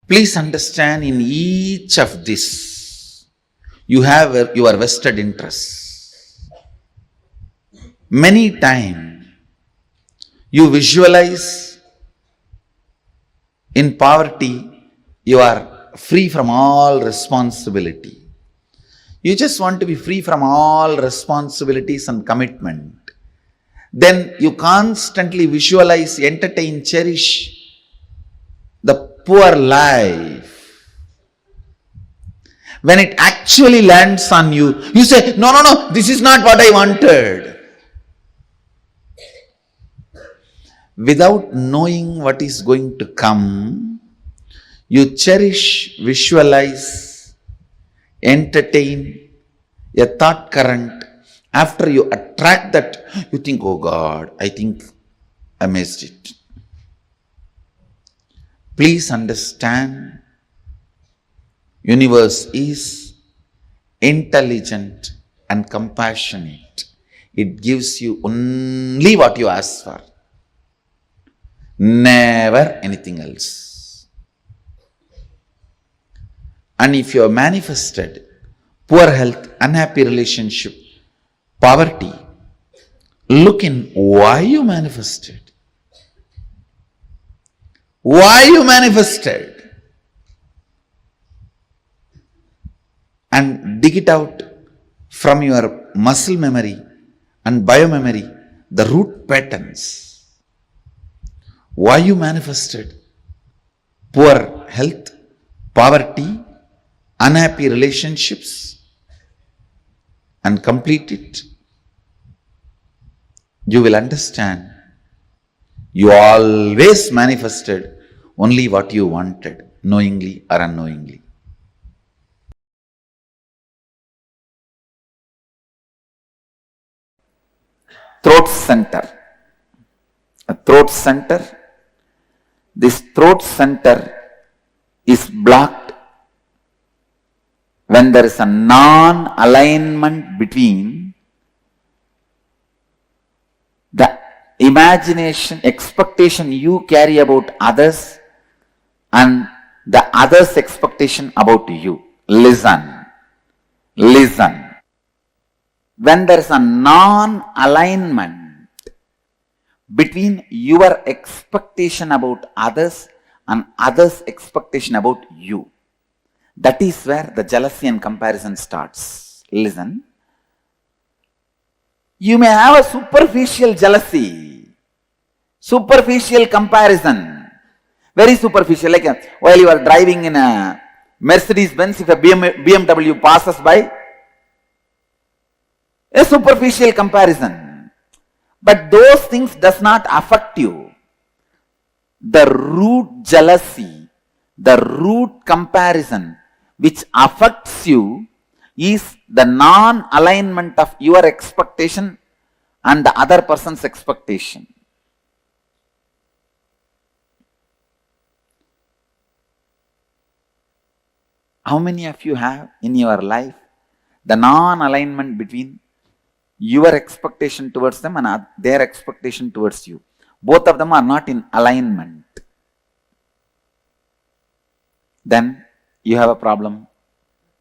Please understand, in each of this, you have your vested interests. Many times, you visualize in poverty, you are free from all responsibility. You just want to be free from all responsibilities and commitment. Then you constantly visualize, entertain, cherish the poor life. When it actually lands on you, you say, no, this is not what I wanted. Without knowing what is going to come, you cherish, visualize, entertain a thought current. After you attract that, you think, oh God, I think I missed it. Please understand, universe is intelligent and compassionate. It gives you only what you ask for, never anything else. And if you have manifested poor health, unhappy relationship, poverty, look in why you manifested. Why you manifested. And dig it out from your muscle memory and biomemory, the root patterns. Why you manifested poor health, poverty, unhappy relationships, and complete it. You will understand. You always manifested only what you wanted, knowingly or unknowingly. Throat center. A throat center. This throat center is blocked when there is a non-alignment between the imagination, expectation you carry about others and the others' expectation about you. Listen. When there is a non-alignment between your expectation about others and others' expectation about you, that is where the jealousy and comparison starts. Listen. You may have a superficial jealousy, superficial comparison, very superficial. Like while you are driving in a Mercedes-Benz, if a BMW passes by, a superficial comparison. But those things does not affect you. The root jealousy, the root comparison which affects you is the non-alignment of your expectation and the other person's expectation. How many of you have in your life the non-alignment between your expectation towards them and their expectation towards you? Both of them are not in alignment. Then you have a problem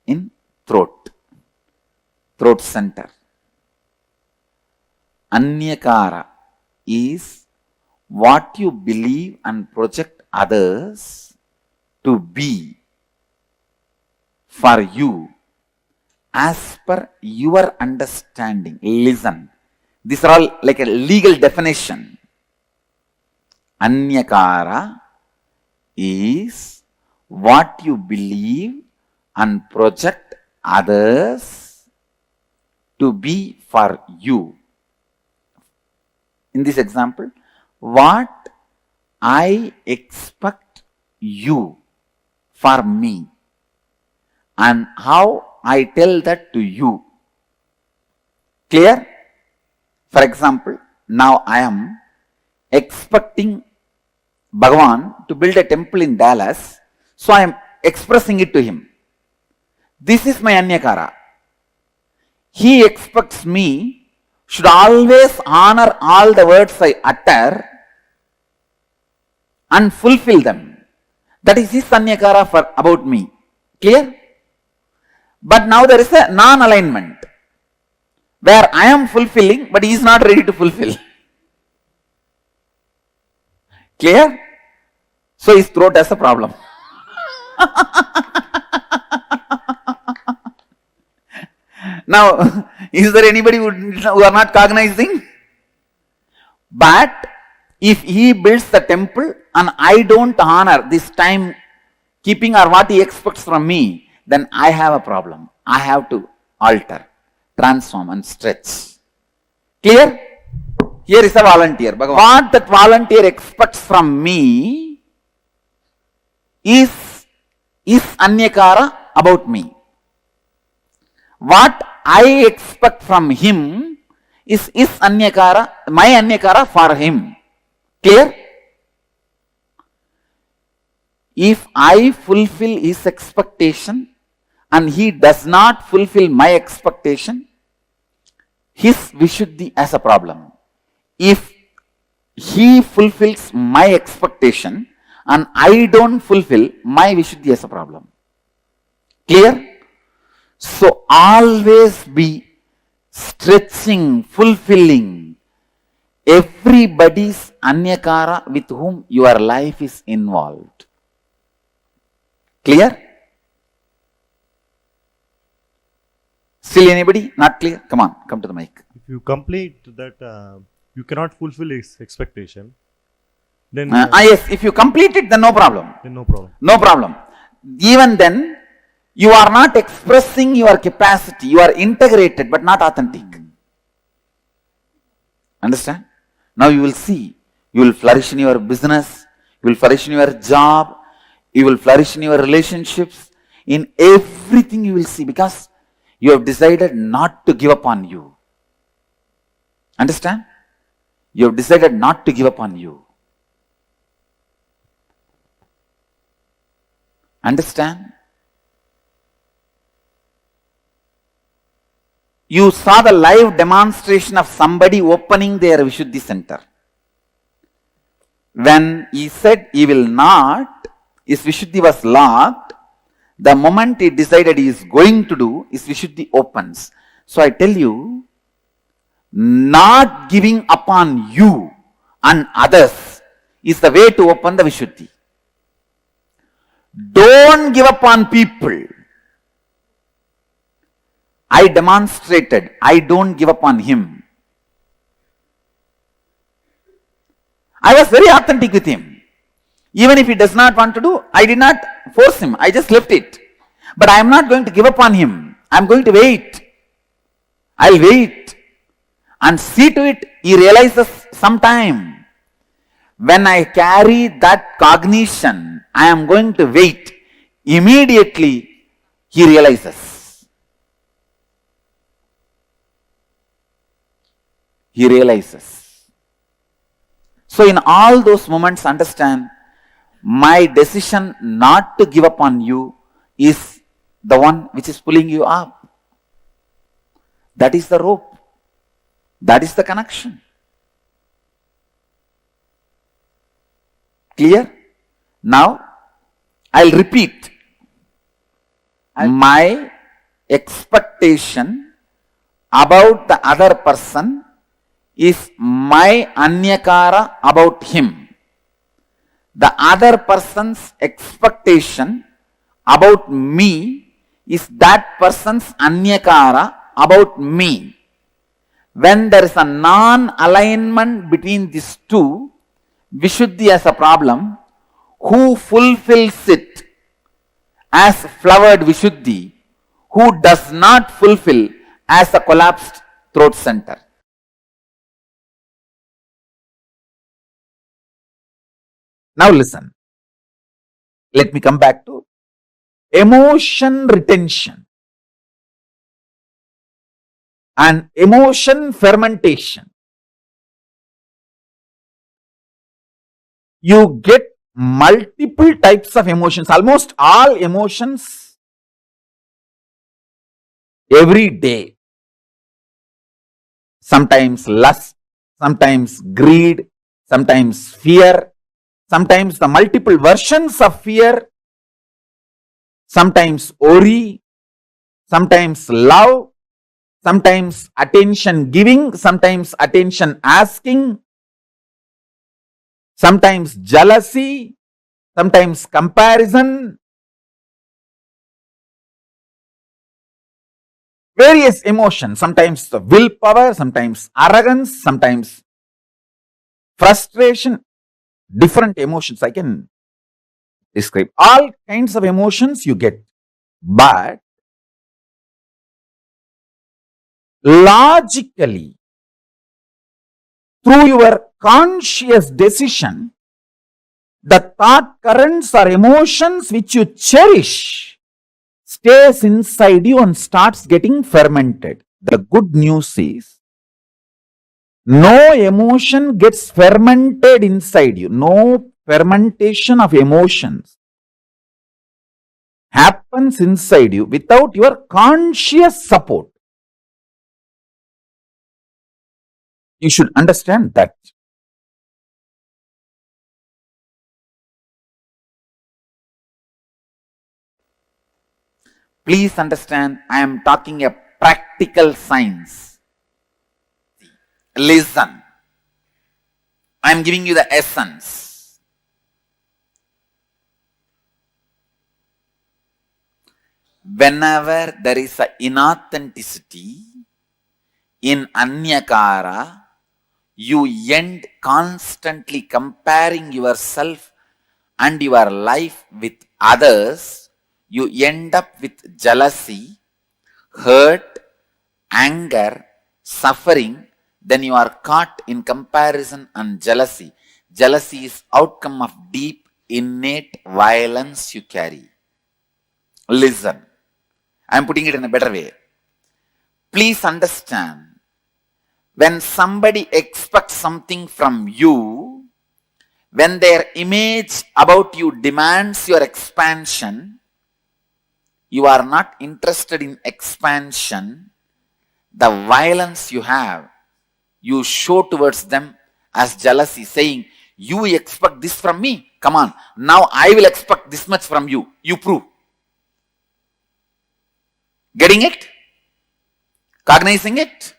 in throat center. Anyakara is what you believe and project others to be for you as per your understanding. Listen. These are all like a legal definition. Anyakara is what you believe and project others to be for you. In this example, what I expect you for me and how I tell that to you. Clear? For example, now I am expecting Bhagavan to build a temple in Dallas, so I am expressing it to him. This is my Anyakara. He expects me should always honor all the words I utter and fulfill them. That is his Anyakara for about me. Clear? But now there is a non-alignment where I am fulfilling but he is not ready to fulfill. Clear? So his throat has a problem. Now, is there anybody who are not cognizing? But if he builds the temple and I don't honor this time keeping or what he expects from me, then I have a problem. I have to alter, transform and stretch. Clear? Here is a volunteer. What that volunteer expects from me is Anyakara about me. What I expect from him is Anyakara, my Anyakara for him. Clear? If I fulfill his expectation and he does not fulfill my expectation, his Vishuddhi as a problem. If he fulfills my expectation and I don't fulfill my Vishuddhi as a problem. Clear? So always be stretching, fulfilling everybody's anyakara with whom your life is involved. Clear? Still anybody? Not clear? Come on, come to the mic. If you complete that, you cannot fulfill his expectation, then Yes, if you complete it, then no problem. no problem. No problem. Even then, you are not expressing your capacity. You are integrated but not authentic. Understand? Now you will see. You will flourish in your business. You will flourish in your job. You will flourish in your relationships. In everything you will see, because you have decided not to give up on you. Understand? You have decided not to give up on you. Understand? You saw the live demonstration of somebody opening their Vishuddhi center. When he said he will not, his Vishuddhi was locked. The moment he decided he is going to do, his Vishuddhi opens. So I tell you, not giving upon you and others is the way to open the Vishuddhi. Don't give up on people. I demonstrated, I don't give up on him. I was very authentic with him. Even if he does not want to do, I did not force him. I just left it. But I am not going to give up on him. I am going to wait. I'll wait and see to it he realizes sometime. When I carry that cognition, I am going to wait. Immediately he realizes. He realizes. So in all those moments, understand, my decision not to give up on you is the one which is pulling you up. That is the rope. That is the connection. Clear? Now, I'll repeat. My expectation about the other person is my anyakara about him. The other person's expectation about me is that person's anyakara about me. When there is a non-alignment between these two, Vishuddhi as a problem, who fulfills it as flowered Vishuddhi, who does not fulfill as a collapsed throat center. Now listen. Let me come back to emotion retention and emotion fermentation. You get multiple types of emotions, almost all emotions every day. Sometimes lust, sometimes greed, sometimes fear, sometimes the multiple versions of fear, sometimes worry, sometimes love, sometimes attention giving, sometimes attention asking, sometimes jealousy, sometimes comparison, various emotions, sometimes the willpower, sometimes arrogance, sometimes frustration, different emotions I can describe. All kinds of emotions you get. But logically, through your conscious decision, the thought currents or emotions which you cherish stays inside you and starts getting fermented. The good news is, no emotion gets fermented inside you. No fermentation of emotions happens inside you without your conscious support. You should understand that. Please understand, I am talking a practical science. Listen. I am giving you the essence. Whenever there is an inauthenticity in Anyakara, you end constantly comparing yourself and your life with others. You end up with jealousy, hurt, anger, suffering. Then you are caught in comparison and jealousy. Jealousy is outcome of deep innate violence you carry. Listen, I am putting it in a better way. Please understand, when somebody expects something from you, when their image about you demands your expansion, you are not interested in expansion. The violence you have, you show towards them as jealousy, saying, you expect this from me? Come on, now I will expect this much from you. You prove. Getting it? Cognizing it?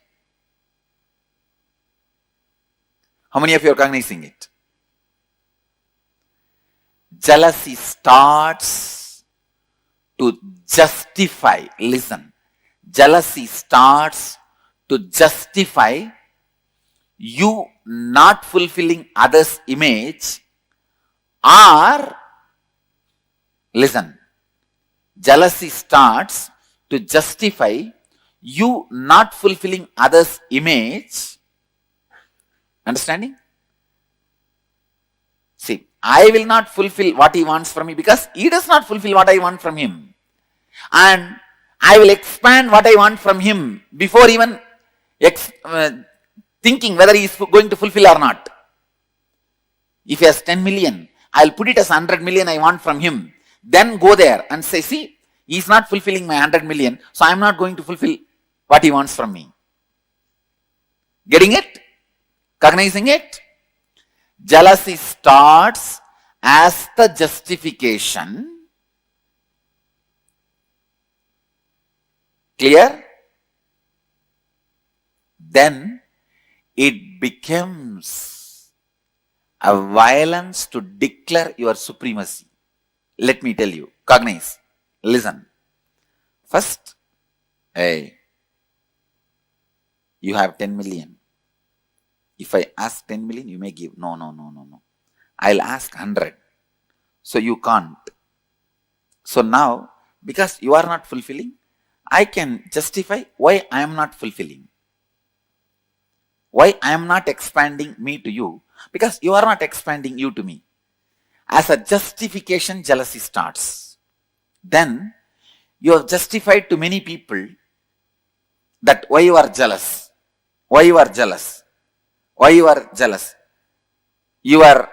How many of you are cognizing it? Jealousy starts to justify. Listen. Jealousy starts to justify you not fulfilling others' image, or, listen, jealousy starts to justify you not fulfilling others' image. Understanding? See, I will not fulfill what he wants from me because he does not fulfill what I want from him. And I will expand what I want from him before even thinking whether he is going to fulfill or not. If he has 10 million, I'll put it as 100 million I want from him. Then go there and say, see, he is not fulfilling my 100 million, so I am not going to fulfill what he wants from me. Getting it? Cognizing it? Jealousy starts as the justification. Clear? Then it becomes a violence to declare your supremacy. Let me tell you. Cognize. Listen. First, hey, you have 10 million. If I ask 10 million, you may give. No. I'll ask 100. So you can't. So now, because you are not fulfilling, I can justify why I am not fulfilling. Why I am not expanding me to you? Because you are not expanding you to me. As a justification, jealousy starts. Then you have justified to many people that why you are jealous. Why you are jealous. Why you are jealous? You are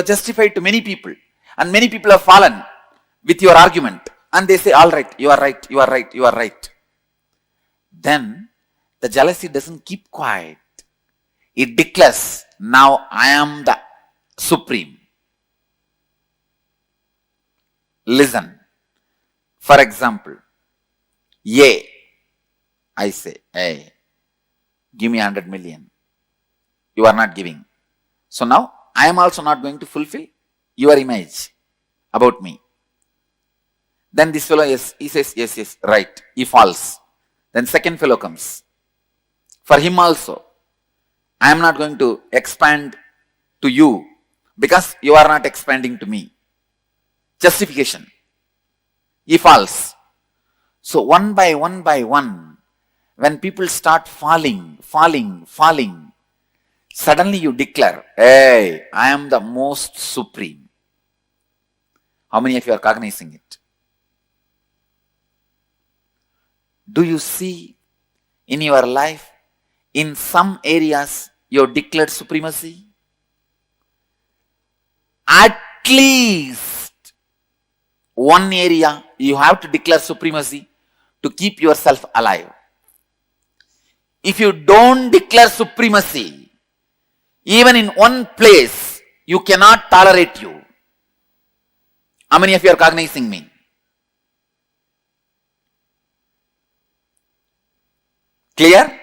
justified to many people, and many people have fallen with your argument, and they say, all right, you are right, you are right, you are right. Then the jealousy doesn't keep quiet. It declares, now I am the supreme. Listen. For example, I say, hey, give me 100 million. You are not giving. So now, I am also not going to fulfill your image about me. Then this fellow, he says, yes, right. He falls. Then second fellow comes. For him also, I am not going to expand to you because you are not expanding to me. Justification. He falls. So one by one, when people start falling, suddenly you declare, hey, I am the most supreme. How many of you are cognizing it? Do you see in your life, in some areas, you have declared supremacy? At least one area you have to declare supremacy to keep yourself alive. If you don't declare supremacy, Even in one place, you cannot tolerate you. How many of you are cognizing me? Clear?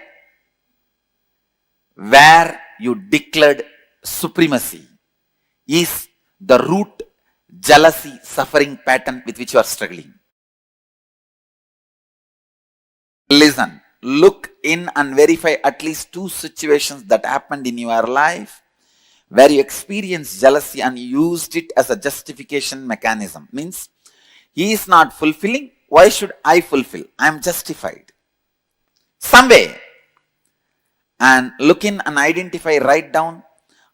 Where you declared supremacy is the root jealousy suffering pattern with which you are struggling. Listen, look in and verify at least 2 situations that happened in your life where you experienced jealousy and used it as a justification mechanism. Means, he is not fulfilling, why should I fulfill? I am justified. Some way. And look in and identify, write down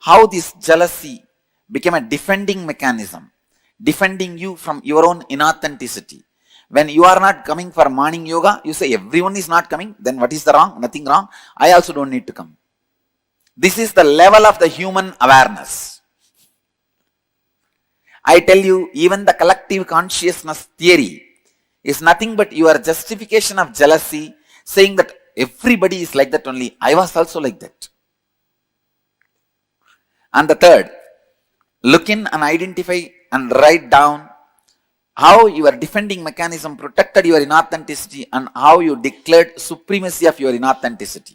how this jealousy became a defending mechanism, defending you from your own inauthenticity. When you are not coming for morning yoga, you say everyone is not coming, then what is the wrong? Nothing wrong. I also don't need to come. This is the level of the human awareness. I tell you, even the collective consciousness theory is nothing but your justification of jealousy, saying that everybody is like that only. I was also like that. And the third, look in and identify and write down how your defending mechanism protected your inauthenticity and how you declared supremacy of your inauthenticity.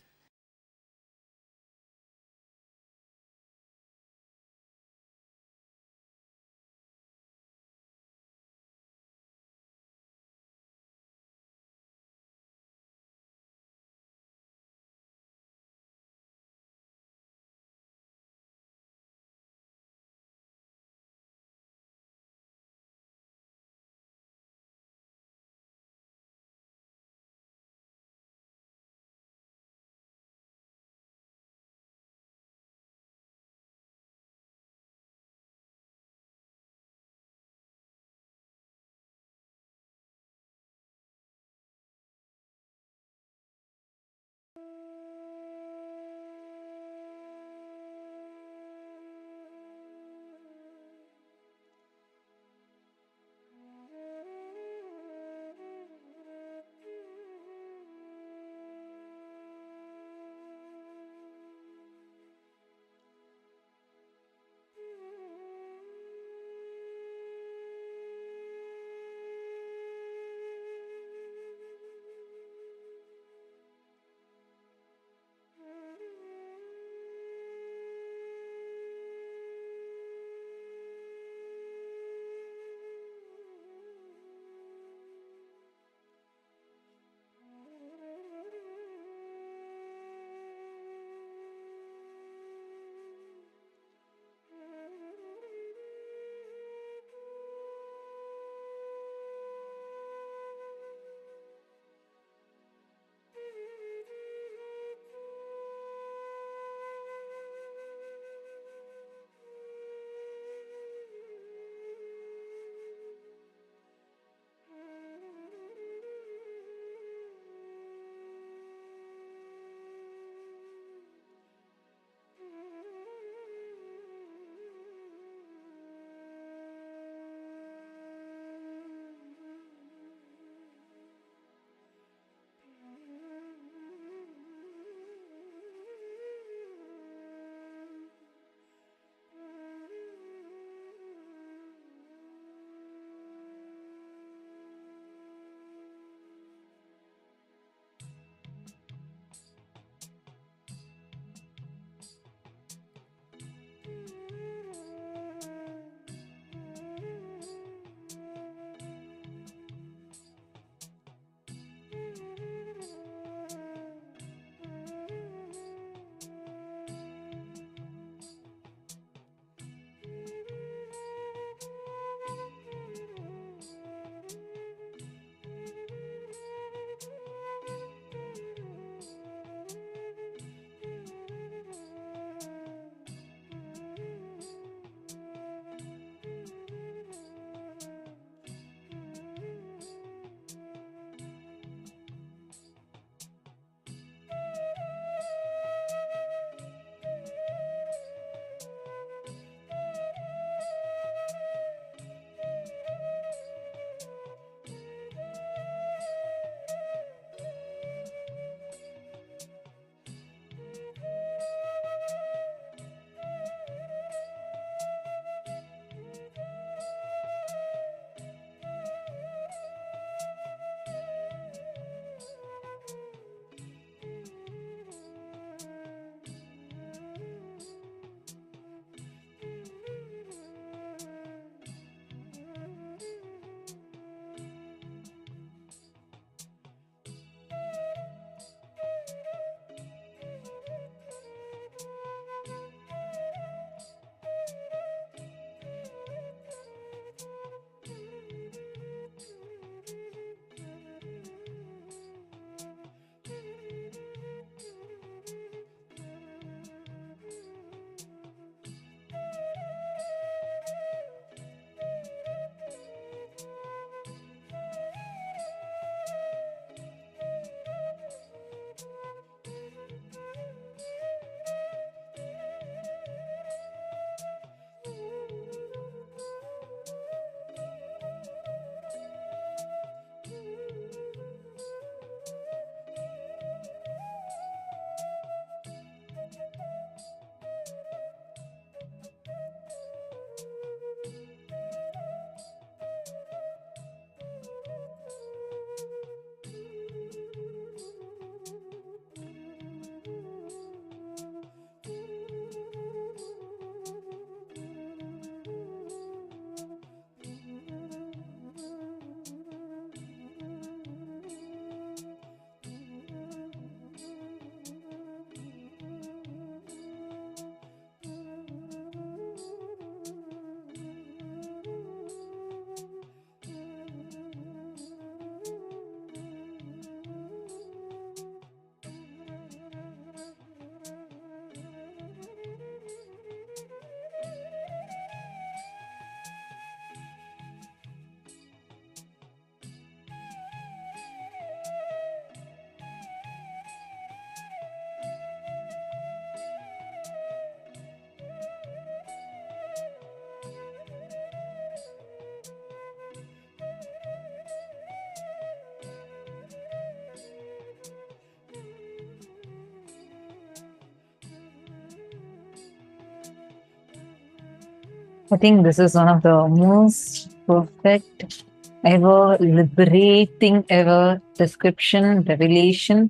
I think this is one of the most perfect ever, liberating ever description, revelation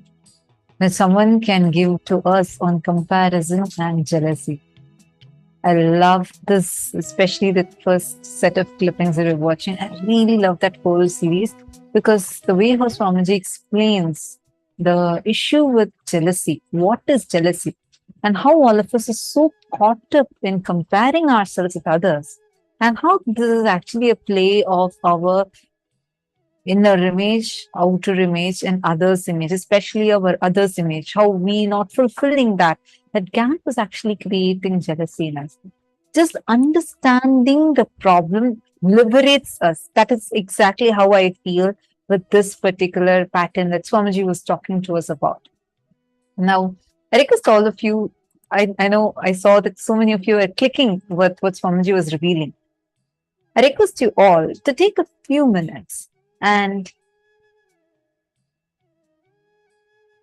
that someone can give to us on comparison and jealousy. I love this, especially the first set of clippings that we're watching. I really love that whole series because the way how Swamiji explains the issue with jealousy, what is jealousy, and how all of us are so caught up in comparing ourselves with others, and how this is actually a play of our inner image, outer image, and others' image, especially our others' image, how we not fulfilling that gap is actually creating jealousy in us. Just understanding the problem liberates us. That is exactly how I feel with this particular pattern that Swamiji was talking to us about. Now, I request all of you, I know I saw that so many of you are clicking with what Swamiji was revealing. I request you all to take a few minutes and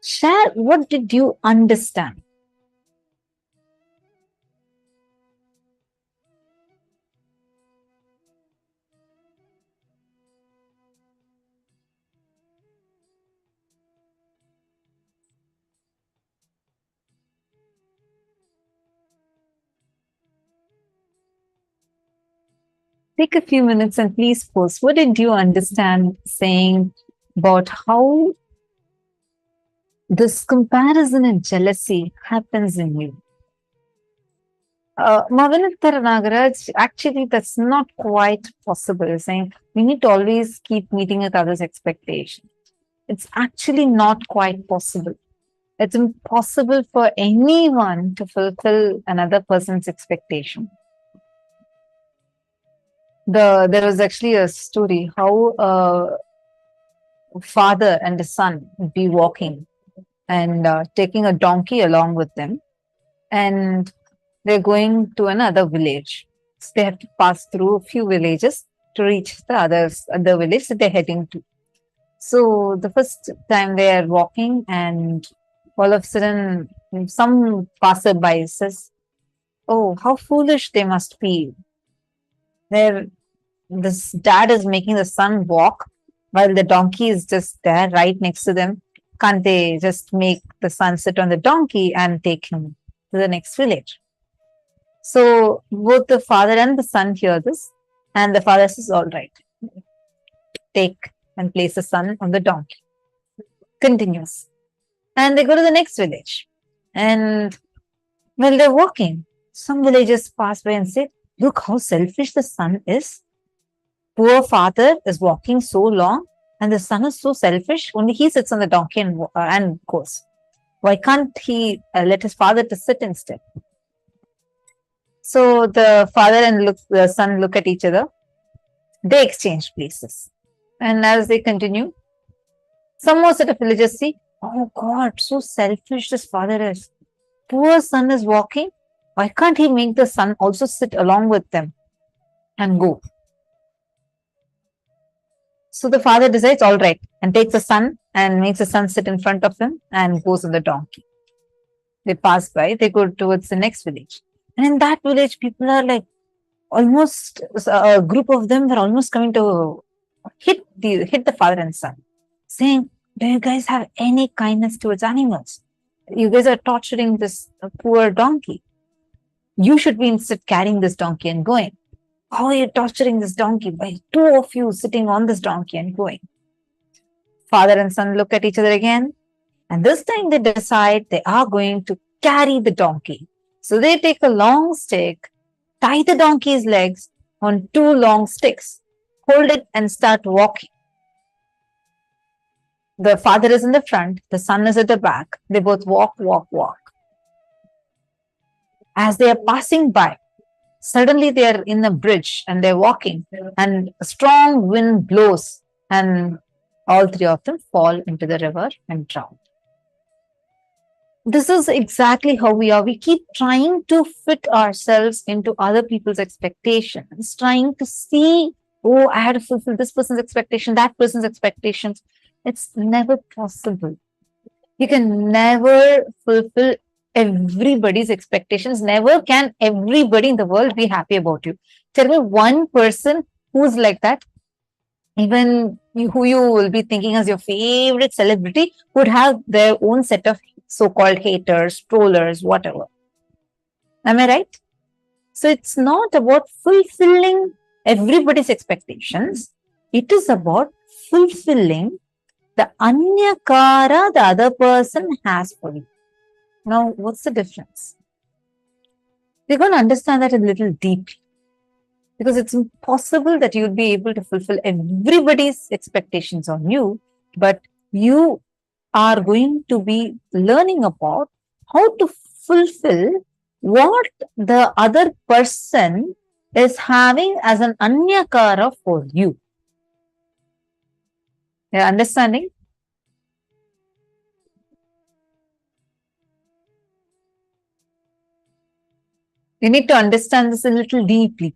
share what did you understand. Take a few minutes and please post what did you understand saying about how this comparison and jealousy happens in you. Mavanithar Nagaraj, actually, that's not quite possible. Saying we need to always keep meeting with others' expectations. It's actually not quite possible. It's impossible for anyone to fulfill another person's expectation. There was actually a story how a father and a son would be walking and taking a donkey along with them, and they're going to another village. So they have to pass through a few villages to reach the other village that they're heading to. So the first time they are walking, and all of a sudden, some passerby says, "Oh, how foolish they must be! They're this dad is making the son walk while the donkey is just there right next to them. Can't they just make the son sit on the donkey and take him to the next village?" So both the father and the son hear this, and the father says, "All right, take and place the son on the donkey." Continues. And they go to the next village. And while they're walking, some villagers pass by and say, "Look how selfish the son is. Poor father is walking so long, and the son is so selfish. Only he sits on the donkey and goes. Why can't he let his father to sit instead?" So the father and the son look at each other. They exchange places. And as they continue, some more set of villagers see, "Oh God, so selfish this father is. Poor son is walking. Why can't he make the son also sit along with them and go?" So the father decides, all right, and takes the son and makes the son sit in front of him and goes on the donkey. They pass by, they go towards the next village. And in that village, people are like almost, a group of them were almost coming to hit the father and son, saying, "Do you guys have any kindness towards animals? You guys are torturing this poor donkey. You should be instead carrying this donkey and going. How are you torturing this donkey by two of you sitting on this donkey and going?" Father and son look at each other again, and this time they decide they are going to carry the donkey. So they take a long stick, tie the donkey's legs on two long sticks, hold it, and start walking. The father is in the front, the son is at the back. They both walk, walk, walk. As they are passing by, suddenly they are in a bridge and they're walking, and a strong wind blows, and all three of them fall into the river and drown. This is exactly how we are. We keep trying to fit ourselves into other people's expectations, trying to see, oh, I had to fulfill this person's expectation, that person's expectations. It's never possible. You can never fulfill everybody's expectations. Never can everybody in the world be happy about you. Tell me one person who's like that. Even who you will be thinking as your favorite celebrity would have their own set of so-called haters, trollers, whatever. Am I right? So it's not about fulfilling everybody's expectations. It is about fulfilling the anyakara the other person has for you. Now, what's the difference? We're going to understand that a little deeply, because it's impossible that you'll be able to fulfill everybody's expectations on you, but you are going to be learning about how to fulfill what the other person is having as an anyakara for you. You're understanding? You need to understand this a little deeply.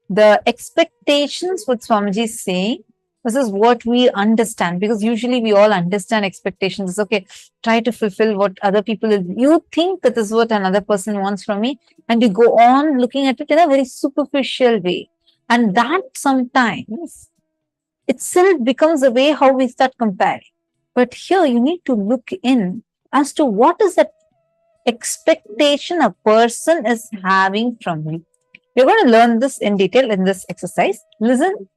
The expectations, what Swamiji is saying, this is what we understand, because usually we all understand expectations. It's okay, try to fulfill what other people, you think that this is what another person wants from me, and you go on looking at it in a very superficial way. And that sometimes itself becomes a way how we start comparing. But here you need to look in as to what is that expectation a person is having from you. We're going to learn this in detail in this exercise. Listen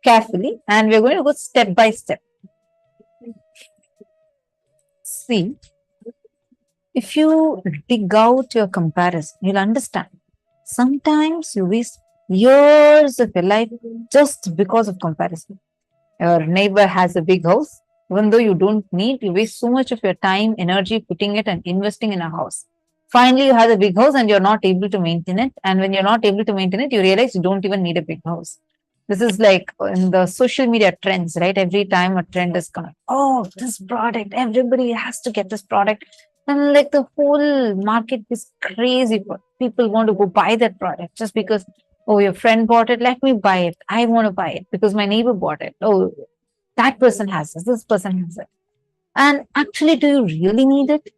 carefully, and we're going to go step by step. See, if you dig out your comparison, you'll understand. Sometimes you waste years of your life just because of comparison. Your neighbor has a big house. Even though you don't need, you waste so much of your time, energy putting it and investing in a house. Finally, you have a big house and you're not able to maintain it. And when you're not able to maintain it, you realize you don't even need a big house. This is like in the social media trends, right? Every time a trend is coming, oh, this product, everybody has to get this product. And like the whole market is crazy. People want to go buy that product just because, oh, your friend bought it, let me buy it. I want to buy it because my neighbor bought it. Oh, that person has this person has it. And actually, do you really need it?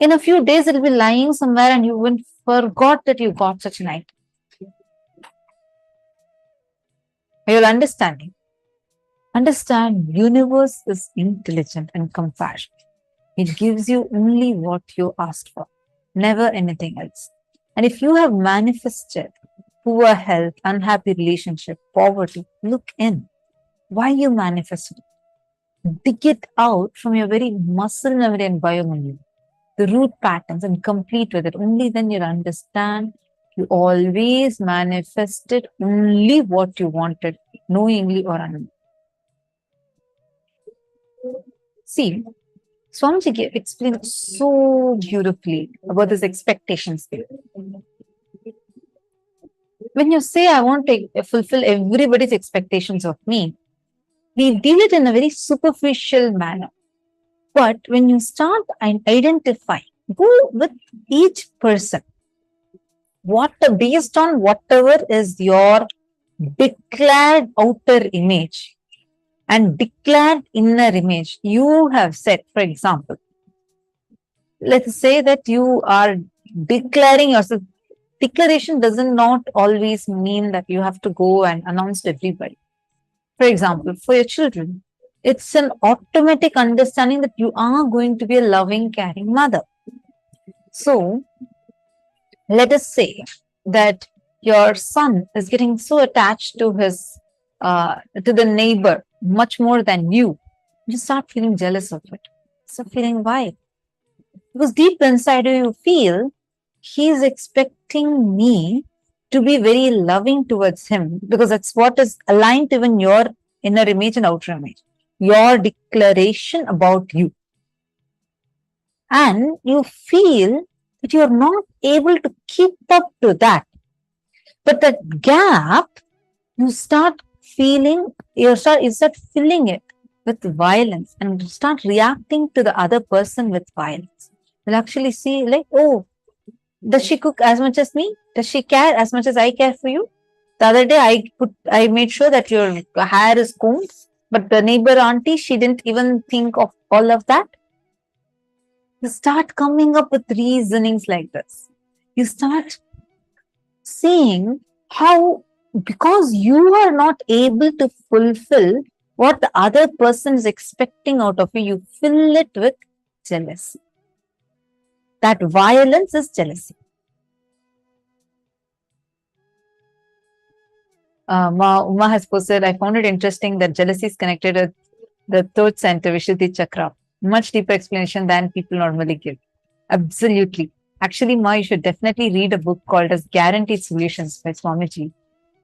In a few days, it'll be lying somewhere and you even forgot that you got such an item. You're understanding. Understand, universe is intelligent and compassionate. It gives you only what you asked for, never anything else. And if you have manifested poor health, unhappy relationship, poverty, look in. Why you manifested it? Dig it out from your very muscle memory and biomemory, the root patterns, and complete with it. Only then you'll understand you always manifested only what you wanted, knowingly or unknowingly. See, Swamiji explained so beautifully about this expectations thing. When you say, I want to fulfill everybody's expectations of me, we deal it in a very superficial manner. But when you start identifying, go with each person, based on whatever is your declared outer image and declared inner image. You have said, for example, let's say that you are declaring yourself. Declaration doesn't not always mean that you have to go and announce to everybody. For example, for your children, it's an automatic understanding that you are going to be a loving, caring mother. So, let us say that your son is getting so attached to to the neighbor much more than you. You start feeling jealous of it. So, feeling why? Because deep inside you feel he's expecting me to be very loving towards him, because that's what is aligned to even your inner image and outer image, your declaration about you. And you feel that you're not able to keep up to that. But that gap, you start feeling, you start filling it with violence and start reacting to the other person with violence. You'll actually see like, oh, does she cook as much as me? Does she care as much as I care for you? The other day I made sure that your hair is combed, but the neighbor auntie, she didn't even think of all of that. You start coming up with reasonings like this. You start seeing how because you are not able to fulfill what the other person is expecting out of you, you fill it with jealousy. That violence is jealousy. Uma has posted, I found it interesting that jealousy is connected with the third center, Vishuddhi Chakra. Much deeper explanation than people normally give. Absolutely. Actually, Ma, you should definitely read a book called as Guaranteed Solutions by Swamiji.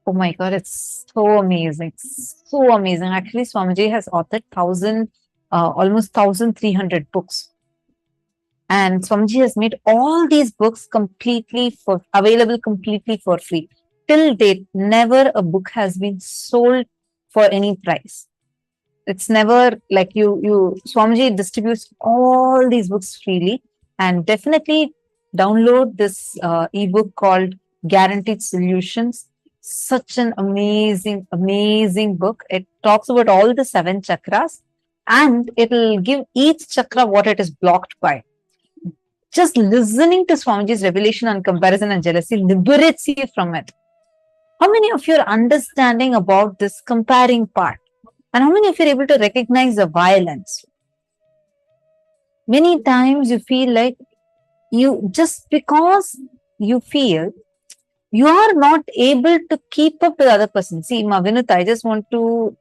Oh my God, it's so amazing. So amazing. Actually, Swamiji has authored almost 1,300 books. And Swamiji has made all these books available completely for free. Till date, never a book has been sold for any price. It's never like Swamiji distributes all these books freely, and definitely download this ebook called Guaranteed Solutions. Such an amazing, amazing book. It talks about all the 7 chakras, and it'll give each chakra what it is blocked by. Just listening to Swamiji's revelation on comparison and jealousy liberates you from it. How many of you are understanding about this comparing part? And how many of you are able to recognize the violence? Many times you feel like just because you feel you are not able to keep up with the other person. See, Ma Vinutha, I just want to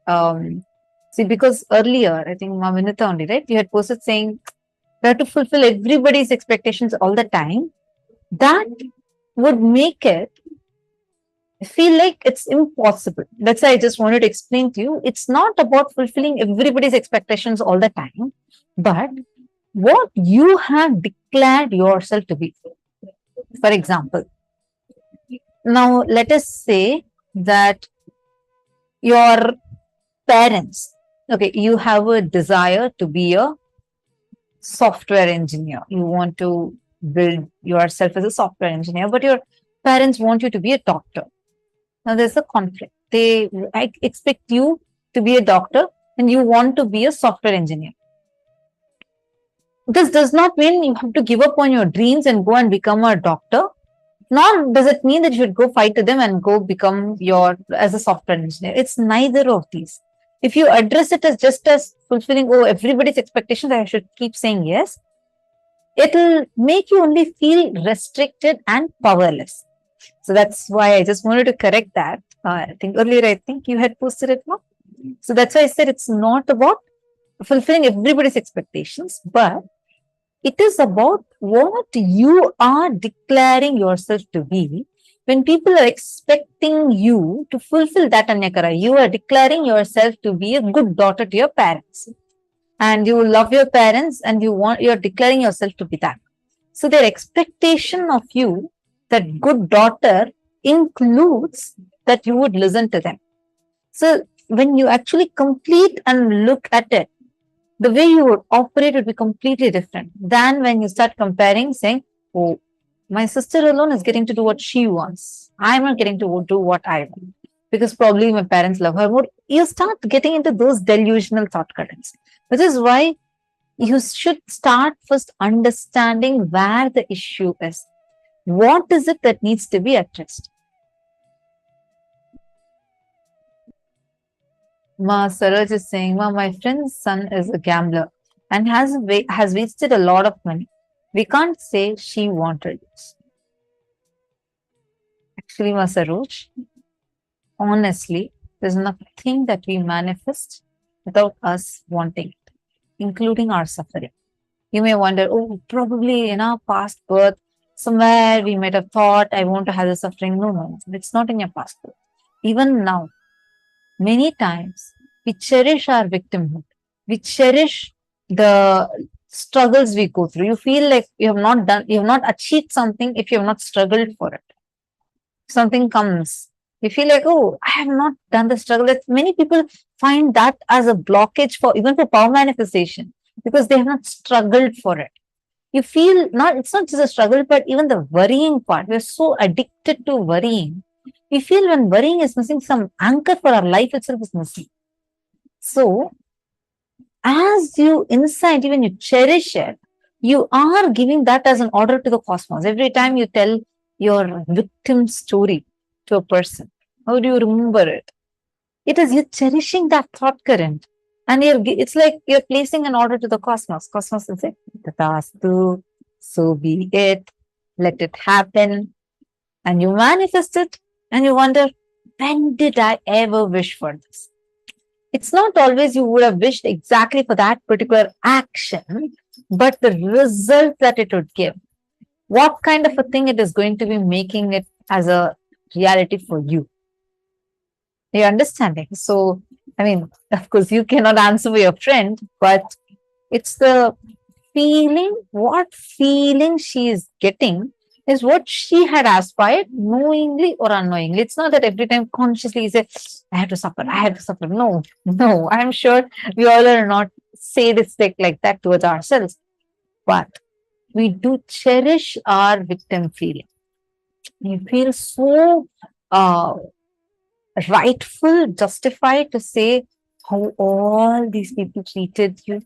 see, because earlier, I think Ma Vinutha only, right? You had posted saying we have to fulfill everybody's expectations all the time. That would make it feel like it's impossible. That's why I just wanted to explain to you. It's not about fulfilling everybody's expectations all the time, but what you have declared yourself to be. For example, now let us say that your parents, okay, you have a desire to be a software engineer. You want to build yourself as a software engineer, but your parents want you to be a doctor. Now there's a conflict. I expect you to be a doctor and you want to be a software engineer. This does not mean you have to give up on your dreams and go and become a doctor. Nor does it mean that you should go fight to them and go become as a software engineer. It's neither of these. If you address it as just as fulfilling, everybody's expectations, I should keep saying yes, it'll make you only feel restricted and powerless. So that's why I just wanted to correct that. I think earlier, you had posted it now. So that's why I said it's not about fulfilling everybody's expectations, but it is about what you are declaring yourself to be. When people are expecting you to fulfill that anyakara, you are declaring yourself to be a good daughter to your parents. And you love your parents and you're declaring yourself to be that. So their expectation of you, that good daughter, includes that you would listen to them. So when you actually complete and look at it, the way you would operate would be completely different than when you start comparing, saying, oh, my sister alone is getting to do what she wants. I'm not getting to do what I want because probably my parents love her more. You start getting into those delusional thought currents, which is why you should start first understanding where the issue is. What is it that needs to be addressed? Ma Saraj is saying, Ma, my friend's son is a gambler and has wasted a lot of money. We can't say she wanted it. Actually, Ma Saroj, honestly, there's nothing that we manifest without us wanting it, including our suffering. You may wonder, probably in our past birth, somewhere we might have thought, I want to have the suffering. No, it's not in your past birth. Even now, many times, we cherish our victimhood. We cherish the struggles we go through. You feel like you have not achieved something if you have not struggled for it. Something comes, you feel like, I have not done the struggle. Many people find that as a blockage even for power manifestation because they have not struggled for it. You feel it's not just a struggle, but even the worrying part. We're so addicted to worrying. We feel when worrying is missing, some anchor for our life itself is missing. So, as you inside, even you cherish it, you are giving that as an order to the cosmos. Every time you tell your victim story to a person, How do you remember it? It is you cherishing that thought current. And it's like you're placing an order to the cosmos. Cosmos will say, Tatastu, so be it, let it happen. And you manifest it and you wonder, when did I ever wish for this? It's not always you would have wished exactly for that particular action, but the result that it would give. What kind of a thing it is going to be making it as a reality for you. You're understanding? So, I mean, of course, you cannot answer for your friend, but it's the feeling, what feeling she is getting is what she had aspired, knowingly or unknowingly. It's not that every time consciously you say, I have to suffer, I have to suffer. No, no, I'm sure we all are not sadistic like that towards ourselves, but we do cherish our victim feeling. We feel so rightful, justified to say how all these people treated you,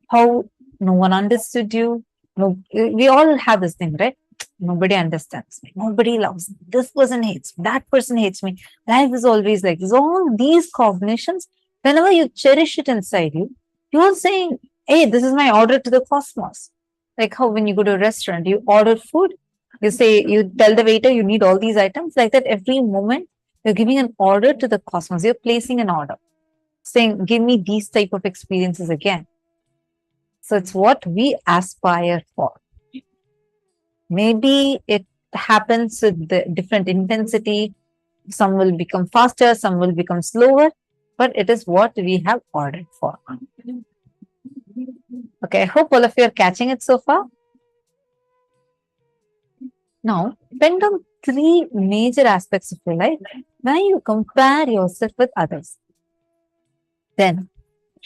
how no one understood you. No, we all have this thing, right? Nobody understands me. Nobody loves me. This person hates me. That person hates me. Life is always like this. All these cognitions, whenever you cherish it inside you, you're saying, hey, this is my order to the cosmos. Like how when you go to a restaurant, you order food, you say, you tell the waiter you need all these items. Like that, every moment you're giving an order to the cosmos. You're placing an order, saying, give me these type of experiences again. So it's what we aspire for. Maybe it happens with the different intensity. Some will become faster, some will become slower, but it is what we have ordered for. Okay, I hope all of you are catching it so far. Now, depend on three major aspects of your life when you compare yourself with others. Then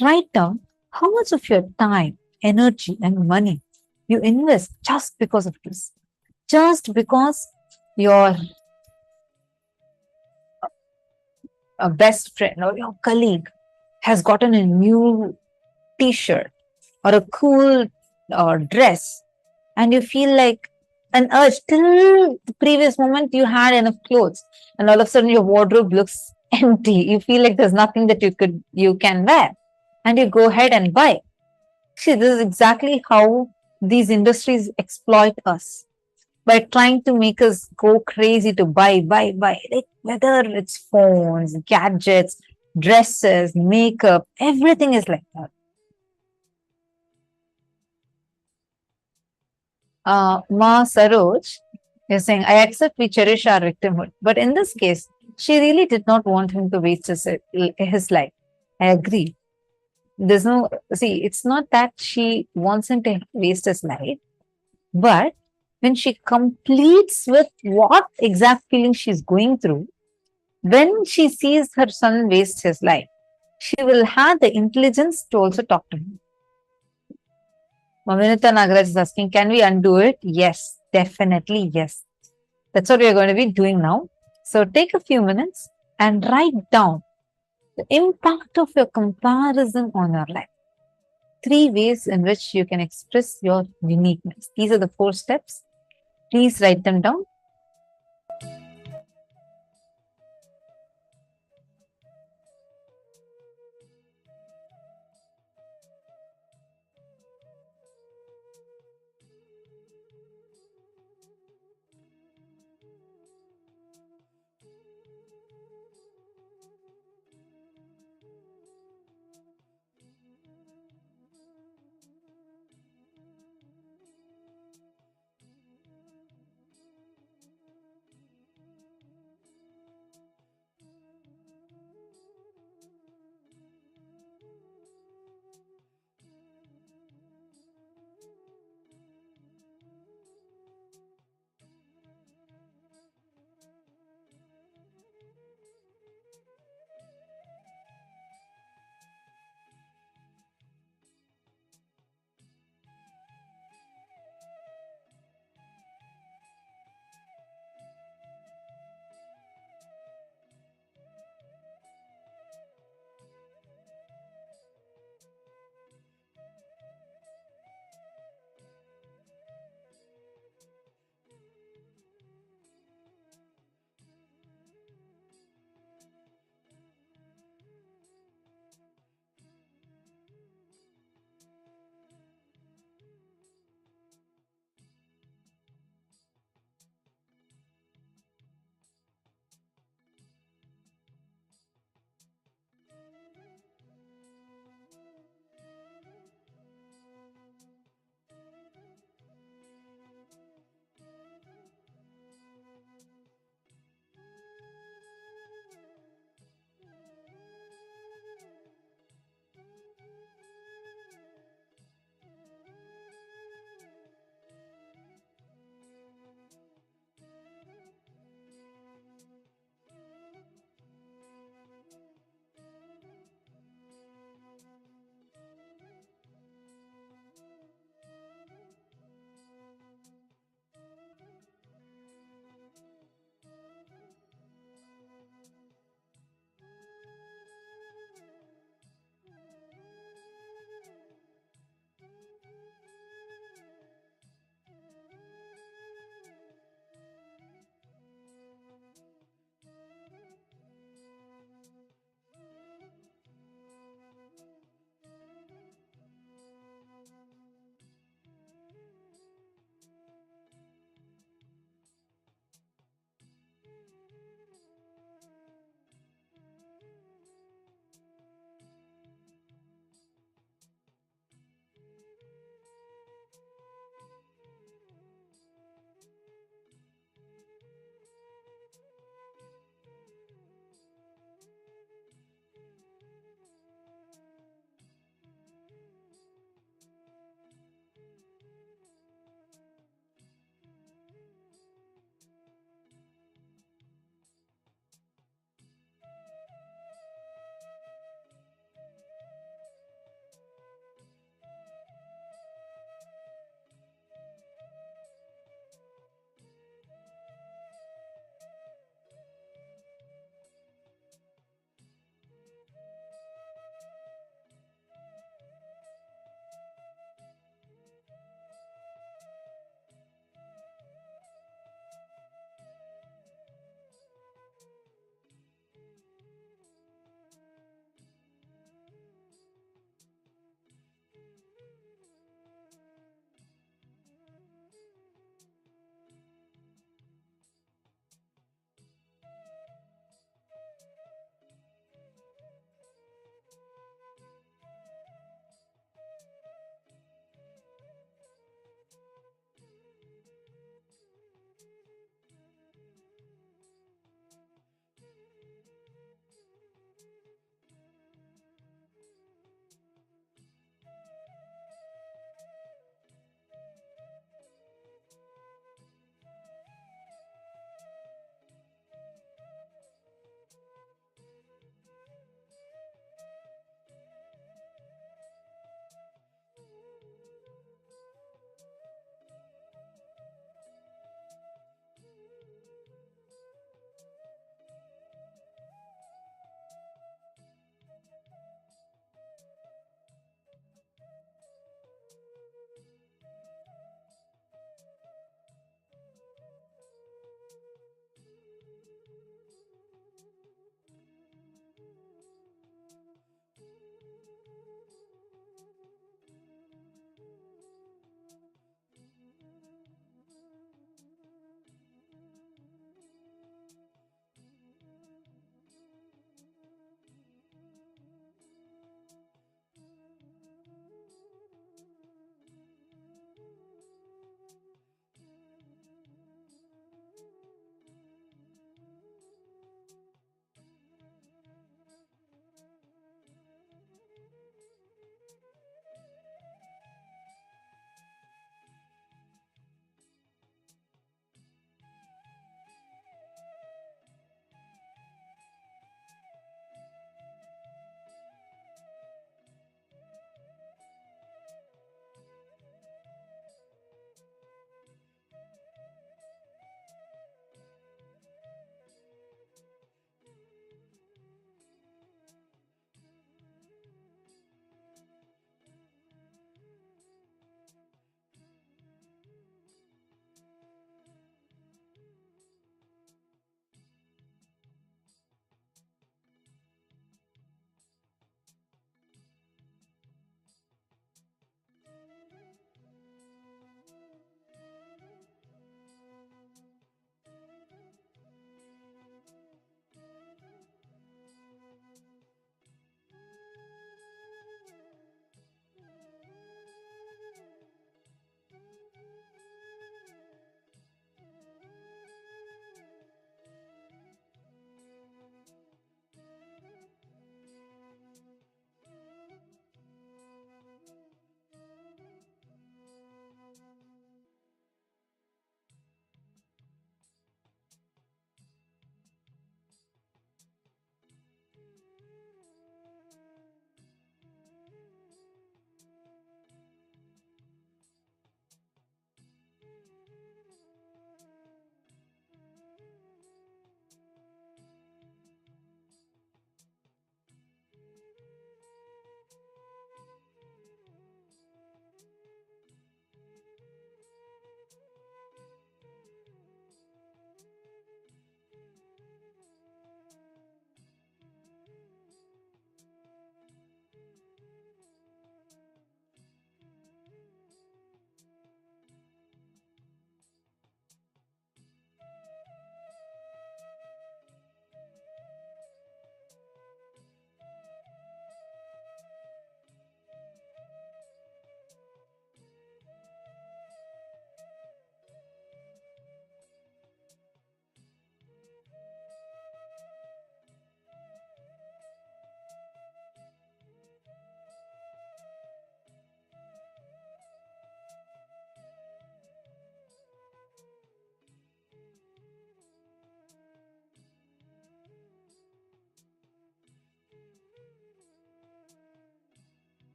write down how much of your time, energy, and money you invest just because of this. Just because your best friend or your colleague has gotten a new t-shirt or a cool dress, and you feel like an urge till the previous moment you had enough clothes, and all of a sudden your wardrobe looks empty. You feel like there's nothing that you can wear, and you go ahead and buy. See, this is exactly how these industries exploit us by trying to make us go crazy to buy. Like whether it's phones, gadgets, dresses, makeup, everything is like that. Ma Saroj is saying, I accept we cherish our victimhood. But in this case, she really did not want him to waste his life. I agree. There's no, see, it's not that she wants him to waste his life, but when she completes with what exact feeling she's going through, when she sees her son waste his life, she will have the intelligence to also talk to him. Maminita Nagaraj is asking, can we undo it? Yes, definitely yes. That's what we are going to be doing now. So take a few minutes and write down the impact of your comparison on your life. 3 ways in which you can express your uniqueness. These are the 4 steps. Please write them down.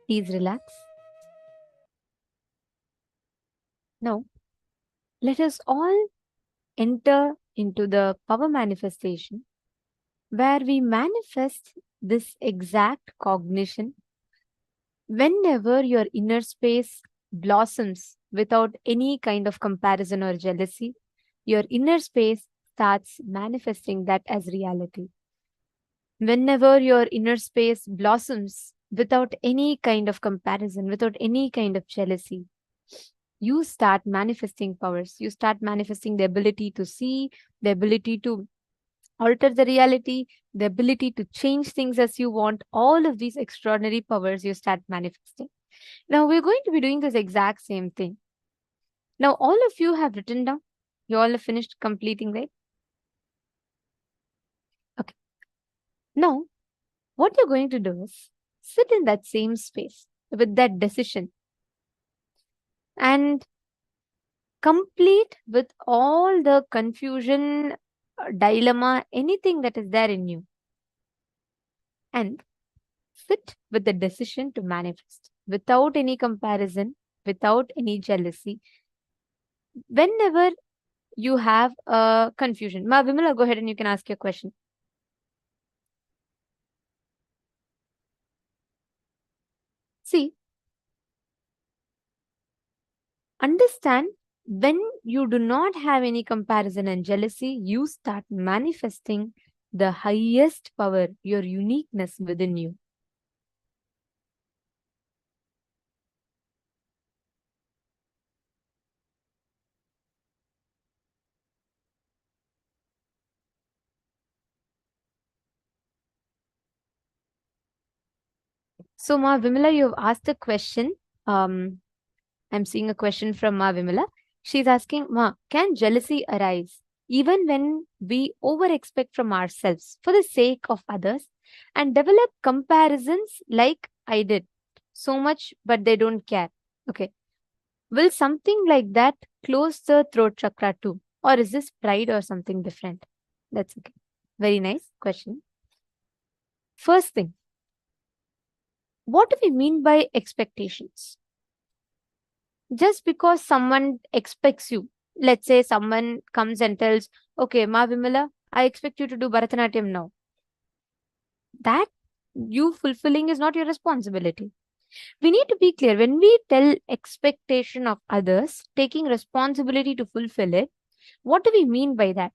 Please relax. Now, let us all enter into the power manifestation where we manifest this exact cognition whenever your inner space blossoms without any kind of comparison or jealousy. Your inner space starts manifesting that as reality. Whenever your inner space blossoms without any kind of comparison, without any kind of jealousy, you start manifesting powers. You start manifesting the ability to see, the ability to alter the reality, the ability to change things as you want. All of these extraordinary powers you start manifesting. Now, we're going to be doing this exact same thing. Now, all of you have written down. You all have finished completing, right? Okay. Now, what you're going to do is sit in that same space with that decision and complete with all the confusion, dilemma, anything that is there in you. And sit with the decision to manifest without any comparison, without any jealousy. Whenever you have a confusion, Ma Vimala, go ahead and you can ask your question. See, understand when you do not have any comparison and jealousy, you start manifesting the highest power, your uniqueness within you. So, Ma Vimala, you have asked a question. I'm seeing a question from Ma Vimala. She's asking, Ma, can jealousy arise even when we over expect from ourselves for the sake of others and develop comparisons like I did so much, but they don't care? Okay. Will something like that close the throat chakra too? Or is this pride or something different? That's okay. Very nice question. First thing, what do we mean by expectations? Just because someone expects you, let's say someone comes and tells, okay, Ma Vimala, I expect you to do Bharatanatyam now. That you fulfilling is not your responsibility. We need to be clear when we tell expectation of others, taking responsibility to fulfill it, what do we mean by that?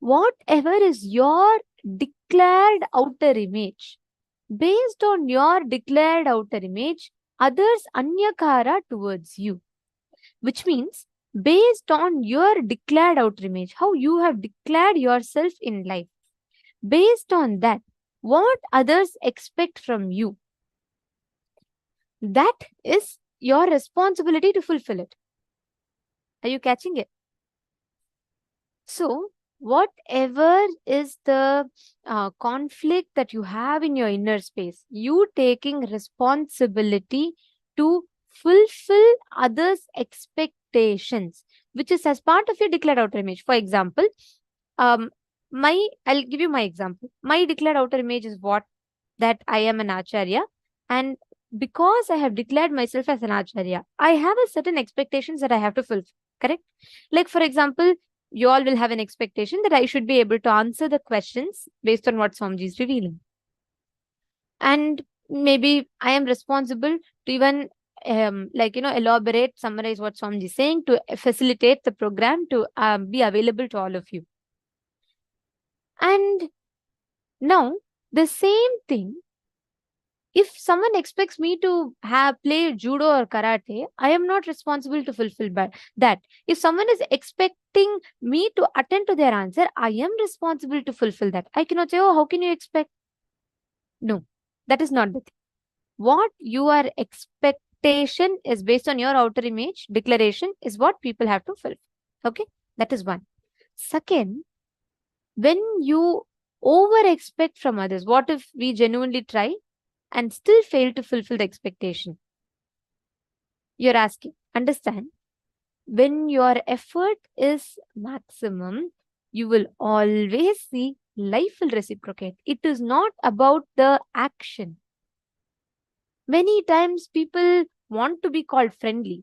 Whatever is your declared outer image, based on your declared outer image, others anyakara towards you. Which means based on your declared outer image, how you have declared yourself in life, based on that, what others expect from you, that is your responsibility to fulfill it. Are you catching it? So, whatever is the conflict that you have in your inner space, you taking responsibility to fulfill others' expectations, which is as part of your declared outer image. For example, I'll give you my example. My declared outer image is what? That I am an acharya, and because I have declared myself as an acharya, I have a certain expectations that I have to fulfill. Correct? Like for example, you all will have an expectation that I should be able to answer the questions based on what Swamiji is revealing. And maybe I am responsible to even elaborate, summarize what Swamiji is saying to facilitate the program to be available to all of you. And now the same thing, if someone expects me to play judo or karate, I am not responsible to fulfill that. If someone is expecting me to attend to their answer, I am responsible to fulfill that. I cannot say, oh, how can you expect? No, that is not the thing. What your expectation is based on your outer image, declaration is what people have to fulfill. Okay, that is one. Second, when you over expect from others, what if we genuinely try and still fail to fulfill the expectation? You're asking, understand, when your effort is maximum, you will always see life will reciprocate. It is not about the action. Many times people want to be called friendly.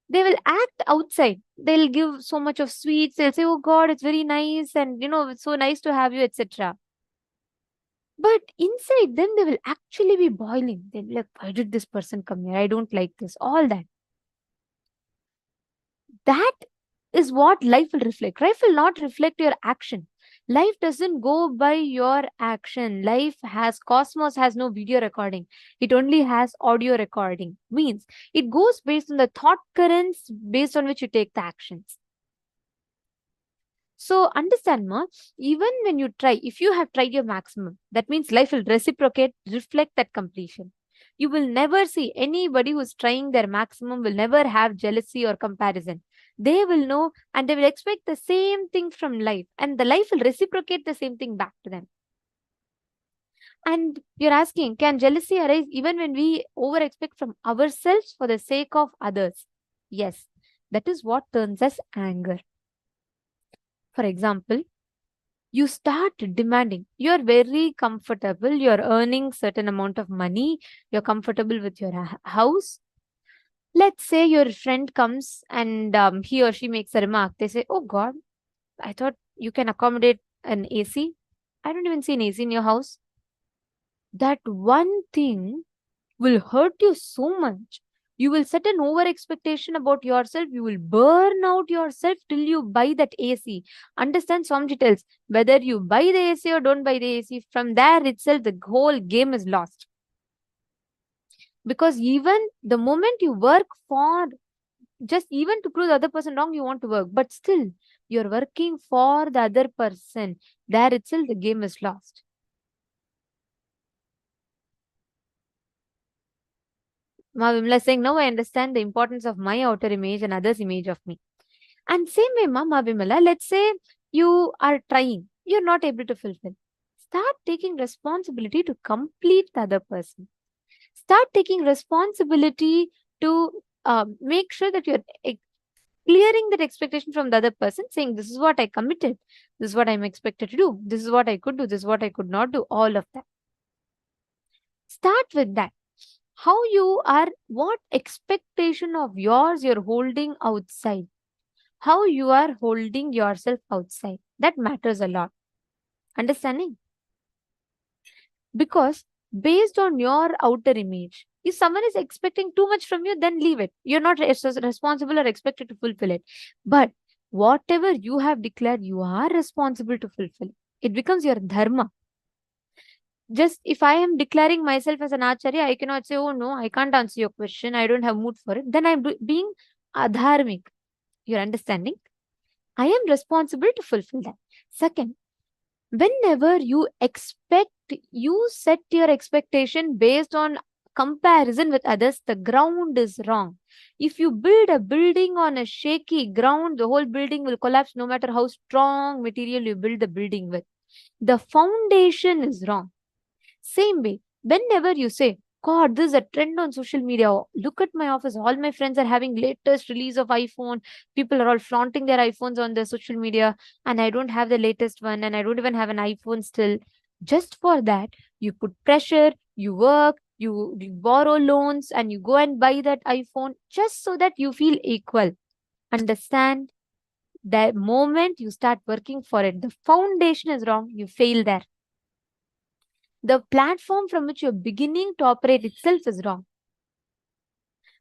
They will act outside. They'll give so much of sweets. They'll say, "Oh God, it's very nice, and it's so nice to have you," etc. But inside them, they will actually be boiling. They'll be like, "Why did this person come here? I don't like this." All that. That is what life will reflect. Life will not reflect your action. Life doesn't go by your action. Cosmos has no video recording. It only has audio recording. Means it goes based on the thought currents based on which you take the actions. So understand, ma, even when you try, if you have tried your maximum, that means life will reciprocate, reflect that completion. You will never see anybody who's trying their maximum will never have jealousy or comparison. They will know and they will expect the same thing from life, and the life will reciprocate the same thing back to them. And you're asking, can jealousy arise even when we over expect from ourselves for the sake of others? Yes, that is what turns us anger. For example, you start demanding. You're very comfortable, you're earning certain amount of money, you're comfortable with your house. Let's say your friend comes and he or she makes a remark. They say, "Oh God, I thought you can accommodate an AC. I don't even see an AC in your house." That one thing will hurt you so much. You will set an over expectation about yourself. You will burn out yourself till you buy that AC. Understand some details. Whether you buy the AC or don't buy the AC, from there itself, the whole game is lost. Because even the moment you work for, just even to prove the other person wrong, you want to work. But still, you're working for the other person. There itself, the game is lost. Ma Vimla saying, now I understand the importance of my outer image and others' image of me. And same way, Ma Vimala, let's say you are trying, you're not able to fulfill. Start taking responsibility to complete the other person. Start taking responsibility to make sure that you're clearing that expectation from the other person, saying, "This is what I committed. This is what I'm expected to do. This is what I could do. This is what I could not do." All of that. Start with that. How you are, what expectation of yours you're holding outside, how you are holding yourself outside. That matters a lot. Understanding? Because based on your outer image, if someone is expecting too much from you, then leave it. You're not responsible or expected to fulfill it. But whatever you have declared, you are responsible to fulfill. It becomes your dharma. Just if I am declaring myself as an acharya, I cannot say, "Oh no, I can't answer your question. I don't have mood for it." Then I'm being adharmic. You're understanding? I am responsible to fulfill that. Second, whenever you expect, you set your expectation based on comparison with others, the ground is wrong. If you build a building on a shaky ground, the whole building will collapse no matter how strong material you build the building with. The foundation is wrong. Same way, whenever you say, "God, this is a trend on social media. Look at my office. All my friends are having latest release of iPhone. People are all flaunting their iPhones on their social media, and I don't have the latest one, and I don't even have an iPhone still." Just for that, you put pressure, you work, you borrow loans, and you go and buy that iPhone just so that you feel equal. Understand? The moment you start working for it, the foundation is wrong, you fail there. The platform from which you're beginning to operate itself is wrong.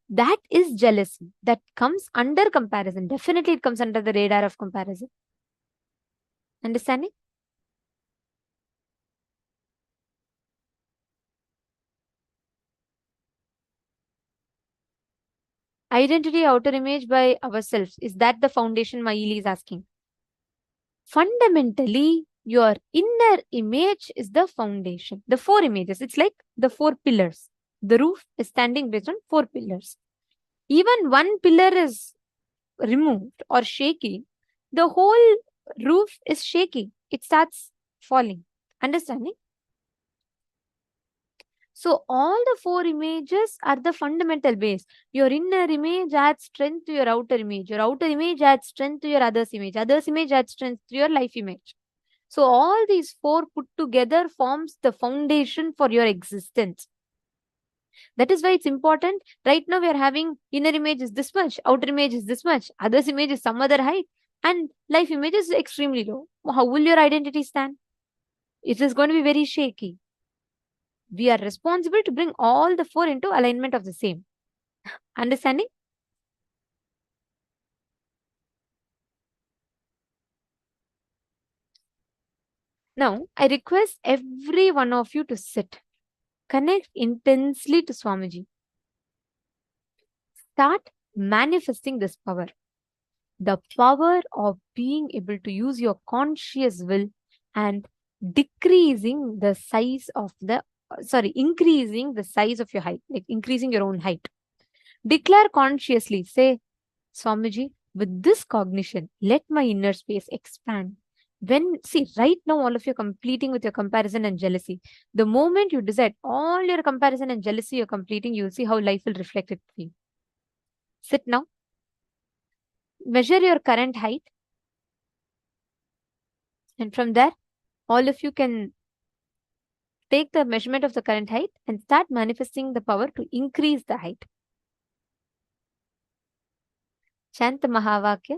That is jealousy. That comes under comparison. Definitely it comes under the radar of comparison. Understanding? Identity, outer image by ourselves. Is that the foundation Maili is asking? Fundamentally, your inner image is the foundation. The four images. It's like the four pillars. The roof is standing based on four pillars. Even one pillar is removed or shaky, the whole roof is shaky. It starts falling. Understanding? So all the four images are the fundamental base. Your inner image adds strength to your outer image. Your outer image adds strength to your other's image. Other's image adds strength to your life image. So all these four put together forms the foundation for your existence. That is why it's important. Right now, we are having inner image is this much, outer image is this much, others image is some other height, and life image is extremely low. How will your identity stand? It is going to be very shaky. We are responsible to bring all the four into alignment of the same. Understanding? Now, I request every one of you to sit, connect intensely to Swamiji. Start manifesting this power. The power of being able to use your conscious will and decreasing the size of the, increasing the size of your height, like increasing your own height. Declare consciously, say, Swamiji, with this cognition, let my inner space expand. When, see, right now, all of you are completing with your comparison and jealousy. The moment you decide all your comparison and jealousy you're completing, you'll see how life will reflect it for you. Sit now, measure your current height, and from there, all of you can take the measurement of the current height and start manifesting the power to increase the height. Chant the Mahavakya.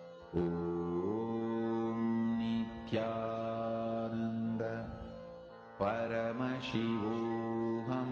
Om Nityananda Paramashivoham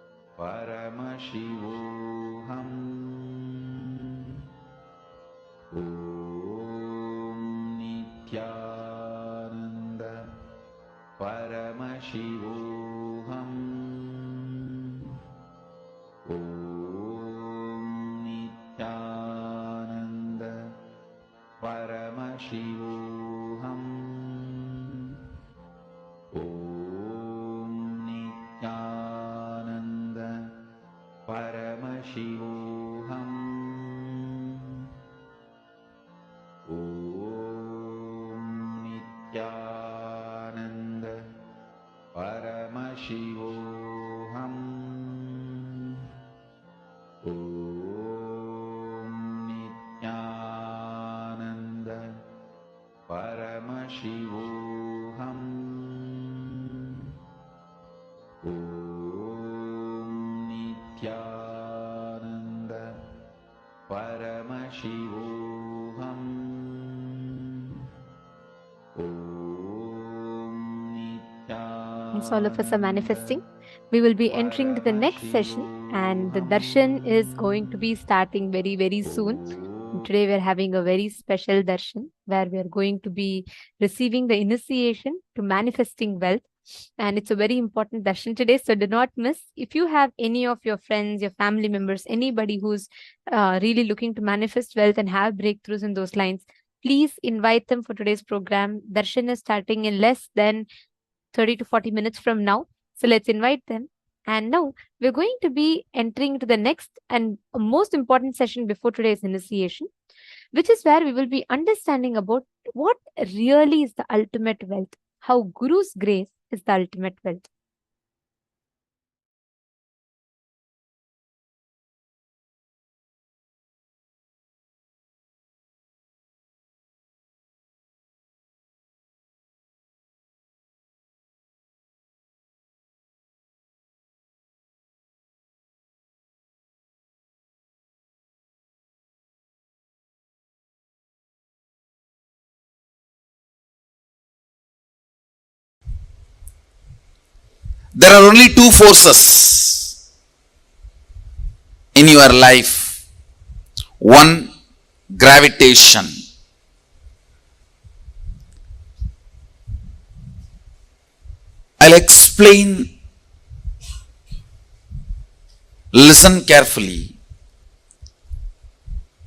Om Nityananda Paramashivoham. Om Nityananda Paramashivoham. Om Nityananda Paramashivoham. Om Nityananda Paramashivoham. Om Nityananda Paramashivoham. Om Nityananda Paramashivoham. Om Once all of us are manifesting, we will be entering to the next session, and the darshan is going to be starting very, very soon. And today we're having a very special darshan where we are going to be receiving the initiation to manifesting wealth. And it's a very important darshan today, so do not miss. If you have any of your friends, your family members, anybody who's really looking to manifest wealth and have breakthroughs in those lines, please invite them for today's program. Darshan is starting in less than 30 to 40 minutes from now. So let's invite them. And now we're going to be entering into the next and most important session before today's initiation, which is where we will be understanding about what really is the ultimate wealth, how Guru's grace is the ultimate wealth. There are only two forces in your life. One, gravitation. I'll explain. Listen carefully.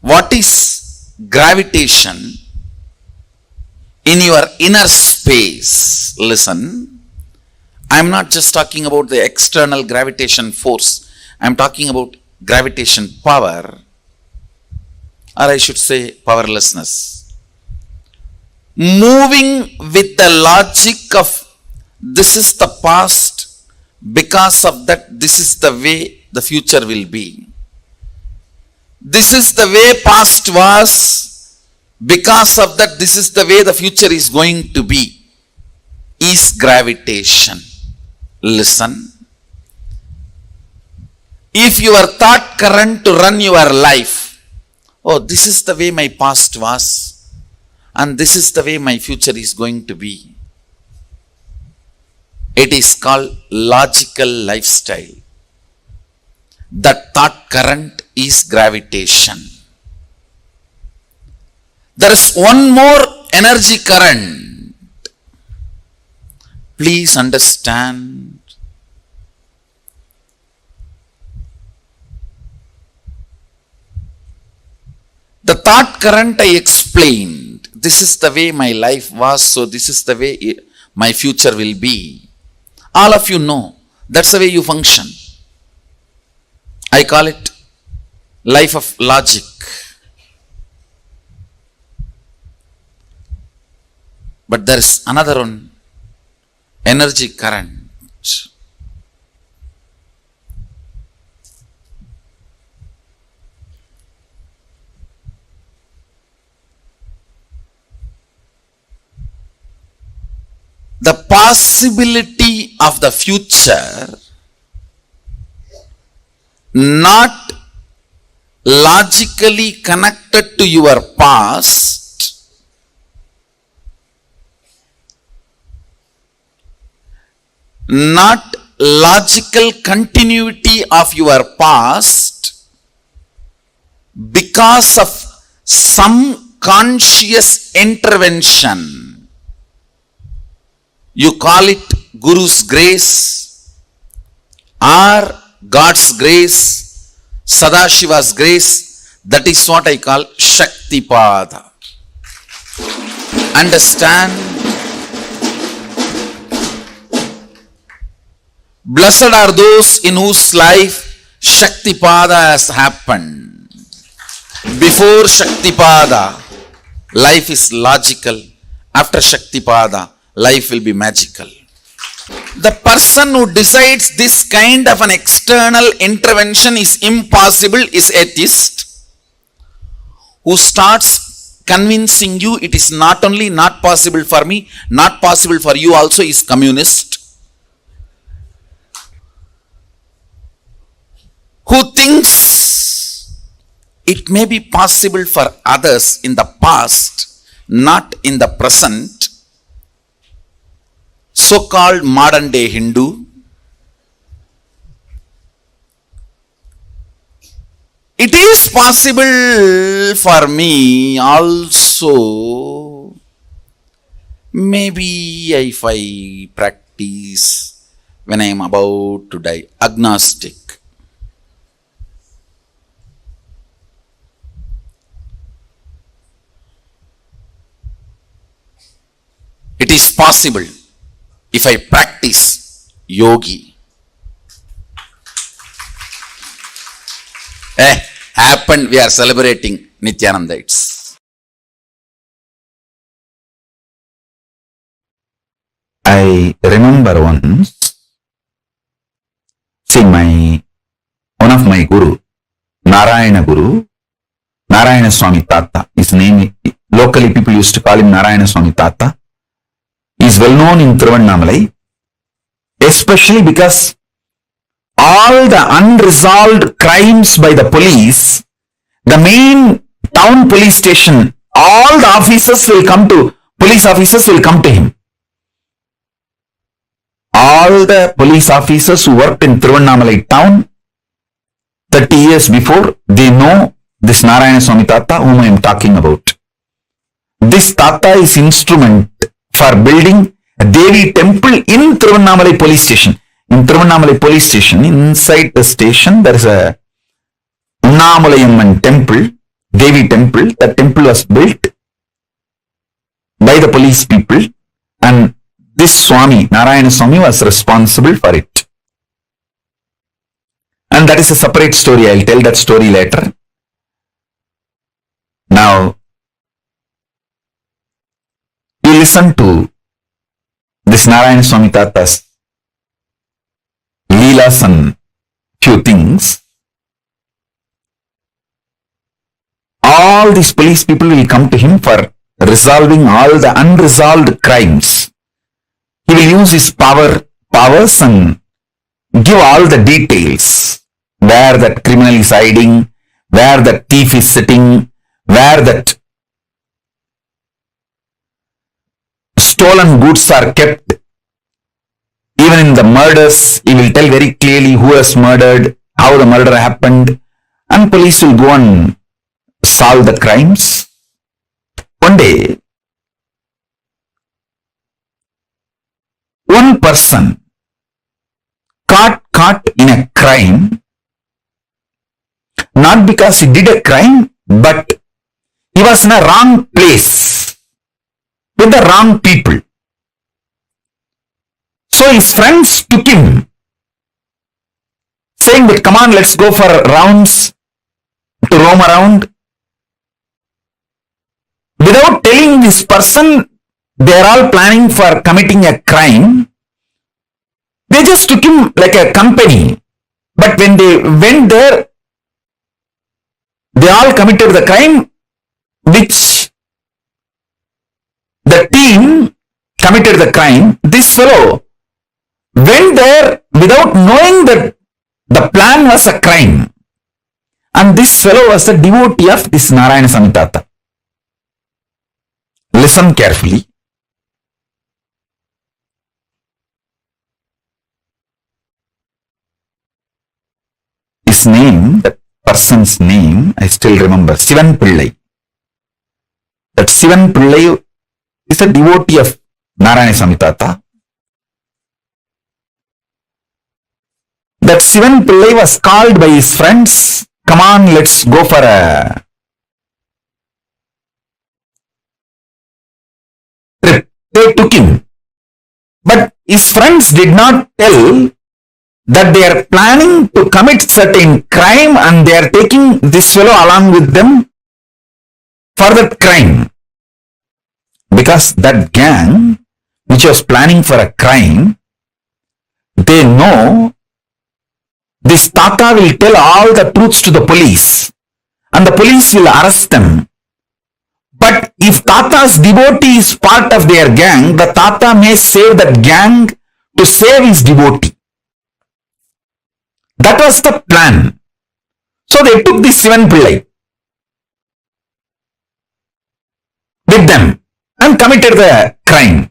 What is gravitation in your inner space? Listen. I'm not just talking about the external gravitation force. I'm talking about gravitation power, or I should say powerlessness. Moving with the logic of this is the past, because of that this is the way the future will be. This is the way past was, because of that this is the way the future is going to be, is gravitation. Listen. If your thought current to run your life, oh, this is the way my past was, and this is the way my future is going to be, it is called logical lifestyle. That thought current is gravitation. There is one more energy current. Please understand. The thought current I explained. This is the way my life was, so this is the way my future will be. All of you know. That's the way you function. I call it life of logic. But there is another one. Energy current. The possibility of the future not logically connected to your past, not logical continuity of your past because of some conscious intervention. You call it Guru's grace or God's grace, Sadashiva's grace. That is what I call Shaktipada. Understand? Blessed are those in whose life Shaktipada has happened. Before Shaktipada, life is logical. After Shaktipada, life will be magical. The person who decides this kind of an external intervention is impossible is atheist. Who starts convincing you it is not only not possible for me, not possible for you also is communist. Who thinks it may be possible for others in the past, not in the present, so-called modern day Hindu. It is possible for me also, maybe if I practice when I am about to die, agnostic. It is possible if I practice yogi. Happened, we are celebrating Nityanandites. I remember once, see one of my guru, Narayana Guru, Narayana Swami Tata, his name, locally people used to call him Narayana Swami Tata. He is well known in Tiruvannamalai, especially because all the unresolved crimes by the police, the main town police station, all the officers will come to, police officers will come to him. All the police officers who worked in Tiruvannamalai town 30 years before, they know this Narayana Swami Tata whom I am talking about. This Tata is instrument for building a Devi temple in Tiruvannamalai police station. In Tiruvannamalai police station, inside the station, there is a Unnamulayamman temple, Devi temple. That temple was built by the police people, and this Swami, Narayana Swami, was responsible for it. And that is a separate story. I'll tell that story later. Now, you listen to this Narayana Swami Tata's leelas and few things. All these police people will come to him for resolving all the unresolved crimes. He will use his powers and give all the details. Where that criminal is hiding, where that thief is sitting, where that stolen goods are kept. Even in the murders, he will tell very clearly who has murdered, how the murder happened, and police will go and solve the crimes. One day, one person caught in a crime, not because he did a crime, but he was in a wrong place with the wrong people. So his friends took him, saying that, come on, let's go for rounds to roam around. Without telling this person they are all planning for committing a crime, they just took him like a company. But when they went there, they all committed the crime which the team committed the crime. This fellow went there without knowing that the plan was a crime. And this fellow was a devotee of this Narayana Swami Tata. Listen carefully. his name, that person's name, I still remember, Sivan Pillai. That Sivan Pillai is a devotee of Narayana Tata. That Sivan Pillai was called by his friends, come on, let's go for a trip. They took him. But his friends did not tell that they are planning to commit certain crime and they are taking this fellow along with them for that crime. Because that gang, which was planning for a crime, they know this Tata will tell all the truths to the police and the police will arrest them. But if Tata's devotee is part of their gang, the Tata may save that gang to save his devotee. That was the plan. So they took this Sivan Pillai with them and committed the crime.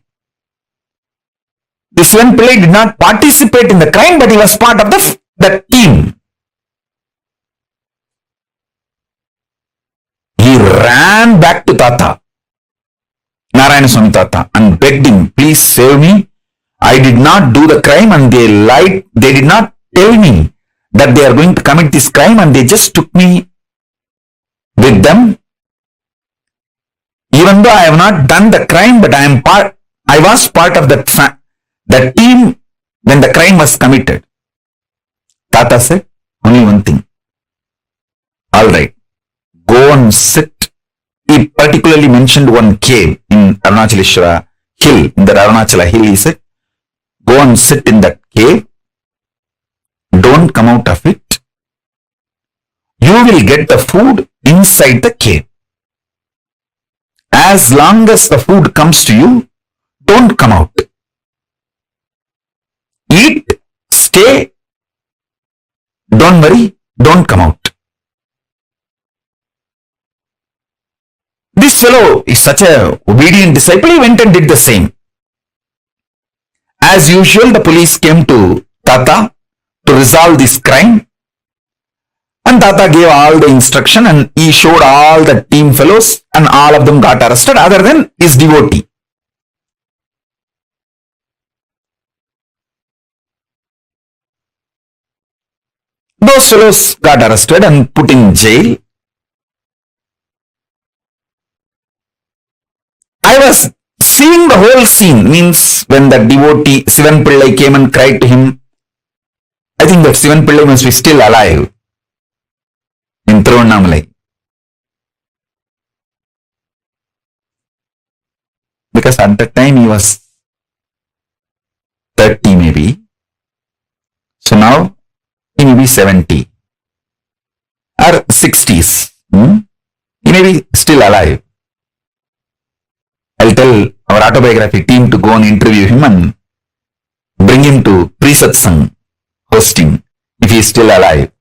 This Sivan Pillai did not participate in the crime, but he was part of the team. He ran back to Tata, Narayana Swami Tata, and begged him, please save me. I did not do the crime and they lied. They did not tell me that they are going to commit this crime and they just took me with them. Even though I have not done the crime, but I was part of that team when the crime was committed. Tata said, only one thing. All right, go and sit. He particularly mentioned one cave in Arunachaleshwara hill. In the Arunachala hill, he said, go and sit in that cave. Don't come out of it. You will get the food inside the cave. As long as the food comes to you, don't come out. Eat, stay, don't worry, don't come out. This fellow is such a obedient disciple, he went and did the same. As usual, the police came to Tata to resolve this crime. And Tata gave all the instruction and he showed all the team fellows and all of them got arrested other than his devotee. Those fellows got arrested and put in jail. I was seeing the whole scene, means when the devotee Sivan Pillai came and cried to him. I think that Sivan Pillai must be still alive in Tiruvannamalai. Because at that time he was 30 maybe. So now he may be 70 or 60s. He may be still alive. I'll tell our autobiography team to go and interview him and bring him to pre-satsang hosting if he is still alive.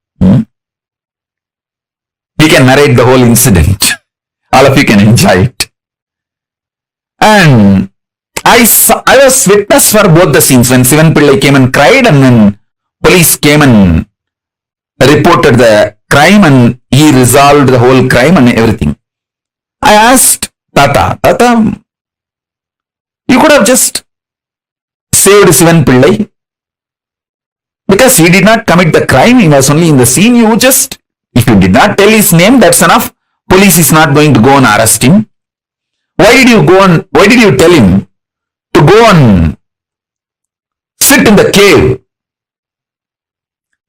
He can narrate the whole incident. All of you can enjoy it. And I was witness for both the scenes when Sivan Pillai came and cried and then police came and reported the crime and he resolved the whole crime and everything. I asked Tata, you could have just saved Sivan Pillai because he did not commit the crime, he was only in the scene. If you did not tell his name, that's enough. Police is not going to go and arrest him. Why did you tell him to go and sit in the cave?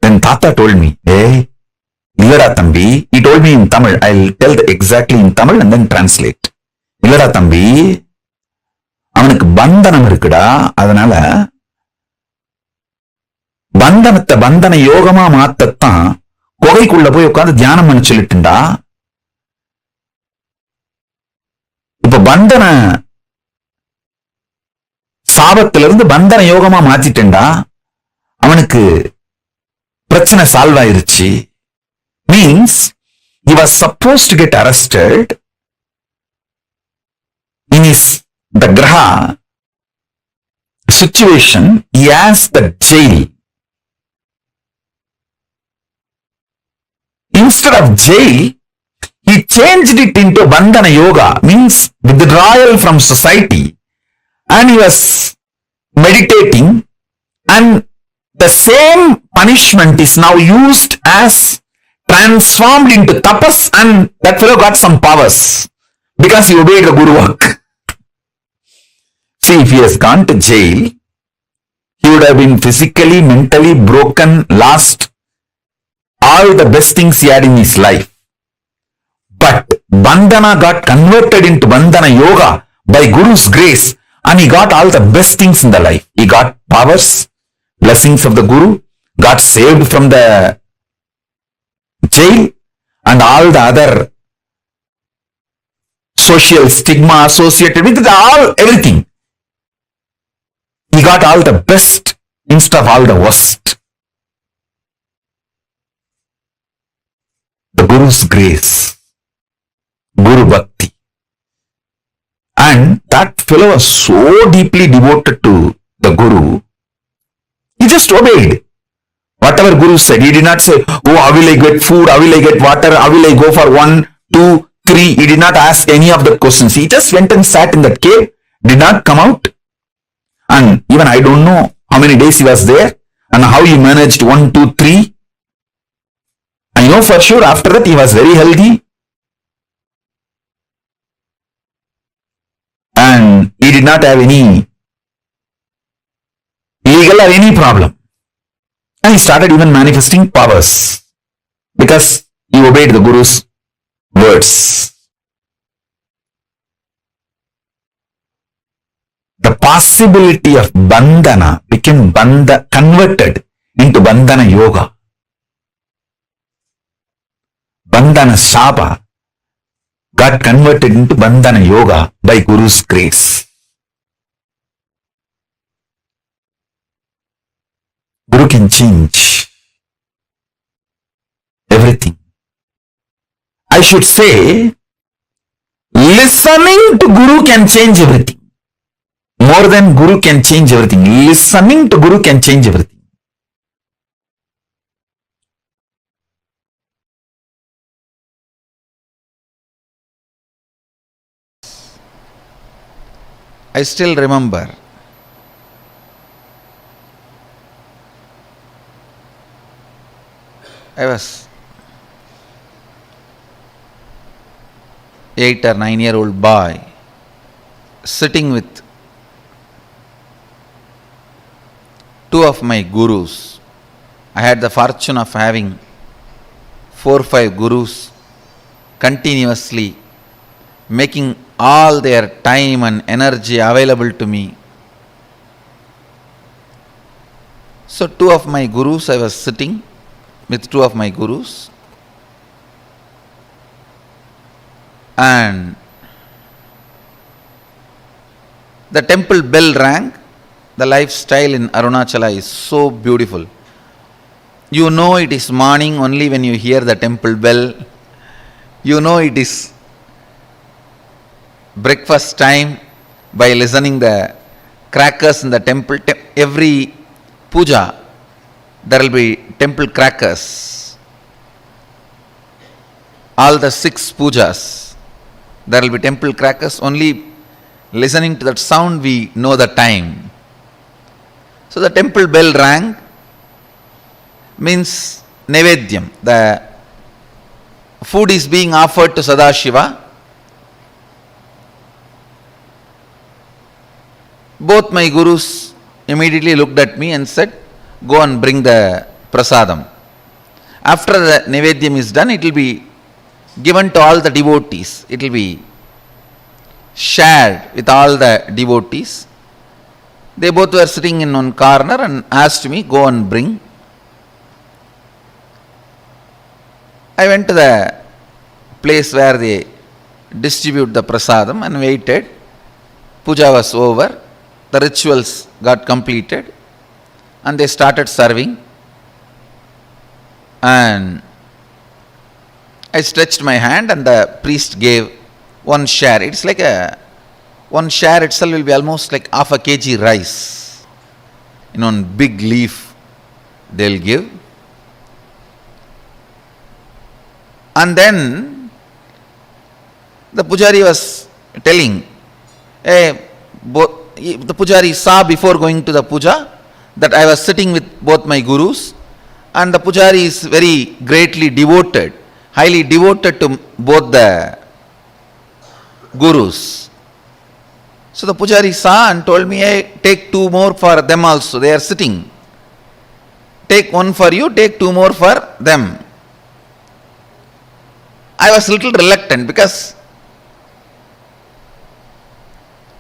Then Tata told me, hey, Illada Thambi, he told me in Tamil, I'll tell exactly in Tamil and then translate. Illada Thambi, அவனுக்கு பந்தனம் இருக்குடா, அதனால பந்தனத்தை பந்தன யோகமா மாத்தத்தான் குகைக்குள்ள போய் உட்கார்ந்து தியானம் பண்ண சொல்லிட்டுண்டா. இப்ப பந்தன சாபத்திலிருந்து பந்தன யோகமா மாத்திட்டேன்டா, அவனுக்கு பிரச்சனை சால்வ் ஆயிருச்சு. Means he was supposed to get arrested in the graha situation. He asked the jail, instead of jail, he changed it into bandhana yoga, means withdrawal from society. And he was meditating, and the same punishment is now used as transformed into tapas, and that fellow got some powers because he obeyed the Guru work. See, if he has gone to jail, he would have been physically, mentally broken, lost all the best things he had in his life. But bandhana got converted into bandhana yoga by Guru's grace, and he got all the best things in the life. He got powers, blessings of the Guru, got saved from the jail, and all the other social stigma associated with everything. He got all the best instead of all the worst. The Guru's grace, Guru Bhakti. And that fellow was so deeply devoted to the Guru, he just obeyed. Whatever Guru said, he did not say, oh, how will I get food, how will I get water, how will I go for 1, 2, 3. He did not ask any of the questions. He just went and sat in that cave, did not come out. And even I don't know how many days he was there and how he managed 1, 2, 3. I know for sure after that he was very healthy. And he did not have any legal or any problem. And he started even manifesting powers because he obeyed the Guru's words. The possibility of bandhana became converted into bandhana yoga. Bandhana shapa got converted into bandhana yoga by Guru's grace. Guru can change everything. I should say, listening to Guru can change everything. More than Guru can change everything. Listening to Guru can change everything. I still remember I was 8 or 9-year-old boy sitting with two of my gurus. I had the fortune of having 4 or 5 gurus continuously making all their time and energy available to me. So 2 of my gurus, I was sitting with 2 of my gurus, and the temple bell rang. The lifestyle in Arunachala is so beautiful. You know it is morning only when you hear the temple bell. You know it is breakfast time by listening the crackers in the temple. Every puja there will be temple crackers. All the 6 pujas there will be temple crackers. Only listening to that sound we know the time. So the temple bell rang, means Nevedyam. The food is being offered to Sadashiva. Both my gurus immediately looked at me and said, go and bring the prasadam. After the Nevedyam is done, it will be given to all the devotees. It will be shared with all the devotees. They both were sitting in one corner and asked me, go and bring. I went to the place where they distribute the prasadam and waited. Puja was over. The rituals got completed and they started serving. And I stretched my hand and the priest gave 1 share. It's like one share itself will be almost like half a kg rice. In one big leaf they'll give. And then the pujari was telling, the pujari saw before going to the puja that I was sitting with both my gurus, and the pujari is very greatly devoted, highly devoted to both the gurus. So the pujari saw and told me, hey, take two more for them also, they are sitting. Take one for you, take two more for them. I was little reluctant because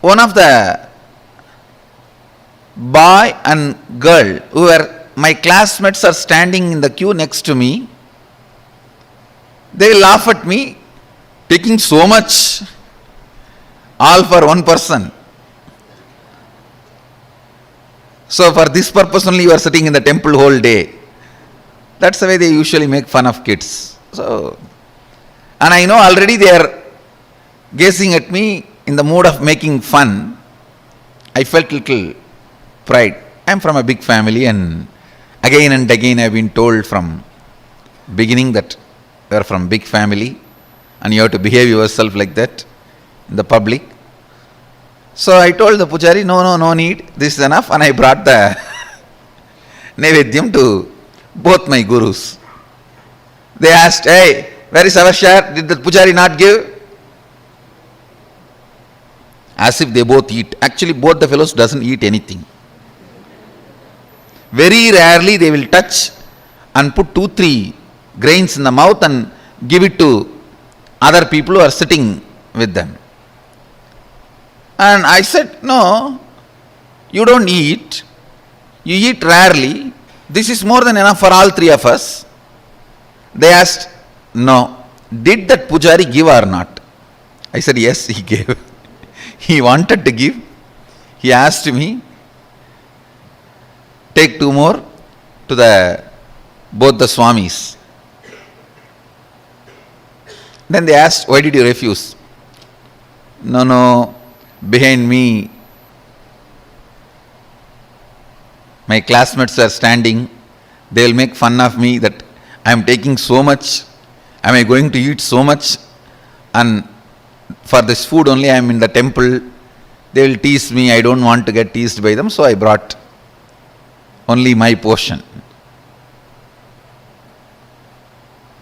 one of the boy and girl who were my classmates are standing in the queue next to me. They will laugh at me, taking so much, all for one person. So for this purpose only you are sitting in the temple whole day. That's the way they usually make fun of kids. So, and I know already they are gazing at me in the mood of making fun. I felt little pride. I am from a big family, and again I have been told from beginning that you are from big family and you have to behave yourself like that in the public. So I told the pujari, no need, this is enough, and I brought the Naivedyam to both my gurus. They asked, hey, where is our share? Did the pujari not give? As if they both eat. Actually, both the fellows doesn't eat anything. Very rarely they will touch and put 2-3 grains in the mouth and give it to other people who are sitting with them. And I said, no, you don't eat. You eat rarely. This is more than enough for all three of us. They asked, no, did that pujari give or not? I said, yes, he gave. He wanted to give. He asked me, take two more to both the swamis. Then they asked, why did you refuse? No, behind me my classmates are standing. They will make fun of me that I am taking so much. Am I going to eat so much? And for this food only I am in the temple. They will tease me. I don't want to get teased by them, so I brought only my portion.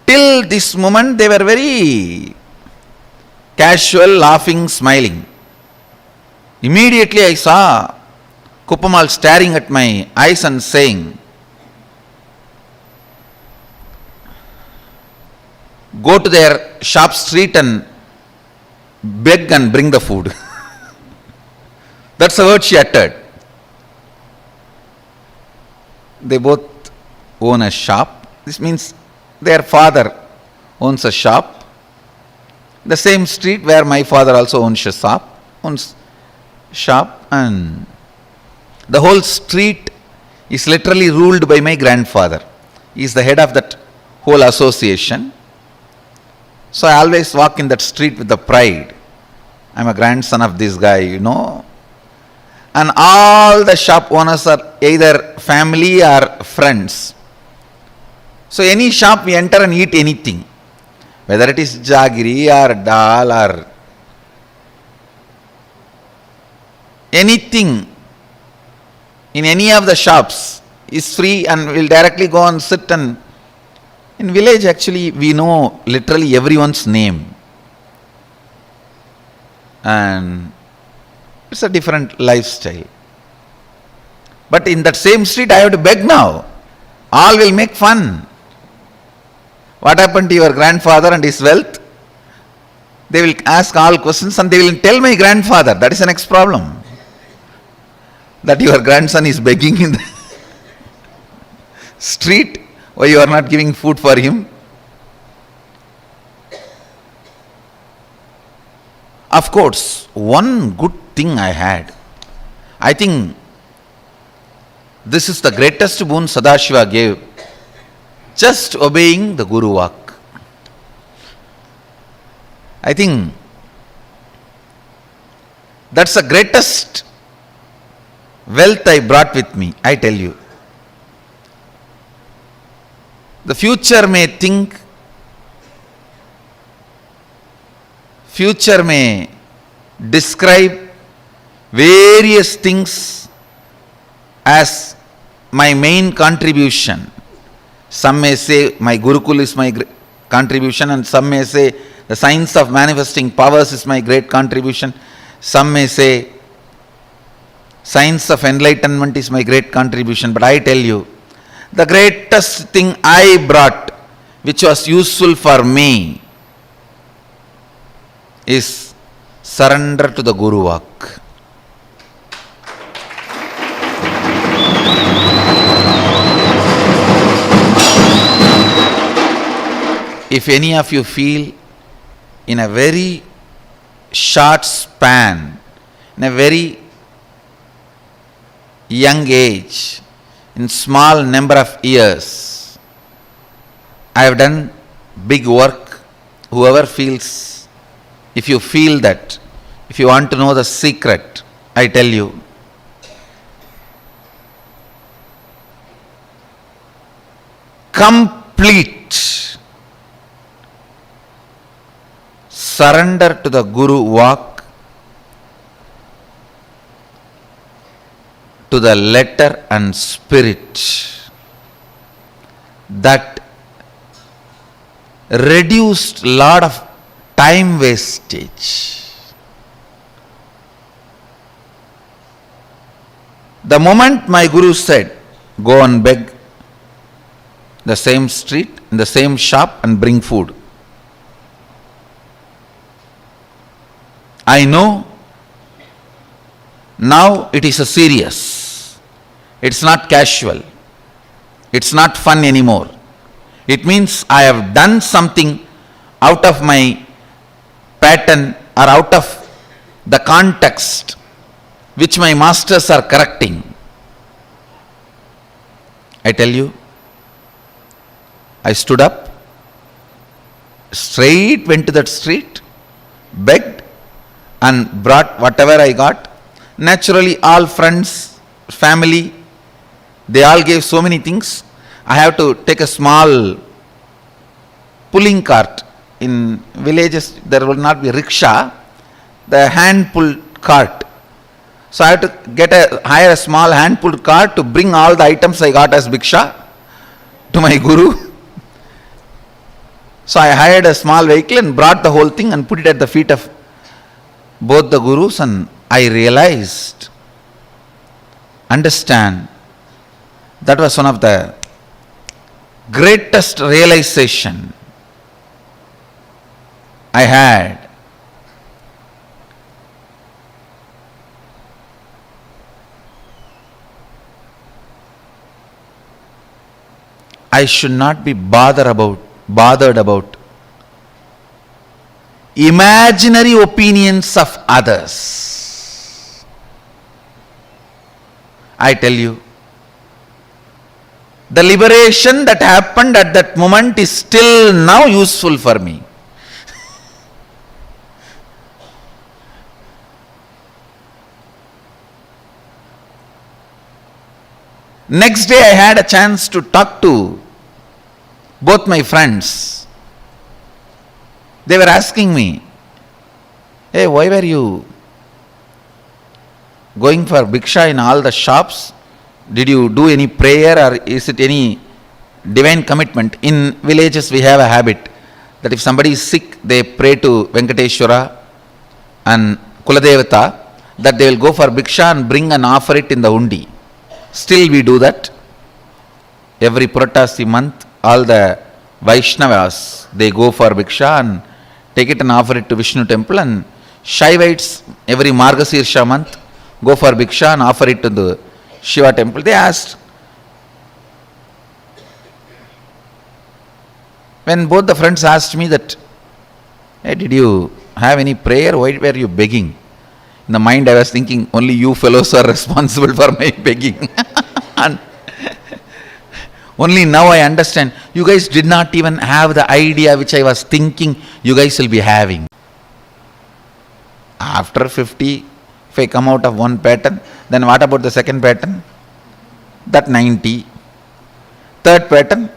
Till this moment they were very casual, laughing, smiling. Immediately I saw Kuppamal staring at my eyes and saying, go to their shop street and beg and bring the food. That's the word she uttered. They both own a shop. This means their father owns a shop. The same street where my father also owns shop, and the whole street is literally ruled by my grandfather. He is the head of that whole association. So I always walk in that street with the pride. I am a grandson of this guy, And all the shop owners are either family or friends. So any shop we enter and eat anything, whether it is jaggery or dal or anything in any of the shops is free, and we'll directly go and sit. And in village actually we know literally everyone's name, and it's a different lifestyle. But in that same street I have to beg now. All will make fun. What happened to your grandfather and his wealth? They will ask all questions and they will tell my grandfather. That is the next problem. That your grandson is begging in the street. Why you are not giving food for him? Of course, one good thing I had. I think this is the greatest boon Sadashiva gave. Just obeying the Guru Vak. I think that's the greatest wealth I brought with me, I tell you. The future may think future may describe various things as my main contribution. Some may say my Gurukul is my contribution, and some may say the science of manifesting powers is my great contribution. Some may say science of enlightenment is my great contribution. But I tell you, the greatest thing I brought, which was useful for me, is surrender to the Guru Vak. If any of you feel in a very short span, in a very young age, in small number of years, I have done big work. Whoever feels, if you feel that, if you want to know the secret, I tell you, complete surrender to the Guru Vak, to the letter and spirit, that reduced lot of time wastage. The moment my Guru said, go and beg the same street, in the same shop and bring food, I know now it is a serious. It's not casual. It's not fun anymore. It means I have done something out of my pattern or out of the context which my masters are correcting. I tell you, I stood up, straight went to that street, begged, and brought whatever I got. Naturally, all friends, family, they all gave so many things. I have to take a small pulling cart. In villages, there will not be rickshaw, the hand pulled cart. So I have to hire a small hand pulled cart to bring all the items I got as bhiksha to my Guru. So I hired a small vehicle and brought the whole thing and put it at the feet of both the Gurus, and I realized, understand, that was one of the greatest realization I had. I should not be bothered about imaginary opinions of others. I tell you, the liberation that happened at that moment is still now useful for me. Next day I had a chance to talk to both my friends. They were asking me, hey, why were you going for bhiksha in all the shops? Did you do any prayer, or is it any divine commitment? In villages we have a habit that if somebody is sick, they pray to Venkateshwara and Kuladevata, that they will go for bhiksha and bring and offer it in the undi. Still we do that. Every Puratasi month, all the Vaishnavas, they go for bhiksha and take it and offer it to Vishnu temple, and Shaivites every Margasirsha month go for bhiksha and offer it to the Shiva temple. They asked, when both the friends asked me that, hey, did you have any prayer? Why were you begging? In the mind I was thinking, only you fellows are responsible for my begging. And only now I understand, you guys did not even have the idea which I was thinking you guys will be having. After 50, if I come out of one pattern, then what about the second pattern? That 90. Third pattern?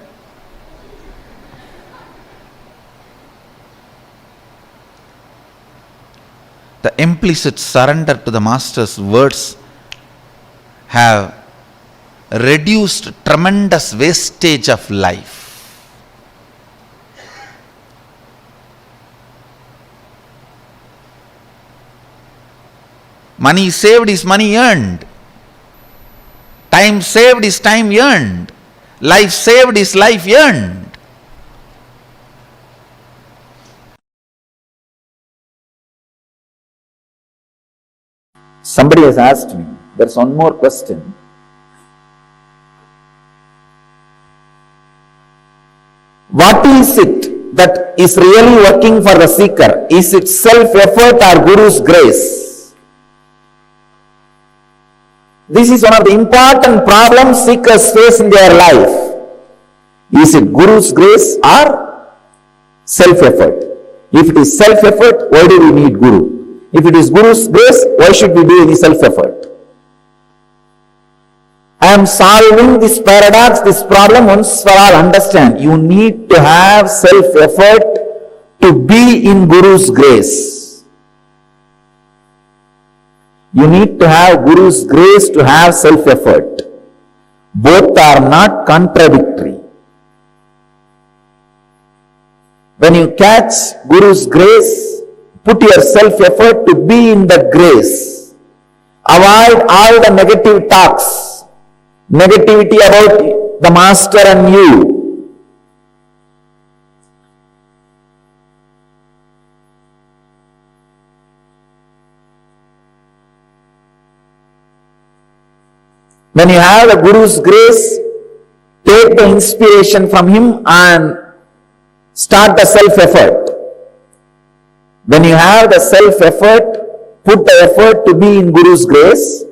the implicit surrender to the Master's words have reduced tremendous wastage of life. Money saved is money earned. Time saved is time earned. Life saved is life earned. Somebody has asked me, there's one more question. What is it that is really working for the seeker? Is it self-effort or Guru's grace? This is one of the important problems seekers face in their life. Is it Guru's grace or self-effort? If it is self-effort, why do we need Guru? If it is Guru's grace, why should we do any self-effort? I am solving this paradox, this problem once for all. Understand, you need to have self-effort to be in Guru's grace. You need to have Guru's grace to have self-effort. Both are not contradictory. When you catch Guru's grace, put your self-effort to be in that grace. Avoid all the negative talks, negativity about the Master and you. When you have the Guru's grace, take the inspiration from him and start the self-effort. When you have the self-effort, put the effort to be in Guru's grace.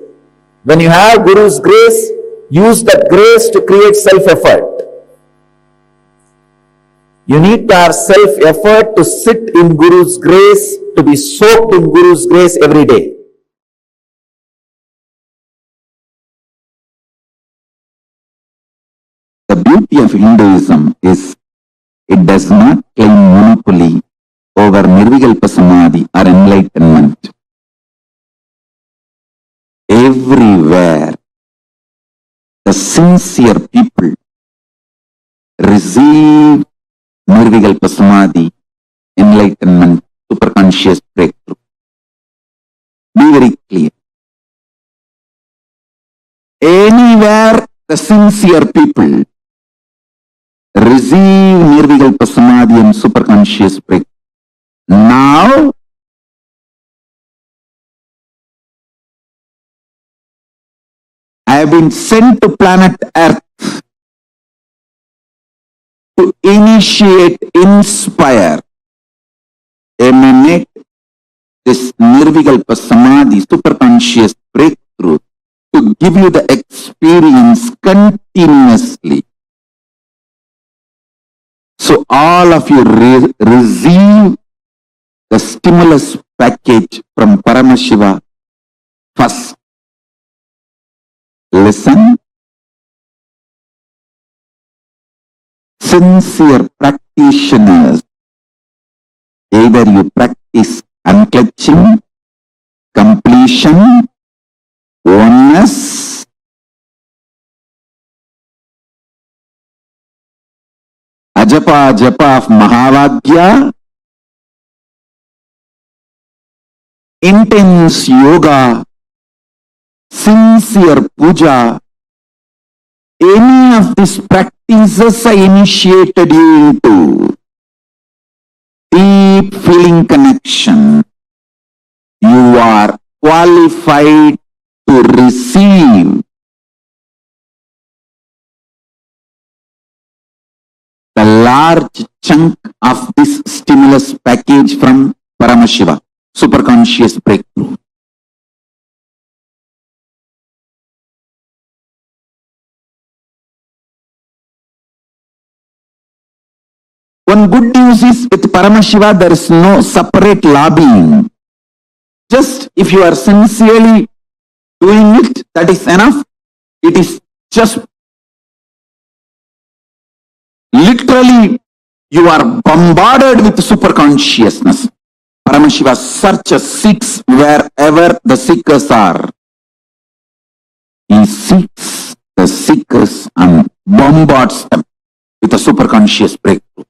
When you have Guru's grace, use that grace to create self-effort. You need to have self-effort to sit in Guru's grace, to be soaked in Guru's grace every day. The beauty of Hinduism is it does not claim monopoly over Nirvikalpa Samadhi or enlightenment. Everywhere, the sincere people receive Nirvikalpa Samadhi, enlightenment, superconscious breakthrough. Be very clear. Anywhere the sincere people receive Nirvikalpa Samadhi and superconscious breakthrough. Now, I have been sent to planet Earth to initiate, inspire, emanate this Nirvikalpa Samadhi, superconscious breakthrough, to give you the experience continuously. So all of you receive the stimulus package from Paramashiva first. Listen. Sincere practitioners, either you practice unclutching, completion, oneness, ajapa japa of Mahavadya, intense yoga, sincere puja, any of these practices I initiated you into deep feeling connection. You are qualified to receive the large chunk of this stimulus package from Paramashiva, superconscious breakthrough. One good news is with Paramashiva there is no separate lobbying. Just if you are sincerely doing it, that is enough. It is just literally you are bombarded with super consciousness. Paramashiva searches, seeks wherever the seekers are. He seeks the seekers and bombards them with a superconscious breakthrough.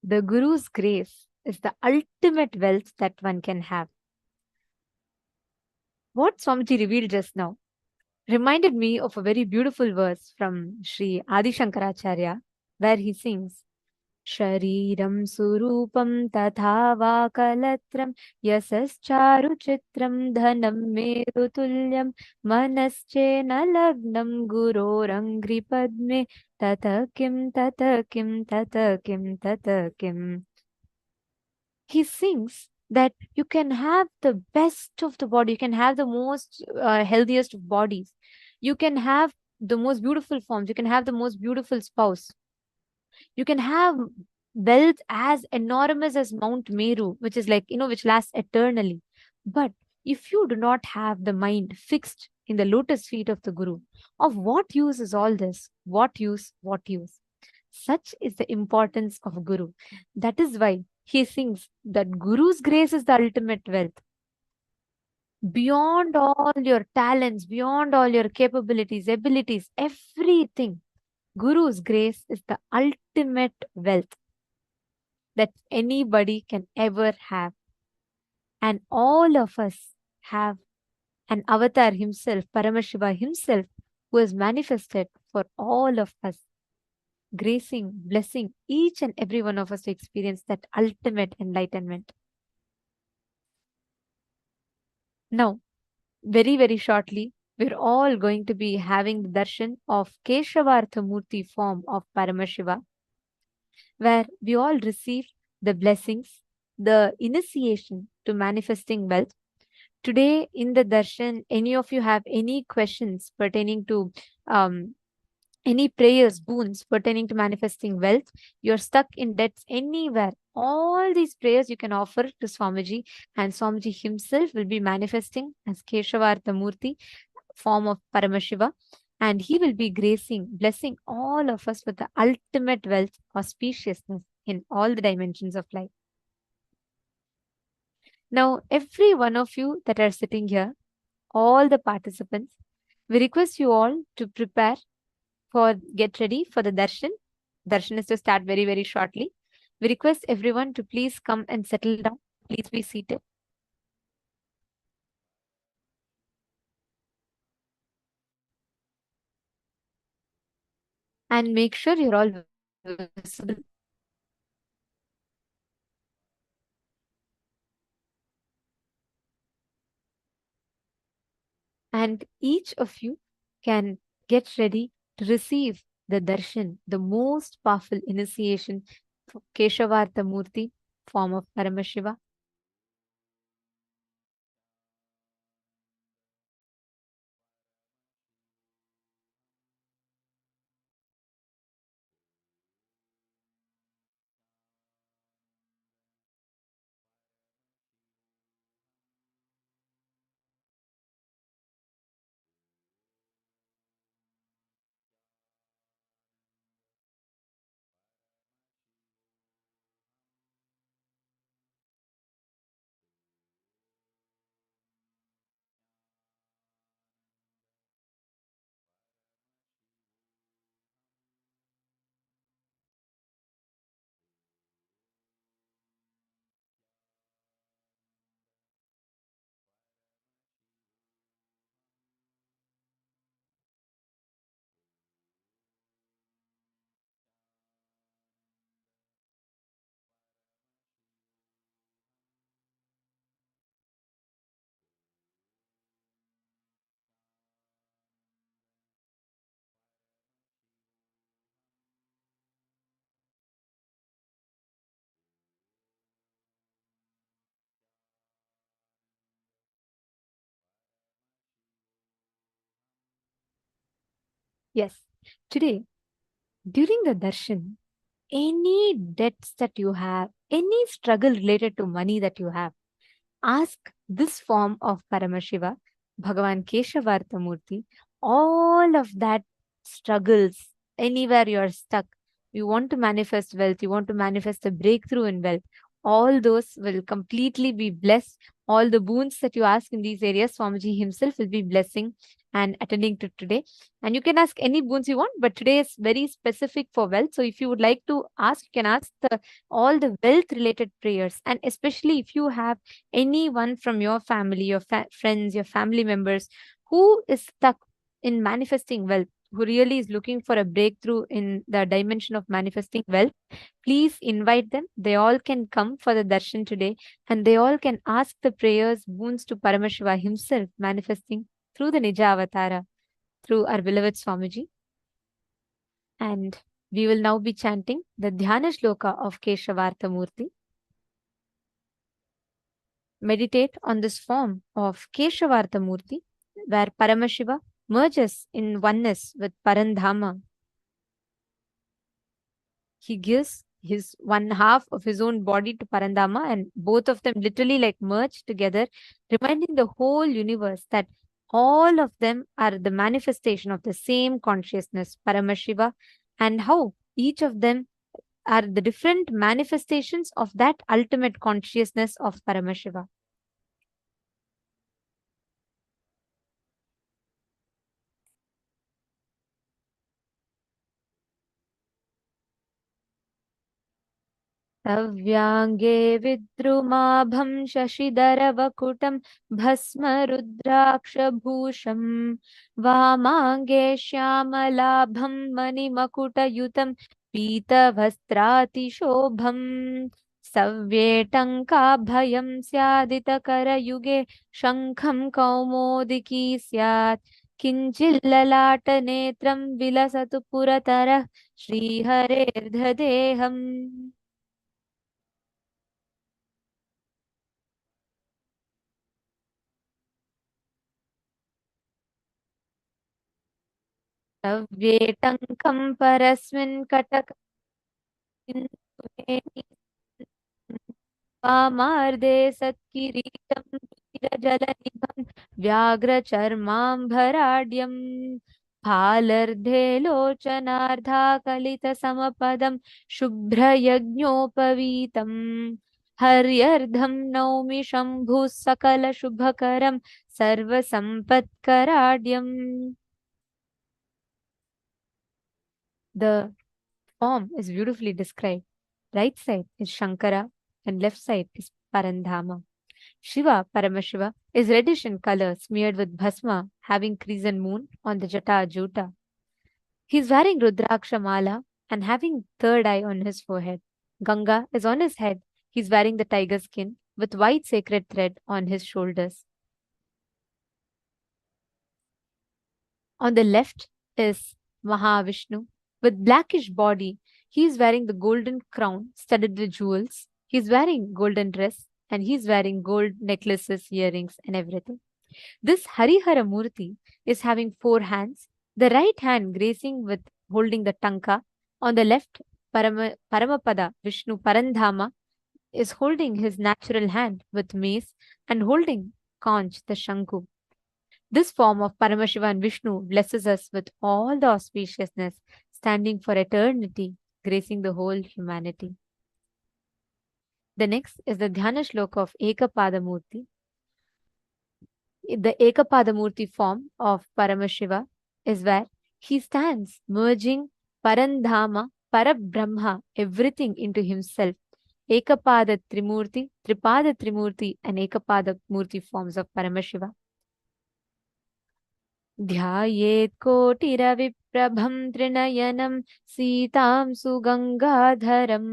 The Guru's grace is the ultimate wealth that one can have. What Swamiji revealed just now reminded me of a very beautiful verse from Sri Adi Shankaracharya, where he sings, Shariram surupam tatha vakalatram yasascharu chitram dhanam merutulyam manaschena lagnam gurorangri padme tata kim tata kim tata kim tata kim. He sings that you can have the best of the body, you can have the most healthiest of bodies, you can have the most beautiful forms, you can have the most beautiful spouse, you can have wealth as enormous as Mount Meru, which is like, which lasts eternally. But if you do not have the mind fixed in the lotus feet of the Guru, of what use is all this? What use? What use? Such is the importance of Guru. That is why he sings that Guru's grace is the ultimate wealth. Beyond all your talents, beyond all your capabilities, abilities, everything, Guru's grace is the ultimate wealth that anybody can ever have. And all of us have an avatar himself, Paramashiva himself, who has manifested for all of us, gracing, blessing each and every one of us to experience that ultimate enlightenment. Now, very, very shortly, we're all going to be having the darshan of Keshavartha Murti form of Paramashiva, where we all receive the blessings, the initiation to manifesting wealth. Today in the darshan, any of you have any questions pertaining to um, any prayers, boons pertaining to manifesting wealth, you're stuck in debts anywhere, all these prayers you can offer to Swamiji, and Swamiji himself will be manifesting as Keshavartha Murti, form of Paramashiva, and he will be gracing, blessing all of us with the ultimate wealth, auspiciousness in all the dimensions of life. Now, every one of you that are sitting here, all the participants, we request you all to prepare for, get ready for the darshan. Darshan is to start very, very shortly. We request everyone to please come and settle down. Please be seated. And make sure you're all visible. And each of you can get ready to receive the darshan, the most powerful initiation for Keshavartha Murti, form of Paramashiva. Yes. Today, during the darshan, any debts that you have, any struggle related to money that you have, ask this form of Paramashiva, Bhagavan Keshavartha Murti, all of that struggles, anywhere you are stuck, you want to manifest wealth, you want to manifest a breakthrough in wealth, all those will completely be blessed. All the boons that you ask in these areas, Swamiji himself will be blessing and attending to today. And you can ask any boons you want, but today is very specific for wealth. So if you would like to ask, you can ask all the wealth related prayers. And especially if you have anyone from your family, your friends, your family members who is stuck in manifesting wealth, who really is looking for a breakthrough in the dimension of manifesting wealth, please invite them. They all can come for the darshan today and they all can ask the prayers, boons to Paramashiva himself manifesting through the Nija Avatara, through our beloved Swamiji. And we will now be chanting the Dhyana Shloka of Keshavartha Murti. Meditate on this form of Keshavartha Murti, where Paramashiva merges in oneness with Parandama. He gives his one half of his own body to Parandama, and both of them literally like merge together, reminding the whole universe that all of them are the manifestation of the same consciousness, Paramashiva, and how each of them are the different manifestations of that ultimate consciousness of Paramashiva. तव्यांगे विद्रुमाभं शशिधरवकुटं भस्मरुद्राक्षभूषं वामाङ्गे श्यामलाभं मणिमकुटयुतं पीतवस्त्रातिशोभम् सव्येटङ्काभयं स्यादितकरयुगे शङ्खं कौमोदिकी स्यात् किञ्चिल्ललाटनेत्रं विलसतु पुरतरः श्रीहरेर्धदेहम्. सव्येटङ्कं परस्मिन् कटकं वामार्धे सत्किरीटं नीरजलनिभं व्याघ्रचर्माम्भराढ्यं फालर्धे लोचनार्धाकलितसमपदं शुभ्रयज्ञोपवीतं हर्यर्धं नौमि शम्भुः सकलशुभकरं सर्वसम्पत्कराढ्यम्. The form is beautifully described. Right side is Shankara and left side is Parandama. Shiva, Paramashiva, is reddish in color, smeared with bhasma, having crescent moon on the Jata Juta. He is wearing Rudraksha Mala and having third eye on his forehead. Ganga is on his head. He is wearing the tiger skin with white sacred thread on his shoulders. On the left is Mahavishnu with blackish body. He is wearing the golden crown studded with jewels. He is wearing golden dress and he is wearing gold necklaces, earrings and everything. This Harihara Murti is having 4 hands, the right hand gracing with holding the tanka. On the left, Paramapada Vishnu Parandhama is holding his natural hand with mace and holding conch, the Shanku. This form of Paramashiva and Vishnu blesses us with all the auspiciousness, standing for eternity, gracing the whole humanity. The next is the Dhyana Shloka of Ekapada Murti. The Ekapada Murti form of Paramashiva is where he stands merging Parandhama, Parabrahma, everything into himself. Ekapada Trimurti, Tripada Trimurti, and Ekapada Murti forms of Paramashiva. ध्यायेत् कोटिरविप्रभं त्रिनयनं सीतां सुगङ्गाधरं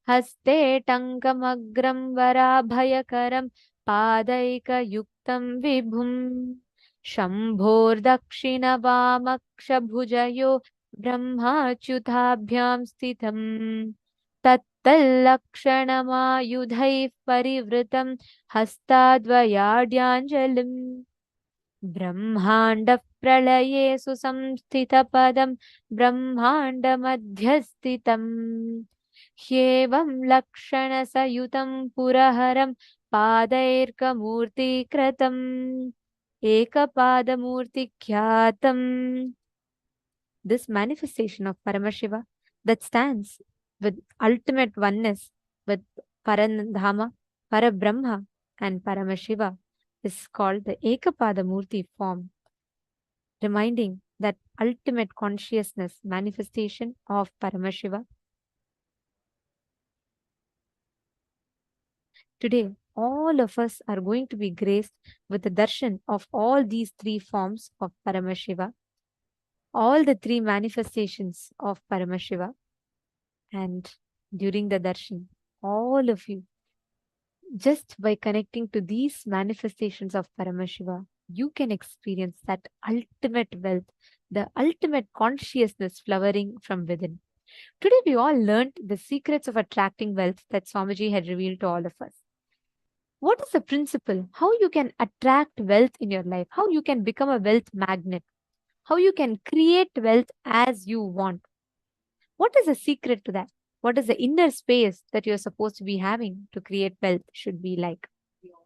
हस्ते टङ्कमग्रं वराभयकरं पादैकयुक्तं विभुं शम्भोर्दक्षिणवामक्षभुजयो ब्रह्माच्युताभ्यां स्थितं तत्तल्लक्षणमायुधैः परिवृतं हस्ताद्वयाढ्याञ्जलिम्. ब्रह्माण्ड प्रलये सुसंस्थितपदं ब्रह्माण्डमध्यस्थितम् ह्येवं लक्षणसयुतं पुरहरं पादैर्कमूर्तीकृतम् एकपादमूर्तिख्यातम्. This manifestation of Paramashiva that stands with ultimate oneness with Parandama, Parabrahma, and Paramashiva is called the Ekapada Murti form, reminding that ultimate consciousness manifestation of Paramashiva. Today, all of us are going to be graced with the darshan of all these three forms of Paramashiva, all the three manifestations of Paramashiva. And during the darshan, all of you, just by connecting to these manifestations of Paramashiva, you can experience that ultimate wealth, the ultimate consciousness flowering from within. Today, we all learned the secrets of attracting wealth that Swamiji had revealed to all of us. What is the principle? How you can attract wealth in your life? How you can become a wealth magnet? How you can create wealth as you want? What is the secret to that? What is the inner space that you're supposed to be having to create wealth should be like?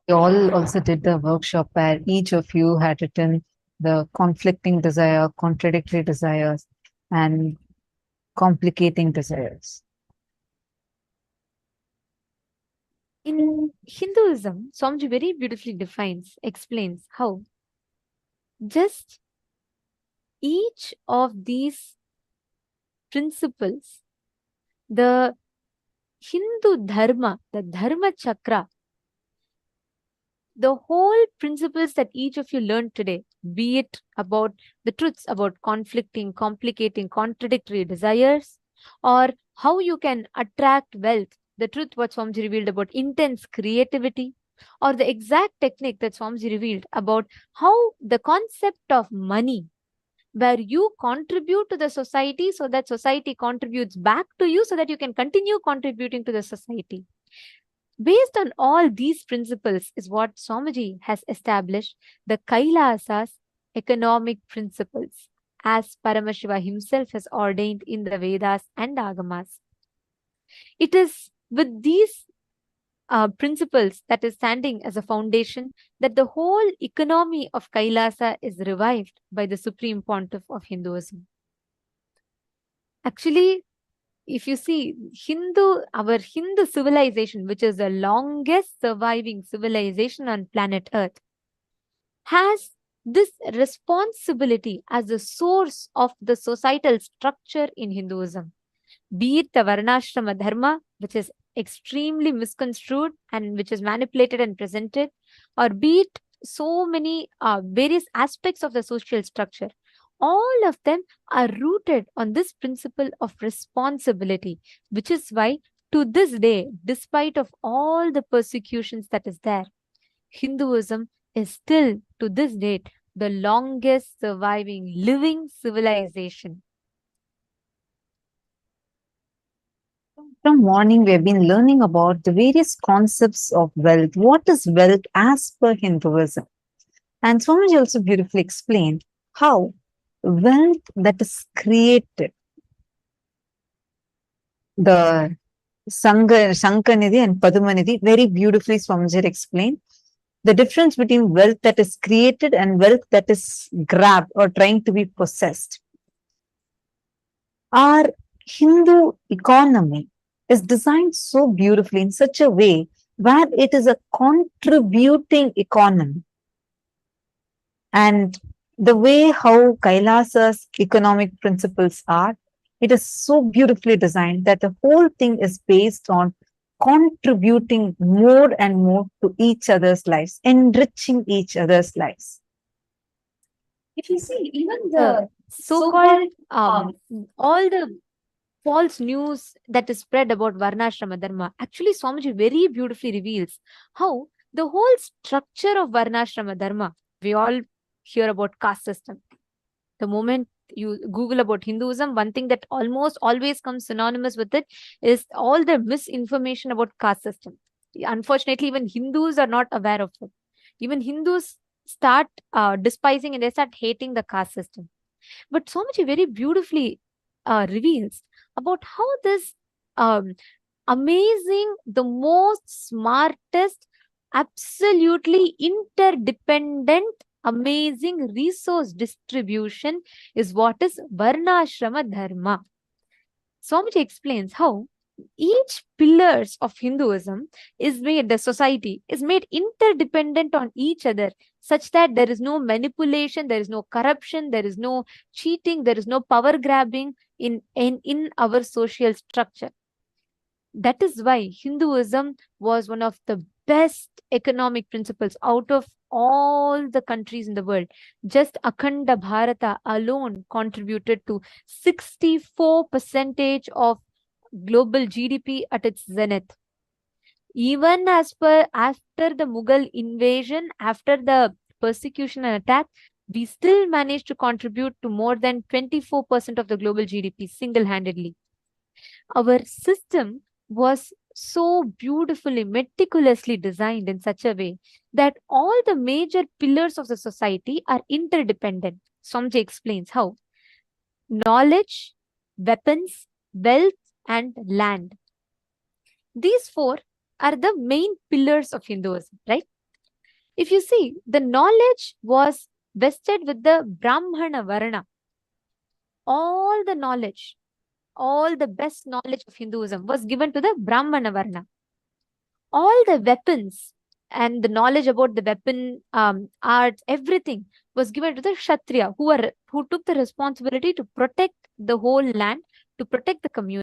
We all also did the workshop where each of you had written the conflicting desire, contradictory desires, and complicating desires. In Hinduism, Swamiji very beautifully explains how just each of these principles, the Hindu Dharma, the Dharma Chakra, the whole principles that each of you learned today, be it about the truths about conflicting, complicating, contradictory desires, or how you can attract wealth, the truth what Swamiji revealed about intense creativity, or the exact technique that Swamiji revealed about how the concept of money, where you contribute to the society so that society contributes back to you so that you can continue contributing to the society. Based on all these principles is what Swamiji has established the Kailasa's economic principles, as Paramashiva himself has ordained in the Vedas and Agamas. It is with these principles that is standing as a foundation that the whole economy of Kailasa is revived by the Supreme Pontiff of Hinduism. Actually, if you see our Hindu civilization, which is the longest surviving civilization on planet Earth, has this responsibility as the source of the societal structure in Hinduism. Be it the Varnashrama Dharma, which is extremely misconstrued and which is manipulated and presented, or be it so many various aspects of the social structure, all of them are rooted on this principle of responsibility, which is why to this day, despite of all the persecutions that is there, Hinduism is still to this date the longest surviving living civilization. From morning, we have been learning about the various concepts of wealth. What is wealth as per Hinduism? And Swamiji also beautifully explained how wealth that is created, the Shankanidhi and Padumanidhi, very beautifully Swamiji explained the difference between wealth that is created and wealth that is grabbed or trying to be possessed. Our Hindu economy is designed so beautifully in such a way where it is a contributing economy. And the way how Kailasa's economic principles are, it is so beautifully designed that the whole thing is based on contributing more and more to each other's lives, enriching each other's lives. If you see, even the so-called all the false news that is spread about Varnashrama Dharma, actually Swamiji very beautifully reveals how the whole structure of Varnashrama Dharma, we all hear about caste system. The moment you Google about Hinduism, one thing that almost always comes synonymous with it is all the misinformation about caste system. Unfortunately, even Hindus are not aware of it. Even Hindus start despising and they start hating the caste system. But Swamiji very beautifully reveals about how this um, amazing, the most smartest, absolutely interdependent, amazing resource distribution is what is Varnashrama Dharma. Swamiji explains how each pillars of Hinduism is made, the society is made interdependent on each other, such that there is no manipulation, there is no corruption, there is no cheating, there is no power grabbing in our social structure. That is why Hinduism was one of the best economic principles out of all the countries in the world. Just Akhanda Bharata alone contributed to 64% of global GDP at its zenith. Even after the Mughal invasion, after the persecution and attack, we still managed to contribute to more than 24% of the global GDP single-handedly. Our system was so beautifully, meticulously designed in such a way that all the major pillars of the society are interdependent. Swamiji explains how knowledge, weapons, wealth, and land. These four are the main pillars of Hinduism, right? If you see, the knowledge was vested with the Brahmana Varna. All the knowledge, all the best knowledge of Hinduism was given to the Brahmana Varna. All the weapons and the knowledge about the weapon arts, everything was given to the Kshatriya, who took the responsibility to protect the whole land, to protect the community.